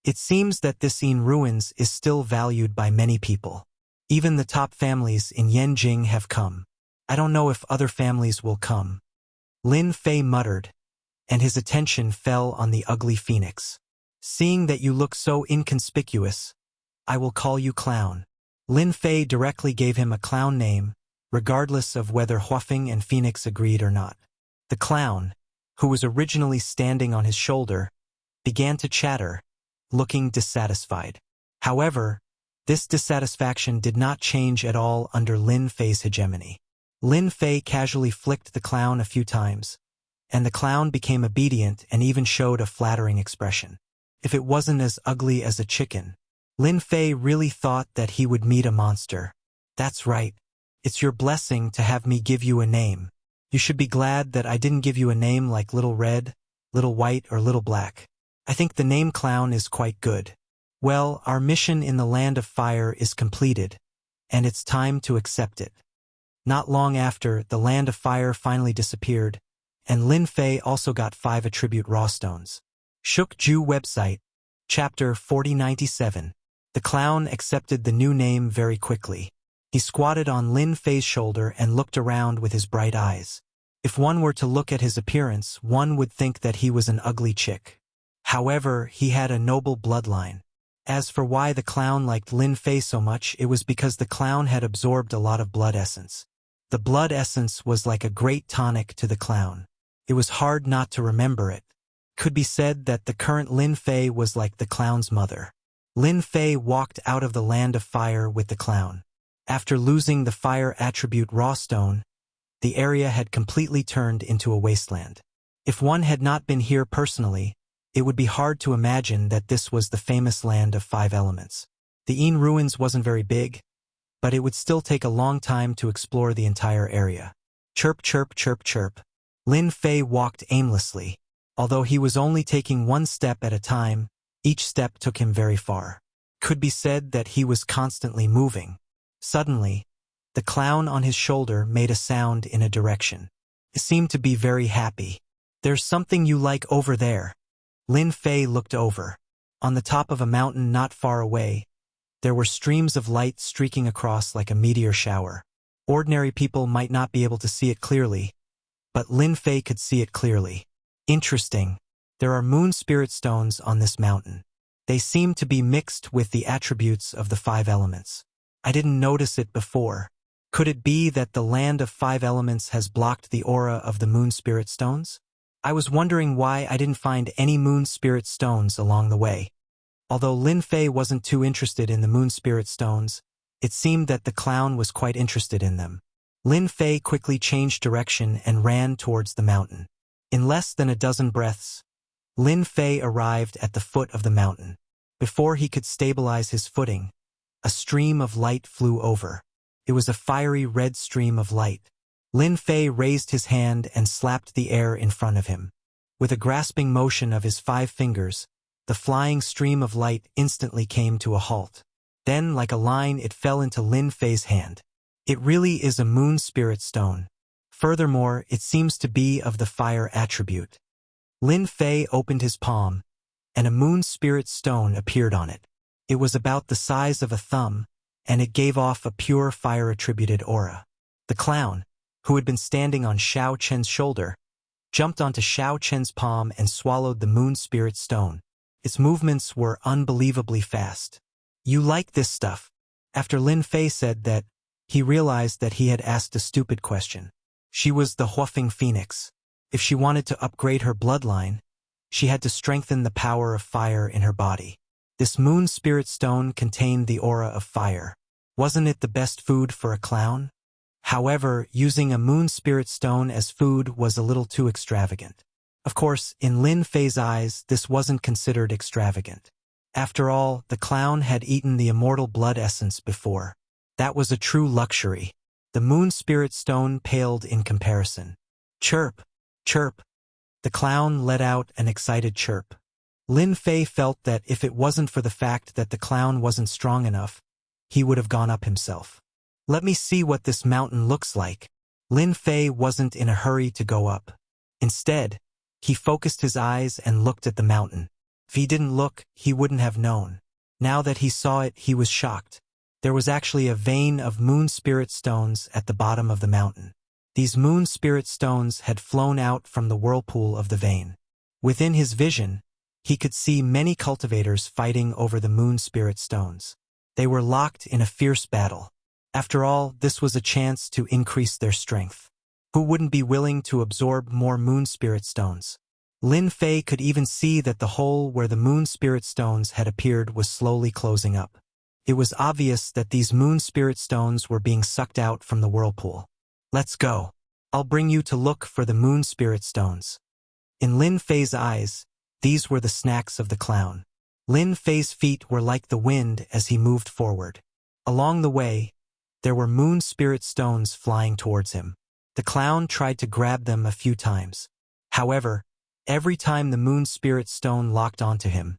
It seems that this Yin ruins is still valued by many people. Even the top families in Yanjing have come. I don't know if other families will come. Lin Fei muttered, and his attention fell on the ugly phoenix. Seeing that you look so inconspicuous, I will call you Clown. Lin Fei directly gave him a clown name, regardless of whether Huafeng and Phoenix agreed or not. The clown, who was originally standing on his shoulder, began to chatter, looking dissatisfied. However, this dissatisfaction did not change at all under Lin Fei's hegemony. Lin Fei casually flicked the clown a few times, and the clown became obedient and even showed a flattering expression. If it wasn't as ugly as a chicken, Lin Fei really thought that he would meet a monster. That's right. It's your blessing to have me give you a name. You should be glad that I didn't give you a name like Little Red, Little White, or Little Black. I think the name Clown is quite good. Well, our mission in the Land of Fire is completed, and it's time to accept it. Not long after, the Land of Fire finally disappeared, and Lin Fei also got 5 attribute raw stones. Shuk Ju website, Chapter 4097. The clown accepted the new name very quickly. He squatted on Lin Fei's shoulder and looked around with his bright eyes. If one were to look at his appearance, one would think that he was an ugly chick. However, he had a noble bloodline. As for why the clown liked Lin Fei so much, it was because the clown had absorbed a lot of blood essence. The blood essence was like a great tonic to the clown. It was hard not to remember it. Could be said that the current Lin Fei was like the clown's mother. Lin Fei walked out of the Land of Fire with the clown. After losing the fire attribute raw stone, the area had completely turned into a wasteland. If one had not been here personally, it would be hard to imagine that this was the famous Land of 5 Elements. The Yin ruins wasn't very big, but it would still take a long time to explore the entire area. Chirp, chirp, chirp, chirp. Lin Fei walked aimlessly. Although he was only taking one step at a time, each step took him very far. Could be said that he was constantly moving. Suddenly, the clown on his shoulder made a sound in a direction. He seemed to be very happy. There's something you like over there. Lin Fei looked over. On the top of a mountain not far away, there were streams of light streaking across like a meteor shower. Ordinary people might not be able to see it clearly, but Lin Fei could see it clearly. Interesting. There are moon spirit stones on this mountain. They seem to be mixed with the attributes of the 5 elements. I didn't notice it before. Could it be that the Land of 5 Elements has blocked the aura of the moon spirit stones? I was wondering why I didn't find any moon spirit stones along the way. Although Lin Fei wasn't too interested in the moon spirit stones, it seemed that the clown was quite interested in them. Lin Fei quickly changed direction and ran towards the mountain. In less than a dozen breaths, Lin Fei arrived at the foot of the mountain. Before he could stabilize his footing, a stream of light flew over. It was a fiery red stream of light. Lin Fei raised his hand and slapped the air in front of him. With a grasping motion of his 5 fingers, the flying stream of light instantly came to a halt. Then, like a line, it fell into Lin Fei's hand. It really is a moon spirit stone. Furthermore, it seems to be of the fire attribute. Lin Fei opened his palm, and a moon spirit stone appeared on it. It was about the size of a thumb, and it gave off a pure fire-attributed aura. The clown, who had been standing on Xiao Chen's shoulder, jumped onto Xiao Chen's palm and swallowed the moon spirit stone. Its movements were unbelievably fast. You like this stuff? After Lin Fei said that, he realized that he had asked a stupid question. She was the Huafeng Phoenix. If she wanted to upgrade her bloodline, she had to strengthen the power of fire in her body. This moon spirit stone contained the aura of fire. Wasn't it the best food for a clown? However, using a moon spirit stone as food was a little too extravagant. Of course, in Lin Fei's eyes, this wasn't considered extravagant. After all, the clown had eaten the immortal blood essence before. That was a true luxury. The moon spirit stone paled in comparison. Chirp, chirp. The clown let out an excited chirp. Lin Fei felt that if it wasn't for the fact that the clown wasn't strong enough, he would have gone up himself. Let me see what this mountain looks like. Lin Fei wasn't in a hurry to go up. Instead, he focused his eyes and looked at the mountain. If he didn't look, he wouldn't have known. Now that he saw it, he was shocked. There was actually a vein of moon spirit stones at the bottom of the mountain. These moon spirit stones had flown out from the whirlpool of the vein. Within his vision, he could see many cultivators fighting over the moon spirit stones. They were locked in a fierce battle. After all, this was a chance to increase their strength. Who wouldn't be willing to absorb more moon spirit stones? Lin Fei could even see that the hole where the moon spirit stones had appeared was slowly closing up. It was obvious that these moon spirit stones were being sucked out from the whirlpool. Let's go. I'll bring you to look for the moon spirit stones. In Lin Fei's eyes, these were the snacks of the clown. Lin Fei's feet were like the wind as he moved forward. Along the way, there were moon spirit stones flying towards him. The clown tried to grab them a few times. However, every time the moon spirit stone locked onto him,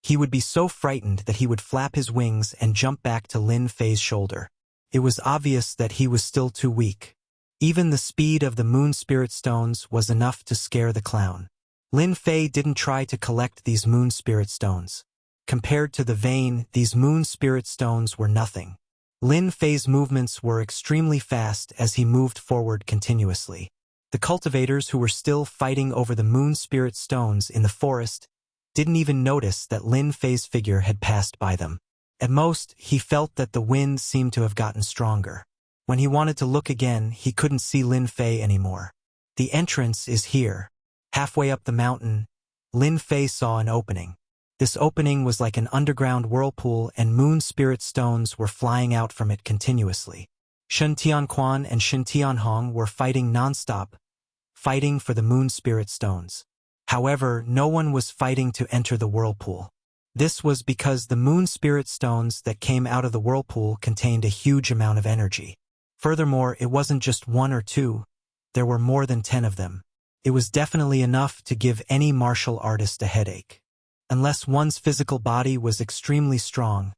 he would be so frightened that he would flap his wings and jump back to Lin Fei's shoulder. It was obvious that he was still too weak. Even the speed of the moon spirit stones was enough to scare the clown. Lin Fei didn't try to collect these moon spirit stones. Compared to the vein, these moon spirit stones were nothing. Lin Fei's movements were extremely fast as he moved forward continuously. The cultivators who were still fighting over the moon spirit stones in the forest didn't even notice that Lin Fei's figure had passed by them. At most, he felt that the wind seemed to have gotten stronger. When he wanted to look again, he couldn't see Lin Fei anymore. The entrance is here. Halfway up the mountain, Lin Fei saw an opening. This opening was like an underground whirlpool, and moon spirit stones were flying out from it continuously. Shen Tianquan and Shen Tianhong were fighting non-stop, fighting for the moon spirit stones. However, no one was fighting to enter the whirlpool. This was because the moon spirit stones that came out of the whirlpool contained a huge amount of energy. Furthermore, it wasn't just one or two, there were more than 10 of them. It was definitely enough to give any martial artist a headache. Unless one's physical body was extremely strong,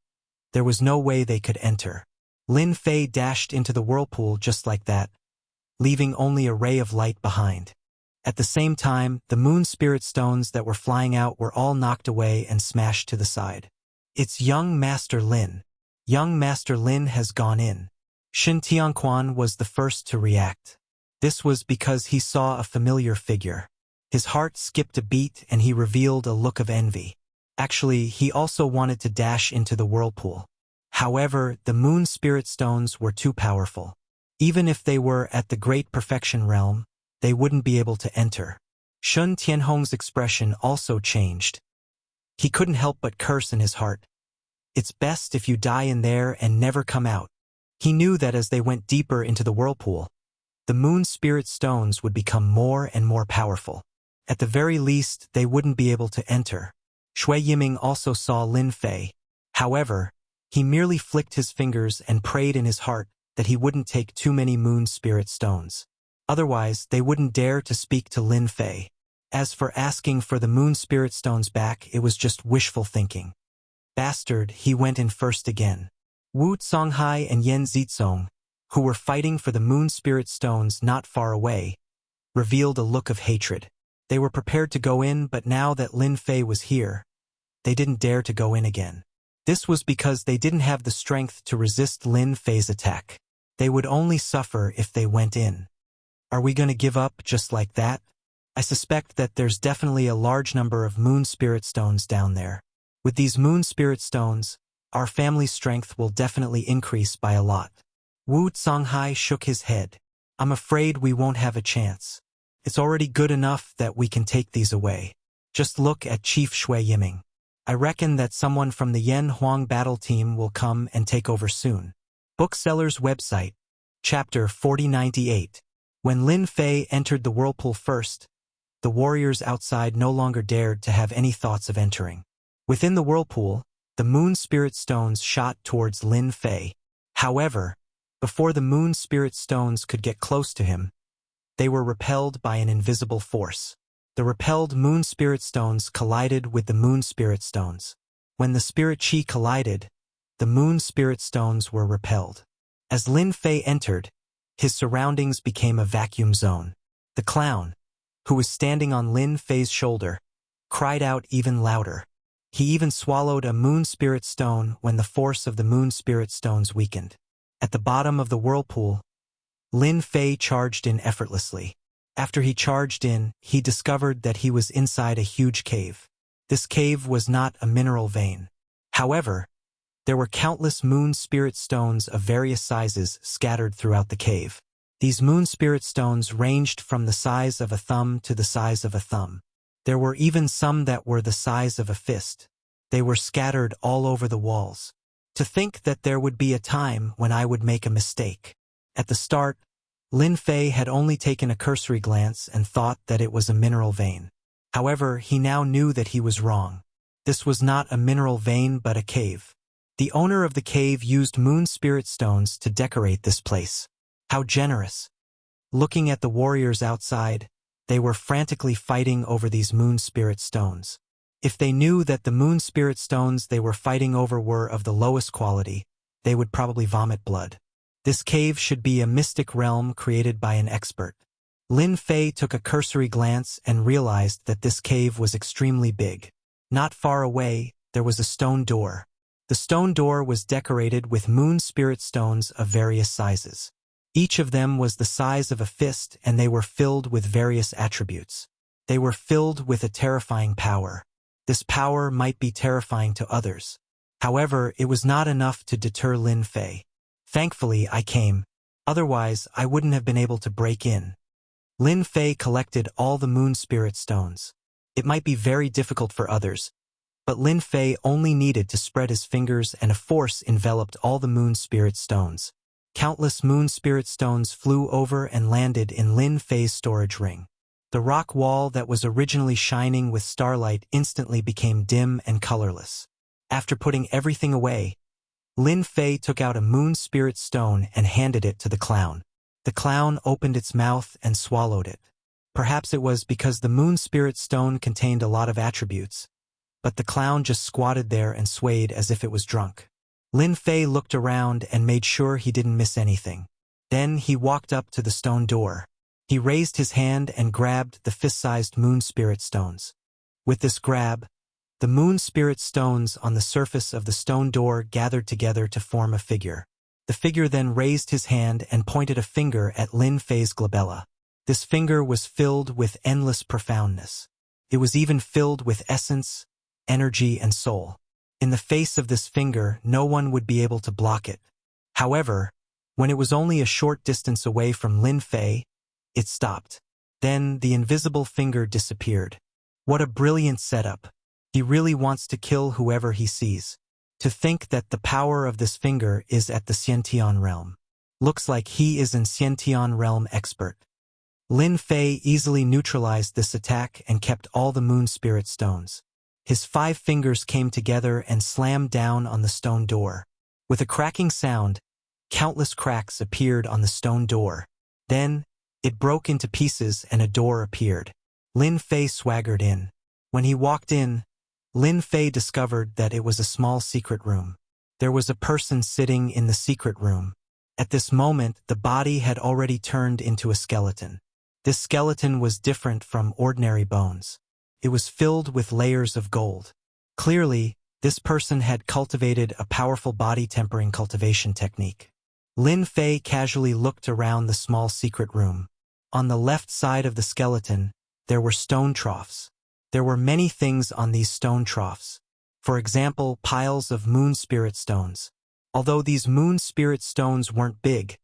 there was no way they could enter. Lin Fei dashed into the whirlpool just like that, leaving only a ray of light behind. At the same time, the moon spirit stones that were flying out were all knocked away and smashed to the side. It's young Master Lin. Young Master Lin has gone in. Shen Tianquan was the first to react. This was because he saw a familiar figure. His heart skipped a beat and he revealed a look of envy. Actually, he also wanted to dash into the whirlpool. However, the moon spirit stones were too powerful. Even if they were at the Great Perfection Realm, they wouldn't be able to enter. Shen Tianhong's expression also changed. He couldn't help but curse in his heart. It's best if you die in there and never come out. He knew that as they went deeper into the whirlpool, the moon spirit stones would become more and more powerful. At the very least, they wouldn't be able to enter. Shui Yiming also saw Lin Fei. However, he merely flicked his fingers and prayed in his heart that he wouldn't take too many moon spirit stones. Otherwise, they wouldn't dare to speak to Lin Fei. As for asking for the moon spirit stones back, it was just wishful thinking. Bastard, he went in first again. Wu Songhai and Yan Zizong, who were fighting for the moon spirit stones not far away, revealed a look of hatred. They were prepared to go in, but now that Lin Fei was here, they didn't dare to go in again. This was because they didn't have the strength to resist Lin Fei's attack. They would only suffer if they went in. Are we going to give up just like that? I suspect that there's definitely a large number of moon spirit stones down there. With these moon spirit stones, our family's strength will definitely increase by a lot. Wu Songhai shook his head. I'm afraid we won't have a chance. It's already good enough that we can take these away. Just look at Chief Shui Yiming. I reckon that someone from the Yan Huang battle team will come and take over soon. Bookseller's website, Chapter 4098. When Lin Fei entered the whirlpool first, the warriors outside no longer dared to have any thoughts of entering. Within the whirlpool, the moon spirit stones shot towards Lin Fei. However, before the moon spirit stones could get close to him, they were repelled by an invisible force. The repelled moon spirit stones collided with the moon spirit stones. When the spirit chi collided, the moon spirit stones were repelled. As Lin Fei entered, his surroundings became a vacuum zone. The clown, who was standing on Lin Fei's shoulder, cried out even louder. He even swallowed a moon spirit stone when the force of the moon spirit stones weakened. At the bottom of the whirlpool, Lin Fei charged in effortlessly. After he charged in, he discovered that he was inside a huge cave. This cave was not a mineral vein. However, there were countless moon spirit stones of various sizes scattered throughout the cave. These moon spirit stones ranged from the size of a thumb to the size of a thumb. There were even some that were the size of a fist. They were scattered all over the walls. To think that there would be a time when I would make a mistake. At the start, Lin Fei had only taken a cursory glance and thought that it was a mineral vein. However, he now knew that he was wrong. This was not a mineral vein but a cave. The owner of the cave used moon spirit stones to decorate this place. How generous. Looking at the warriors outside, they were frantically fighting over these moon spirit stones. If they knew that the moon spirit stones they were fighting over were of the lowest quality, they would probably vomit blood. This cave should be a mystic realm created by an expert. Lin Fei took a cursory glance and realized that this cave was extremely big. Not far away, there was a stone door. The stone door was decorated with moon spirit stones of various sizes. Each of them was the size of a fist and they were filled with various attributes. They were filled with a terrifying power. This power might be terrifying to others. However, it was not enough to deter Lin Fei. Thankfully, I came. Otherwise, I wouldn't have been able to break in. Lin Fei collected all the moon spirit stones. It might be very difficult for others, but Lin Fei only needed to spread his fingers and a force enveloped all the moon spirit stones. Countless moon spirit stones flew over and landed in Lin Fei's storage ring. The rock wall that was originally shining with starlight instantly became dim and colorless. After putting everything away, Lin Fei took out a moon spirit stone and handed it to the clown. The clown opened its mouth and swallowed it. Perhaps it was because the moon spirit stone contained a lot of attributes, but the clown just squatted there and swayed as if it was drunk. Lin Fei looked around and made sure he didn't miss anything. Then he walked up to the stone door. He raised his hand and grabbed the fist-sized moon spirit stones. With this grab, the moon spirit stones on the surface of the stone door gathered together to form a figure. The figure then raised his hand and pointed a finger at Lin Fei's glabella. This finger was filled with endless profoundness. It was even filled with essence, energy, and soul. In the face of this finger, no one would be able to block it. However, when it was only a short distance away from Lin Fei, it stopped. Then the invisible finger disappeared. What a brilliant setup. He really wants to kill whoever he sees. To think that the power of this finger is at the Xiantian realm. Looks like he is an Xiantian realm expert. Lin Fei easily neutralized this attack and kept all the moon spirit stones. His 5 fingers came together and slammed down on the stone door. With a cracking sound, countless cracks appeared on the stone door. Then, it broke into pieces and a door appeared. Lin Fei swaggered in. When he walked in, Lin Fei discovered that it was a small secret room. There was a person sitting in the secret room. At this moment, the body had already turned into a skeleton. This skeleton was different from ordinary bones. It was filled with layers of gold. Clearly, this person had cultivated a powerful body tempering cultivation technique. Lin Fei casually looked around the small secret room. On the left side of the skeleton, there were stone troughs. There were many things on these stone troughs. For example, piles of moon spirit stones. Although these moon spirit stones weren't big,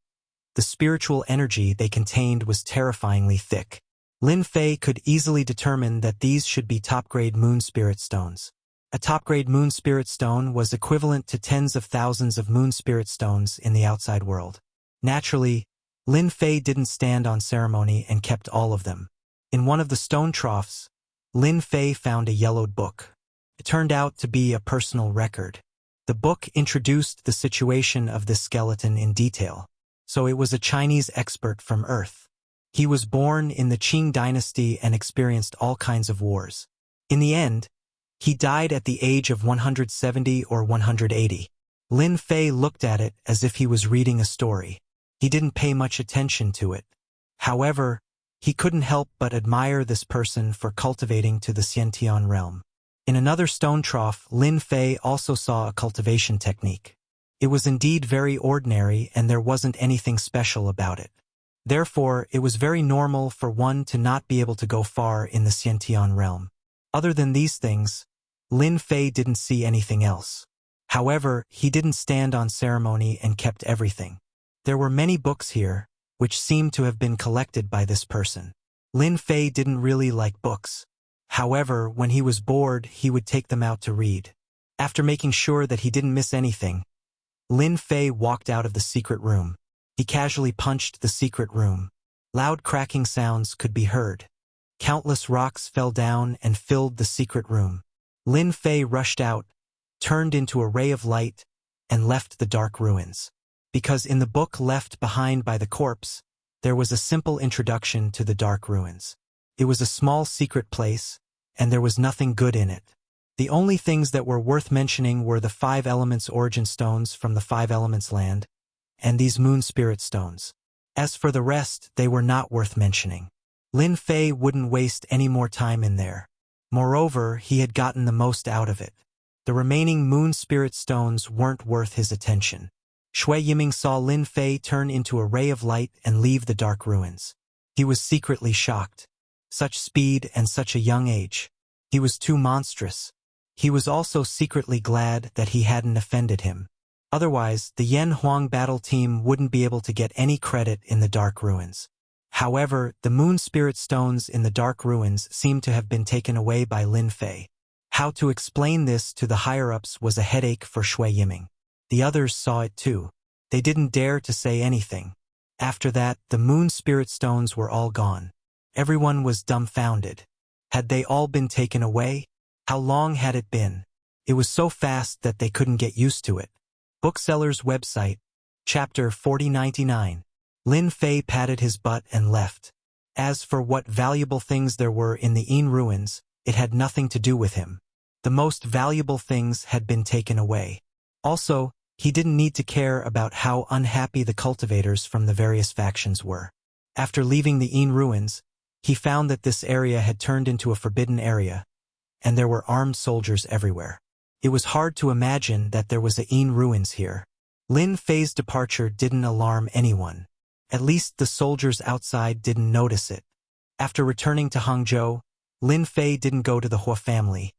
the spiritual energy they contained was terrifyingly thick. Lin Fei could easily determine that these should be top-grade moon spirit stones. A top-grade moon spirit stone was equivalent to tens of thousands of moon spirit stones in the outside world. Naturally, Lin Fei didn't stand on ceremony and kept all of them. In one of the stone troughs, Lin Fei found a yellowed book. It turned out to be a personal record. The book introduced the situation of this skeleton in detail. So it was a Chinese expert from Earth. He was born in the Qing dynasty and experienced all kinds of wars. In the end, he died at the age of 170 or 180. Lin Fei looked at it as if he was reading a story. He didn't pay much attention to it. However, he couldn't help but admire this person for cultivating to the Xiantian realm. In another stone trough, Lin Fei also saw a cultivation technique. It was indeed very ordinary and there wasn't anything special about it. Therefore, it was very normal for one to not be able to go far in the Xiantian realm. Other than these things, Lin Fei didn't see anything else. However, he didn't stand on ceremony and kept everything. There were many books here, which seemed to have been collected by this person. Lin Fei didn't really like books. However, when he was bored, he would take them out to read. After making sure that he didn't miss anything, Lin Fei walked out of the secret room. He casually punched the secret room. Loud cracking sounds could be heard. Countless rocks fell down and filled the secret room. Lin Fei rushed out, turned into a ray of light, and left the dark ruins. Because in the book left behind by the corpse, there was a simple introduction to the dark ruins. It was a small secret place, and there was nothing good in it. The only things that were worth mentioning were the 5 elements origin stones from the 5 elements land, and these moon spirit stones. As for the rest, they were not worth mentioning. Lin Fei wouldn't waste any more time in there. Moreover, he had gotten the most out of it. The remaining moon spirit stones weren't worth his attention. Shui Yiming saw Lin Fei turn into a ray of light and leave the dark ruins. He was secretly shocked. Such speed and such a young age. He was too monstrous. He was also secretly glad that he hadn't offended him. Otherwise, the Yan Huang battle team wouldn't be able to get any credit in the dark ruins. However, the moon spirit stones in the dark ruins seemed to have been taken away by Lin Fei. How to explain this to the higher-ups was a headache for Shui Yiming. The others saw it too. They didn't dare to say anything. After that, the moon spirit stones were all gone. Everyone was dumbfounded. Had they all been taken away? How long had it been? It was so fast that they couldn't get used to it. Bookseller's website, Chapter 4099. Lin Fei patted his butt and left. As for what valuable things there were in the Yin ruins, it had nothing to do with him. The most valuable things had been taken away. Also, he didn't need to care about how unhappy the cultivators from the various factions were. After leaving the Yin ruins, he found that this area had turned into a forbidden area, and there were armed soldiers everywhere. It was hard to imagine that there was a Yin ruins here. Lin Fei's departure didn't alarm anyone. At least the soldiers outside didn't notice it. After returning to Hangzhou, Lin Fei didn't go to the Hua family,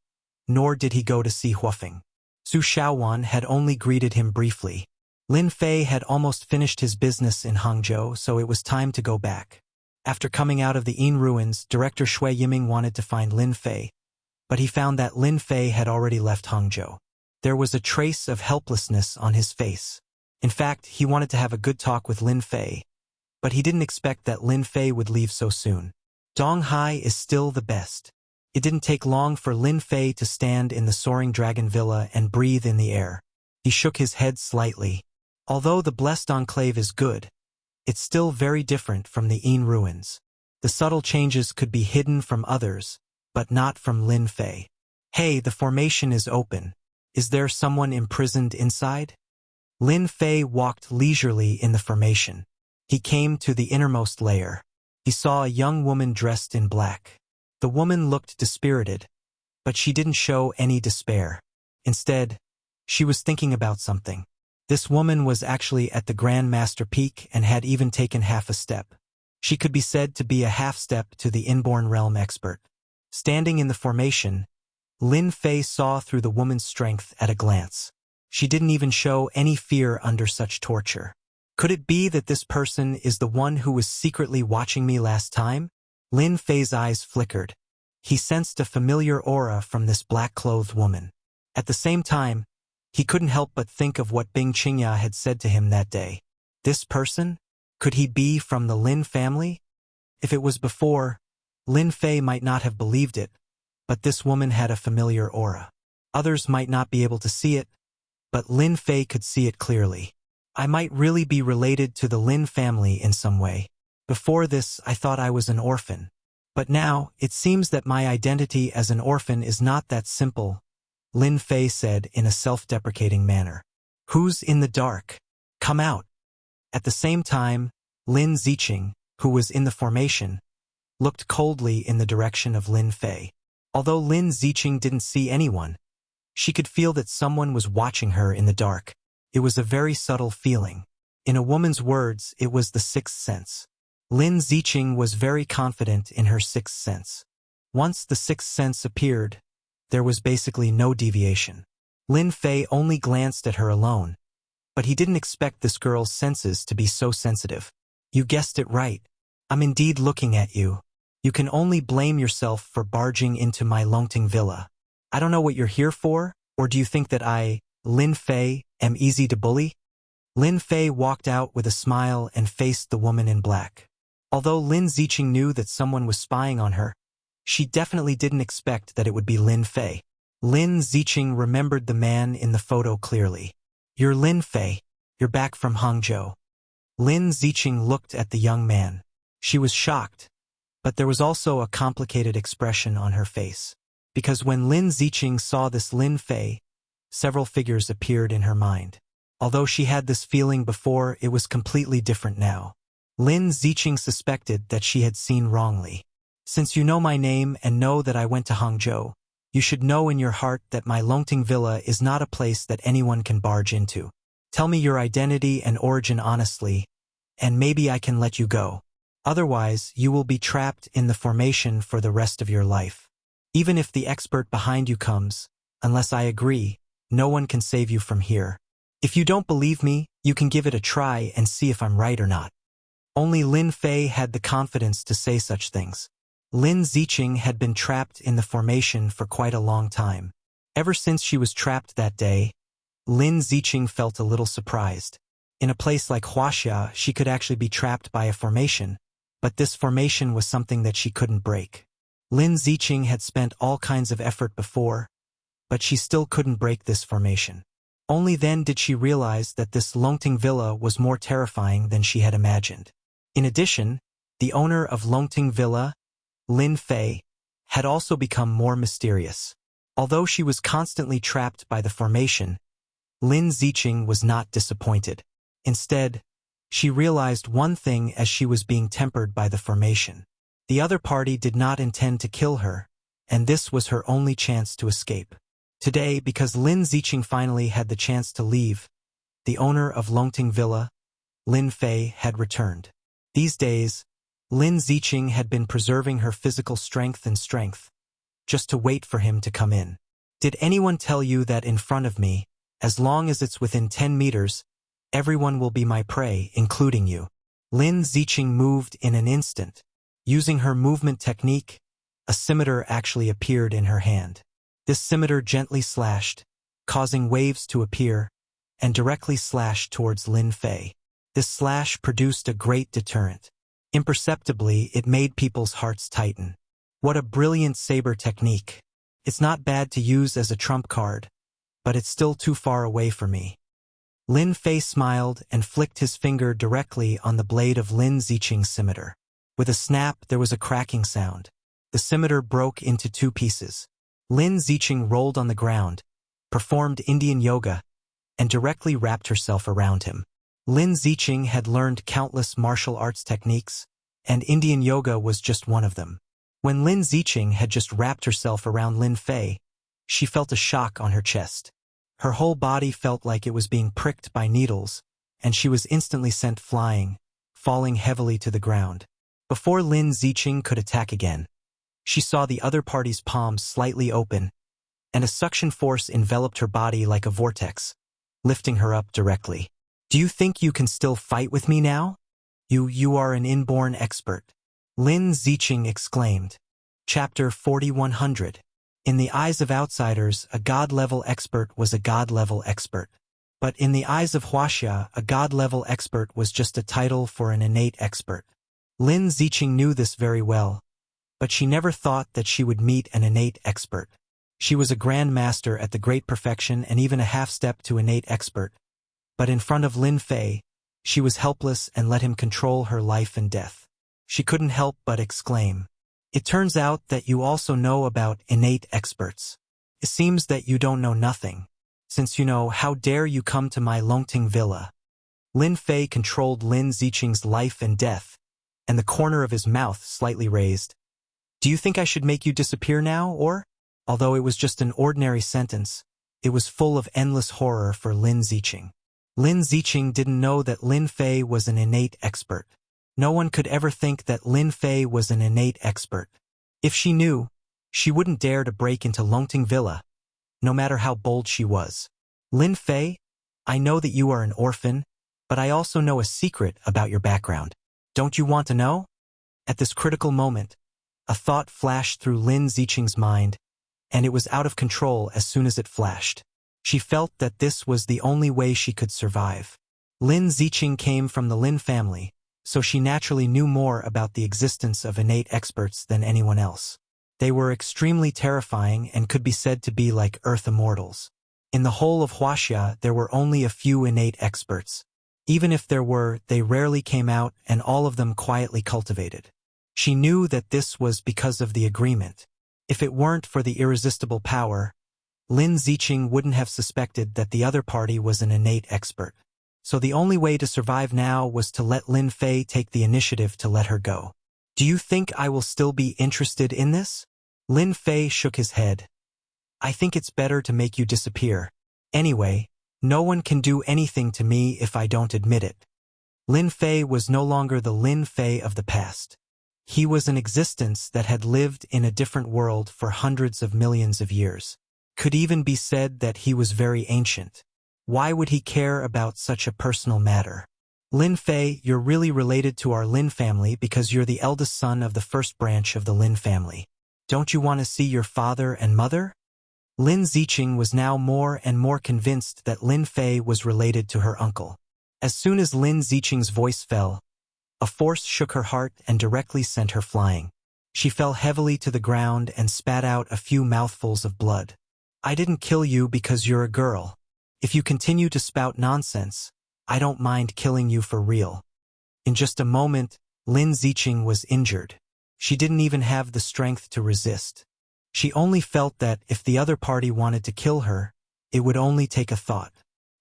nor did he go to see Huafeng. Su Shaowan had only greeted him briefly. Lin Fei had almost finished his business in Hangzhou, so it was time to go back. After coming out of the Yin ruins, Director Shui Yiming wanted to find Lin Fei, but he found that Lin Fei had already left Hangzhou. There was a trace of helplessness on his face. In fact, he wanted to have a good talk with Lin Fei, but he didn't expect that Lin Fei would leave so soon. Donghai is still the best. It didn't take long for Lin Fei to stand in the soaring dragon villa and breathe in the air. He shook his head slightly. Although the blessed enclave is good, it's still very different from the Yin ruins. The subtle changes could be hidden from others, but not from Lin Fei. Hey, the formation is open. Is there someone imprisoned inside? Lin Fei walked leisurely in the formation. He came to the innermost layer. He saw a young woman dressed in black. The woman looked dispirited, but she didn't show any despair. Instead, she was thinking about something. This woman was actually at the Grand Master Peak and had even taken half a step. She could be said to be a half-step to the inborn realm expert. Standing in the formation, Lin Fei saw through the woman's strength at a glance. She didn't even show any fear under such torture. Could it be that this person is the one who was secretly watching me last time? Lin Fei's eyes flickered. He sensed a familiar aura from this black-clothed woman. At the same time, he couldn't help but think of what Bing Qingya had said to him that day. This person? Could he be from the Lin family? If it was before, Lin Fei might not have believed it, but this woman had a familiar aura. Others might not be able to see it, but Lin Fei could see it clearly. I might really be related to the Lin family in some way. Before this, I thought I was an orphan. But now, it seems that my identity as an orphan is not that simple, Lin Fei said in a self-deprecating manner. Who's in the dark? Come out. At the same time, Lin Ziqing, who was in the formation, looked coldly in the direction of Lin Fei. Although Lin Ziqing didn't see anyone, she could feel that someone was watching her in the dark. It was a very subtle feeling. In a woman's words, it was the sixth sense. Lin Ziqing was very confident in her sixth sense. Once the sixth sense appeared, there was basically no deviation. Lin Fei only glanced at her alone, but he didn't expect this girl's senses to be so sensitive. You guessed it right. I'm indeed looking at you. You can only blame yourself for barging into my Longting villa. I don't know what you're here for, or do you think that I, Lin Fei, am easy to bully? Lin Fei walked out with a smile and faced the woman in black. Although Lin Ziqing knew that someone was spying on her, she definitely didn't expect that it would be Lin Fei. Lin Ziqing remembered the man in the photo clearly. "You're Lin Fei. You're back from Hangzhou." Lin Ziqing looked at the young man. She was shocked, but there was also a complicated expression on her face. Because when Lin Ziqing saw this Lin Fei, several figures appeared in her mind. Although she had this feeling before, it was completely different now. Lin Ziqing suspected that she had seen wrongly. "Since you know my name and know that I went to Hangzhou, you should know in your heart that my Longting Villa is not a place that anyone can barge into. Tell me your identity and origin honestly, and maybe I can let you go. Otherwise, you will be trapped in the formation for the rest of your life. Even if the expert behind you comes, unless I agree, no one can save you from here. If you don't believe me, you can give it a try and see if I'm right or not." Only Lin Fei had the confidence to say such things. Lin Ziqing had been trapped in the formation for quite a long time. Ever since she was trapped that day, Lin Ziqing felt a little surprised. In a place like Wuxia, she could actually be trapped by a formation, but this formation was something that she couldn't break. Lin Ziqing had spent all kinds of effort before, but she still couldn't break this formation. Only then did she realize that this Longting Villa was more terrifying than she had imagined. In addition, the owner of Longting Villa, Lin Fei, had also become more mysterious. Although she was constantly trapped by the formation, Lin Ziqing was not disappointed. Instead, she realized one thing as she was being tempered by the formation. The other party did not intend to kill her, and this was her only chance to escape. Today, because Lin Ziqing finally had the chance to leave, the owner of Longting Villa, Lin Fei, had returned. These days, Lin Ziqing had been preserving her physical strength, just to wait for him to come in. "Did anyone tell you that in front of me, as long as it's within 10 meters, everyone will be my prey, including you?" Lin Ziqing moved in an instant. Using her movement technique, a scimitar actually appeared in her hand. This scimitar gently slashed, causing waves to appear, and directly slashed towards Lin Fei. This slash produced a great deterrent. Imperceptibly, it made people's hearts tighten. What a brilliant saber technique. It's not bad to use as a trump card, but it's still too far away for me. Lin Fei smiled and flicked his finger directly on the blade of Lin Ziqing's scimitar. With a snap, there was a cracking sound. The scimitar broke into 2 pieces. Lin Ziqing rolled on the ground, performed Indian yoga, and directly wrapped herself around him. Lin Ziqing had learned countless martial arts techniques, and Indian yoga was just one of them. When Lin Ziqing had just wrapped herself around Lin Fei, she felt a shock on her chest. Her whole body felt like it was being pricked by needles, and she was instantly sent flying, falling heavily to the ground. Before Lin Ziqing could attack again, she saw the other party's palms slightly open, and a suction force enveloped her body like a vortex, lifting her up directly. "Do you think you can still fight with me now? You are an inborn expert," Lin Ziqing exclaimed. Chapter 4100. In the eyes of outsiders, a god-level expert was a god-level expert. But in the eyes of Wuxia, a god-level expert was just a title for an innate expert. Lin Ziqing knew this very well, but she never thought that she would meet an innate expert. She was a grand master at the great perfection and even a half-step to innate expert. But in front of Lin Fei, she was helpless and let him control her life and death. She couldn't help but exclaim, "It turns out that you also know about innate experts. It seems that you don't know nothing. Since you know, how dare you come to my Longting Villa?" Lin Fei controlled Lin Ziqing's life and death, and the corner of his mouth slightly raised. "Do you think I should make you disappear now, or?" Although it was just an ordinary sentence, it was full of endless horror for Lin Ziqing. Lin Ziqing didn't know that Lin Fei was an innate expert. No one could ever think that Lin Fei was an innate expert. If she knew, she wouldn't dare to break into Longting Villa, no matter how bold she was. "Lin Fei, I know that you are an orphan, but I also know a secret about your background. Don't you want to know?" At this critical moment, a thought flashed through Lin Ziqing's mind, and it was out of control as soon as it flashed. She felt that this was the only way she could survive. Lin Ziqing came from the Lin family, so she naturally knew more about the existence of innate experts than anyone else. They were extremely terrifying and could be said to be like Earth immortals. In the whole of Wuxia, there were only a few innate experts. Even if there were, they rarely came out and all of them quietly cultivated. She knew that this was because of the agreement. If it weren't for the irresistible power, Lin Ziqing wouldn't have suspected that the other party was an innate expert. So the only way to survive now was to let Lin Fei take the initiative to let her go. Do you think I will still be interested in this? Lin Fei shook his head. I think it's better to make you disappear. Anyway, no one can do anything to me if I don't admit it. Lin Fei was no longer the Lin Fei of the past. He was an existence that had lived in a different world for hundreds of millions of years. Could even be said that he was very ancient. Why would he care about such a personal matter? Lin Fei, you're really related to our Lin family because you're the eldest son of the first branch of the Lin family. Don't you want to see your father and mother? Lin Ziqing was now more and more convinced that Lin Fei was related to her uncle. As soon as Lin Ziqing's voice fell, a force shook her heart and directly sent her flying. She fell heavily to the ground and spat out a few mouthfuls of blood. I didn't kill you because you're a girl. If you continue to spout nonsense, I don't mind killing you for real. In just a moment, Lin Ziqing was injured. She didn't even have the strength to resist. She only felt that if the other party wanted to kill her, it would only take a thought.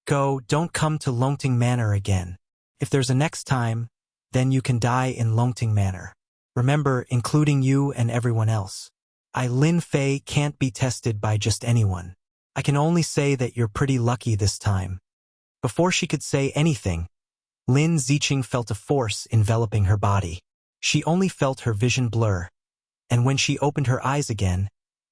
Go, don't come to Longting Manor again. If there's a next time, then you can die in Longting Manor. Remember, including you and everyone else. Lin Fei can't be tested by just anyone. I can only say that you're pretty lucky this time. Before she could say anything, Lin Ziqing felt a force enveloping her body. She only felt her vision blur, and when she opened her eyes again,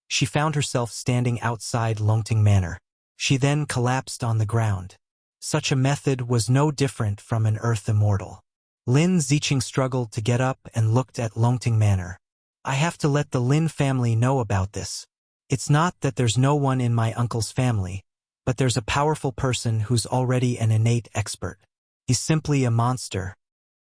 she found herself standing outside Longting Manor. She then collapsed on the ground. Such a method was no different from an Earth immortal. Lin Ziqing struggled to get up and looked at Longting Manor. I have to let the Lin family know about this. It's not that there's no one in my uncle's family, but there's a powerful person who's already an innate expert. He's simply a monster.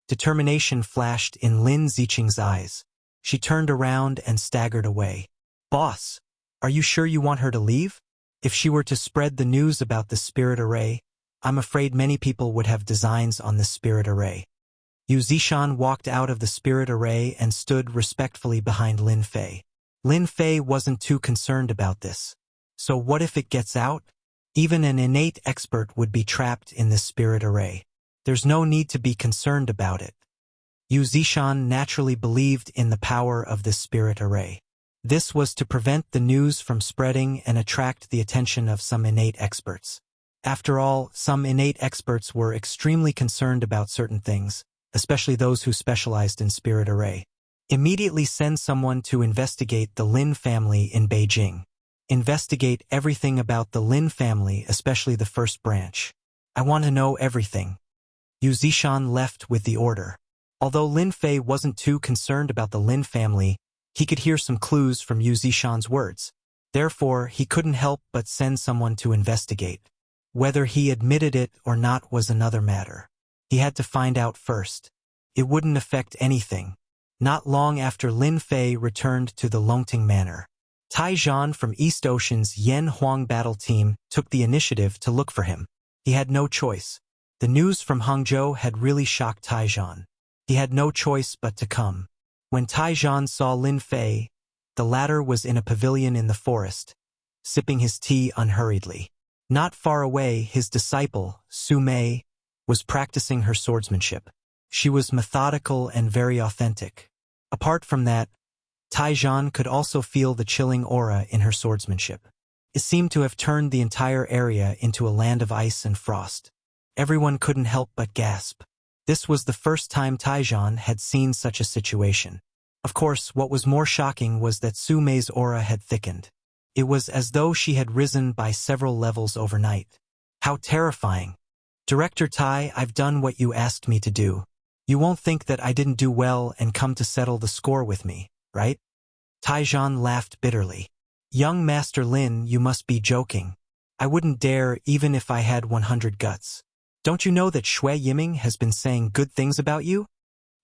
Determination flashed in Lin Ziqing's eyes. She turned around and staggered away. Boss, are you sure you want her to leave? If she were to spread the news about the spirit array, I'm afraid many people would have designs on the spirit array. Yu Zishan walked out of the spirit array and stood respectfully behind Lin Fei. Lin Fei wasn't too concerned about this. So what if it gets out? Even an innate expert would be trapped in this spirit array. There's no need to be concerned about it. Yu Zishan naturally believed in the power of this spirit array. This was to prevent the news from spreading and attract the attention of some innate experts. After all, some innate experts were extremely concerned about certain things, especially those who specialized in spirit array. Immediately send someone to investigate the Lin family in Beijing. Investigate everything about the Lin family, especially the first branch. I want to know everything. Yu Zishan left with the order. Although Lin Fei wasn't too concerned about the Lin family, he could hear some clues from Yu Zishan's words. Therefore, he couldn't help but send someone to investigate. Whether he admitted it or not was another matter. He had to find out first. It wouldn't affect anything. Not long after Lin Fei returned to the Longting Manor, Tai Zhan from East Ocean's Yan Huang battle team took the initiative to look for him. He had no choice. The news from Hangzhou had really shocked Tai Zhan. He had no choice but to come. When Tai Zhan saw Lin Fei, the latter was in a pavilion in the forest, sipping his tea unhurriedly. Not far away, his disciple, Su Mei, was practicing her swordsmanship. She was methodical and very authentic. Apart from that, Tai Zhan could also feel the chilling aura in her swordsmanship. It seemed to have turned the entire area into a land of ice and frost. Everyone couldn't help but gasp. This was the first time Tai Zhan had seen such a situation. Of course, what was more shocking was that Su Mei's aura had thickened. It was as though she had risen by several levels overnight. How terrifying. Director Tai, I've done what you asked me to do. You won't think that I didn't do well and come to settle the score with me, right? Tai Zhan laughed bitterly. Young Master Lin, you must be joking. I wouldn't dare even if I had 100 guts. Don't you know that Shui Yiming has been saying good things about you?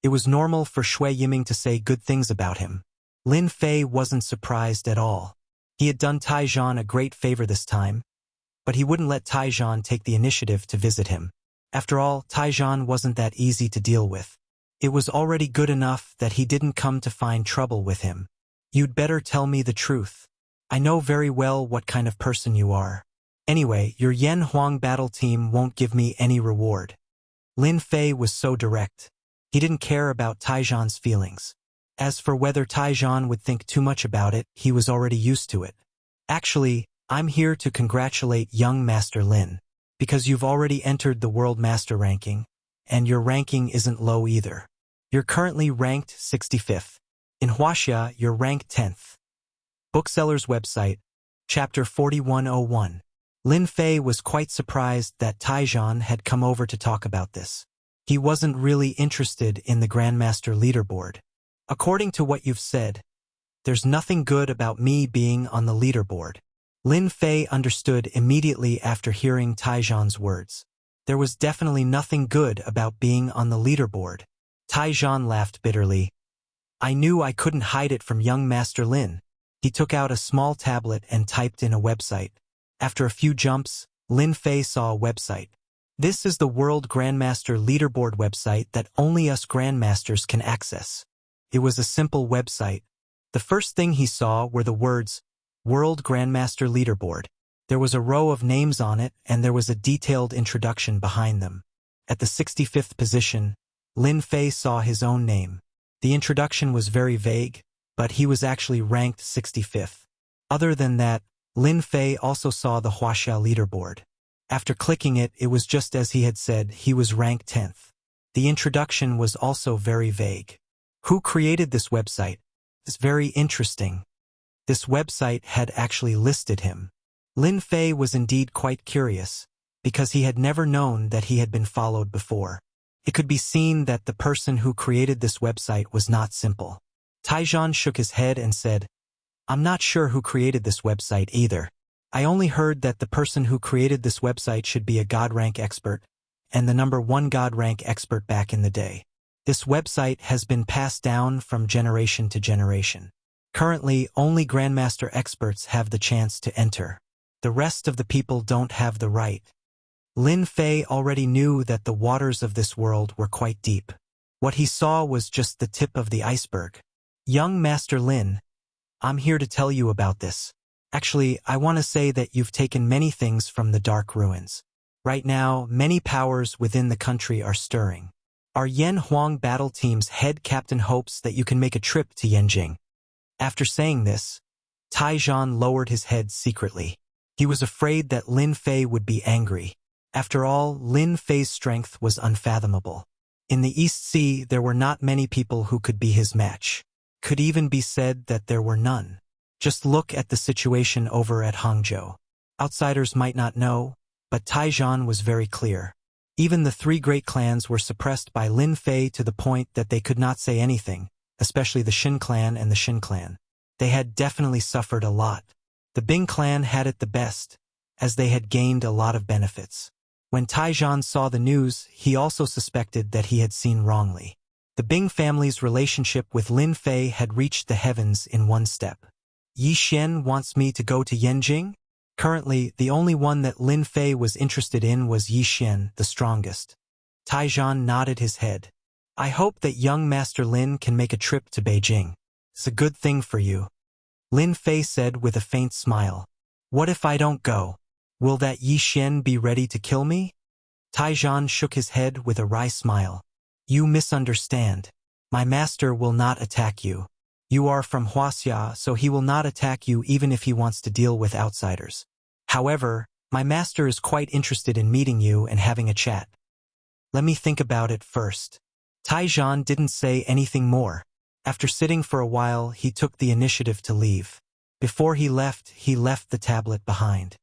It was normal for Shui Yiming to say good things about him. Lin Fei wasn't surprised at all. He had done Taijan a great favor this time, but he wouldn't let Taijan take the initiative to visit him. After all, Taijan wasn't that easy to deal with. It was already good enough that he didn't come to find trouble with him. You'd better tell me the truth. I know very well what kind of person you are. Anyway, your Yan Huang battle team won't give me any reward. Lin Fei was so direct. He didn't care about Taijan's feelings. As for whether Taijan would think too much about it, he was already used to it. Actually, I'm here to congratulate young Master Lin, because you've already entered the World Master ranking, and your ranking isn't low either. You're currently ranked 65th. In Wuxia, you're ranked 10th. Bookseller's website, Chapter 4101. Lin Fei was quite surprised that Taijan had come over to talk about this. He wasn't really interested in the Grandmaster leaderboard. According to what you've said, there's nothing good about me being on the leaderboard. Lin Fei understood immediately after hearing Taijan's words. There was definitely nothing good about being on the leaderboard. Taijan laughed bitterly. I knew I couldn't hide it from young Master Lin. He took out a small tablet and typed in a website. After a few jumps, Lin Fei saw a website. This is the World Grandmaster Leaderboard website that only us Grandmasters can access. It was a simple website. The first thing he saw were the words, World Grandmaster Leaderboard. There was a row of names on it, and there was a detailed introduction behind them. At the 65th position, Lin Fei saw his own name. The introduction was very vague, but he was actually ranked 65th. Other than that, Lin Fei also saw the Wuxia leaderboard. After clicking it, it was just as he had said, he was ranked 10th. The introduction was also very vague. Who created this website? It's very interesting. This website had actually listed him. Lin Fei was indeed quite curious, because he had never known that he had been followed before. It could be seen that the person who created this website was not simple. Taijan shook his head and said, I'm not sure who created this website either. I only heard that the person who created this website should be a God rank expert, and the #1 God rank expert back in the day. This website has been passed down from generation to generation. Currently, only Grandmaster experts have the chance to enter. The rest of the people don't have the right. Lin Fei already knew that the waters of this world were quite deep. What he saw was just the tip of the iceberg. Young Master Lin, I'm here to tell you about this. Actually, I want to say that you've taken many things from the Dark Ruins. Right now, many powers within the country are stirring. Our Yan Huang battle team's head captain hopes that you can make a trip to Yanjing. After saying this, Taijan lowered his head secretly. He was afraid that Lin Fei would be angry. After all, Lin Fei's strength was unfathomable. In the East Sea, there were not many people who could be his match. Could even be said that there were none. Just look at the situation over at Hangzhou. Outsiders might not know, but Taijan was very clear. Even the 3 great clans were suppressed by Lin Fei to the point that they could not say anything, especially the Xin clan and the Xin clan. They had definitely suffered a lot. The Bing clan had it the best, as they had gained a lot of benefits. When Taijan saw the news, he also suspected that he had seen wrongly. The Bing family's relationship with Lin Fei had reached the heavens in one step. Yi Xian wants me to go to Yanjing? Currently, the only one that Lin Fei was interested in was Yi Xian, the strongest. Taijan nodded his head. I hope that young Master Lin can make a trip to Beijing. It's a good thing for you. Lin Fei said with a faint smile. What if I don't go? Will that Yi Xian be ready to kill me? Taijan shook his head with a wry smile. You misunderstand. My master will not attack you. You are from Wuxia, so he will not attack you even if he wants to deal with outsiders. However, my master is quite interested in meeting you and having a chat. Let me think about it first. Taijan didn't say anything more. After sitting for a while, he took the initiative to leave. Before he left the tablet behind.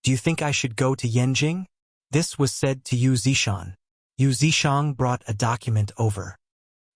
Do you think I should go to Yanjing? This was said to Yu Zishan. Yu Zishang brought a document over.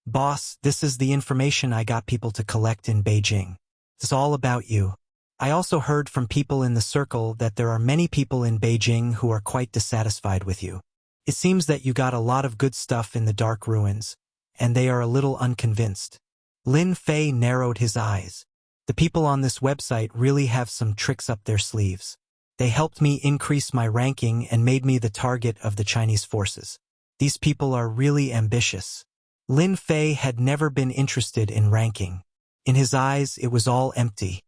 Boss, this is the information I got people to collect in Beijing. It's all about you. I also heard from people in the circle that there are many people in Beijing who are quite dissatisfied with you. It seems that you got a lot of good stuff in the Dark Ruins, and they are a little unconvinced. Lin Fei narrowed his eyes. The people on this website really have some tricks up their sleeves. They helped me increase my ranking and made me the target of the Chinese forces. These people are really ambitious. Lin Fei had never been interested in ranking. In his eyes, it was all empty.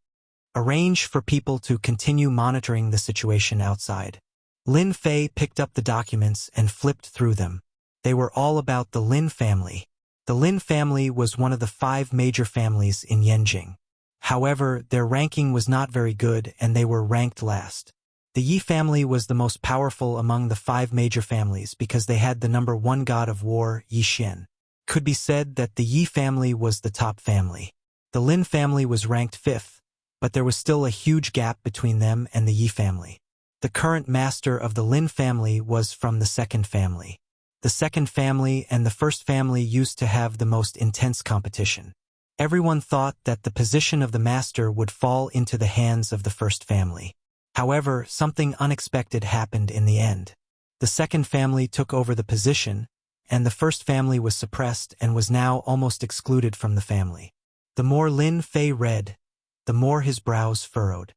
Arrange for people to continue monitoring the situation outside. Lin Fei picked up the documents and flipped through them. They were all about the Lin family. The Lin family was one of the 5 major families in Yanjing. However, their ranking was not very good and they were ranked last. The Yi family was the most powerful among the 5 major families because they had the number 1 god of war, Yi Xian. Could be said that the Yi family was the top family. The Lin family was ranked 5th, but there was still a huge gap between them and the Yi family. The current master of the Lin family was from the 2nd family. The 2nd family and the 1st family used to have the most intense competition. Everyone thought that the position of the master would fall into the hands of the 1st family. However, something unexpected happened in the end. The 2nd family took over the position, and the 1st family was suppressed and was now almost excluded from the family. The more Lin Fei read, the more his brows furrowed.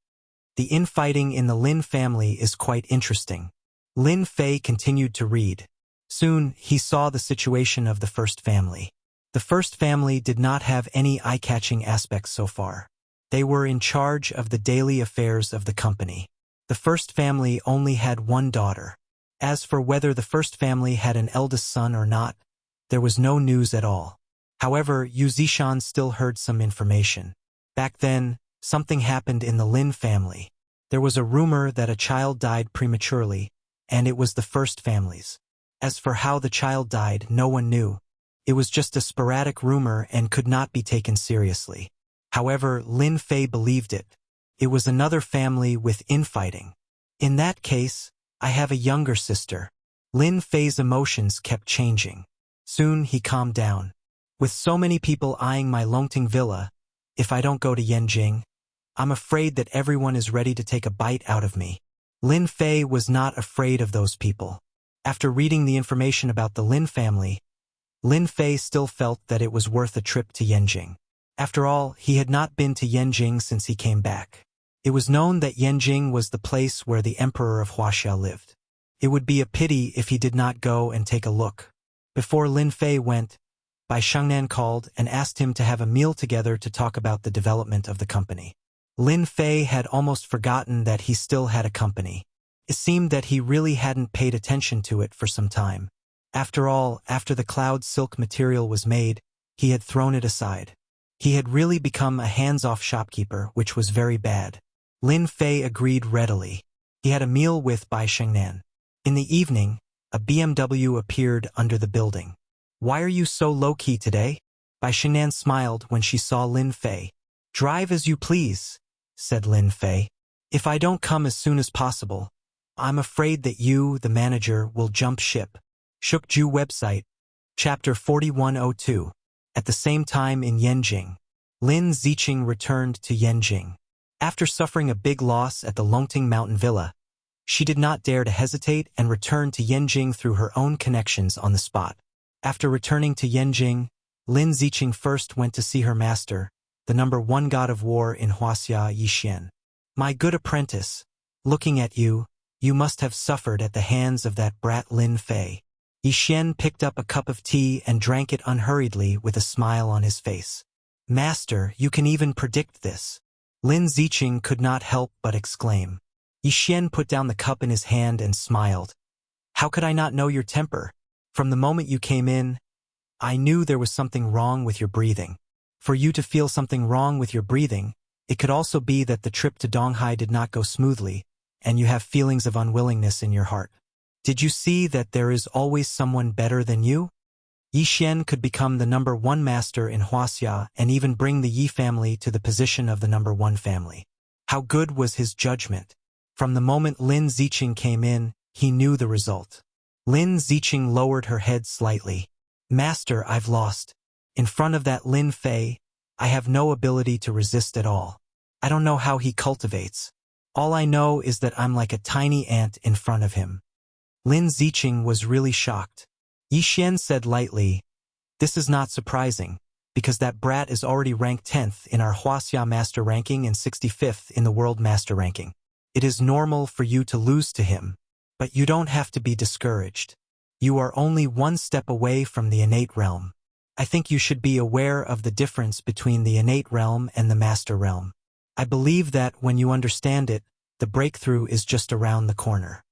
The infighting in the Lin family is quite interesting. Lin Fei continued to read. Soon, he saw the situation of the 1st family. The 1st family did not have any eye-catching aspects so far. They were in charge of the daily affairs of the company. The 1st family only had 1 daughter. As for whether the 1st family had an eldest son or not, there was no news at all. However, Yu Zishan still heard some information. Back then, something happened in the Lin family. There was a rumor that a child died prematurely, and it was the 1st family's. As for how the child died, no one knew. It was just a sporadic rumor and could not be taken seriously. However, Lin Fei believed it. It was another family with infighting. In that case, I have a younger sister. Lin Fei's emotions kept changing. Soon he calmed down. With so many people eyeing my Longting villa, if I don't go to Yanjing, I'm afraid that everyone is ready to take a bite out of me. Lin Fei was not afraid of those people. After reading the information about the Lin family, Lin Fei still felt that it was worth a trip to Yanjing. After all, he had not been to Yanjing since he came back. It was known that Yanjing was the place where the emperor of Wuxia lived. It would be a pity if he did not go and take a look. Before Lin Fei went, Bai Shengnan called and asked him to have a meal together to talk about the development of the company. Lin Fei had almost forgotten that he still had a company. It seemed that he really hadn't paid attention to it for some time. After all, after the cloud silk material was made, he had thrown it aside. He had really become a hands-off shopkeeper, which was very bad. Lin Fei agreed readily. He had a meal with Bai Shengnan. In the evening, a BMW appeared under the building. "Why are you so low-key today?" Bai Shengnan smiled when she saw Lin Fei. "Drive as you please," said Lin Fei. "If I don't come as soon as possible, I'm afraid that you, the manager, will jump ship." Shukju website, Chapter 4102. At the same time in Yanjing, Lin Ziqing returned to Yanjing. After suffering a big loss at the Longting Mountain Villa, she did not dare to hesitate and returned to Yanjing through her own connections on the spot. After returning to Yanjing, Lin Ziqing first went to see her master, the number 1 god of war in Wuxia, Yi Xian. "My good apprentice, looking at you, you must have suffered at the hands of that brat Lin Fei." Yi Xian picked up a cup of tea and drank it unhurriedly with a smile on his face. "Master, you can even predict this." Lin Ziqing could not help but exclaim. Yi Xian put down the cup in his hand and smiled. "How could I not know your temper? From the moment you came in, I knew there was something wrong with your breathing. For you to feel something wrong with your breathing, it could also be that the trip to Donghai did not go smoothly, and you have feelings of unwillingness in your heart. Did you see that there is always someone better than you?" Yi Xian could become the number 1 master in Wuxia and even bring the Yi family to the position of the number 1 family. How good was his judgment? From the moment Lin Ziqing came in, he knew the result. Lin Ziqing lowered her head slightly. "Master, I've lost. In front of that Lin Fei, I have no ability to resist at all. I don't know how he cultivates. All I know is that I'm like a tiny ant in front of him." Lin Ziqing was really shocked. Yi Xian said lightly, "This is not surprising, because that brat is already ranked 10th in our Wuxia Master ranking and 65th in the World Master ranking. It is normal for you to lose to him, but you don't have to be discouraged. You are only one step away from the innate realm. I think you should be aware of the difference between the innate realm and the master realm. I believe that when you understand it, the breakthrough is just around the corner.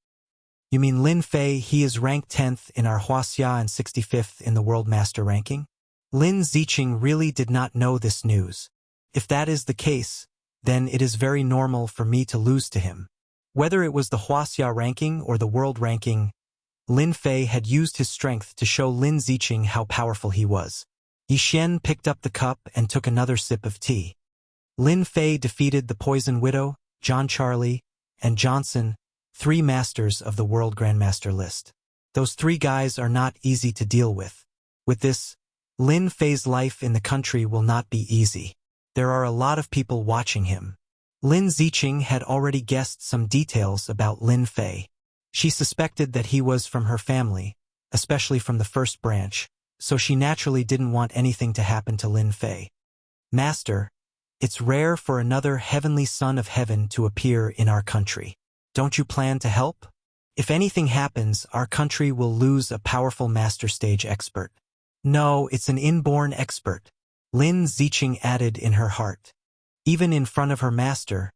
You mean Lin Fei, he is ranked 10th in our Wuxia and 65th in the World Master ranking? Lin Ziqing really did not know this news. If that is the case, then it is very normal for me to lose to him. Whether it was the Wuxia ranking or the world ranking, Lin Fei had used his strength to show Lin Ziqing how powerful he was. Yi Xian picked up the cup and took another sip of tea. Lin Fei defeated the Poison Widow, John Charlie, and Johnson, 3 masters of the World Grandmaster list. Those 3 guys are not easy to deal with. With this, Lin Fei's life in the country will not be easy. There are a lot of people watching him. Lin Ziqing had already guessed some details about Lin Fei. She suspected that he was from her family, especially from the first branch, so she naturally didn't want anything to happen to Lin Fei. Master, it's rare for another heavenly son of heaven to appear in our country. Don't you plan to help? If anything happens, our country will lose a powerful master stage expert. No, it's an inborn expert, Lin Ziqing added in her heart. Even in front of her master,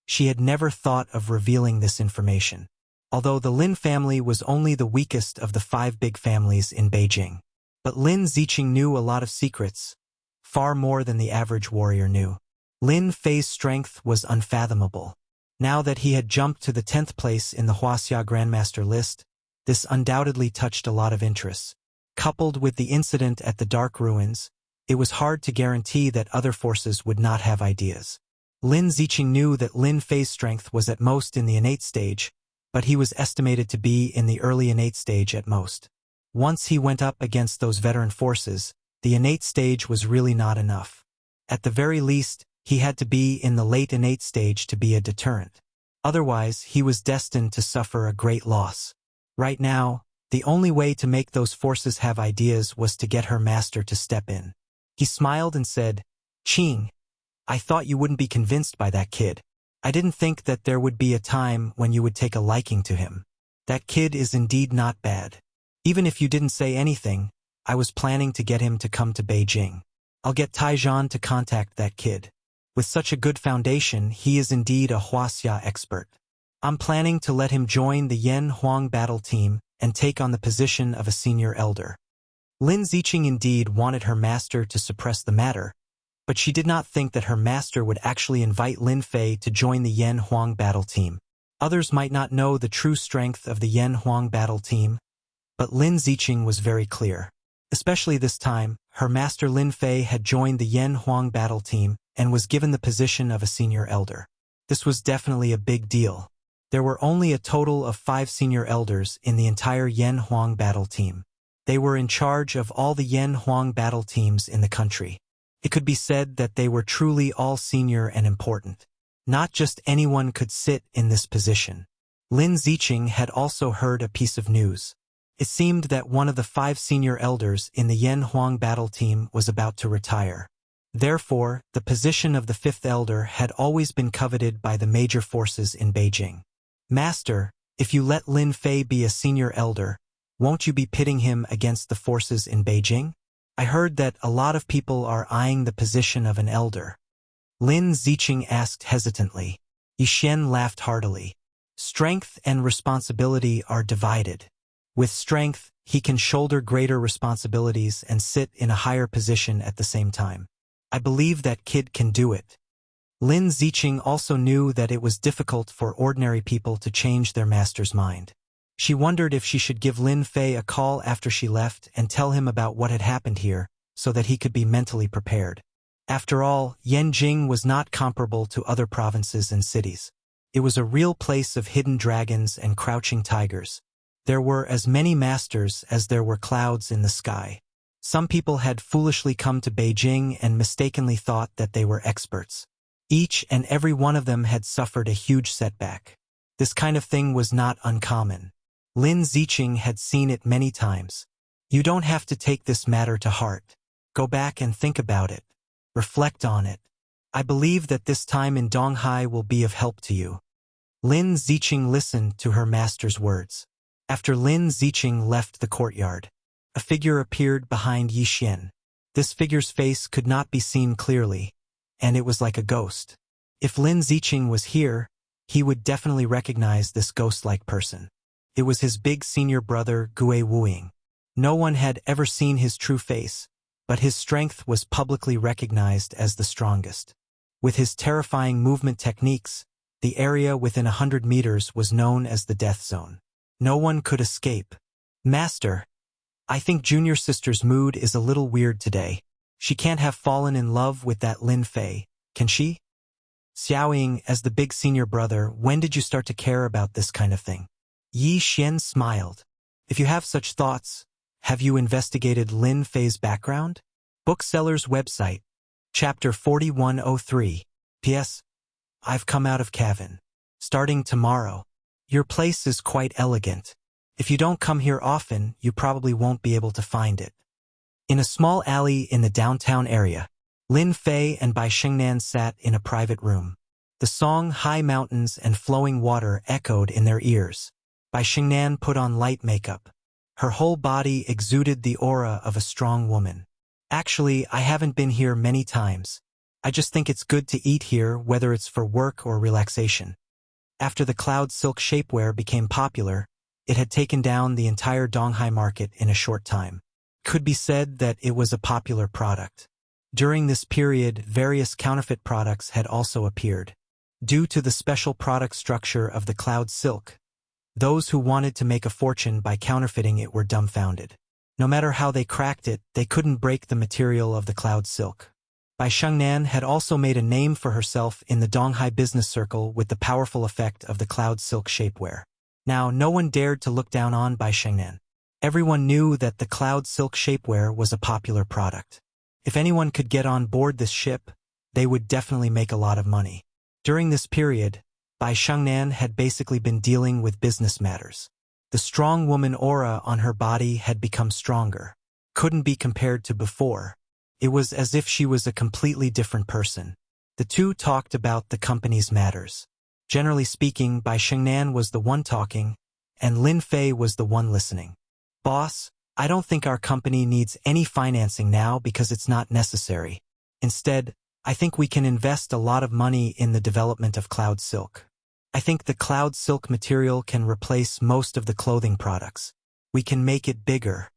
she had never thought of revealing this information. Although the Lin family was only the weakest of the 5 big families in Beijing. But Lin Ziqing knew a lot of secrets, far more than the average warrior knew. Lin Fei's strength was unfathomable. Now that he had jumped to the 10th place in the Wuxia Grandmaster list, this undoubtedly touched a lot of interests. Coupled with the incident at the Dark Ruins, it was hard to guarantee that other forces would not have ideas. Lin Ziqing knew that Lin Fei's strength was at most in the innate stage, but he was estimated to be in the early innate stage at most. Once he went up against those veteran forces, the innate stage was really not enough. At the very least, he had to be in the late innate stage to be a deterrent. Otherwise, he was destined to suffer a great loss. Right now, the only way to make those forces have ideas was to get her master to step in. He smiled and said, "Qing, I thought you wouldn't be convinced by that kid. I didn't think that there would be a time when you would take a liking to him. That kid is indeed not bad. Even if you didn't say anything, I was planning to get him to come to Beijing. I'll get Taizhan to contact that kid. With such a good foundation, he is indeed a Wuxia expert. I'm planning to let him join the Yan Huang battle team and take on the position of a senior elder." Lin Ziqing indeed wanted her master to suppress the matter, but she did not think that her master would actually invite Lin Fei to join the Yan Huang battle team. Others might not know the true strength of the Yan Huang battle team, but Lin Ziqing was very clear. Especially this time, her master Lin Fei had joined the Yan Huang battle team and was given the position of a senior elder. This was definitely a big deal. There were only a total of 5 senior elders in the entire Yan Huang battle team. They were in charge of all the Yan Huang battle teams in the country. It could be said that they were truly all senior and important. Not just anyone could sit in this position. Lin Ziqing had also heard a piece of news. It seemed that one of the 5 senior elders in the Yan Huang battle team was about to retire. Therefore, the position of the 5th elder had always been coveted by the major forces in Beijing. "Master, if you let Lin Fei be a senior elder, won't you be pitting him against the forces in Beijing? I heard that a lot of people are eyeing the position of an elder." Lin Ziqing asked hesitantly. Yi Xian laughed heartily. "Strength and responsibility are divided. With strength, he can shoulder greater responsibilities and sit in a higher position at the same time. I believe that kid can do it." Lin Ziqing also knew that it was difficult for ordinary people to change their master's mind. She wondered if she should give Lin Fei a call after she left and tell him about what had happened here, so that he could be mentally prepared. After all, Yanjing was not comparable to other provinces and cities. It was a real place of hidden dragons and crouching tigers. There were as many masters as there were clouds in the sky. Some people had foolishly come to Beijing and mistakenly thought that they were experts. Each and every one of them had suffered a huge setback. This kind of thing was not uncommon. Lin Ziqing had seen it many times. "You don't have to take this matter to heart. Go back and think about it. Reflect on it. I believe that this time in Donghai will be of help to you. Lin Ziqing listened to her master's words. After Lin Ziqing left the courtyard, a figure appeared behind Yi Xian. This figure's face could not be seen clearly, and it was like a ghost. If Lin Ziqing was here, he would definitely recognize this ghost-like person. It was his big senior brother, Gue Wuing. No one had ever seen his true face, but his strength was publicly recognized as the strongest. With his terrifying movement techniques, the area within 100 meters was known as the death zone. No one could escape. Master, I think junior sister's mood is a little weird today. She can't have fallen in love with that Lin Fei, can she? Xiaoying, as the big senior brother, when did you start to care about this kind of thing? Yi Xian smiled. If you have such thoughts, have you investigated Lin Fei's background? Bookseller's website. Chapter 4103. P.S. I've come out of Kavin. Starting tomorrow. Your place is quite elegant. If you don't come here often, you probably won't be able to find it. In a small alley in the downtown area, Lin Fei and Bai Shengnan sat in a private room. The song High Mountains and Flowing Water echoed in their ears. Bai Shengnan put on light makeup. Her whole body exuded the aura of a strong woman. Actually, I haven't been here many times. I just think it's good to eat here, whether it's for work or relaxation. After the cloud silk shapewear became popular, it had taken down the entire Donghai market in a short time. Could be said that it was a popular product. During this period, various counterfeit products had also appeared. Due to the special product structure of the cloud silk, those who wanted to make a fortune by counterfeiting it were dumbfounded. No matter how they cracked it, they couldn't break the material of the cloud silk. Bai Shengnan had also made a name for herself in the Donghai business circle with the powerful effect of the cloud silk shapewear. Now, no one dared to look down on Bai Shengnan. Everyone knew that the cloud silk shapewear was a popular product. If anyone could get on board this ship, they would definitely make a lot of money. During this period, Bai Shengnan had basically been dealing with business matters. The strong woman aura on her body had become stronger. Couldn't be compared to before. It was as if she was a completely different person. The two talked about the company's matters. Generally speaking, Bai Shengnan was the one talking, and Lin Fei was the one listening. Boss, I don't think our company needs any financing now because it's not necessary. Instead, I think we can invest a lot of money in the development of cloud silk. I think the cloud silk material can replace most of the clothing products. We can make it bigger.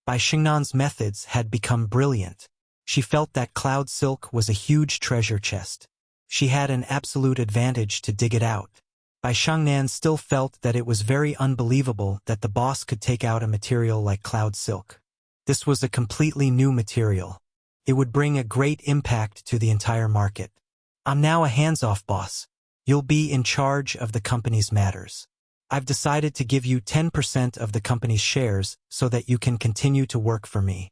Bai Shengnan's methods had become brilliant. She felt that cloud silk was a huge treasure chest. She had an absolute advantage to dig it out. Bai Shengnan still felt that it was very unbelievable that the boss could take out a material like cloud silk. This was a completely new material. It would bring a great impact to the entire market. I'm now a hands-off boss. You'll be in charge of the company's matters. I've decided to give you 10% of the company's shares so that you can continue to work for me.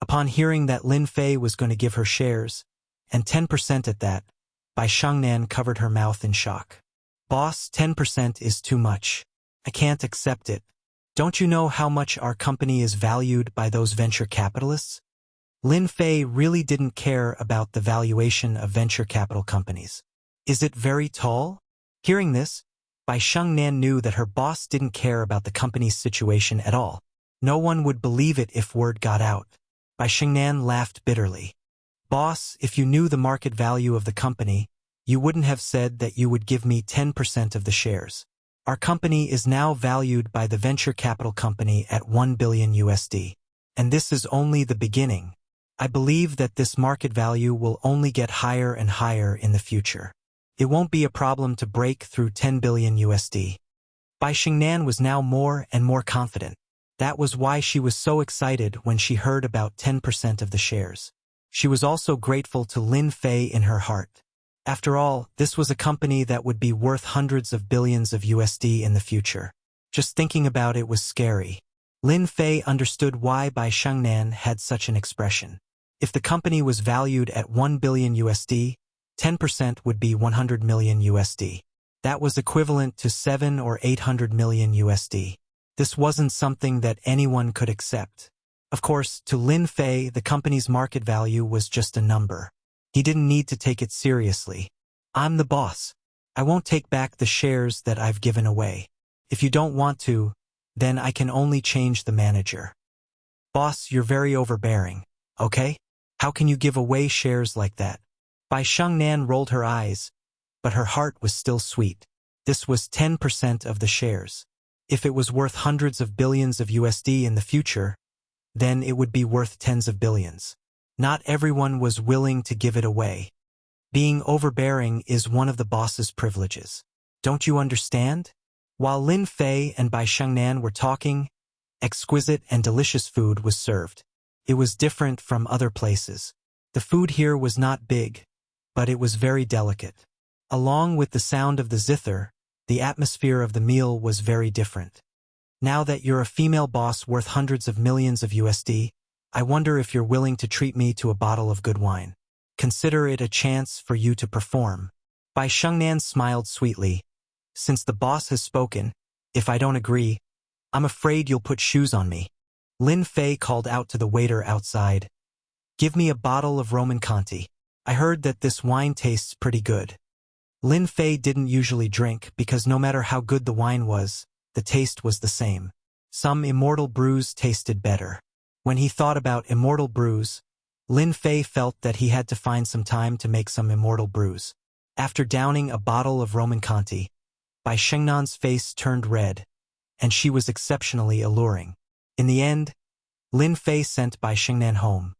Upon hearing that Lin Fei was going to give her shares, and 10% at that, Bai Shengnan covered her mouth in shock. Boss, 10% is too much. I can't accept it. Don't you know how much our company is valued by those venture capitalists? Lin Fei really didn't care about the valuation of venture capital companies. Is it very tall? Hearing this, Bai Shengnan knew that her boss didn't care about the company's situation at all. No one would believe it if word got out. Bai Shengnan laughed bitterly. Boss, if you knew the market value of the company, you wouldn't have said that you would give me 10% of the shares. Our company is now valued by the venture capital company at $1 billion USD. And this is only the beginning. I believe that this market value will only get higher and higher in the future. It won't be a problem to break through 10 billion USD. Bai Shengnan was now more and more confident. That was why she was so excited when she heard about 10% of the shares. She was also grateful to Lin Fei in her heart. After all, this was a company that would be worth hundreds of billions of USD in the future. Just thinking about it was scary. Lin Fei understood why Bai Shengnan had such an expression. If the company was valued at 1 billion USD, 10% would be 100 million USD. That was equivalent to 7 or 800 million USD. This wasn't something that anyone could accept. Of course, to Lin Fei, the company's market value was just a number. He didn't need to take it seriously. I'm the boss. I won't take back the shares that I've given away. If you don't want to, then I can only change the manager. Boss, you're very overbearing, okay? How can you give away shares like that? Bai Shengnan rolled her eyes, but her heart was still sweet. This was 10% of the shares. If it was worth hundreds of billions of USD in the future, then it would be worth tens of billions. Not everyone was willing to give it away. Being overbearing is one of the boss's privileges. Don't you understand? While Lin Fei and Bai Shengnan were talking, exquisite and delicious food was served. It was different from other places. The food here was not big, but it was very delicate. Along with the sound of the zither, the atmosphere of the meal was very different. Now that you're a female boss worth hundreds of millions of USD, I wonder if you're willing to treat me to a bottle of good wine. Consider it a chance for you to perform. Bai Shengnan smiled sweetly. Since the boss has spoken, if I don't agree, I'm afraid you'll put shoes on me. Lin Fei called out to the waiter outside. Give me a bottle of Roman Conti. I heard that this wine tastes pretty good. Lin Fei didn't usually drink because no matter how good the wine was, the taste was the same. Some immortal brews tasted better. When he thought about immortal brews, Lin Fei felt that he had to find some time to make some immortal brews. After downing a bottle of Roman Conti, Bai Shengnan's face turned red, and she was exceptionally alluring. In the end, Lin Fei sent Bai Shengnan home.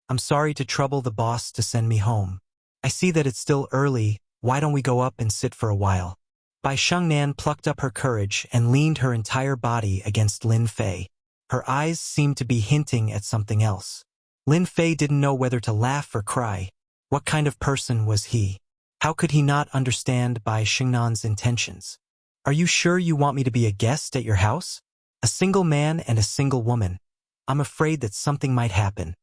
I'm sorry to trouble the boss to send me home. I see that it's still early, why don't we go up and sit for a while? Bai Shengnan plucked up her courage and leaned her entire body against Lin Fei. Her eyes seemed to be hinting at something else. Lin Fei didn't know whether to laugh or cry. What kind of person was he? How could he not understand Bai Shengnan's intentions? Are you sure you want me to be a guest at your house? A single man and a single woman. I'm afraid that something might happen.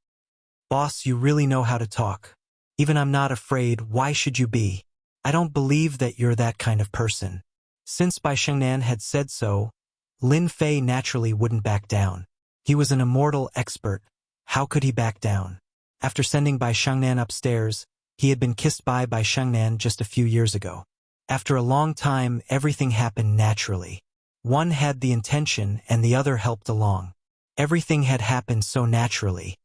Boss, you really know how to talk. Even I'm not afraid, why should you be? I don't believe that you're that kind of person. Since Bai Shengnan had said so, Lin Fei naturally wouldn't back down. He was an immortal expert. How could he back down? After sending Bai Shengnan upstairs, he had been kissed by Bai Shengnan just a few years ago. After a long time, everything happened naturally. One had the intention and the other helped along. Everything had happened so naturally.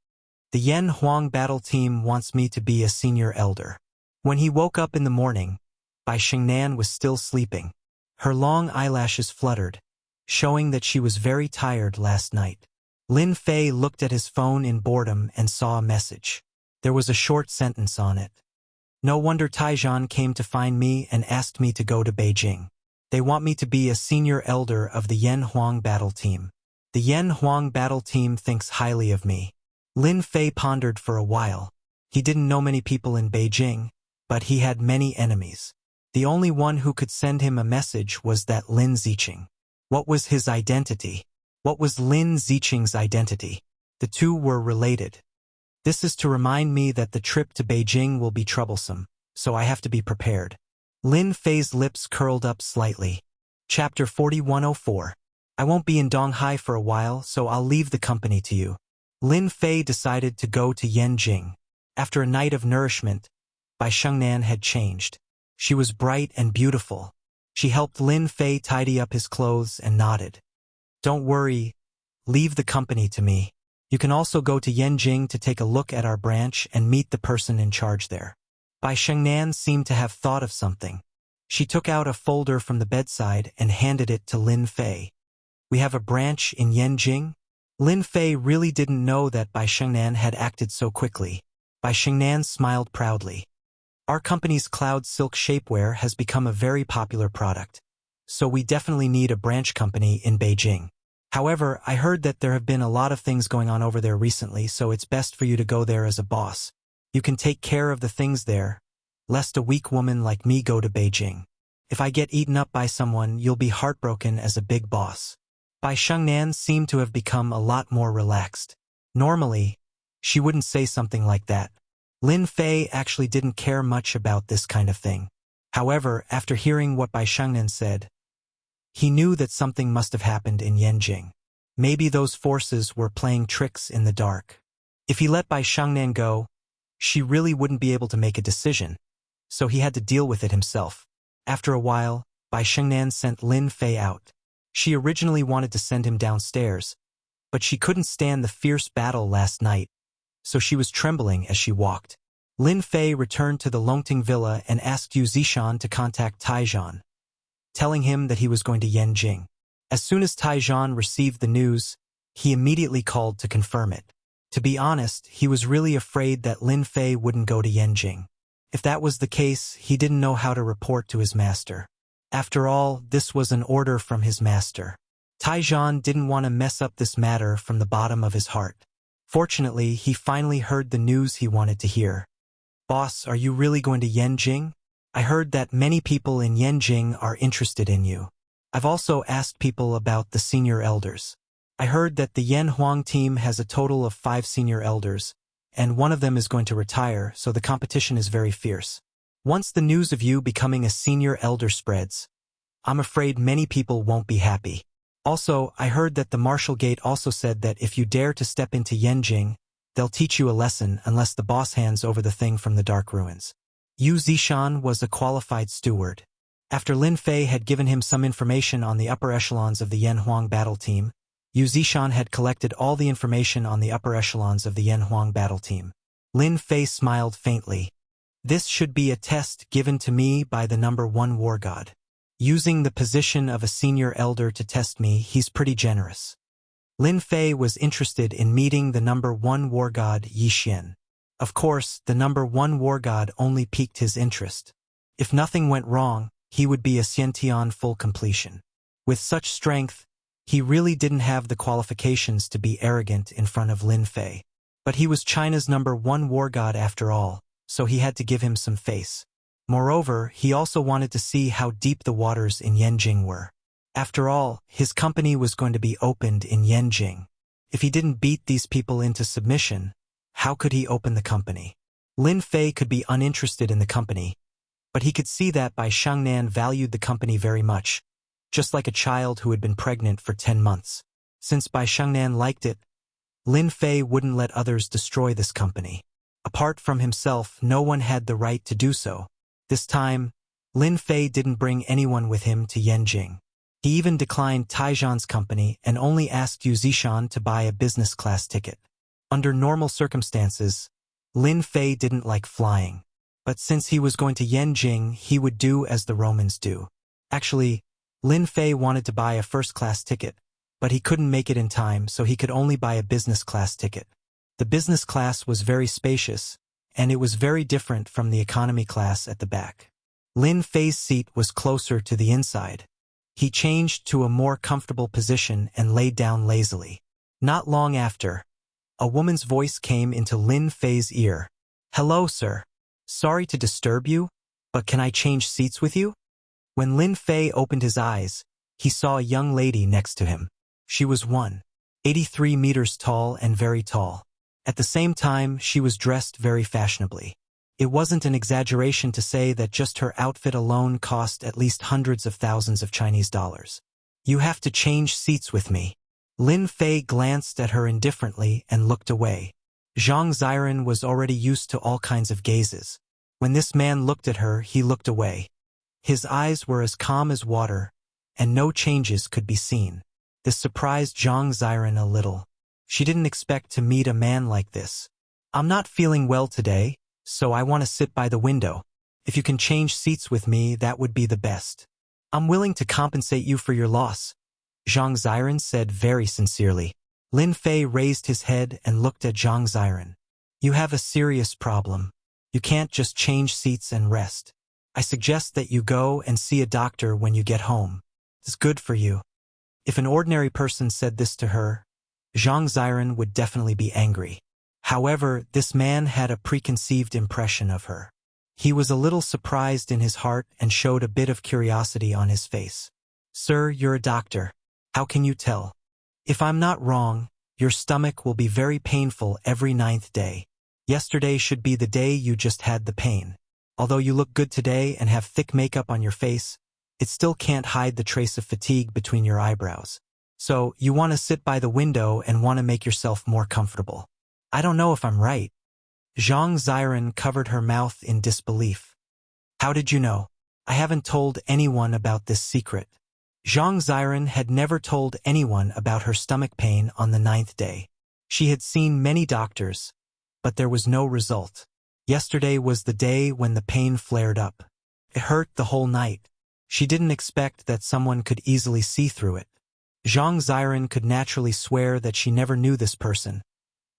The Yan Huang battle team wants me to be a senior elder. When he woke up in the morning, Bai Shengnan was still sleeping. Her long eyelashes fluttered, showing that she was very tired last night. Lin Fei looked at his phone in boredom and saw a message. There was a short sentence on it. No wonder Taizhan came to find me and asked me to go to Beijing. They want me to be a senior elder of the Yan Huang battle team. The Yan Huang battle team thinks highly of me. Lin Fei pondered for a while. He didn't know many people in Beijing, but he had many enemies. The only one who could send him a message was that Lin Ziqing. What was his identity? What was Lin Ziqing's identity? The two were related. This is to remind me that the trip to Beijing will be troublesome, so I have to be prepared. Lin Fei's lips curled up slightly. Chapter 4104. I won't be in Donghai for a while, so I'll leave the company to you. Lin Fei decided to go to Yanjing. After a night of nourishment, Bai Shengnan had changed. She was bright and beautiful. She helped Lin Fei tidy up his clothes and nodded. Don't worry, leave the company to me. You can also go to Yanjing to take a look at our branch and meet the person in charge there. Bai Shengnan seemed to have thought of something. She took out a folder from the bedside and handed it to Lin Fei. We have a branch in Yanjing? Lin Fei really didn't know that Bai Shengnan had acted so quickly. Bai Shengnan smiled proudly. Our company's cloud silk shapewear has become a very popular product, so we definitely need a branch company in Beijing. However, I heard that there have been a lot of things going on over there recently, so it's best for you to go there as a boss. You can take care of the things there, lest a weak woman like me go to Beijing. If I get eaten up by someone, you'll be heartbroken as a big boss. Bai Shengnan seemed to have become a lot more relaxed. Normally, she wouldn't say something like that. Lin Fei actually didn't care much about this kind of thing. However, after hearing what Bai Shengnan said, he knew that something must have happened in Yanjing. Maybe those forces were playing tricks in the dark. If he let Bai Shengnan go, she really wouldn't be able to make a decision, so he had to deal with it himself. After a while, Bai Shengnan sent Lin Fei out. She originally wanted to send him downstairs, but she couldn't stand the fierce battle last night, so she was trembling as she walked. Lin Fei returned to the Longting villa and asked Yu Zishan to contact Taizhan, telling him that he was going to Yanjing. As soon as Taizhan received the news, he immediately called to confirm it. To be honest, he was really afraid that Lin Fei wouldn't go to Yanjing. If that was the case, he didn't know how to report to his master. After all, this was an order from his master. Taizhan didn't want to mess up this matter from the bottom of his heart. Fortunately, he finally heard the news he wanted to hear. "Boss, are you really going to Yanjing? I heard that many people in Yanjing are interested in you. I've also asked people about the senior elders. I heard that the Yan Huang team has a total of 5 senior elders, and one of them is going to retire, so the competition is very fierce. Once the news of you becoming a senior elder spreads, I'm afraid many people won't be happy. Also, I heard that the Martial Gate also said that if you dare to step into Yanjing, they'll teach you a lesson unless the boss hands over the thing from the Dark Ruins." Yu Zishan was a qualified steward. After Lin Fei had given him some information on the upper echelons of the Yan Huang battle team, Yu Zishan had collected all the information on the upper echelons of the Yan Huang battle team. Lin Fei smiled faintly. "This should be a test given to me by the number 1 war god. Using the position of a senior elder to test me, he's pretty generous." Lin Fei was interested in meeting the number 1 war god Yi Xian. Of course, the number 1 war god only piqued his interest. If nothing went wrong, he would be a Xiantian full completion. With such strength, he really didn't have the qualifications to be arrogant in front of Lin Fei. But he was China's number 1 war god after all, so he had to give him some face. Moreover, he also wanted to see how deep the waters in Yanjing were. After all, his company was going to be opened in Yanjing. If he didn't beat these people into submission, how could he open the company? Lin Fei could be uninterested in the company, but he could see that Bai Shengnan valued the company very much, just like a child who had been pregnant for 10 months. Since Bai Shengnan liked it, Lin Fei wouldn't let others destroy this company. Apart from himself, no one had the right to do so. This time, Lin Fei didn't bring anyone with him to Yanjing. He even declined Taizhan's company and only asked Yu Zishan to buy a business class ticket. Under normal circumstances, Lin Fei didn't like flying. But since he was going to Yanjing, he would do as the Romans do. Actually, Lin Fei wanted to buy a first-class ticket, but he couldn't make it in time, so he could only buy a business class ticket. The business class was very spacious, and it was very different from the economy class at the back. Lin Fei's seat was closer to the inside. He changed to a more comfortable position and laid down lazily. Not long after, a woman's voice came into Lin Fei's ear. "Hello, sir. Sorry to disturb you, but can I change seats with you?" When Lin Fei opened his eyes, he saw a young lady next to him. She was 183 meters tall and very tall. At the same time, she was dressed very fashionably. It wasn't an exaggeration to say that just her outfit alone cost at least hundreds of thousands of Chinese dollars. "You have to change seats with me." Lin Fei glanced at her indifferently and looked away. Zhang Ziren was already used to all kinds of gazes. When this man looked at her, he looked away. His eyes were as calm as water, and no changes could be seen. This surprised Zhang Ziren a little. She didn't expect to meet a man like this. "I'm not feeling well today, so I want to sit by the window. If you can change seats with me, that would be the best. I'm willing to compensate you for your loss," Zhang Ziren said very sincerely. Lin Fei raised his head and looked at Zhang Ziren. "You have a serious problem. You can't just change seats and rest. I suggest that you go and see a doctor when you get home. It's good for you." If an ordinary person said this to her, Zhang Ziren would definitely be angry. However, this man had a preconceived impression of her. He was a little surprised in his heart and showed a bit of curiosity on his face. "Sir, you're a doctor. How can you tell? If I'm not wrong, your stomach will be very painful every 9th day. Yesterday should be the day you just had the pain. Although you look good today and have thick makeup on your face, it still can't hide the trace of fatigue between your eyebrows. So, you want to sit by the window and want to make yourself more comfortable. I don't know if I'm right. Zhang Ziren covered her mouth in disbelief. How did you know? I haven't told anyone about this secret. Zhang Ziren had never told anyone about her stomach pain on the 9th day. She had seen many doctors, but there was no result. Yesterday was the day when the pain flared up. It hurt the whole night. She didn't expect that someone could easily see through it. Zhang Ziren could naturally swear that she never knew this person,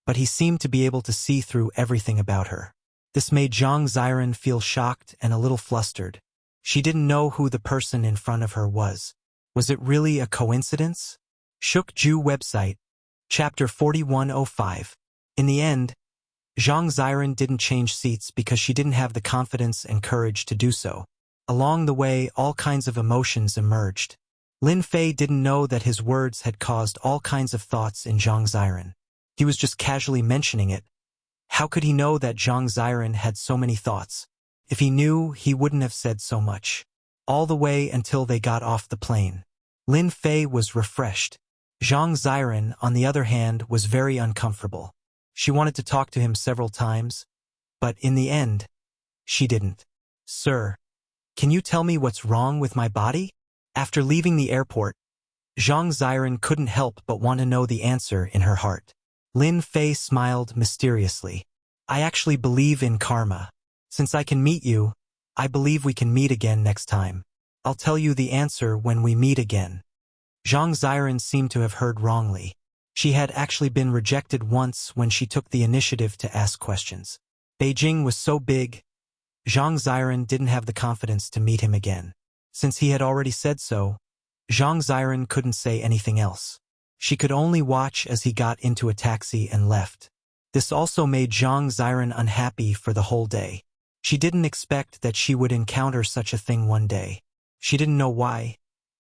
but he seemed to be able to see through everything about her. This made Zhang Ziren feel shocked and a little flustered. She didn't know who the person in front of her was. Was it really a coincidence? Shukju website, Chapter 4105. In the end, Zhang Ziren didn't change seats because she didn't have the confidence and courage to do so. Along the way, all kinds of emotions emerged. Lin Fei didn't know that his words had caused all kinds of thoughts in Zhang Ziren. He was just casually mentioning it. How could he know that Zhang Ziren had so many thoughts? If he knew, he wouldn't have said so much. All the way until they got off the plane. Lin Fei was refreshed. Zhang Ziren, on the other hand, was very uncomfortable. She wanted to talk to him several times, but in the end, she didn't. Sir, can you tell me what's wrong with my body? After leaving the airport, Zhang Ziren couldn't help but want to know the answer in her heart. Lin Fei smiled mysteriously. I actually believe in karma. Since I can meet you, I believe we can meet again next time. I'll tell you the answer when we meet again. Zhang Ziren seemed to have heard wrongly. She had actually been rejected once when she took the initiative to ask questions. Beijing was so big, Zhang Ziren didn't have the confidence to meet him again. Since he had already said so, Zhang Ziren couldn't say anything else. She could only watch as he got into a taxi and left. This also made Zhang Ziren unhappy for the whole day. She didn't expect that she would encounter such a thing one day. She didn't know why,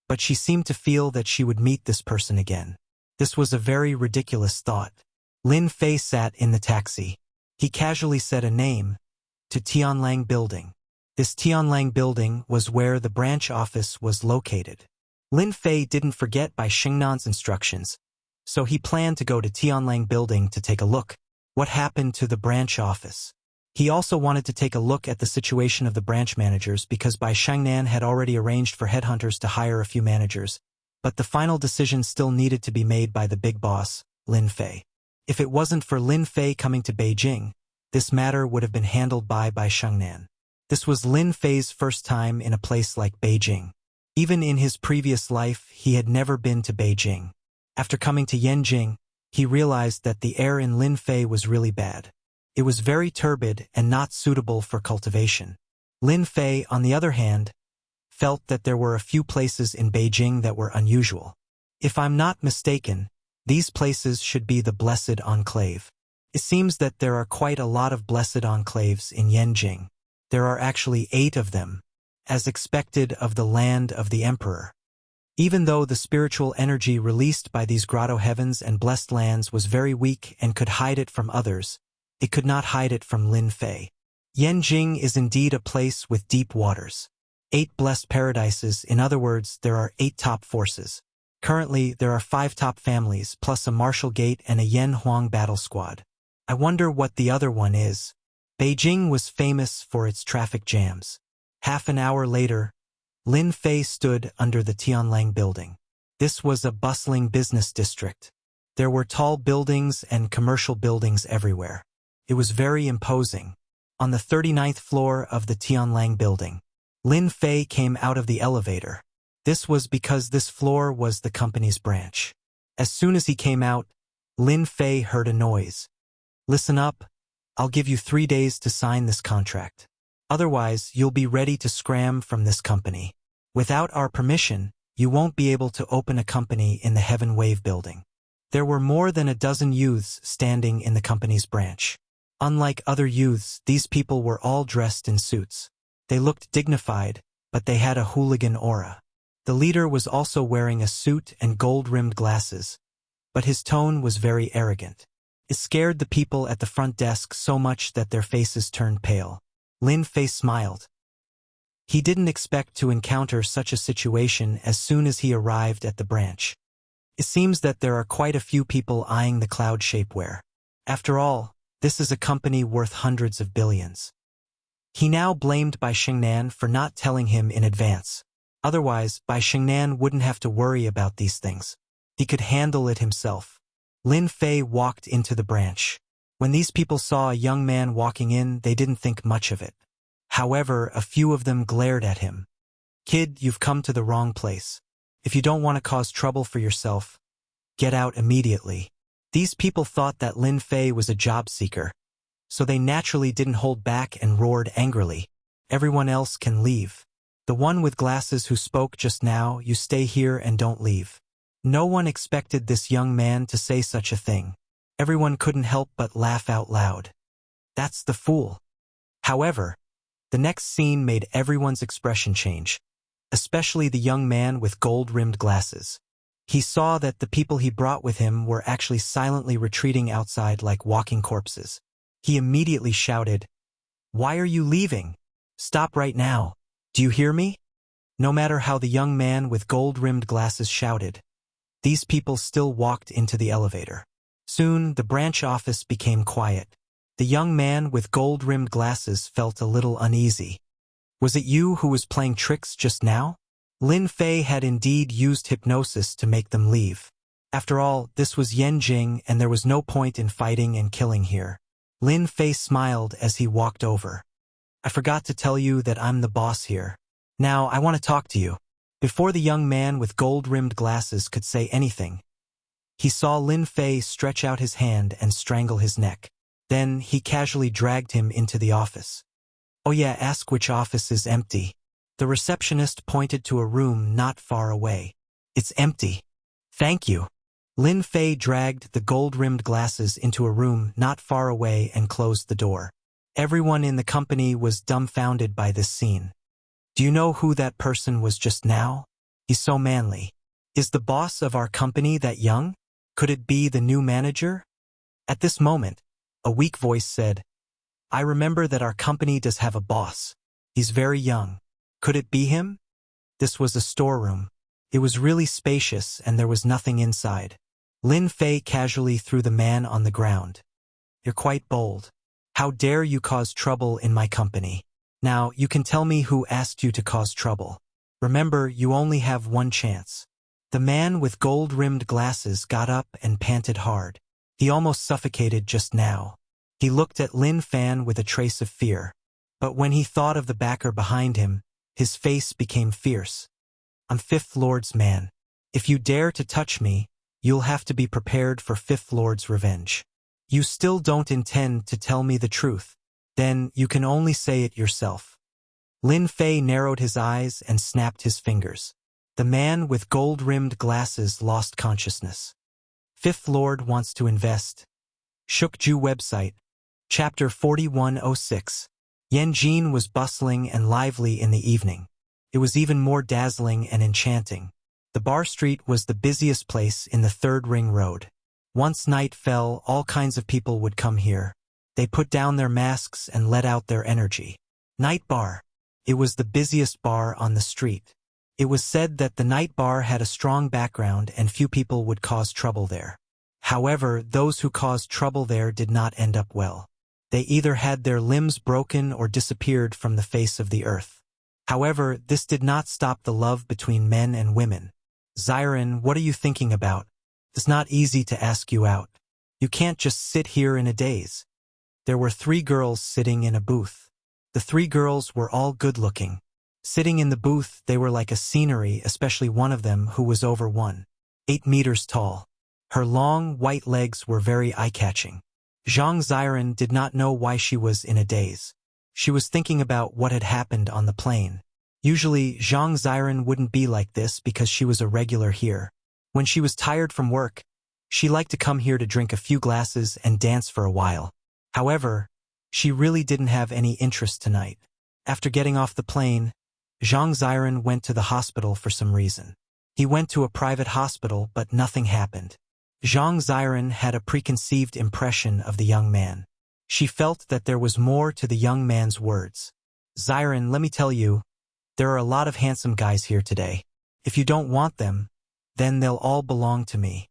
but she seemed to feel that she would meet this person again. This was a very ridiculous thought. Lin Fei sat in the taxi. He casually said a name, to Tianlang Building. This Tianlang Building was where the branch office was located. Lin Fei didn't forget by Xingnan's instructions, so he planned to go to Tianlang Building to take a look. What happened to the branch office? He also wanted to take a look at the situation of the branch managers because Bai Shangnan had already arranged for headhunters to hire a few managers, but the final decision still needed to be made by the big boss, Lin Fei. If it wasn't for Lin Fei coming to Beijing, this matter would have been handled by Bai Shangnan. This was Lin Fei's first time in a place like Beijing. Even in his previous life, he had never been to Beijing. After coming to Yanjing, he realized that the air in Lin Fei was really bad. It was very turbid and not suitable for cultivation. Lin Fei, on the other hand, felt that there were a few places in Beijing that were unusual. If I'm not mistaken, these places should be the Blessed Enclave. It seems that there are quite a lot of blessed enclaves in Yanjing. There are actually 8 of them, as expected of the land of the emperor. Even though the spiritual energy released by these grotto heavens and blessed lands was very weak and could hide it from others, it could not hide it from Lin Fei. Yanjing is indeed a place with deep waters. 8 blessed paradises, in other words, there are 8 top forces. Currently, there are 5 top families, plus a martial gate and a Yan Huang battle squad. I wonder what the other one is. Beijing was famous for its traffic jams. Half an hour later, Lin Fei stood under the Tianlang Building. This was a bustling business district. There were tall buildings and commercial buildings everywhere. It was very imposing. On the 39th floor of the Tianlang Building, Lin Fei came out of the elevator. This was because this floor was the company's branch. As soon as he came out, Lin Fei heard a noise. Listen up, I'll give you 3 days to sign this contract. Otherwise, you'll be ready to scram from this company. Without our permission, you won't be able to open a company in the Heaven Wave building. There were more than a dozen youths standing in the company's branch. Unlike other youths, these people were all dressed in suits. They looked dignified, but they had a hooligan aura. The leader was also wearing a suit and gold-rimmed glasses, but his tone was very arrogant. It scared the people at the front desk so much that their faces turned pale. Lin Fei smiled. He didn't expect to encounter such a situation as soon as he arrived at the branch. It seems that there are quite a few people eyeing the cloud shapeware. After all, this is a company worth hundreds of billions. He now blamed Bai Xingnan for not telling him in advance. Otherwise, Bai Xingnan wouldn't have to worry about these things. He could handle it himself. Lin Fei walked into the branch. When these people saw a young man walking in, they didn't think much of it. However, a few of them glared at him. "Kid, you've come to the wrong place. If you don't want to cause trouble for yourself, get out immediately." These people thought that Lin Fei was a job seeker, so they naturally didn't hold back and roared angrily. "Everyone else can leave. The one with glasses who spoke just now, you stay here and don't leave." No one expected this young man to say such a thing. Everyone couldn't help but laugh out loud. That's the fool. However, the next scene made everyone's expression change, especially the young man with gold-rimmed glasses. He saw that the people he brought with him were actually silently retreating outside like walking corpses. He immediately shouted, "Why are you leaving? Stop right now. Do you hear me?" No matter how the young man with gold-rimmed glasses shouted, these people still walked into the elevator. Soon, the branch office became quiet. The young man with gold-rimmed glasses felt a little uneasy. "Was it you who was playing tricks just now?" Lin Fei had indeed used hypnosis to make them leave. After all, this was Yanjing and there was no point in fighting and killing here. Lin Fei smiled as he walked over. "I forgot to tell you that I'm the boss here. Now I want to talk to you." Before the young man with gold-rimmed glasses could say anything, he saw Lin Fei stretch out his hand and strangle his neck. Then he casually dragged him into the office. "Oh yeah, ask which office is empty." The receptionist pointed to a room not far away. "It's empty." "Thank you." Lin Fei dragged the gold-rimmed glasses into a room not far away and closed the door. Everyone in the company was dumbfounded by this scene. "Do you know who that person was just now? He's so manly. Is the boss of our company that young? Could it be the new manager?" At this moment, a weak voice said, "I remember that our company does have a boss. He's very young. Could it be him?" This was a storeroom. It was really spacious and there was nothing inside. Lin Fei casually threw the man on the ground. "You're quite bold. How dare you cause trouble in my company? Now, you can tell me who asked you to cause trouble. Remember, you only have one chance." The man with gold-rimmed glasses got up and panted hard. He almost suffocated just now. He looked at Lin Fan with a trace of fear. But when he thought of the backer behind him, his face became fierce. "I'm Fifth Lord's man. If you dare to touch me, you'll have to be prepared for Fifth Lord's revenge. You still don't intend to tell me the truth. Then you can only say it yourself." Lin Fei narrowed his eyes and snapped his fingers. The man with gold-rimmed glasses lost consciousness. Fifth Lord wants to invest. Shukju website. Chapter 4106. Yanjin was bustling and lively in the evening. It was even more dazzling and enchanting. The bar street was the busiest place in the Third Ring Road. Once night fell, all kinds of people would come here. They put down their masks and let out their energy. Night bar. It was the busiest bar on the street. It was said that the night bar had a strong background and few people would cause trouble there. However, those who caused trouble there did not end up well. They either had their limbs broken or disappeared from the face of the earth. However, this did not stop the love between men and women. "Xiren, what are you thinking about? It's not easy to ask you out. You can't just sit here in a daze." There were 3 girls sitting in a booth. The 3 girls were all good-looking. Sitting in the booth, they were like a scenery, especially one of them who was over 1.8 meters tall. Her long, white legs were very eye-catching. Zhang Xiren did not know why she was in a daze. She was thinking about what had happened on the plane. Usually, Zhang Xiren wouldn't be like this because she was a regular here. When she was tired from work, she liked to come here to drink a few glasses and dance for a while. However, she really didn't have any interest tonight. After getting off the plane, Zhang Xiren went to the hospital for some reason. He went to a private hospital, but nothing happened. Zhang Xiren had a preconceived impression of the young man. She felt that there was more to the young man's words. "Xiren, let me tell you, there are a lot of handsome guys here today. If you don't want them, then they'll all belong to me.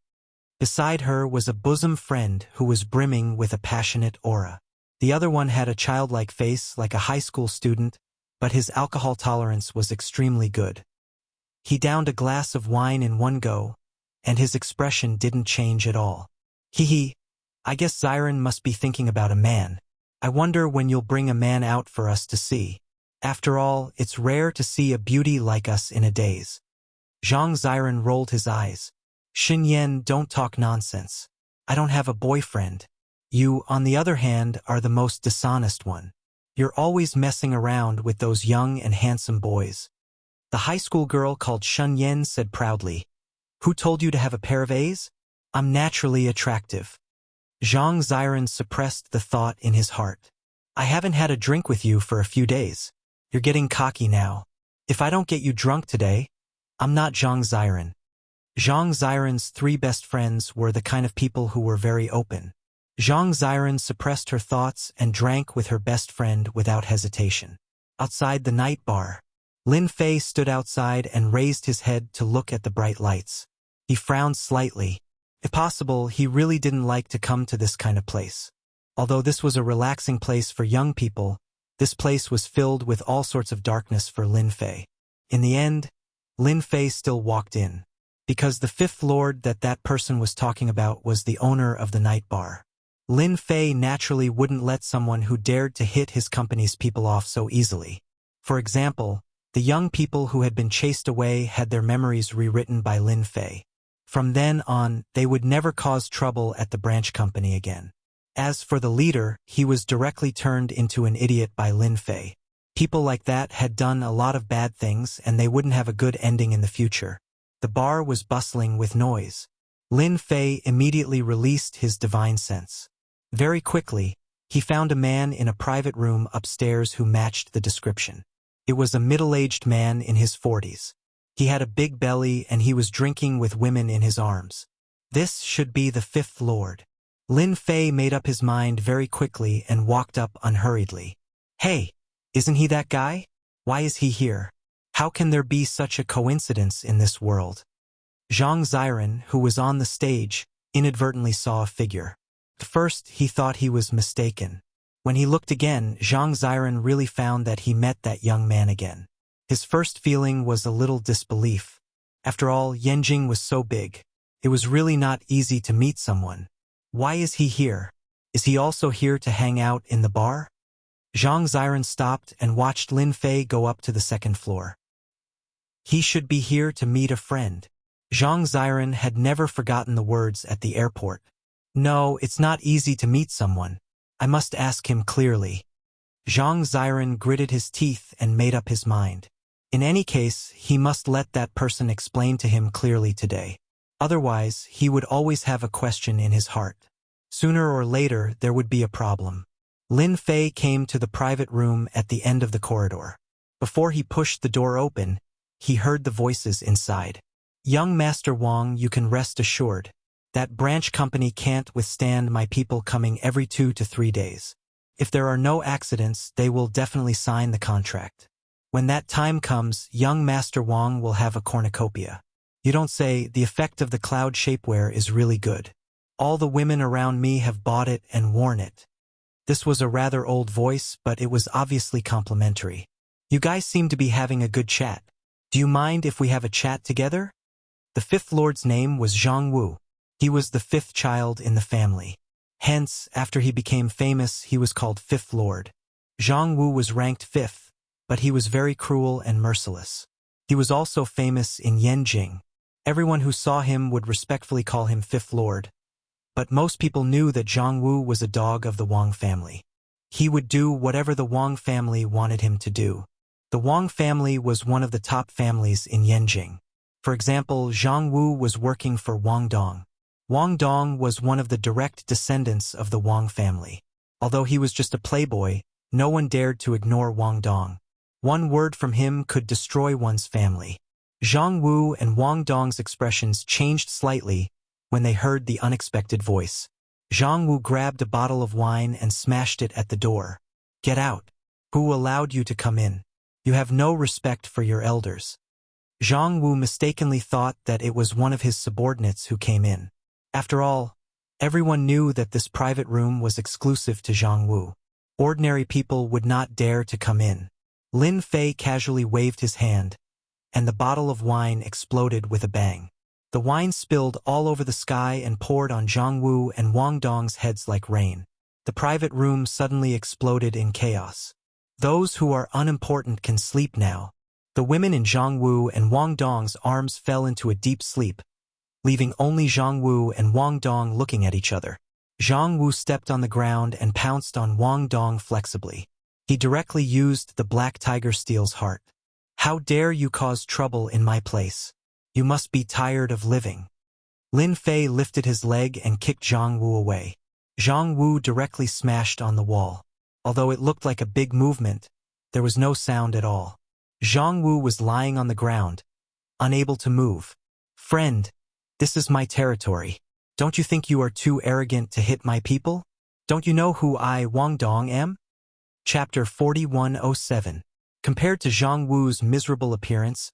Beside her was a bosom friend who was brimming with a passionate aura. The other one had a childlike face like a high school student, but his alcohol tolerance was extremely good. He downed a glass of wine in one go, and his expression didn't change at all. Hee, I guess Xiren must be thinking about a man. I wonder when you'll bring a man out for us to see. After all, it's rare to see a beauty like us in a daze. Zhang Xiren rolled his eyes. Xin Yan, don't talk nonsense. I don't have a boyfriend. You, on the other hand, are the most dishonest one. You're always messing around with those young and handsome boys. The high school girl called Shun Yan said proudly. Who told you to have a pair of A's? I'm naturally attractive. Zhang Xiren suppressed the thought in his heart. I haven't had a drink with you for a few days. You're getting cocky now. If I don't get you drunk today, I'm not Zhang Xiren. Zhang Xiren's three best friends were the kind of people who were very open. Zhang Xiren suppressed her thoughts and drank with her best friend without hesitation. Outside the night bar, Lin Fei stood outside and raised his head to look at the bright lights. He frowned slightly. If possible, he really didn't like to come to this kind of place. Although this was a relaxing place for young people, this place was filled with all sorts of darkness for Lin Fei. In the end, Lin Fei still walked in, because the fifth lord that person was talking about was the owner of the night bar. Lin Fei naturally wouldn't let someone who dared to hit his company's people off so easily. For example, the young people who had been chased away had their memories rewritten by Lin Fei. From then on, they would never cause trouble at the branch company again. As for the leader, he was directly turned into an idiot by Lin Fei. People like that had done a lot of bad things and they wouldn't have a good ending in the future. The bar was bustling with noise. Lin Fei immediately released his divine sense. Very quickly, he found a man in a private room upstairs who matched the description. It was a middle-aged man in his 40s. He had a big belly and he was drinking with women in his arms. This should be the fifth lord. Lin Fei made up his mind very quickly and walked up unhurriedly. Hey, isn't he that guy? Why is he here? How can there be such a coincidence in this world? Zhang Xiren, who was on the stage, inadvertently saw a figure. At first, he thought he was mistaken. When he looked again, Zhang Xiren really found that he met that young man again. His first feeling was a little disbelief. After all, Yanjing was so big. It was really not easy to meet someone. Why is he here? Is he also here to hang out in the bar? Zhang Xiren stopped and watched Lin Fei go up to the second floor. He should be here to meet a friend. Zhang Xiren had never forgotten the words at the airport. No, it's not easy to meet someone. I must ask him clearly. Zhang Xiren gritted his teeth and made up his mind. In any case, he must let that person explain to him clearly today. Otherwise, he would always have a question in his heart. Sooner or later, there would be a problem. Lin Fei came to the private room at the end of the corridor. Before he pushed the door open, he heard the voices inside. Young Master Wang, you can rest assured. That branch company can't withstand my people coming every 2 to 3 days. If there are no accidents, they will definitely sign the contract. When that time comes, young Master Wang will have a cornucopia. You don't say, the effect of the cloud shapewear is really good. All the women around me have bought it and worn it. This was a rather old voice, but it was obviously complimentary. You guys seem to be having a good chat. Do you mind if we have a chat together? The fifth lord's name was Zhang Wu. He was the fifth child in the family. Hence, after he became famous, he was called Fifth Lord. Zhang Wu was ranked fifth, but he was very cruel and merciless. He was also famous in Yanjing. Everyone who saw him would respectfully call him Fifth Lord. But most people knew that Zhang Wu was a dog of the Wang family. He would do whatever the Wang family wanted him to do. The Wang family was one of the top families in Yanjing. For example, Zhang Wu was working for Wang Dong. Wang Dong was one of the direct descendants of the Wang family. Although he was just a playboy, no one dared to ignore Wang Dong. One word from him could destroy one's family. Zhang Wu and Wang Dong's expressions changed slightly when they heard the unexpected voice. Zhang Wu grabbed a bottle of wine and smashed it at the door. Get out. Who allowed you to come in? You have no respect for your elders. Zhang Wu mistakenly thought that it was one of his subordinates who came in. After all, everyone knew that this private room was exclusive to Zhang Wu. Ordinary people would not dare to come in. Lin Fei casually waved his hand, and the bottle of wine exploded with a bang. The wine spilled all over the sky and poured on Zhang Wu and Wang Dong's heads like rain. The private room suddenly exploded in chaos. Those who are unimportant can sleep now. The women in Zhang Wu and Wang Dong's arms fell into a deep sleep, leaving only Zhang Wu and Wang Dong looking at each other. Zhang Wu stepped on the ground and pounced on Wang Dong flexibly. He directly used the black tiger steel's heart. How dare you cause trouble in my place? You must be tired of living. Lin Fei lifted his leg and kicked Zhang Wu away. Zhang Wu directly smashed on the wall. Although it looked like a big movement, there was no sound at all. Zhang Wu was lying on the ground, unable to move. Friend, this is my territory. Don't you think you are too arrogant to hit my people? Don't you know who I, Wang Dong, am? Chapter 4107. Compared to Zhang Wu's miserable appearance,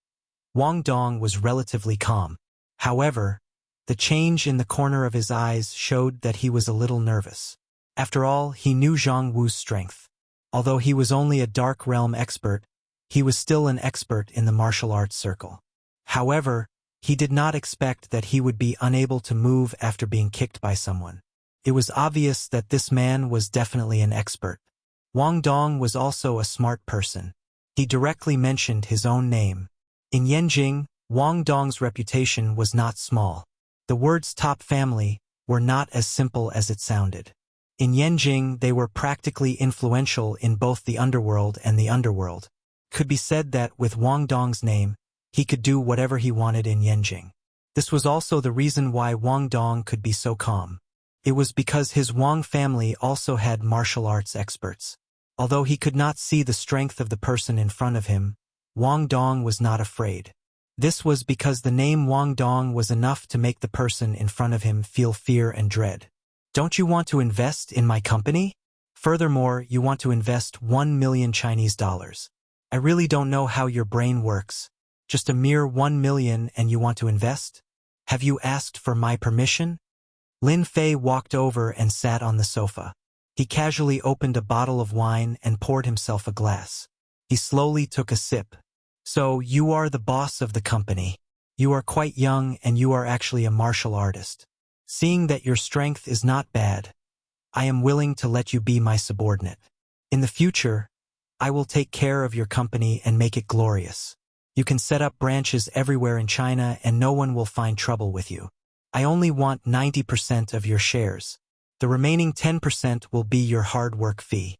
Wang Dong was relatively calm. However, the change in the corner of his eyes showed that he was a little nervous. After all, he knew Zhang Wu's strength. Although he was only a dark realm expert, he was still an expert in the martial arts circle. However, he did not expect that he would be unable to move after being kicked by someone. It was obvious that this man was definitely an expert. Wang Dong was also a smart person. He directly mentioned his own name. In Yanjing, Wang Dong's reputation was not small. The words top family were not as simple as it sounded. In Yanjing, they were practically influential in both the underworld and the underworld. Could be said that with Wang Dong's name, he could do whatever he wanted in Yanjing. This was also the reason why Wang Dong could be so calm. It was because his Wang family also had martial arts experts. Although he could not see the strength of the person in front of him, Wang Dong was not afraid. This was because the name Wang Dong was enough to make the person in front of him feel fear and dread. Don't you want to invest in my company? Furthermore, you want to invest 1 million Chinese dollars. I really don't know how your brain works. Just a mere 1 million and you want to invest? Have you asked for my permission? Lin Fei walked over and sat on the sofa. He casually opened a bottle of wine and poured himself a glass. He slowly took a sip. So, you are the boss of the company. You are quite young and you are actually a martial artist. Seeing that your strength is not bad, I am willing to let you be my subordinate. In the future, I will take care of your company and make it glorious. You can set up branches everywhere in China and no one will find trouble with you. I only want 90% of your shares. The remaining 10% will be your hard work fee.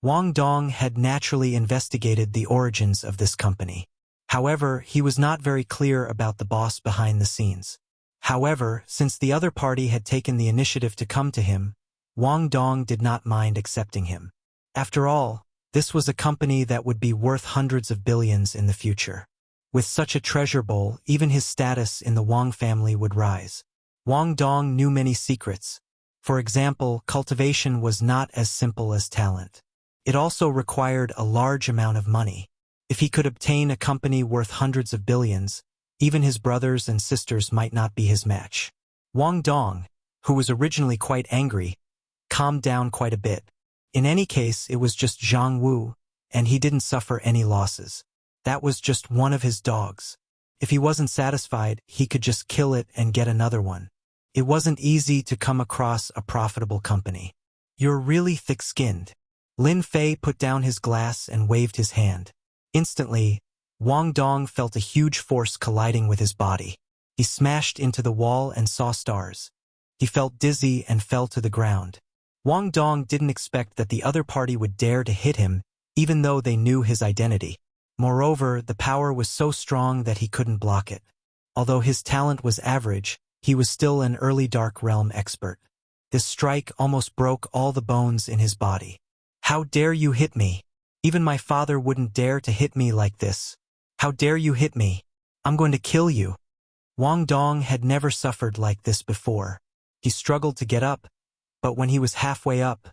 Wang Dong had naturally investigated the origins of this company. However, he was not very clear about the boss behind the scenes. However, since the other party had taken the initiative to come to him, Wang Dong did not mind accepting him. After all, this was a company that would be worth hundreds of billions in the future. With such a treasure bowl, even his status in the Wang family would rise. Wang Dong knew many secrets. For example, cultivation was not as simple as talent. It also required a large amount of money. If he could obtain a company worth hundreds of billions, even his brothers and sisters might not be his match. Wang Dong, who was originally quite angry, calmed down quite a bit. In any case, it was just Zhang Wu, and he didn't suffer any losses. That was just one of his dogs. If he wasn't satisfied, he could just kill it and get another one. It wasn't easy to come across a profitable company. You're really thick-skinned. Lin Fei put down his glass and waved his hand. Instantly, Wang Dong felt a huge force colliding with his body. He smashed into the wall and saw stars. He felt dizzy and fell to the ground. Wang Dong didn't expect that the other party would dare to hit him, even though they knew his identity. Moreover, the power was so strong that he couldn't block it. Although his talent was average, he was still an early dark realm expert. This strike almost broke all the bones in his body. How dare you hit me? Even my father wouldn't dare to hit me like this. How dare you hit me? I'm going to kill you. Wang Dong had never suffered like this before. He struggled to get up, but when he was halfway up,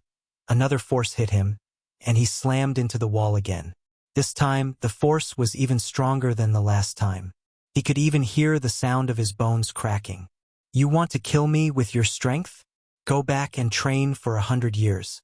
another force hit him, and he slammed into the wall again. This time, the force was even stronger than the last time. He could even hear the sound of his bones cracking. You want to kill me with your strength? Go back and train for 100 years.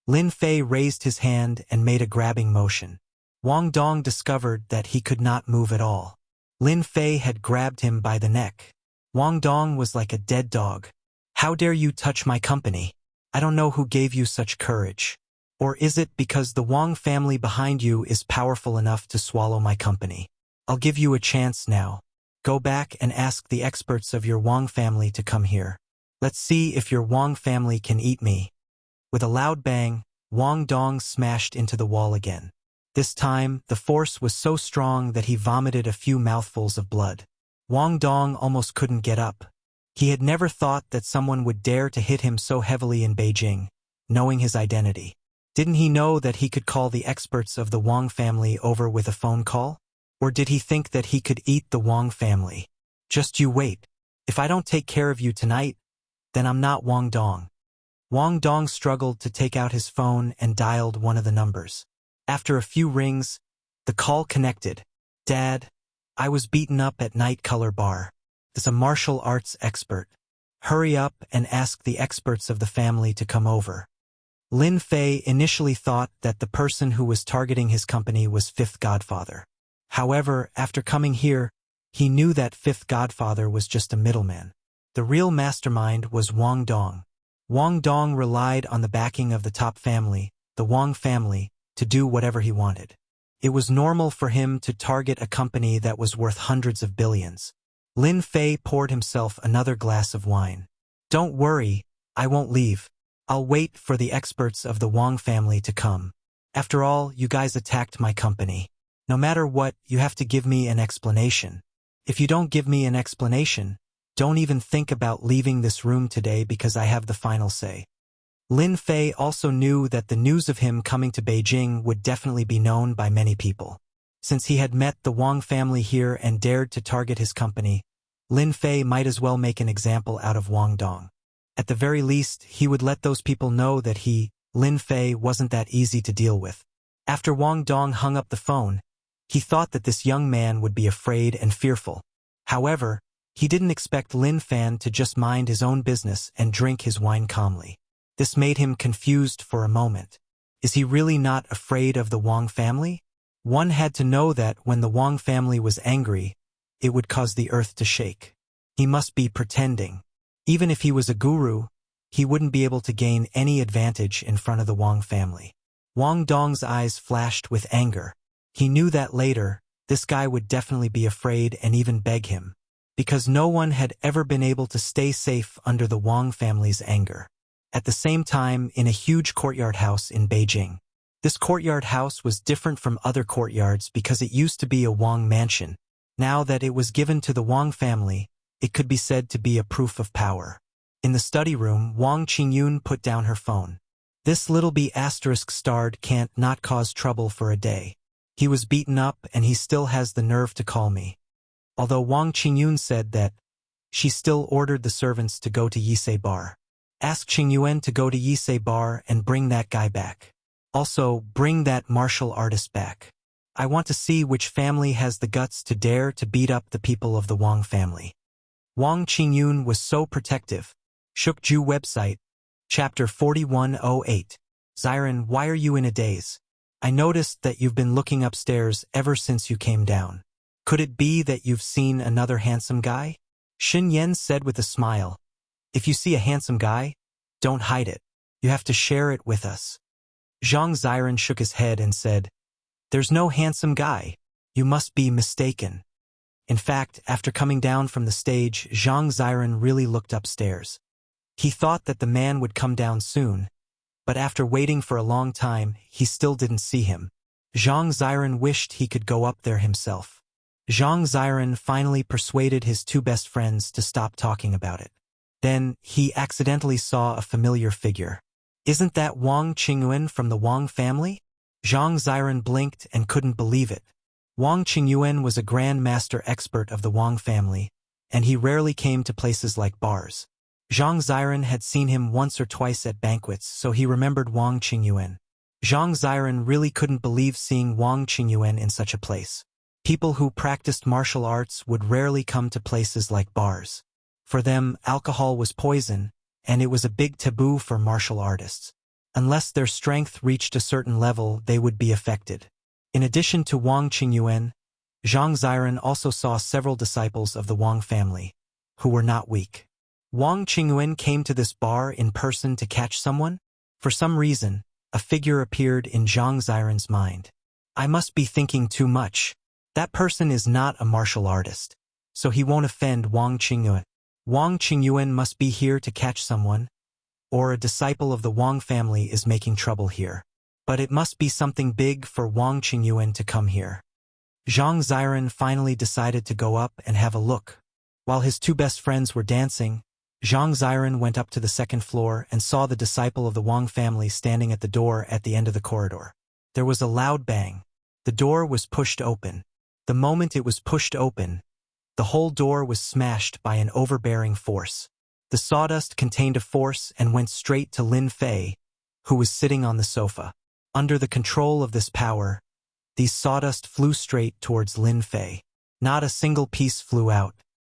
Lin Fei raised his hand and made a grabbing motion. Wang Dong discovered that he could not move at all. Lin Fei had grabbed him by the neck. Wang Dong was like a dead dog. How dare you touch my company? I don't know who gave you such courage. Or is it because the Wang family behind you is powerful enough to swallow my company? I'll give you a chance now. Go back and ask the experts of your Wang family to come here. Let's see if your Wang family can eat me. With a loud bang, Wang Dong smashed into the wall again. This time, the force was so strong that he vomited a few mouthfuls of blood. Wang Dong almost couldn't get up. He had never thought that someone would dare to hit him so heavily in Beijing, knowing his identity. Didn't he know that he could call the experts of the Wang family over with a phone call? Or did he think that he could eat the Wang family? Just you wait. If I don't take care of you tonight, then I'm not Wang Dong. Wang Dong struggled to take out his phone and dialed one of the numbers. After a few rings, the call connected. Dad, I was beaten up at Night Color Bar. There's a martial arts expert. Hurry up and ask the experts of the family to come over. Lin Fei initially thought that the person who was targeting his company was Fifth Godfather. However, after coming here, he knew that Fifth Godfather was just a middleman. The real mastermind was Wang Dong. Wang Dong relied on the backing of the top family, the Wang family, to do whatever he wanted. It was normal for him to target a company that was worth hundreds of billions. Lin Fei poured himself another glass of wine. Don't worry, I won't leave. I'll wait for the experts of the Wang family to come. After all, you guys attacked my company. No matter what, you have to give me an explanation. If you don't give me an explanation, don't even think about leaving this room today because I have the final say. Lin Fei also knew that the news of him coming to Beijing would definitely be known by many people. Since he had met the Wang family here and dared to target his company, Lin Fei might as well make an example out of Wang Dong. At the very least, he would let those people know that he, Lin Fei, wasn't that easy to deal with. After Wang Dong hung up the phone, he thought that this young man would be afraid and fearful. However, he didn't expect Lin Fan to just mind his own business and drink his wine calmly. This made him confused for a moment. Is he really not afraid of the Wang family? One had to know that when the Wang family was angry, it would cause the earth to shake. He must be pretending. Even if he was a guru, he wouldn't be able to gain any advantage in front of the Wang family. Wang Dong's eyes flashed with anger. He knew that later, this guy would definitely be afraid and even beg him, because no one had ever been able to stay safe under the Wang family's anger. At the same time, in a huge courtyard house in Beijing. This courtyard house was different from other courtyards because it used to be a Wang mansion. Now that it was given to the Wang family, it could be said to be a proof of power. In the study room, Wang Qingyun put down her phone. This little B** starred can't not cause trouble for a day. He was beaten up and he still has the nerve to call me. Although Wang Qingyun said that, she still ordered the servants to go to Yisei Bar. Ask Qingyuan to go to Yisei Bar and bring that guy back. Also, bring that martial artist back. I want to see which family has the guts to dare to beat up the people of the Wang family. Wang Qingyun was so protective. Shukju website. Chapter 4108. Xiren, why are you in a daze? I noticed that you've been looking upstairs ever since you came down. Could it be that you've seen another handsome guy? Xin Yan said with a smile. If you see a handsome guy, don't hide it. You have to share it with us. Zhang Xiren shook his head and said, There's no handsome guy. You must be mistaken. In fact, after coming down from the stage, Zhang Xiren really looked upstairs. He thought that the man would come down soon, but after waiting for a long time, he still didn't see him. Zhang Xiren wished he could go up there himself. Zhang Xiren finally persuaded his two best friends to stop talking about it. Then, he accidentally saw a familiar figure. Isn't that Wang Qingyuan from the Wang family? Zhang Xiren blinked and couldn't believe it. Wang Qingyuan was a Grand Master expert of the Wang family, and he rarely came to places like bars. Zhang Xiren had seen him once or twice at banquets, so he remembered Wang Qingyuan. Zhang Xiren really couldn't believe seeing Wang Qingyuan in such a place. People who practiced martial arts would rarely come to places like bars. For them, alcohol was poison, and it was a big taboo for martial artists. Unless their strength reached a certain level, they would be affected. In addition to Wang Qingyuan, Zhang Ziren also saw several disciples of the Wang family, who were not weak. Wang Qingyuan came to this bar in person to catch someone? For some reason, a figure appeared in Zhang Ziren's mind. I must be thinking too much. That person is not a martial artist, so he won't offend Wang Qingyuan. Wang Qingyuan must be here to catch someone, or a disciple of the Wang family is making trouble here. But it must be something big for Wang Qingyuan to come here. Zhang Ziren finally decided to go up and have a look. While his two best friends were dancing, Zhang Ziren went up to the second floor and saw the disciple of the Wang family standing at the door at the end of the corridor. There was a loud bang. The door was pushed open. The moment it was pushed open, the whole door was smashed by an overbearing force. The sawdust contained a force and went straight to Lin Fei, who was sitting on the sofa. Under the control of this power, these sawdust flew straight towards Lin Fei. Not a single piece flew out.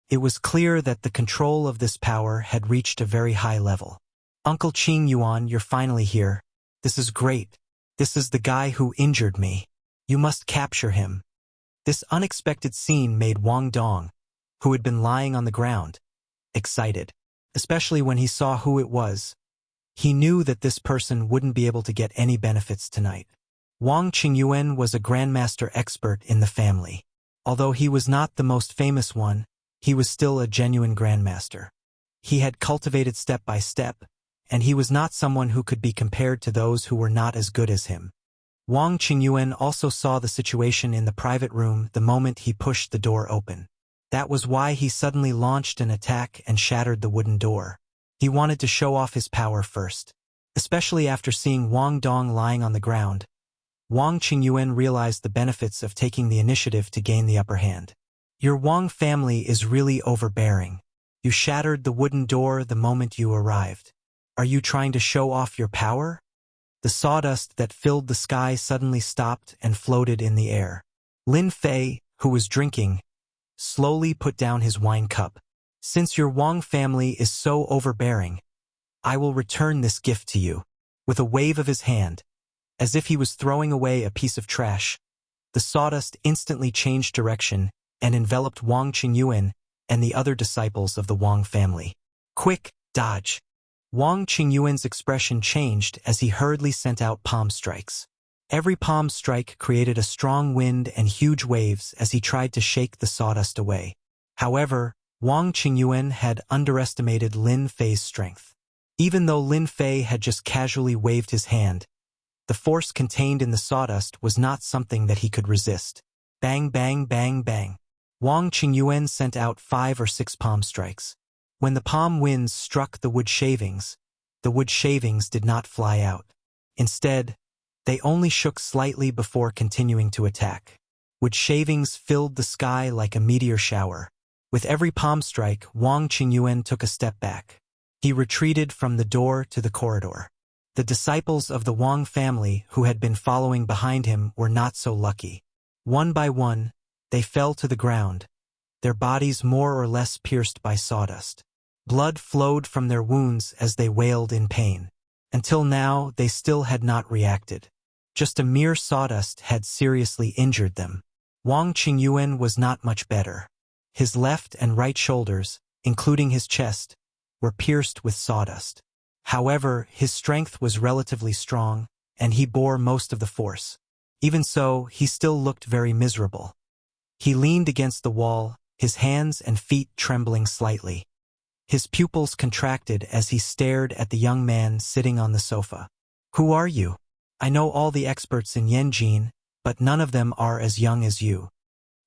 It was clear that the control of this power had reached a very high level. Uncle Qing Yuan, you're finally here. This is great. This is the guy who injured me. You must capture him. This unexpected scene made Wang Dong, who had been lying on the ground, excited, especially when he saw who it was. He knew that this person wouldn't be able to get any benefits tonight. Wang Qingyuan was a grandmaster expert in the family. Although he was not the most famous one, he was still a genuine grandmaster. He had cultivated step by step, and he was not someone who could be compared to those who were not as good as him. Wang Qingyuan also saw the situation in the private room the moment he pushed the door open. That was why he suddenly launched an attack and shattered the wooden door. He wanted to show off his power first. Especially after seeing Wang Dong lying on the ground, Wang Qingyuan realized the benefits of taking the initiative to gain the upper hand. Your Wang family is really overbearing. You shattered the wooden door the moment you arrived. Are you trying to show off your power? The sawdust that filled the sky suddenly stopped and floated in the air. Lin Fei, who was drinking, slowly put down his wine cup. Since your Wang family is so overbearing, I will return this gift to you. With a wave of his hand, as if he was throwing away a piece of trash, the sawdust instantly changed direction and enveloped Wang Qingyuan and the other disciples of the Wang family. Quick, dodge! Wang Qingyuan's expression changed as he hurriedly sent out palm strikes. Every palm strike created a strong wind and huge waves as he tried to shake the sawdust away. However, Wang Qingyuan had underestimated Lin Fei's strength. Even though Lin Fei had just casually waved his hand, the force contained in the sawdust was not something that he could resist. Bang, bang, bang, bang. Wang Qingyuan sent out 5 or 6 palm strikes. When the palm winds struck the wood shavings did not fly out. Instead, they only shook slightly before continuing to attack. Wood shavings filled the sky like a meteor shower. With every palm strike, Wang Qingyuan took a step back. He retreated from the door to the corridor. The disciples of the Wang family who had been following behind him were not so lucky. One by one, they fell to the ground, their bodies more or less pierced by sawdust. Blood flowed from their wounds as they wailed in pain. Until now, they still had not reacted. Just a mere sawdust had seriously injured them. Wang Qingyuan was not much better. His left and right shoulders, including his chest, were pierced with sawdust. However, his strength was relatively strong, and he bore most of the force. Even so, he still looked very miserable. He leaned against the wall, his hands and feet trembling slightly. His pupils contracted as he stared at the young man sitting on the sofa. Who are you? I know all the experts in Yanjin, but none of them are as young as you.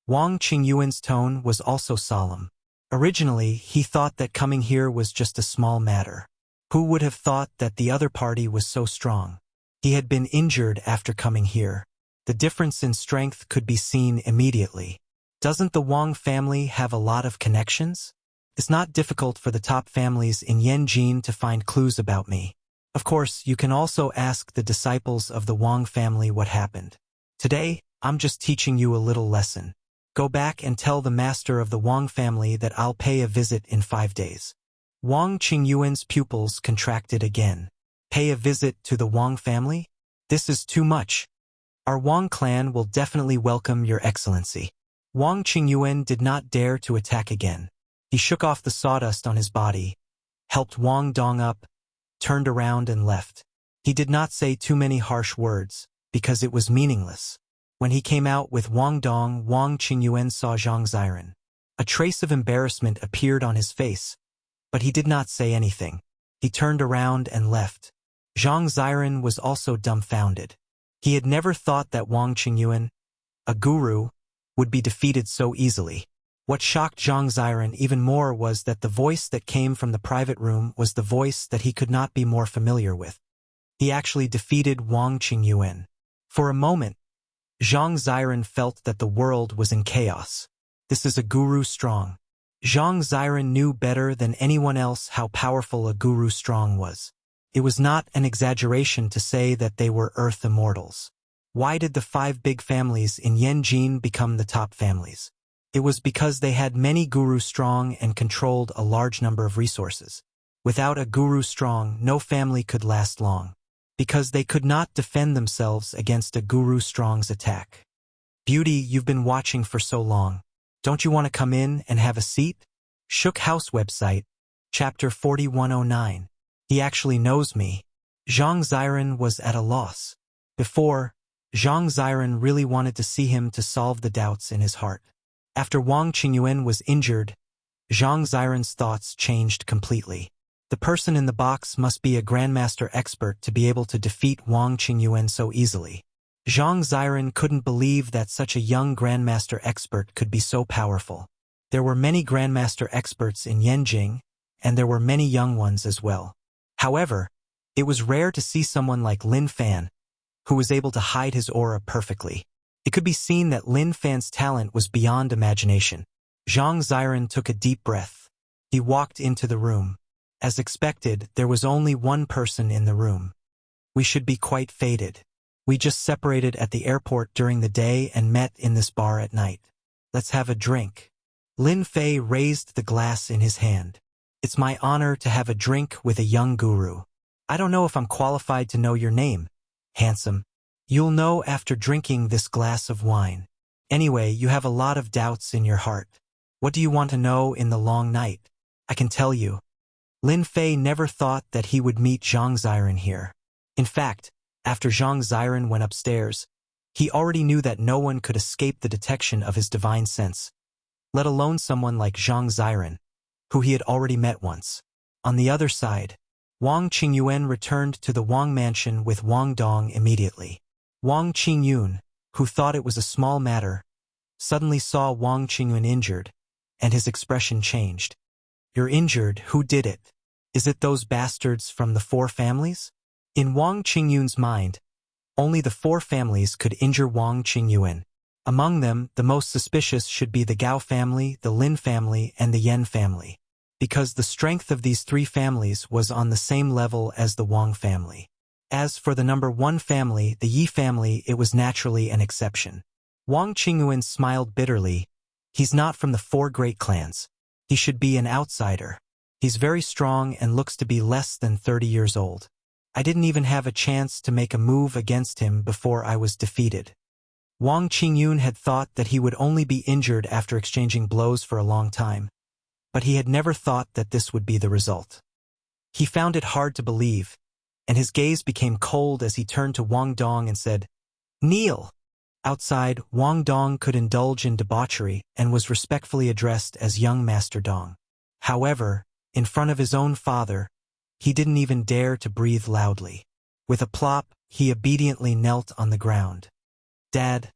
Wang Qingyuan's tone was also solemn. Originally, he thought that coming here was just a small matter. Who would have thought that the other party was so strong? He had been injured after coming here. The difference in strength could be seen immediately. Doesn't the Wang family have a lot of connections? It's not difficult for the top families in Yanjin to find clues about me. Of course, you can also ask the disciples of the Wang family what happened. Today, I'm just teaching you a little lesson. Go back and tell the master of the Wang family that I'll pay a visit in 5 days. Wang Qingyuan's pupils contracted again. Pay a visit to the Wang family? This is too much. Our Wang clan will definitely welcome your excellency. Wang Qingyuan did not dare to attack again. He shook off the sawdust on his body, helped Wang Dong up, turned around and left. He did not say too many harsh words, because it was meaningless. When he came out with Wang Dong, Wang Qingyuan saw Zhang Ziran. A trace of embarrassment appeared on his face, but he did not say anything. He turned around and left. Zhang Ziran was also dumbfounded. He had never thought that Wang Qingyuan, a guru, would be defeated so easily. What shocked Zhang Ziran even more was that the voice that came from the private room was the voice that he could not be more familiar with. He actually defeated Wang Qingyuan. For a moment, Zhang Ziran felt that the world was in chaos. This is a guru strong. Zhang Ziran knew better than anyone else how powerful a guru strong was. It was not an exaggeration to say that they were Earth immortals. Why did the 5 big families in Yanjin become the top families? It was because they had many guru strong and controlled a large number of resources. Without a guru strong, no family could last long, because they could not defend themselves against a guru strong's attack. Beauty, you've been watching for so long. Don't you want to come in and have a seat? Shook House website, chapter 4109. He actually knows me. Zhang Ziran was at a loss. Before, Zhang Ziran really wanted to see him to solve the doubts in his heart. After Wang Qingyuan was injured, Zhang Ziran's thoughts changed completely. The person in the box must be a grandmaster expert to be able to defeat Wang Qingyuan so easily. Zhang Ziran couldn't believe that such a young grandmaster expert could be so powerful. There were many grandmaster experts in Yanjing, and there were many young ones as well. However, it was rare to see someone like Lin Fan, who was able to hide his aura perfectly. It could be seen that Lin Fan's talent was beyond imagination. Zhang Ziran took a deep breath. He walked into the room. As expected, there was only one person in the room. We should be quite faded. We just separated at the airport during the day and met in this bar at night. Let's have a drink. Lin Fei raised the glass in his hand. It's my honor to have a drink with a young guru. I don't know if I'm qualified to know your name, handsome. You'll know after drinking this glass of wine. Anyway, you have a lot of doubts in your heart. What do you want to know in the long night? I can tell you. Lin Fei never thought that he would meet Zhang Ziran here. In fact, after Zhang Ziran went upstairs, he already knew that no one could escape the detection of his divine sense, let alone someone like Zhang Ziran, who he had already met once. On the other side, Wang Qingyuan returned to the Wang mansion with Wang Dong immediately. Wang Qingyun, who thought it was a small matter, suddenly saw Wang Qingyuan injured, and his expression changed. You're injured, who did it? Is it those bastards from the 4 families? In Wang Qingyun's mind, only the 4 families could injure Wang Qingyuan. Among them, the most suspicious should be the Gao family, the Lin family, and the Yen family, because the strength of these 3 families was on the same level as the Wang family. As for the number 1 family, the Yi family, it was naturally an exception. Wang Qingyuan smiled bitterly. He's not from the 4 great clans. He should be an outsider. He's very strong and looks to be less than 30 years old. I didn't even have a chance to make a move against him before I was defeated. Wang Qingyun had thought that he would only be injured after exchanging blows for a long time, but he had never thought that this would be the result. He found it hard to believe, and his gaze became cold as he turned to Wang Dong and said, "Kneel." Outside, Wang Dong could indulge in debauchery and was respectfully addressed as young Master Dong. However, in front of his own father, he didn't even dare to breathe loudly. With a plop, he obediently knelt on the ground. Dad,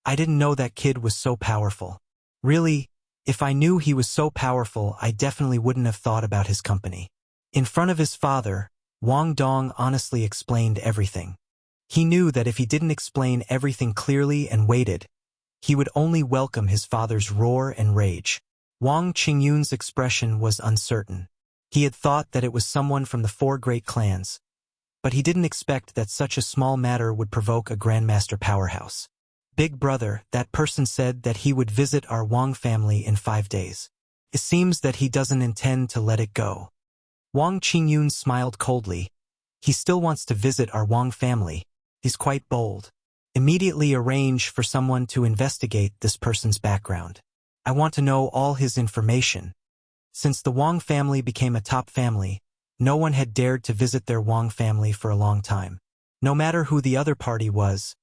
I didn't know that kid was so powerful. Really, if I knew he was so powerful, I definitely wouldn't have thought about his company. In front of his father, Wang Dong honestly explained everything. He knew that if he didn't explain everything clearly and waited, he would only welcome his father's roar and rage. Wang Qingyun's expression was uncertain. He had thought that it was someone from the 4 great clans, but he didn't expect that such a small matter would provoke a grandmaster powerhouse. Big brother, that person said that he would visit our Wang family in 5 days. It seems that he doesn't intend to let it go. Wang Qingyun smiled coldly. He still wants to visit our Wang family. He's quite bold. Immediately arrange for someone to investigate this person's background. I want to know all his information. Since the Wang family became a top family, no one had dared to visit their Wang family for a long time. No matter who the other party was,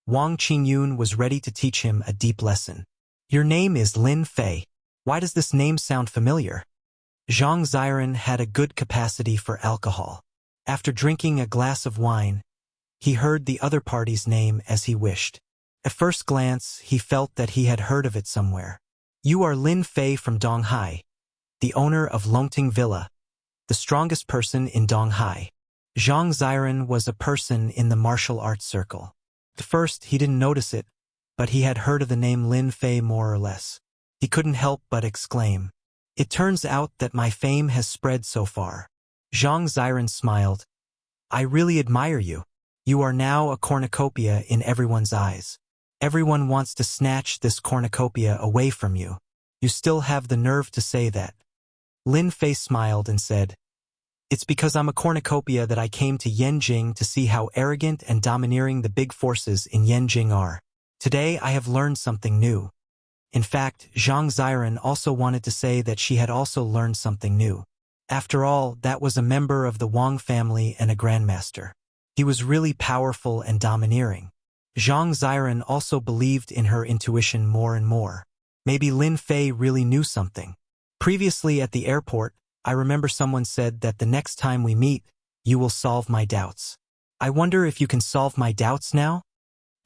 Wang Qingyun was ready to teach him a deep lesson. Your name is Lin Fei. Why does this name sound familiar? Zhang Ziren had a good capacity for alcohol. After drinking a glass of wine, he heard the other party's name as he wished. At first glance, he felt that he had heard of it somewhere. You are Lin Fei from Donghai, the owner of Longting Villa, the strongest person in Donghai. Zhang Ziren was a person in the martial arts circle. At first, he didn't notice it, but he had heard of the name Lin Fei more or less. He couldn't help but exclaim, "It turns out that my fame has spread so far." Zhang Ziren smiled. "I really admire you. You are now a cornucopia in everyone's eyes. Everyone wants to snatch this cornucopia away from you. You still have the nerve to say that." Lin Fei smiled and said, "It's because I'm a cornucopia that I came to Yanjing to see how arrogant and domineering the big forces in Yanjing are. Today I have learned something new." In fact, Zhang Ziren also wanted to say that she had also learned something new. After all, that was a member of the Wang family and a grandmaster. He was really powerful and domineering. Zhang Ziren also believed in her intuition more and more. Maybe Lin Fei really knew something. Previously at the airport, I remember someone said that the next time we meet, you will solve my doubts. I wonder if you can solve my doubts now?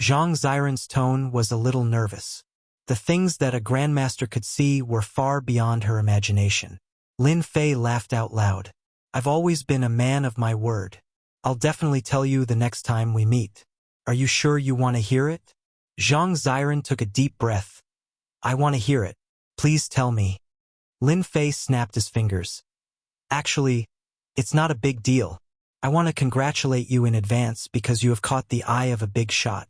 Zhang Ziren's tone was a little nervous. The things that a grandmaster could see were far beyond her imagination. Lin Fei laughed out loud. "I've always been a man of my word. I'll definitely tell you the next time we meet. Are you sure you want to hear it?" Zhang Ziren took a deep breath. "I want to hear it. Please tell me." Lin Fei snapped his fingers. "Actually, it's not a big deal. I want to congratulate you in advance because you have caught the eye of a big shot.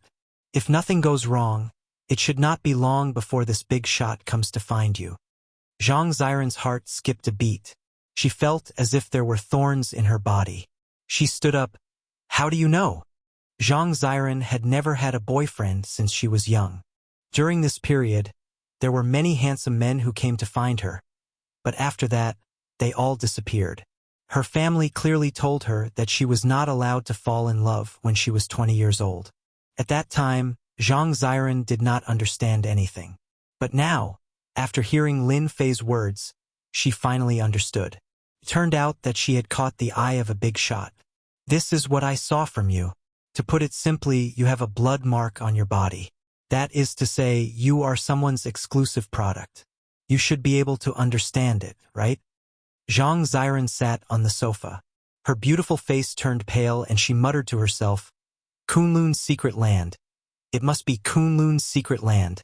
If nothing goes wrong, it should not be long before this big shot comes to find you." Zhang Ziren's heart skipped a beat. She felt as if there were thorns in her body. She stood up. "How do you know?" Zhang Ziren had never had a boyfriend since she was young. During this period, there were many handsome men who came to find her, but after that, they all disappeared. Her family clearly told her that she was not allowed to fall in love when she was 20 years old. At that time, Zhang Ziren did not understand anything. But now, after hearing Lin Fei's words, she finally understood. It turned out that she had caught the eye of a big shot. "This is what I saw from you. To put it simply, you have a blood mark on your body. That is to say, you are someone's exclusive product. You should be able to understand it, right?" Zhang Ziren sat on the sofa. Her beautiful face turned pale and she muttered to herself, "Kunlun's secret land. It must be Kunlun's secret land."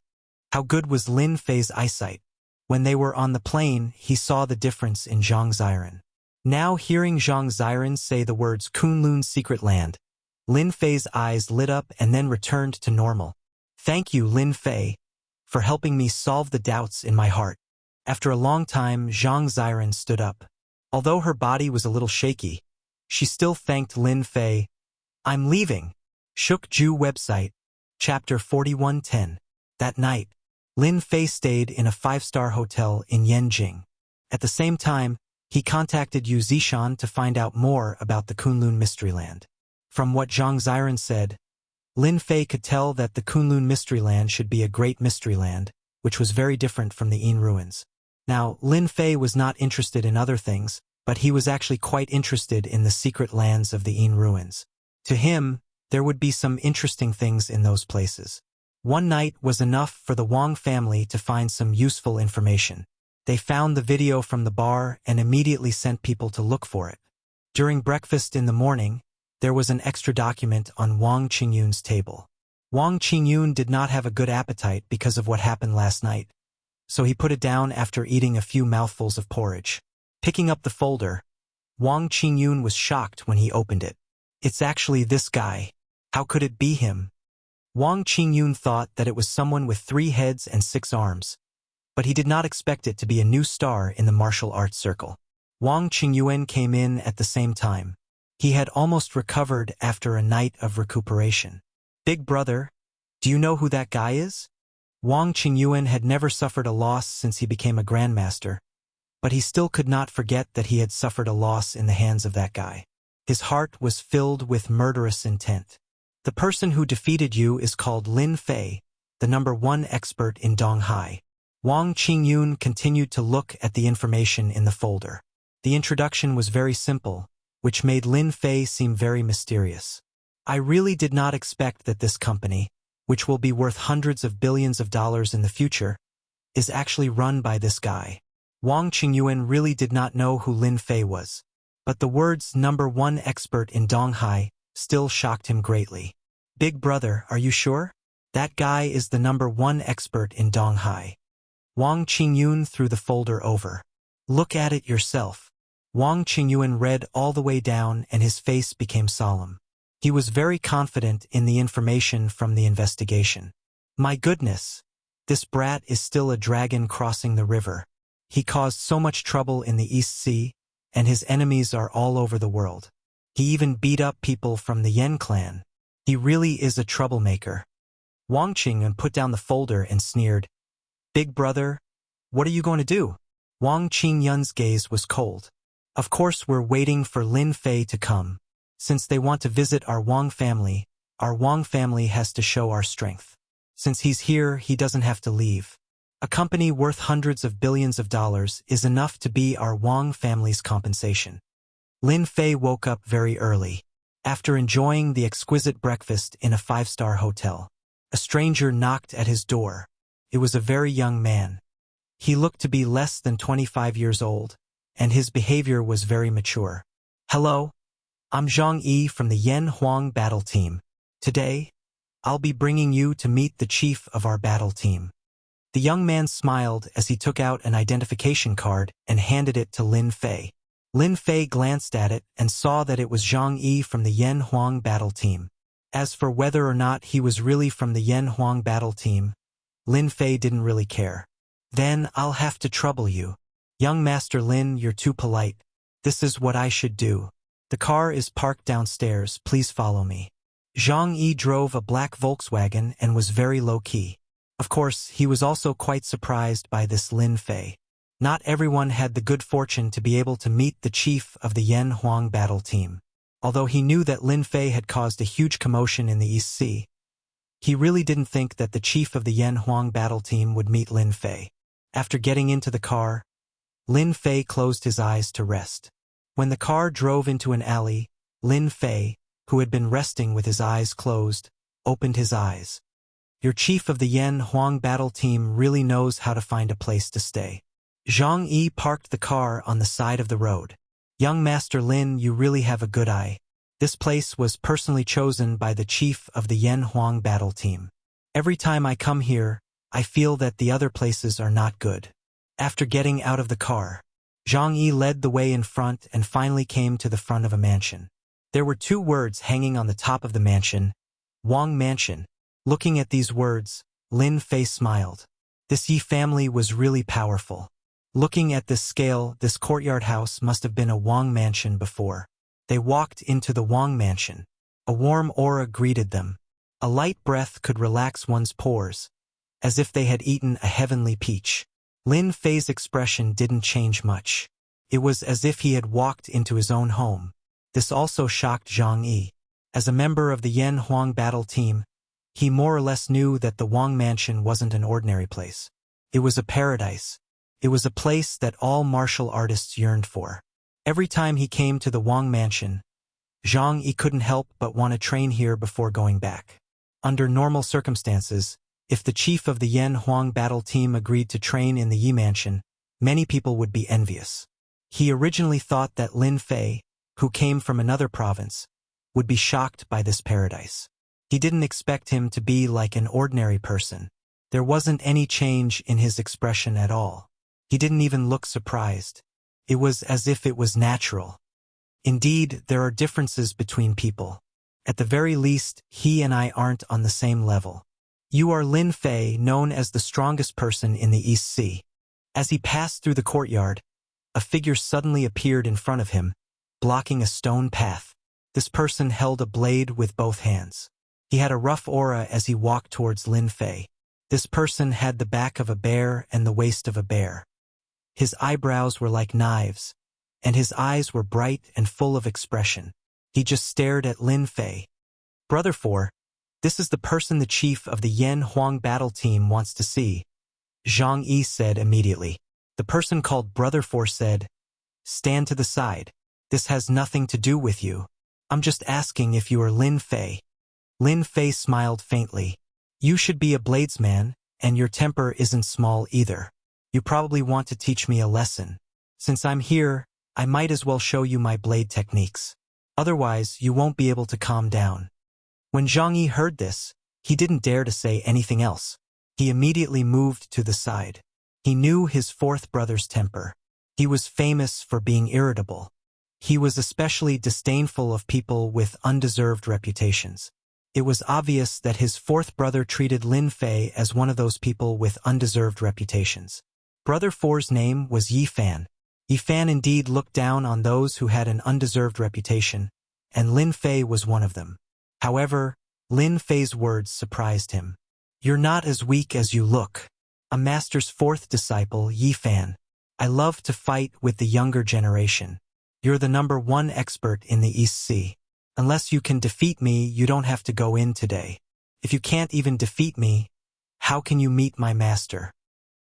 How good was Lin Fei's eyesight? When they were on the plane, he saw the difference in Zhang Ziren. Now hearing Zhang Ziren say the words Kunlun's secret land, Lin Fei's eyes lit up and then returned to normal. "Thank you, Lin Fei, for helping me solve the doubts in my heart." After a long time, Zhang Ziren stood up. Although her body was a little shaky, she still thanked Lin Fei. "I'm leaving." Shukju website, Chapter 4110. That night, Lin Fei stayed in a 5-star hotel in Yanjing. At the same time, he contacted Yu Zishan to find out more about the Kunlun Mysteryland. From what Zhang Ziren said, Lin Fei could tell that the Kunlun Mysteryland should be a great mysteryland, which was very different from the Yin ruins. Now, Lin Fei was not interested in other things, but he was actually quite interested in the secret lands of the Yin ruins. To him, there would be some interesting things in those places. One night was enough for the Wang family to find some useful information. They found the video from the bar and immediately sent people to look for it. During breakfast in the morning, there was an extra document on Wang Qingyun's table. Wang Qingyun did not have a good appetite because of what happened last night, so he put it down after eating a few mouthfuls of porridge. Picking up the folder, Wang Qingyun was shocked when he opened it. "It's actually this guy. How could it be him?" Wang Qingyun thought that it was someone with 3 heads and 6 arms, but he did not expect it to be a new star in the martial arts circle. Wang Qingyuan came in at the same time. He had almost recovered after a night of recuperation. Big brother, do you know who that guy is? Wang Qingyuan had never suffered a loss since he became a grandmaster, but he still could not forget that he had suffered a loss in the hands of that guy. His heart was filled with murderous intent. The person who defeated you is called Lin Fei, the #1 expert in Donghai. Wang Qingyun continued to look at the information in the folder. The introduction was very simple, which made Lin Fei seem very mysterious. I really did not expect that this company, which will be worth hundreds of billions of dollars in the future, is actually run by this guy. Wang Qingyuan really did not know who Lin Fei was, but the words #1 expert in Donghai still shocked him greatly. Big brother, are you sure? That guy is the #1 expert in Donghai. Wang Qingyun threw the folder over. Look at it yourself. Wang Qingyuan read all the way down and his face became solemn. He was very confident in the information from the investigation. My goodness, this brat is still a dragon crossing the river. He caused so much trouble in the East Sea, and his enemies are all over the world. He even beat up people from the Yen clan. He really is a troublemaker. Wang Qingyuan put down the folder and sneered. Big brother, what are you going to do? Wang Qingyun's gaze was cold. Of course we're waiting for Lin Fei to come. Since they want to visit our Wang family has to show our strength. Since he's here, he doesn't have to leave. A company worth hundreds of billions of dollars is enough to be our Wang family's compensation. Lin Fei woke up very early. After enjoying the exquisite breakfast in a 5-star hotel, a stranger knocked at his door. It was a very young man. He looked to be less than 25 years old, and his behavior was very mature. Hello, I'm Zhang Yi from the Yen Huang battle team. Today, I'll be bringing you to meet the chief of our battle team. The young man smiled as he took out an identification card and handed it to Lin Fei. Lin Fei glanced at it and saw that it was Zhang Yi from the Yen Huang battle team. As for whether or not he was really from the Yen Huang battle team, Lin Fei didn't really care. Then I'll have to trouble you. Young Master Lin, you're too polite. This is what I should do. The car is parked downstairs, please follow me. Zhang Yi drove a black Volkswagen and was very low-key. Of course, he was also quite surprised by this Lin Fei. Not everyone had the good fortune to be able to meet the chief of the Yen Huang battle team. Although he knew that Lin Fei had caused a huge commotion in the East Sea, he really didn't think that the chief of the Yen Huang battle team would meet Lin Fei. After getting into the car, Lin Fei closed his eyes to rest. When the car drove into an alley, Lin Fei, who had been resting with his eyes closed, opened his eyes. Your chief of the Yen Huang battle team really knows how to find a place to stay. Zhang Yi parked the car on the side of the road. Young Master Lin, you really have a good eye. This place was personally chosen by the chief of the Yen Huang battle team. Every time I come here, I feel that the other places are not good. After getting out of the car, Zhang Yi led the way in front and finally came to the front of a mansion. There were 2 words hanging on the top of the mansion, Wang Mansion. Looking at these words, Lin Fei smiled. This Yi family was really powerful. Looking at this scale, this courtyard house must have been a Wang mansion before. They walked into the Wang mansion. A warm aura greeted them. A light breath could relax one's pores, as if they had eaten a heavenly peach. Lin Fei's expression didn't change much. It was as if he had walked into his own home. This also shocked Zhang Yi. As a member of the Yen Huang battle team, he more or less knew that the Wang mansion wasn't an ordinary place. It was a paradise. It was a place that all martial artists yearned for. Every time he came to the Wang mansion, Zhang Yi couldn't help but want to train here before going back. Under normal circumstances, if the chief of the Yen Huang battle team agreed to train in the Yi mansion, many people would be envious. He originally thought that Lin Fei, who came from another province, would be shocked by this paradise. He didn't expect him to be like an ordinary person. There wasn't any change in his expression at all. He didn't even look surprised. It was as if it was natural. Indeed, there are differences between people. At the very least, he and I aren't on the same level. You are Lin Fei, known as the strongest person in the East Sea. As he passed through the courtyard, a figure suddenly appeared in front of him, blocking a stone path. This person held a blade with both hands. He had a rough aura as he walked towards Lin Fei. This person had the back of a bear and the waist of a bear. His eyebrows were like knives, and his eyes were bright and full of expression. He just stared at Lin Fei. Brother 4, this is the person the chief of the Yan Huang battle team wants to see, Zhang Yi said immediately. The person called Brother 4 said, stand to the side. This has nothing to do with you. I'm just asking if you are Lin Fei. Lin Fei smiled faintly. You should be a bladesman, and your temper isn't small either. You probably want to teach me a lesson. Since I'm here, I might as well show you my blade techniques. Otherwise, you won't be able to calm down. When Zhang Yi heard this, he didn't dare to say anything else. He immediately moved to the side. He knew his fourth brother's temper. He was famous for being irritable. He was especially disdainful of people with undeserved reputations. It was obvious that his fourth brother treated Lin Fei as one of those people with undeserved reputations. Brother 4's name was Yi Fan. Yi Fan indeed looked down on those who had an undeserved reputation, and Lin Fei was one of them. However, Lin Fei's words surprised him. You're not as weak as you look. A master's fourth disciple, Yi Fan. I love to fight with the younger generation. You're the #1 expert in the East Sea. Unless you can defeat me, you don't have to go in today. If you can't even defeat me, how can you meet my master?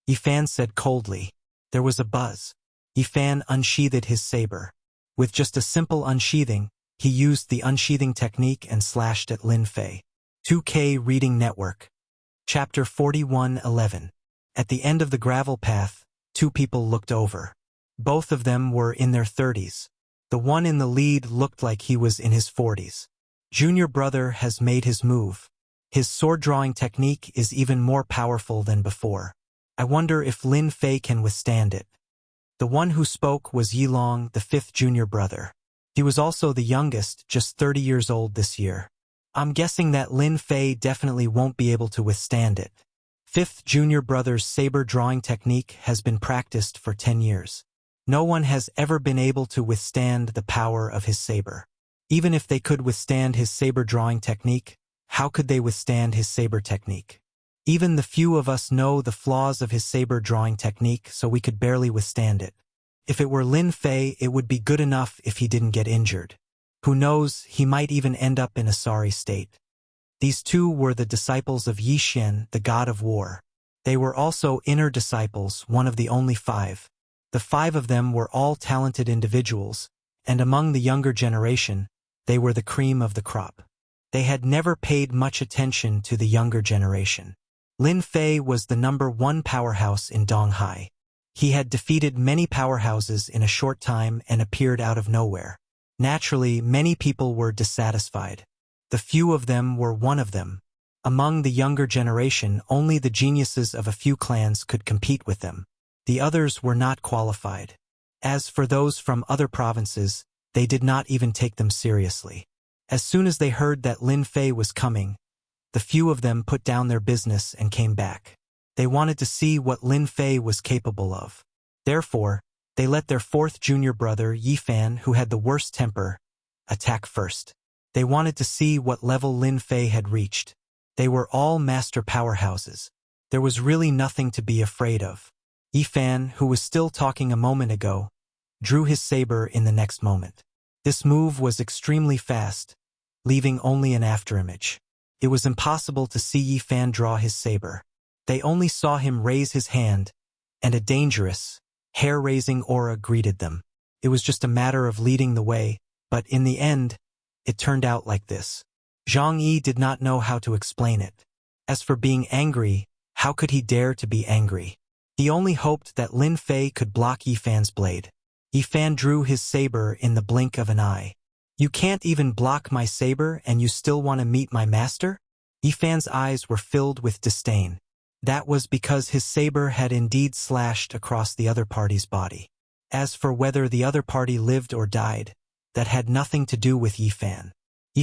Yi Fan said coldly. There was a buzz. Yi Fan unsheathed his saber. With just a simple unsheathing, he used the unsheathing technique and slashed at Lin Fei. 2K Reading Network. Chapter 41:11. At the end of the gravel path, two people looked over. Both of them were in their 30s. The one in the lead looked like he was in his 40s. Junior brother has made his move. His sword-drawing technique is even more powerful than before. I wonder if Lin Fei can withstand it. The one who spoke was Yilong, the fifth junior brother. He was also the youngest, just 30 years old this year. I'm guessing that Lin Fei definitely won't be able to withstand it. Fifth junior brother's saber-drawing technique has been practiced for 10 years. No one has ever been able to withstand the power of his saber. Even if they could withstand his saber-drawing technique, how could they withstand his saber technique? Even the few of us know the flaws of his saber-drawing technique, so we could barely withstand it. If it were Lin Fei, it would be good enough if he didn't get injured. Who knows, he might even end up in a sorry state. These two were the disciples of Yi Xian, the god of war. They were also inner disciples, one of the only 5. The 5 of them were all talented individuals, and among the younger generation, they were the cream of the crop. They had never paid much attention to the younger generation. Lin Fei was the #1 powerhouse in Donghai. He had defeated many powerhouses in a short time and appeared out of nowhere. Naturally, many people were dissatisfied. The few of them were one of them. Among the younger generation, only the geniuses of a few clans could compete with them. The others were not qualified. As for those from other provinces, they did not even take them seriously. As soon as they heard that Lin Fei was coming, the few of them put down their business and came back. They wanted to see what Lin Fei was capable of. Therefore, they let their 4th junior brother, Yi Fan, who had the worst temper, attack first. They wanted to see what level Lin Fei had reached. They were all master powerhouses. There was really nothing to be afraid of. Yi Fan, who was still talking a moment ago, drew his saber in the next moment. This move was extremely fast, leaving only an afterimage. It was impossible to see Yi Fan draw his saber. They only saw him raise his hand, and a dangerous, hair-raising aura greeted them. It was just a matter of leading the way, but in the end, it turned out like this. Zhang Yi did not know how to explain it. As for being angry, how could he dare to be angry? He only hoped that Lin Fei could block Yi Fan's blade. Yi Fan drew his saber in the blink of an eye. You can't even block my saber and you still want to meet my master? Yi Fan's eyes were filled with disdain. That was because his saber had indeed slashed across the other party's body. As for whether the other party lived or died, that had nothing to do with Yi Fan.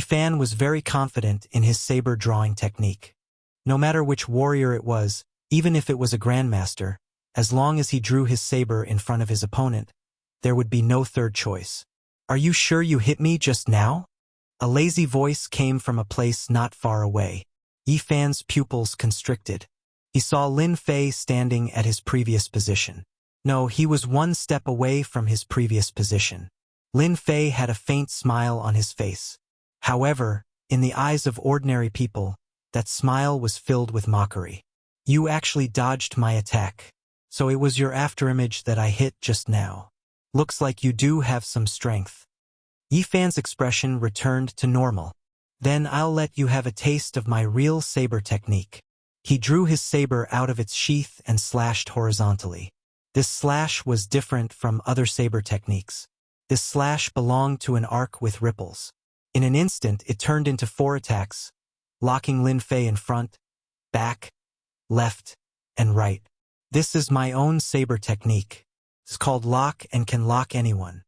Fan was very confident in his saber drawing technique. No matter which warrior it was, even if it was a grandmaster, as long as he drew his saber in front of his opponent, there would be no third choice. "Are you sure you hit me just now?" A lazy voice came from a place not far away. Fan's pupils constricted. He saw Lin Fei standing at his previous position. No, he was one step away from his previous position. Lin Fei had a faint smile on his face. However, in the eyes of ordinary people, that smile was filled with mockery. "You actually dodged my attack. So it was your afterimage that I hit just now. Looks like you do have some strength." Fan's expression returned to normal. "Then I'll let you have a taste of my real saber technique." He drew his saber out of its sheath and slashed horizontally. This slash was different from other saber techniques. This slash belonged to an arc with ripples. In an instant, it turned into 4 attacks, locking Lin Fei in front, back, left, and right. "This is my own saber technique. It's called lock and can lock anyone."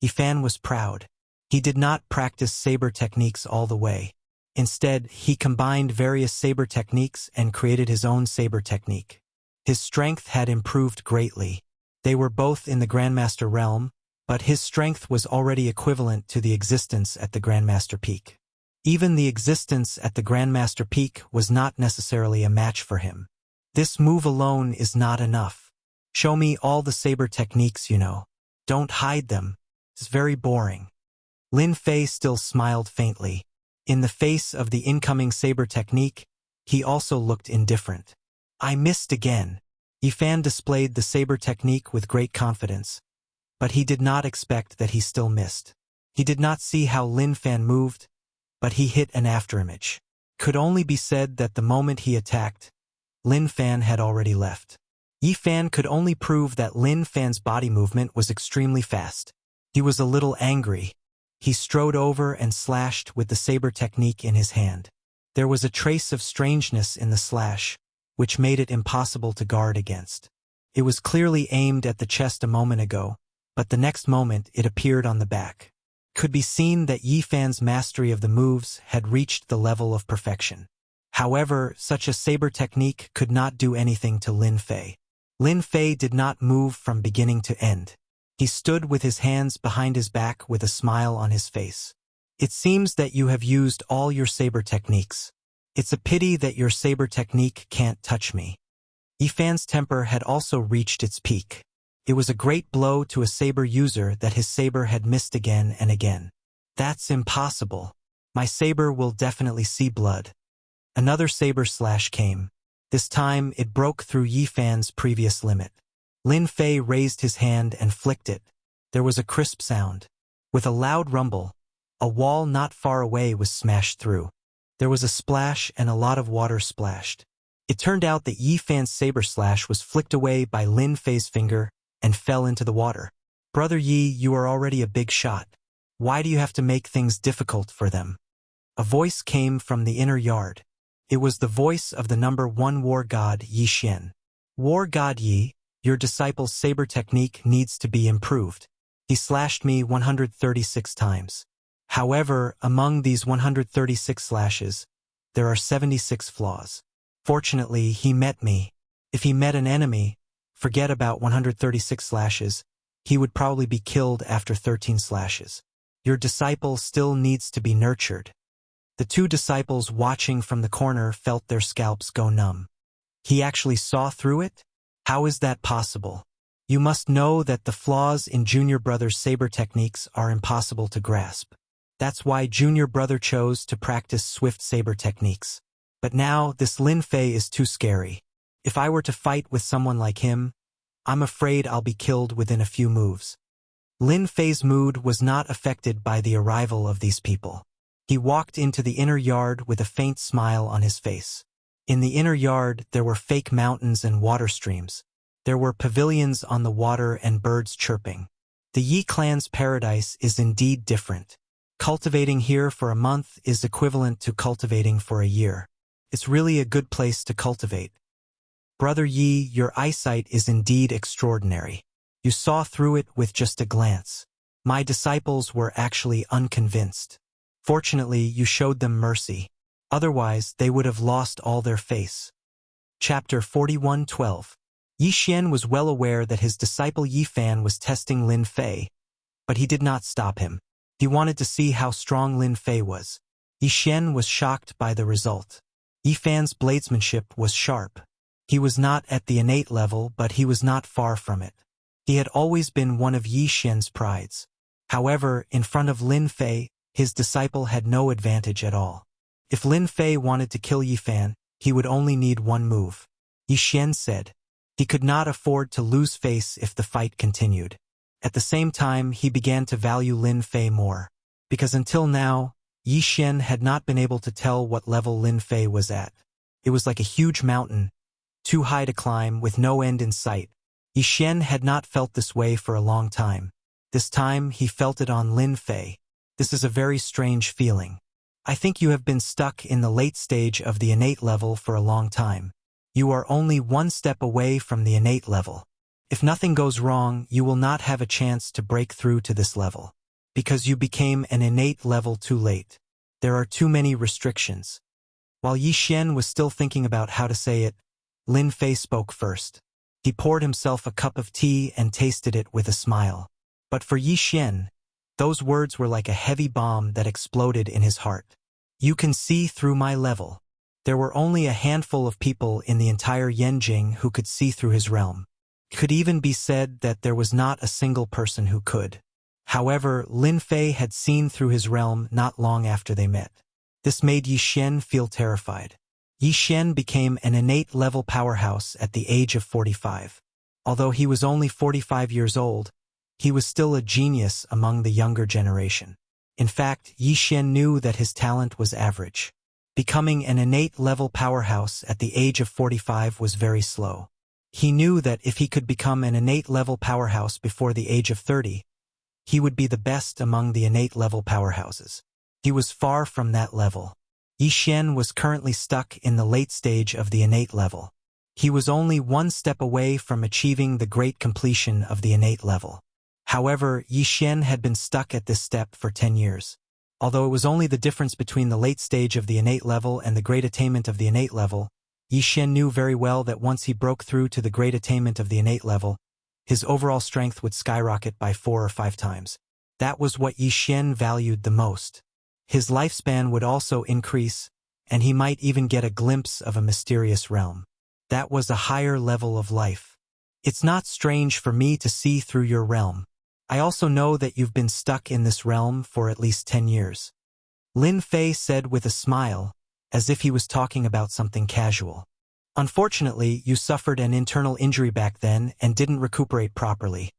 Fan was proud. He did not practice saber techniques all the way. Instead, he combined various saber techniques and created his own saber technique. His strength had improved greatly. They were both in the Grandmaster realm, but his strength was already equivalent to the existence at the Grandmaster peak. Even the existence at the Grandmaster peak was not necessarily a match for him. "This move alone is not enough. Show me all the saber techniques you know. Don't hide them. It's very boring." Lin Fei still smiled faintly. In the face of the incoming saber technique, he also looked indifferent. "I missed again." Fan displayed the saber technique with great confidence, but he did not expect that he still missed. He did not see how Lin Fan moved, but he hit an afterimage. Could only be said that the moment he attacked, Lin Fan had already left. Fan could only prove that Lin Fan's body movement was extremely fast. He was a little angry. He strode over and slashed with the saber technique in his hand. There was a trace of strangeness in the slash, which made it impossible to guard against. It was clearly aimed at the chest a moment ago, but the next moment it appeared on the back. Could be seen that Fan's mastery of the moves had reached the level of perfection. However, such a saber technique could not do anything to Lin Fei. Lin Fei did not move from beginning to end. He stood with his hands behind his back with a smile on his face. "It seems that you have used all your saber techniques. It's a pity that your saber technique can't touch me." Fan's temper had also reached its peak. It was a great blow to a saber user that his saber had missed again and again. "That's impossible. My saber will definitely see blood." Another saber slash came. This time it broke through Fan's previous limit. Lin Fei raised his hand and flicked it. There was a crisp sound. With a loud rumble, a wall not far away was smashed through. There was a splash and a lot of water splashed. It turned out that Fan's saber slash was flicked away by Lin Fei's finger and fell into the water. "Brother Yi, you are already a big shot. Why do you have to make things difficult for them?" A voice came from the inner yard. It was the voice of the number 1 war god Yi Xian. "War god Yi, your disciple's saber technique needs to be improved. He slashed me 136 times. However, among these 136 slashes, there are 76 flaws. Fortunately, he met me. If he met an enemy, forget about 136 slashes, he would probably be killed after 13 slashes. Your disciple still needs to be nurtured." The 2 disciples watching from the corner felt their scalps go numb. He actually saw through it? How is that possible? You must know that the flaws in Junior Brother's saber techniques are impossible to grasp. That's why Junior Brother chose to practice swift saber techniques. But now, this Lin Fei is too scary. If I were to fight with someone like him, I'm afraid I'll be killed within a few moves. Lin Fei's mood was not affected by the arrival of these people. He walked into the inner yard with a faint smile on his face. In the inner yard, there were fake mountains and water streams. There were pavilions on the water and birds chirping. The Yi clan's paradise is indeed different. Cultivating here for a month is equivalent to cultivating for a year. It's really a good place to cultivate. Brother Yi, your eyesight is indeed extraordinary. You saw through it with just a glance. My disciples were actually unconvinced. Fortunately, you showed them mercy. Otherwise, they would have lost all their face. Chapter 41:12. Yi Xian was well aware that his disciple Yi Fan was testing Lin Fei, but he did not stop him. He wanted to see how strong Lin Fei was. Yi Xian was shocked by the result. Yi Fan's bladesmanship was sharp. He was not at the innate level, but he was not far from it. He had always been one of Yi Xian's prides. However, in front of Lin Fei, his disciple had no advantage at all. If Lin Fei wanted to kill Yi Fan, he would only need one move. Yi Xian said. He could not afford to lose face if the fight continued. At the same time, he began to value Lin Fei more. Because until now, Yi Xian had not been able to tell what level Lin Fei was at. It was like a huge mountain, too high to climb, with no end in sight. Yi Xian had not felt this way for a long time. This time, he felt it on Lin Fei. This is a very strange feeling. I think you have been stuck in the late stage of the innate level for a long time. You are only one step away from the innate level. If nothing goes wrong, you will not have a chance to break through to this level. Because you became an innate level too late. There are too many restrictions. While Yi Xian was still thinking about how to say it, Lin Fei spoke first. He poured himself a cup of tea and tasted it with a smile. But for Yi Xian, those words were like a heavy bomb that exploded in his heart. You can see through my level. There were only a handful of people in the entire Yanjing who could see through his realm. It could even be said that there was not a single person who could. However, Lin Fei had seen through his realm not long after they met. This made Yi Xian feel terrified. Yi Xian became an innate level powerhouse at the age of 45. Although he was only 45 years old, he was still a genius among the younger generation. In fact, Yi Xian knew that his talent was average. Becoming an innate level powerhouse at the age of 45 was very slow. He knew that if he could become an innate level powerhouse before the age of 30, he would be the best among the innate level powerhouses. He was far from that level. Yi Xian was currently stuck in the late stage of the innate level. He was only one step away from achieving the great completion of the innate level. However, Yi Xian had been stuck at this step for 10 years. Although it was only the difference between the late stage of the innate level and the great attainment of the innate level, Yi Xian knew very well that once he broke through to the great attainment of the innate level, his overall strength would skyrocket by 4 or 5 times. That was what Yi Xian valued the most. His lifespan would also increase, and he might even get a glimpse of a mysterious realm. That was a higher level of life. It's not strange for me to see through your realm. I also know that you've been stuck in this realm for at least 10 years. Lin Fei said with a smile, as if he was talking about something casual. Unfortunately, you suffered an internal injury back then and didn't recuperate properly,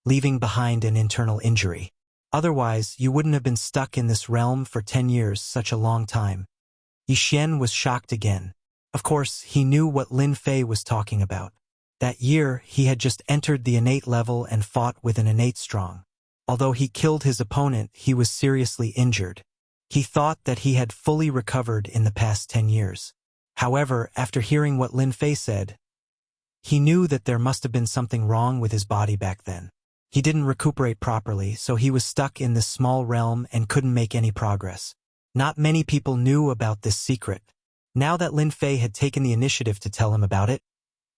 leaving behind an internal injury. Otherwise, you wouldn't have been stuck in this realm for 10 years, such a long time. Yi Xian was shocked again. Of course, he knew what Lin Fei was talking about. That year, he had just entered the innate level and fought with an innate strong. Although he killed his opponent, he was seriously injured. He thought that he had fully recovered in the past 10 years. However, after hearing what Lin Fei said, he knew that there must have been something wrong with his body back then. He didn't recuperate properly, so he was stuck in this small realm and couldn't make any progress. Not many people knew about this secret. Now that Lin Fei had taken the initiative to tell him about it,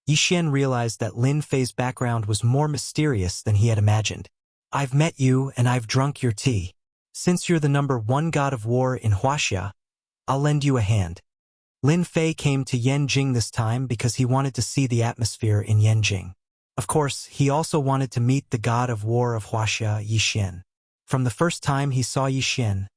Yi Xian realized that Lin Fei's background was more mysterious than he had imagined. I've met you and I've drunk your tea. Since you're the #1 god of war in Wuxia, I'll lend you a hand. Lin Fei came to Yanjing this time because he wanted to see the atmosphere in Yanjing. Of course, he also wanted to meet the god of war of Wuxia, Yi Xian. From the first time he saw Yi Xian,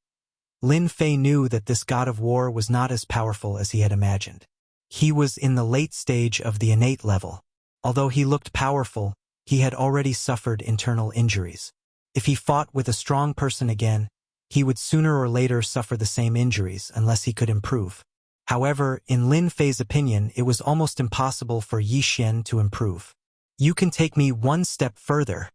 Lin Fei knew that this god of war was not as powerful as he had imagined. He was in the late stage of the innate level. Although he looked powerful, he had already suffered internal injuries. If he fought with a strong person again, he would sooner or later suffer the same injuries unless he could improve. However, in Lin Fei's opinion, it was almost impossible for Yi Xian to improve. You can take me one step further.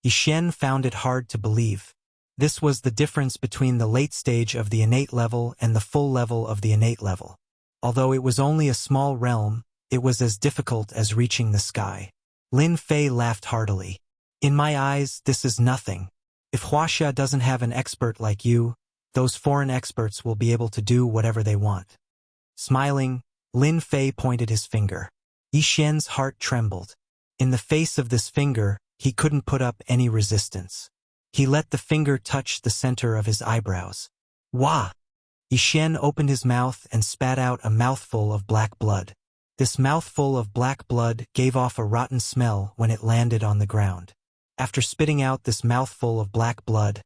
Yi Xian found it hard to believe. This was the difference between the late stage of the innate level and the full level of the innate level. Although it was only a small realm, it was as difficult as reaching the sky. Lin Fei laughed heartily. In my eyes, this is nothing. If Wuxia doesn't have an expert like you, those foreign experts will be able to do whatever they want. Smiling, Lin Fei pointed his finger. Yi Xian's heart trembled. In the face of this finger, he couldn't put up any resistance. He let the finger touch the center of his eyebrows. Wah! Yi Xian opened his mouth and spat out a mouthful of black blood. This mouthful of black blood gave off a rotten smell when it landed on the ground. After spitting out this mouthful of black blood,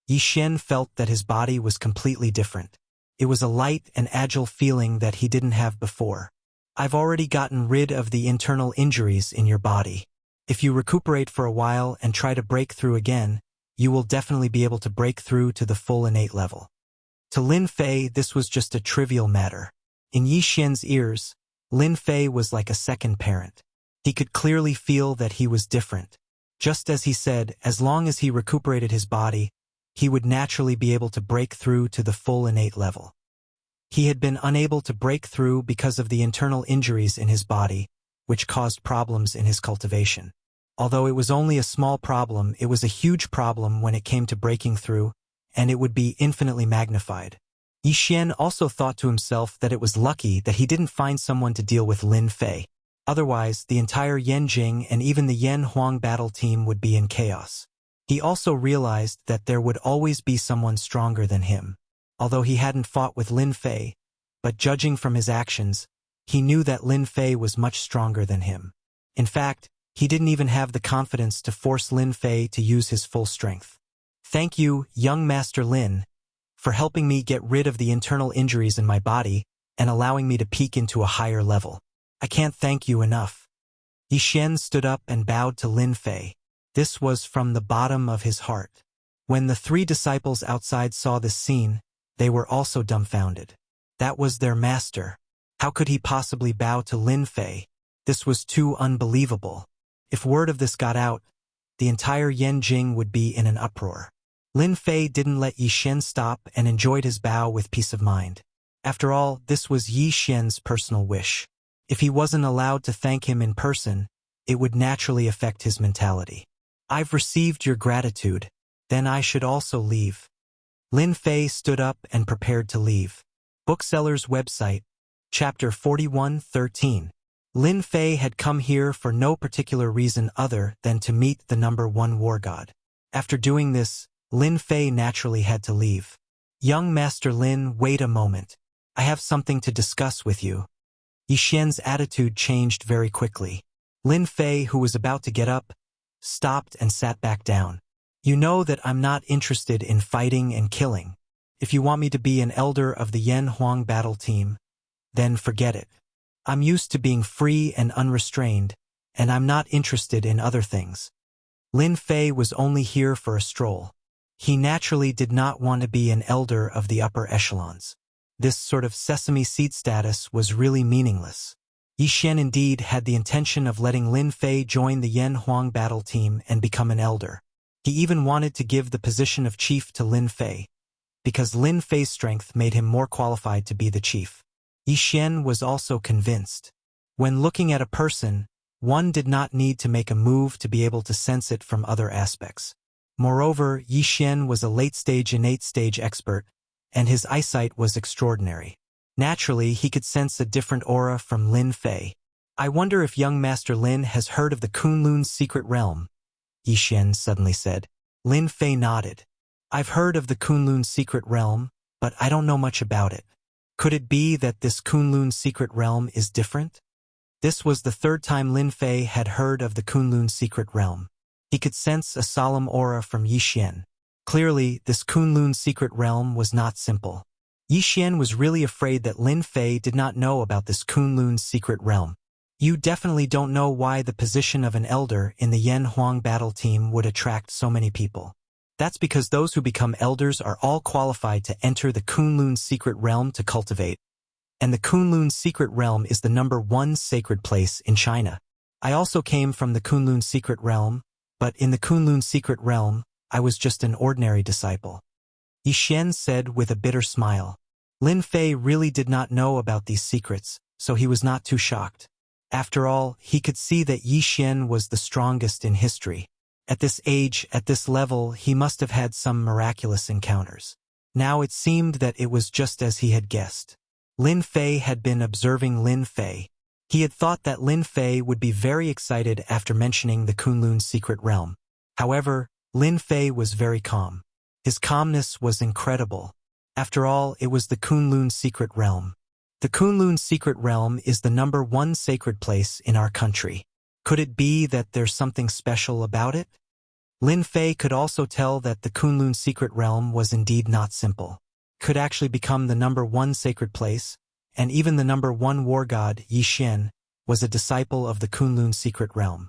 Yi Xian felt that his body was completely different. It was a light and agile feeling that he didn't have before. I've already gotten rid of the internal injuries in your body. If you recuperate for a while and try to break through again, you will definitely be able to break through to the full innate level. To Lin Fei, this was just a trivial matter. In Yi Xian's ears, Lin Fei was like a second parent. He could clearly feel that he was different. Just as he said, as long as he recuperated his body, he would naturally be able to break through to the full innate level. He had been unable to break through because of the internal injuries in his body, which caused problems in his cultivation. Although it was only a small problem, it was a huge problem when it came to breaking through, and it would be infinitely magnified. Yi Xian also thought to himself that it was lucky that he didn't find someone to deal with Lin Fei. Otherwise, the entire Yanjing and even the Yan Huang battle team would be in chaos. He also realized that there would always be someone stronger than him. Although he hadn't fought with Lin Fei, but judging from his actions, he knew that Lin Fei was much stronger than him. In fact, he didn't even have the confidence to force Lin Fei to use his full strength. Thank you, young Master Lin, for helping me get rid of the internal injuries in my body and allowing me to peak into a higher level. I can't thank you enough. Yi Xian stood up and bowed to Lin Fei. This was from the bottom of his heart. When the three disciples outside saw this scene, they were also dumbfounded. That was their master. How could he possibly bow to Lin Fei? This was too unbelievable. If word of this got out, the entire Yanjing would be in an uproar. Lin Fei didn't let Yi Xian stop and enjoyed his bow with peace of mind. After all, this was Yi Xian's personal wish. If he wasn't allowed to thank him in person, it would naturally affect his mentality. I've received your gratitude, then I should also leave. Lin Fei stood up and prepared to leave. Bookseller's website, Chapter 41:13. Lin Fei had come here for no particular reason other than to meet the #1 war god. After doing this, Lin Fei naturally had to leave. Young Master Lin, wait a moment. I have something to discuss with you. Yi Xian's attitude changed very quickly. Lin Fei, who was about to get up, stopped and sat back down. You know that I'm not interested in fighting and killing. If you want me to be an elder of the Yan Huang battle team, then forget it. I'm used to being free and unrestrained, and I'm not interested in other things. Lin Fei was only here for a stroll. He naturally did not want to be an elder of the upper echelons. This sort of sesame seed status was really meaningless. Yi Xian indeed had the intention of letting Lin Fei join the Yan Huang battle team and become an elder. He even wanted to give the position of chief to Lin Fei, because Lin Fei's strength made him more qualified to be the chief. Yi Xian was also convinced. When looking at a person, one did not need to make a move to be able to sense it from other aspects. Moreover, Yi Xian was a late-stage innate stage expert, and his eyesight was extraordinary. Naturally, he could sense a different aura from Lin Fei. I wonder if young Master Lin has heard of the Kunlun's secret realm, Yi Xian suddenly said. Lin Fei nodded. I've heard of the Kunlun's secret realm, but I don't know much about it. Could it be that this Kunlun's secret realm is different? This was the third time Lin Fei had heard of the Kunlun's secret realm. He could sense a solemn aura from Yi Xian. Clearly, this Kunlun's secret realm was not simple. Yi Xian was really afraid that Lin Fei did not know about this Kunlun's secret realm. You definitely don't know why the position of an elder in the Yan Huang battle team would attract so many people. That's because those who become elders are all qualified to enter the Kunlun's secret realm to cultivate. And the Kunlun's secret realm is the #1 sacred place in China. I also came from the Kunlun's secret realm, but in the Kunlun's secret realm, I was just an ordinary disciple. Yi Xian said with a bitter smile. Lin Fei really did not know about these secrets, so he was not too shocked. After all, he could see that Yi Xian was the strongest in history. At this age, at this level, he must have had some miraculous encounters. Now it seemed that it was just as he had guessed. Lin Fei had been observing Lin Fei. He had thought that Lin Fei would be very excited after mentioning the Kunlun's secret realm. However, Lin Fei was very calm. His calmness was incredible. After all, it was the Kunlun's secret realm. The Kunlun's secret realm is the #1 sacred place in our country. Could it be that there's something special about it? Lin Fei could also tell that the Kunlun's secret realm was indeed not simple. Could actually become the #1 sacred place, and even the #1 war god, Yi Xian, was a disciple of the Kunlun's secret realm.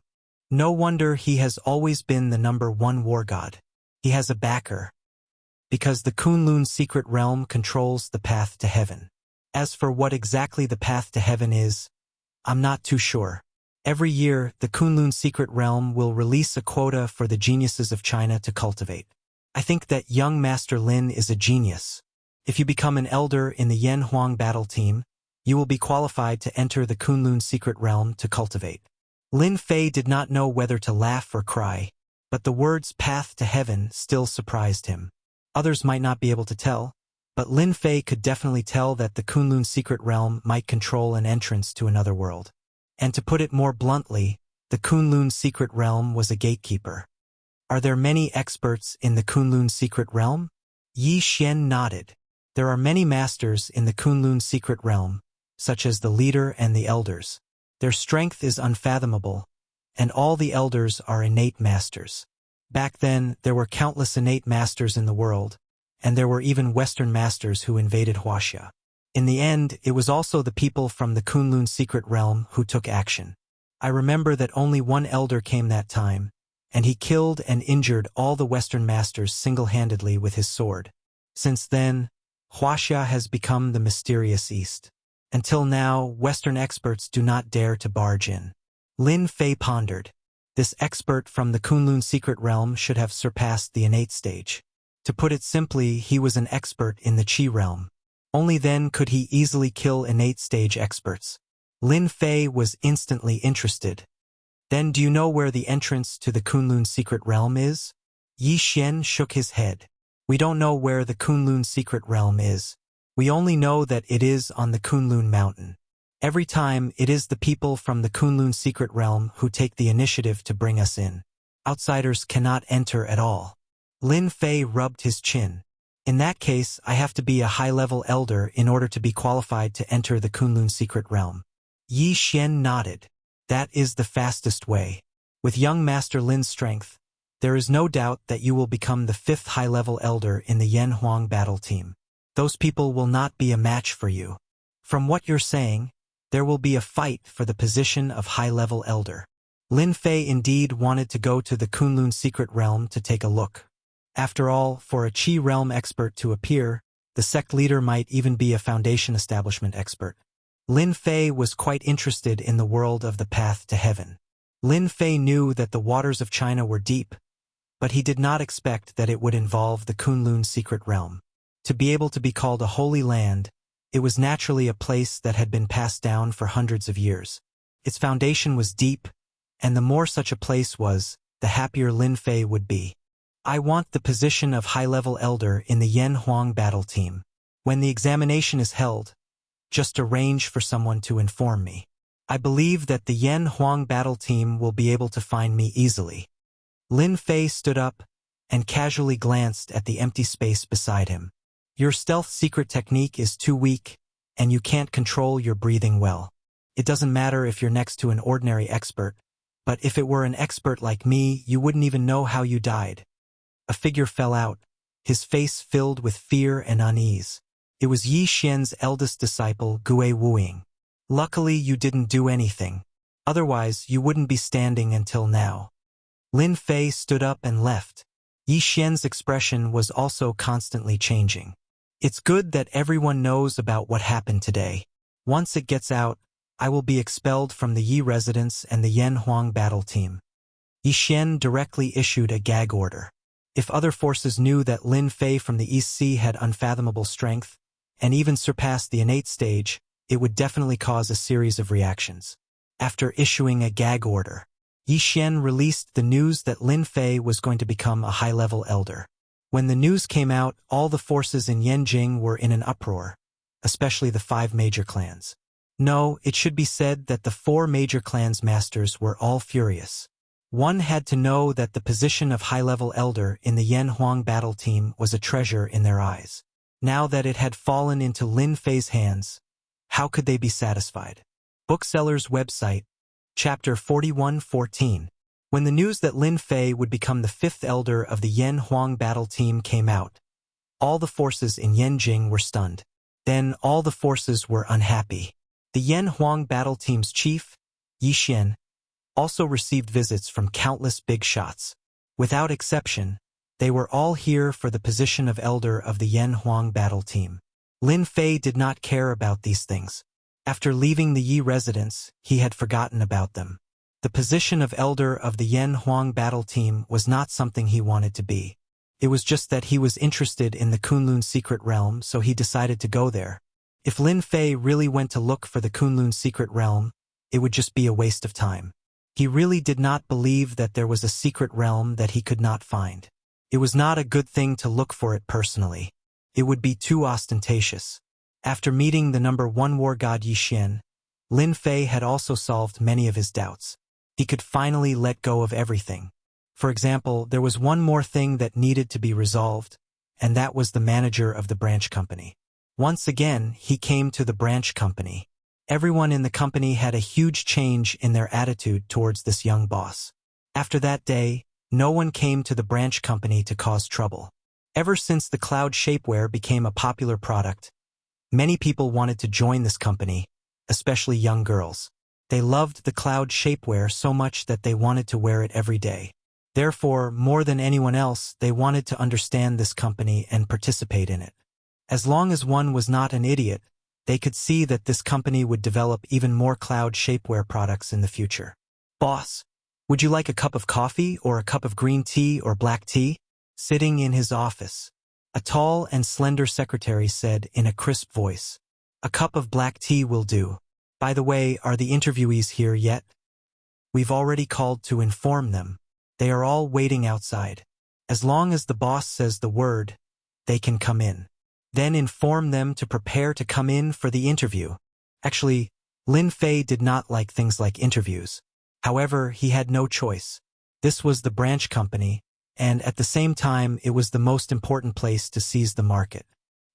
No wonder he has always been the #1 war god. He has a backer. Because the Kunlun's secret realm controls the path to heaven. As for what exactly the path to heaven is, I'm not too sure. Every year, the Kunlun's secret realm will release a quota for the geniuses of China to cultivate. I think that young Master Lin is a genius. If you become an elder in the Yan Huang battle team, you will be qualified to enter the Kunlun's secret realm to cultivate. Lin Fei did not know whether to laugh or cry, but the words path to heaven still surprised him. Others might not be able to tell, but Lin Fei could definitely tell that the Kunlun's secret realm might control an entrance to another world. And to put it more bluntly, the Kunlun's secret realm was a gatekeeper. Are there many experts in the Kunlun's secret realm? Yi Xian nodded. There are many masters in the Kunlun's secret realm, such as the leader and the elders. Their strength is unfathomable, and all the elders are innate masters. Back then, there were countless innate masters in the world, and there were even Western masters who invaded Wuxia. In the end, it was also the people from the Kunlun's secret realm who took action. I remember that only one elder came that time, and he killed and injured all the Western masters single-handedly with his sword. Since then, Wuxia has become the mysterious East. Until now, Western experts do not dare to barge in. Lin Fei pondered. This expert from the Kunlun's secret realm should have surpassed the innate stage. To put it simply, he was an expert in the Qi realm. Only then could he easily kill innate stage experts. Lin Fei was instantly interested. Then do you know where the entrance to the Kunlun's secret realm is? Yi Xian shook his head. We don't know where the Kunlun's secret realm is. We only know that it is on the Kunlun mountain. Every time, it is the people from the Kunlun's secret realm who take the initiative to bring us in. Outsiders cannot enter at all. Lin Fei rubbed his chin. In that case, I have to be a high-level elder in order to be qualified to enter the Kunlun's secret realm. Yi Xian nodded. That is the fastest way. With young Master Lin's strength, there is no doubt that you will become the 5th high-level elder in the Yan Huang battle team. Those people will not be a match for you. From what you're saying, there will be a fight for the position of high-level elder. Lin Fei indeed wanted to go to the Kunlun's secret realm to take a look. After all, for a Qi realm expert to appear, the sect leader might even be a foundation establishment expert. Lin Fei was quite interested in the world of the path to heaven. Lin Fei knew that the waters of China were deep, but he did not expect that it would involve the Kunlun's secret realm. To be able to be called a holy land, it was naturally a place that had been passed down for hundreds of years. Its foundation was deep, and the more such a place was, the happier Lin Fei would be. I want the position of high-level elder in the Yan Huang battle team. When the examination is held, just arrange for someone to inform me. I believe that the Yan Huang battle team will be able to find me easily. Lin Fei stood up and casually glanced at the empty space beside him. Your stealth secret technique is too weak, and you can't control your breathing well. It doesn't matter if you're next to an ordinary expert, but if it were an expert like me, you wouldn't even know how you died. A figure fell out, his face filled with fear and unease. It was Yi Xian's eldest disciple, Gue Wuing. Luckily, you didn't do anything. Otherwise, you wouldn't be standing until now. Lin Fei stood up and left. Yi Xian's expression was also constantly changing. It's good that everyone knows about what happened today. Once it gets out, I will be expelled from the Yi residence and the Yan Huang battle team. Yi Xian directly issued a gag order. If other forces knew that Lin Fei from the East Sea had unfathomable strength, and even surpassed the innate stage, it would definitely cause a series of reactions. After issuing a gag order, Yi Xian released the news that Lin Fei was going to become a high-level elder. When the news came out, all the forces in Yanjing were in an uproar, especially the 5 major clans. No, it should be said that the 4 major clans' masters were all furious. One had to know that the position of high-level elder in the Yan Huang battle team was a treasure in their eyes. Now that it had fallen into Lin Fei's hands, how could they be satisfied? Bookseller's website, Chapter 41:14. When the news that Lin Fei would become the 5th elder of the Yan Huang battle team came out, all the forces in Yanjing were stunned. Then all the forces were unhappy. The Yan Huang battle team's chief, Yi Xian, also received visits from countless big shots. Without exception, they were all here for the position of elder of the Yan Huang battle team. Lin Fei did not care about these things. After leaving the Yi residence, he had forgotten about them. The position of elder of the Yan Huang battle team was not something he wanted to be. It was just that he was interested in the Kunlun secret realm, so he decided to go there. If Lin Fei really went to look for the Kunlun secret realm, it would just be a waste of time. He really did not believe that there was a secret realm that he could not find. It was not a good thing to look for it personally. It would be too ostentatious. After meeting the number 1 war god Yi Xian, Lin Fei had also solved many of his doubts. He could finally let go of everything. For example, there was one more thing that needed to be resolved, and that was the manager of the branch company. Once again, he came to the branch company. Everyone in the company had a huge change in their attitude towards this young boss. After that day, no one came to the branch company to cause trouble. Ever since the cloud shapewear became a popular product, many people wanted to join this company, especially young girls. They loved the cloud shapewear so much that they wanted to wear it every day. Therefore, more than anyone else, they wanted to understand this company and participate in it. As long as one was not an idiot, they could see that this company would develop even more cloud shapewear products in the future. Boss, would you like a cup of coffee or a cup of green tea or black tea? Sitting in his office, a tall and slender secretary said in a crisp voice, "A cup of black tea will do. By the way, are the interviewees here yet? We've already called to inform them. They are all waiting outside. As long as the boss says the word, they can come in. Then inform them to prepare to come in for the interview." Actually, Lin Fei did not like things like interviews. However, he had no choice. This was the branch company, and at the same time it was the most important place to seize the market.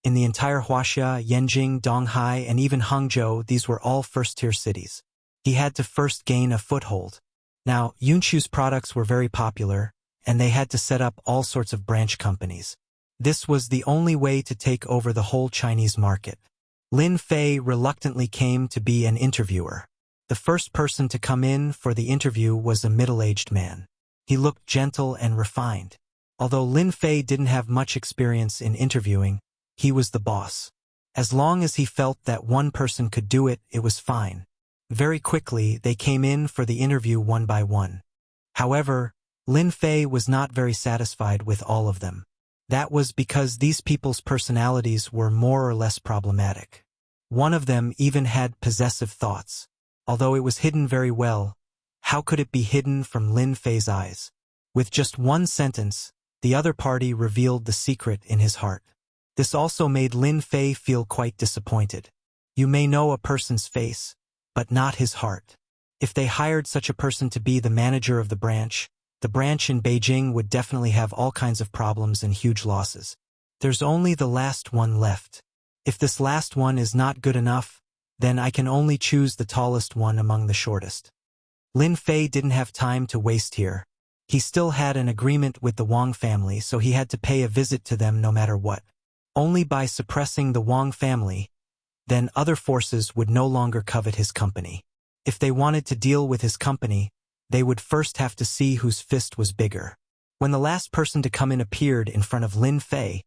In the entire Wuxia, Yanjing, Donghai, and even Hangzhou, these were all first-tier cities. He had to first gain a foothold. Now, Yunchu's products were very popular, and they had to set up all sorts of branch companies. This was the only way to take over the whole Chinese market. Lin Fei reluctantly came to be an interviewer. The first person to come in for the interview was a middle-aged man. He looked gentle and refined. Although Lin Fei didn't have much experience in interviewing, he was the boss. As long as he felt that one person could do it, it was fine. Very quickly, they came in for the interview one by one. However, Lin Fei was not very satisfied with all of them. That was because these people's personalities were more or less problematic. One of them even had possessive thoughts. Although it was hidden very well, how could it be hidden from Lin Fei's eyes? With just one sentence, the other party revealed the secret in his heart. This also made Lin Fei feel quite disappointed. You may know a person's face, but not his heart. If they hired such a person to be the manager of the branch in Beijing would definitely have all kinds of problems and huge losses. There's only the last one left. If this last one is not good enough, then I can only choose the tallest one among the shortest. Lin Fei didn't have time to waste here. He still had an agreement with the Wang family, so he had to pay a visit to them no matter what. Only by suppressing the Wang family, then other forces would no longer covet his company. If they wanted to deal with his company, they would first have to see whose fist was bigger. When the last person to come in appeared in front of Lin Fei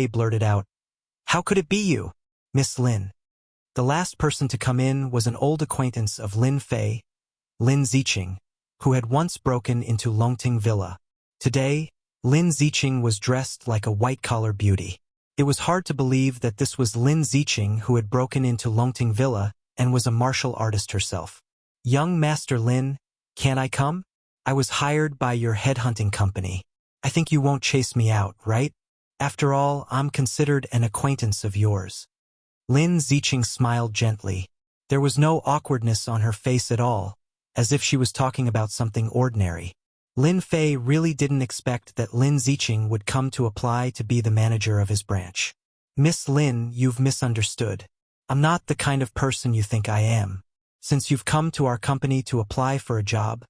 blurted out, "How could it be you, Miss Lin?" The last person to come in was an old acquaintance of Lin Fei, Lin Ziqing, who had once broken into Longting Villa. Today, Lin Ziqing was dressed like a white-collar beauty. It was hard to believe that this was Lin Ziqing who had broken into Longting Villa and was a martial artist herself. "Young Master Lin, can I come? I was hired by your headhunting company. I think you won't chase me out, right? After all, I'm considered an acquaintance of yours. Lin Ziqing smiled gently. There was no awkwardness on her face at all, as if she was talking about something ordinary. Lin Fei really didn't expect that Lin Ziqing would come to apply to be the manager of his branch. Miss Lin, you've misunderstood. I'm not the kind of person you think I am. Since you've come to our company to apply for a job,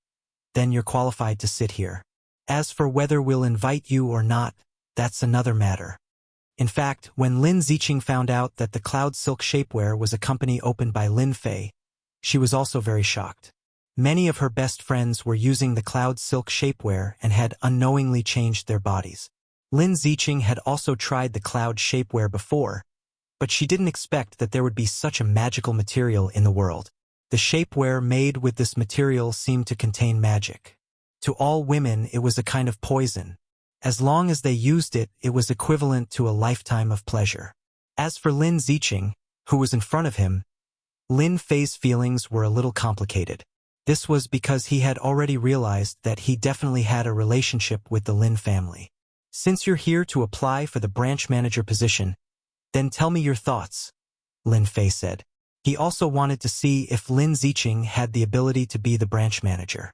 then you're qualified to sit here. As for whether we'll invite you or not, that's another matter. In fact, when Lin Ziqing found out that the Cloud Silk Shapewear was a company opened by Lin Fei, she was also very shocked. Many of her best friends were using the Cloud Silk Shapewear and had unknowingly changed their bodies. Lin Ziqing had also tried the Cloud Shapewear before, but she didn't expect that there would be such a magical material in the world. The shapewear made with this material seemed to contain magic. To all women, it was a kind of poison. As long as they used it, it was equivalent to a lifetime of pleasure. As for Lin Ziqing, who was in front of him, Lin Fei's feelings were a little complicated. This was because he had already realized that he definitely had a relationship with the Lin family. Since you're here to apply for the branch manager position, then tell me your thoughts, Lin Fei said. He also wanted to see if Lin Ziqing had the ability to be the branch manager.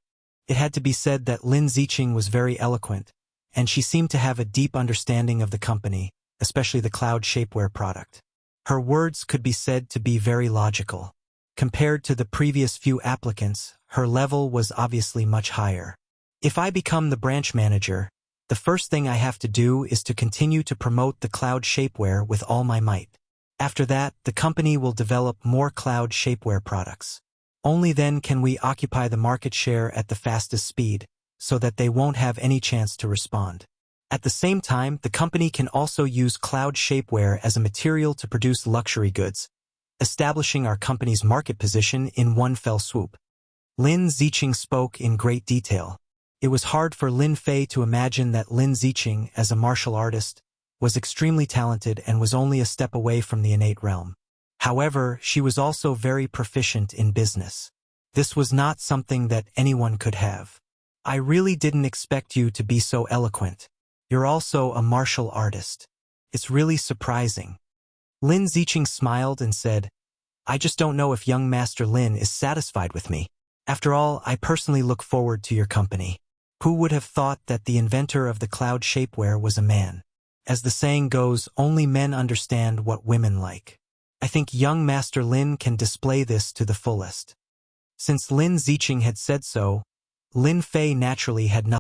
It had to be said that Lin Ziqing was very eloquent, and she seemed to have a deep understanding of the company, especially the Cloud Shapewear product. Her words could be said to be very logical. Compared to the previous few applicants, her level was obviously much higher. If I become the branch manager, the first thing I have to do is to continue to promote the Cloud Shapewear with all my might. After that, the company will develop more Cloud Shapewear products. Only then can we occupy the market share at the fastest speed, so that they won't have any chance to respond. At the same time, the company can also use Cloud Shapewear as a material to produce luxury goods, establishing our company's market position in one fell swoop. Lin Ziqing spoke in great detail. It was hard for Lin Fei to imagine that Lin Ziqing, as a martial artist, was extremely talented and was only a step away from the innate realm. However, she was also very proficient in business. This was not something that anyone could have. I really didn't expect you to be so eloquent. You're also a martial artist. It's really surprising. Lin Ziqing smiled and said, I just don't know if young Master Lin is satisfied with me. After all, I personally look forward to your company. Who would have thought that the inventor of the Cloud Shapewear was a man? As the saying goes, only men understand what women like. I think young Master Lin can display this to the fullest. Since Lin Ziqing had said so, Lin Fei naturally had nothing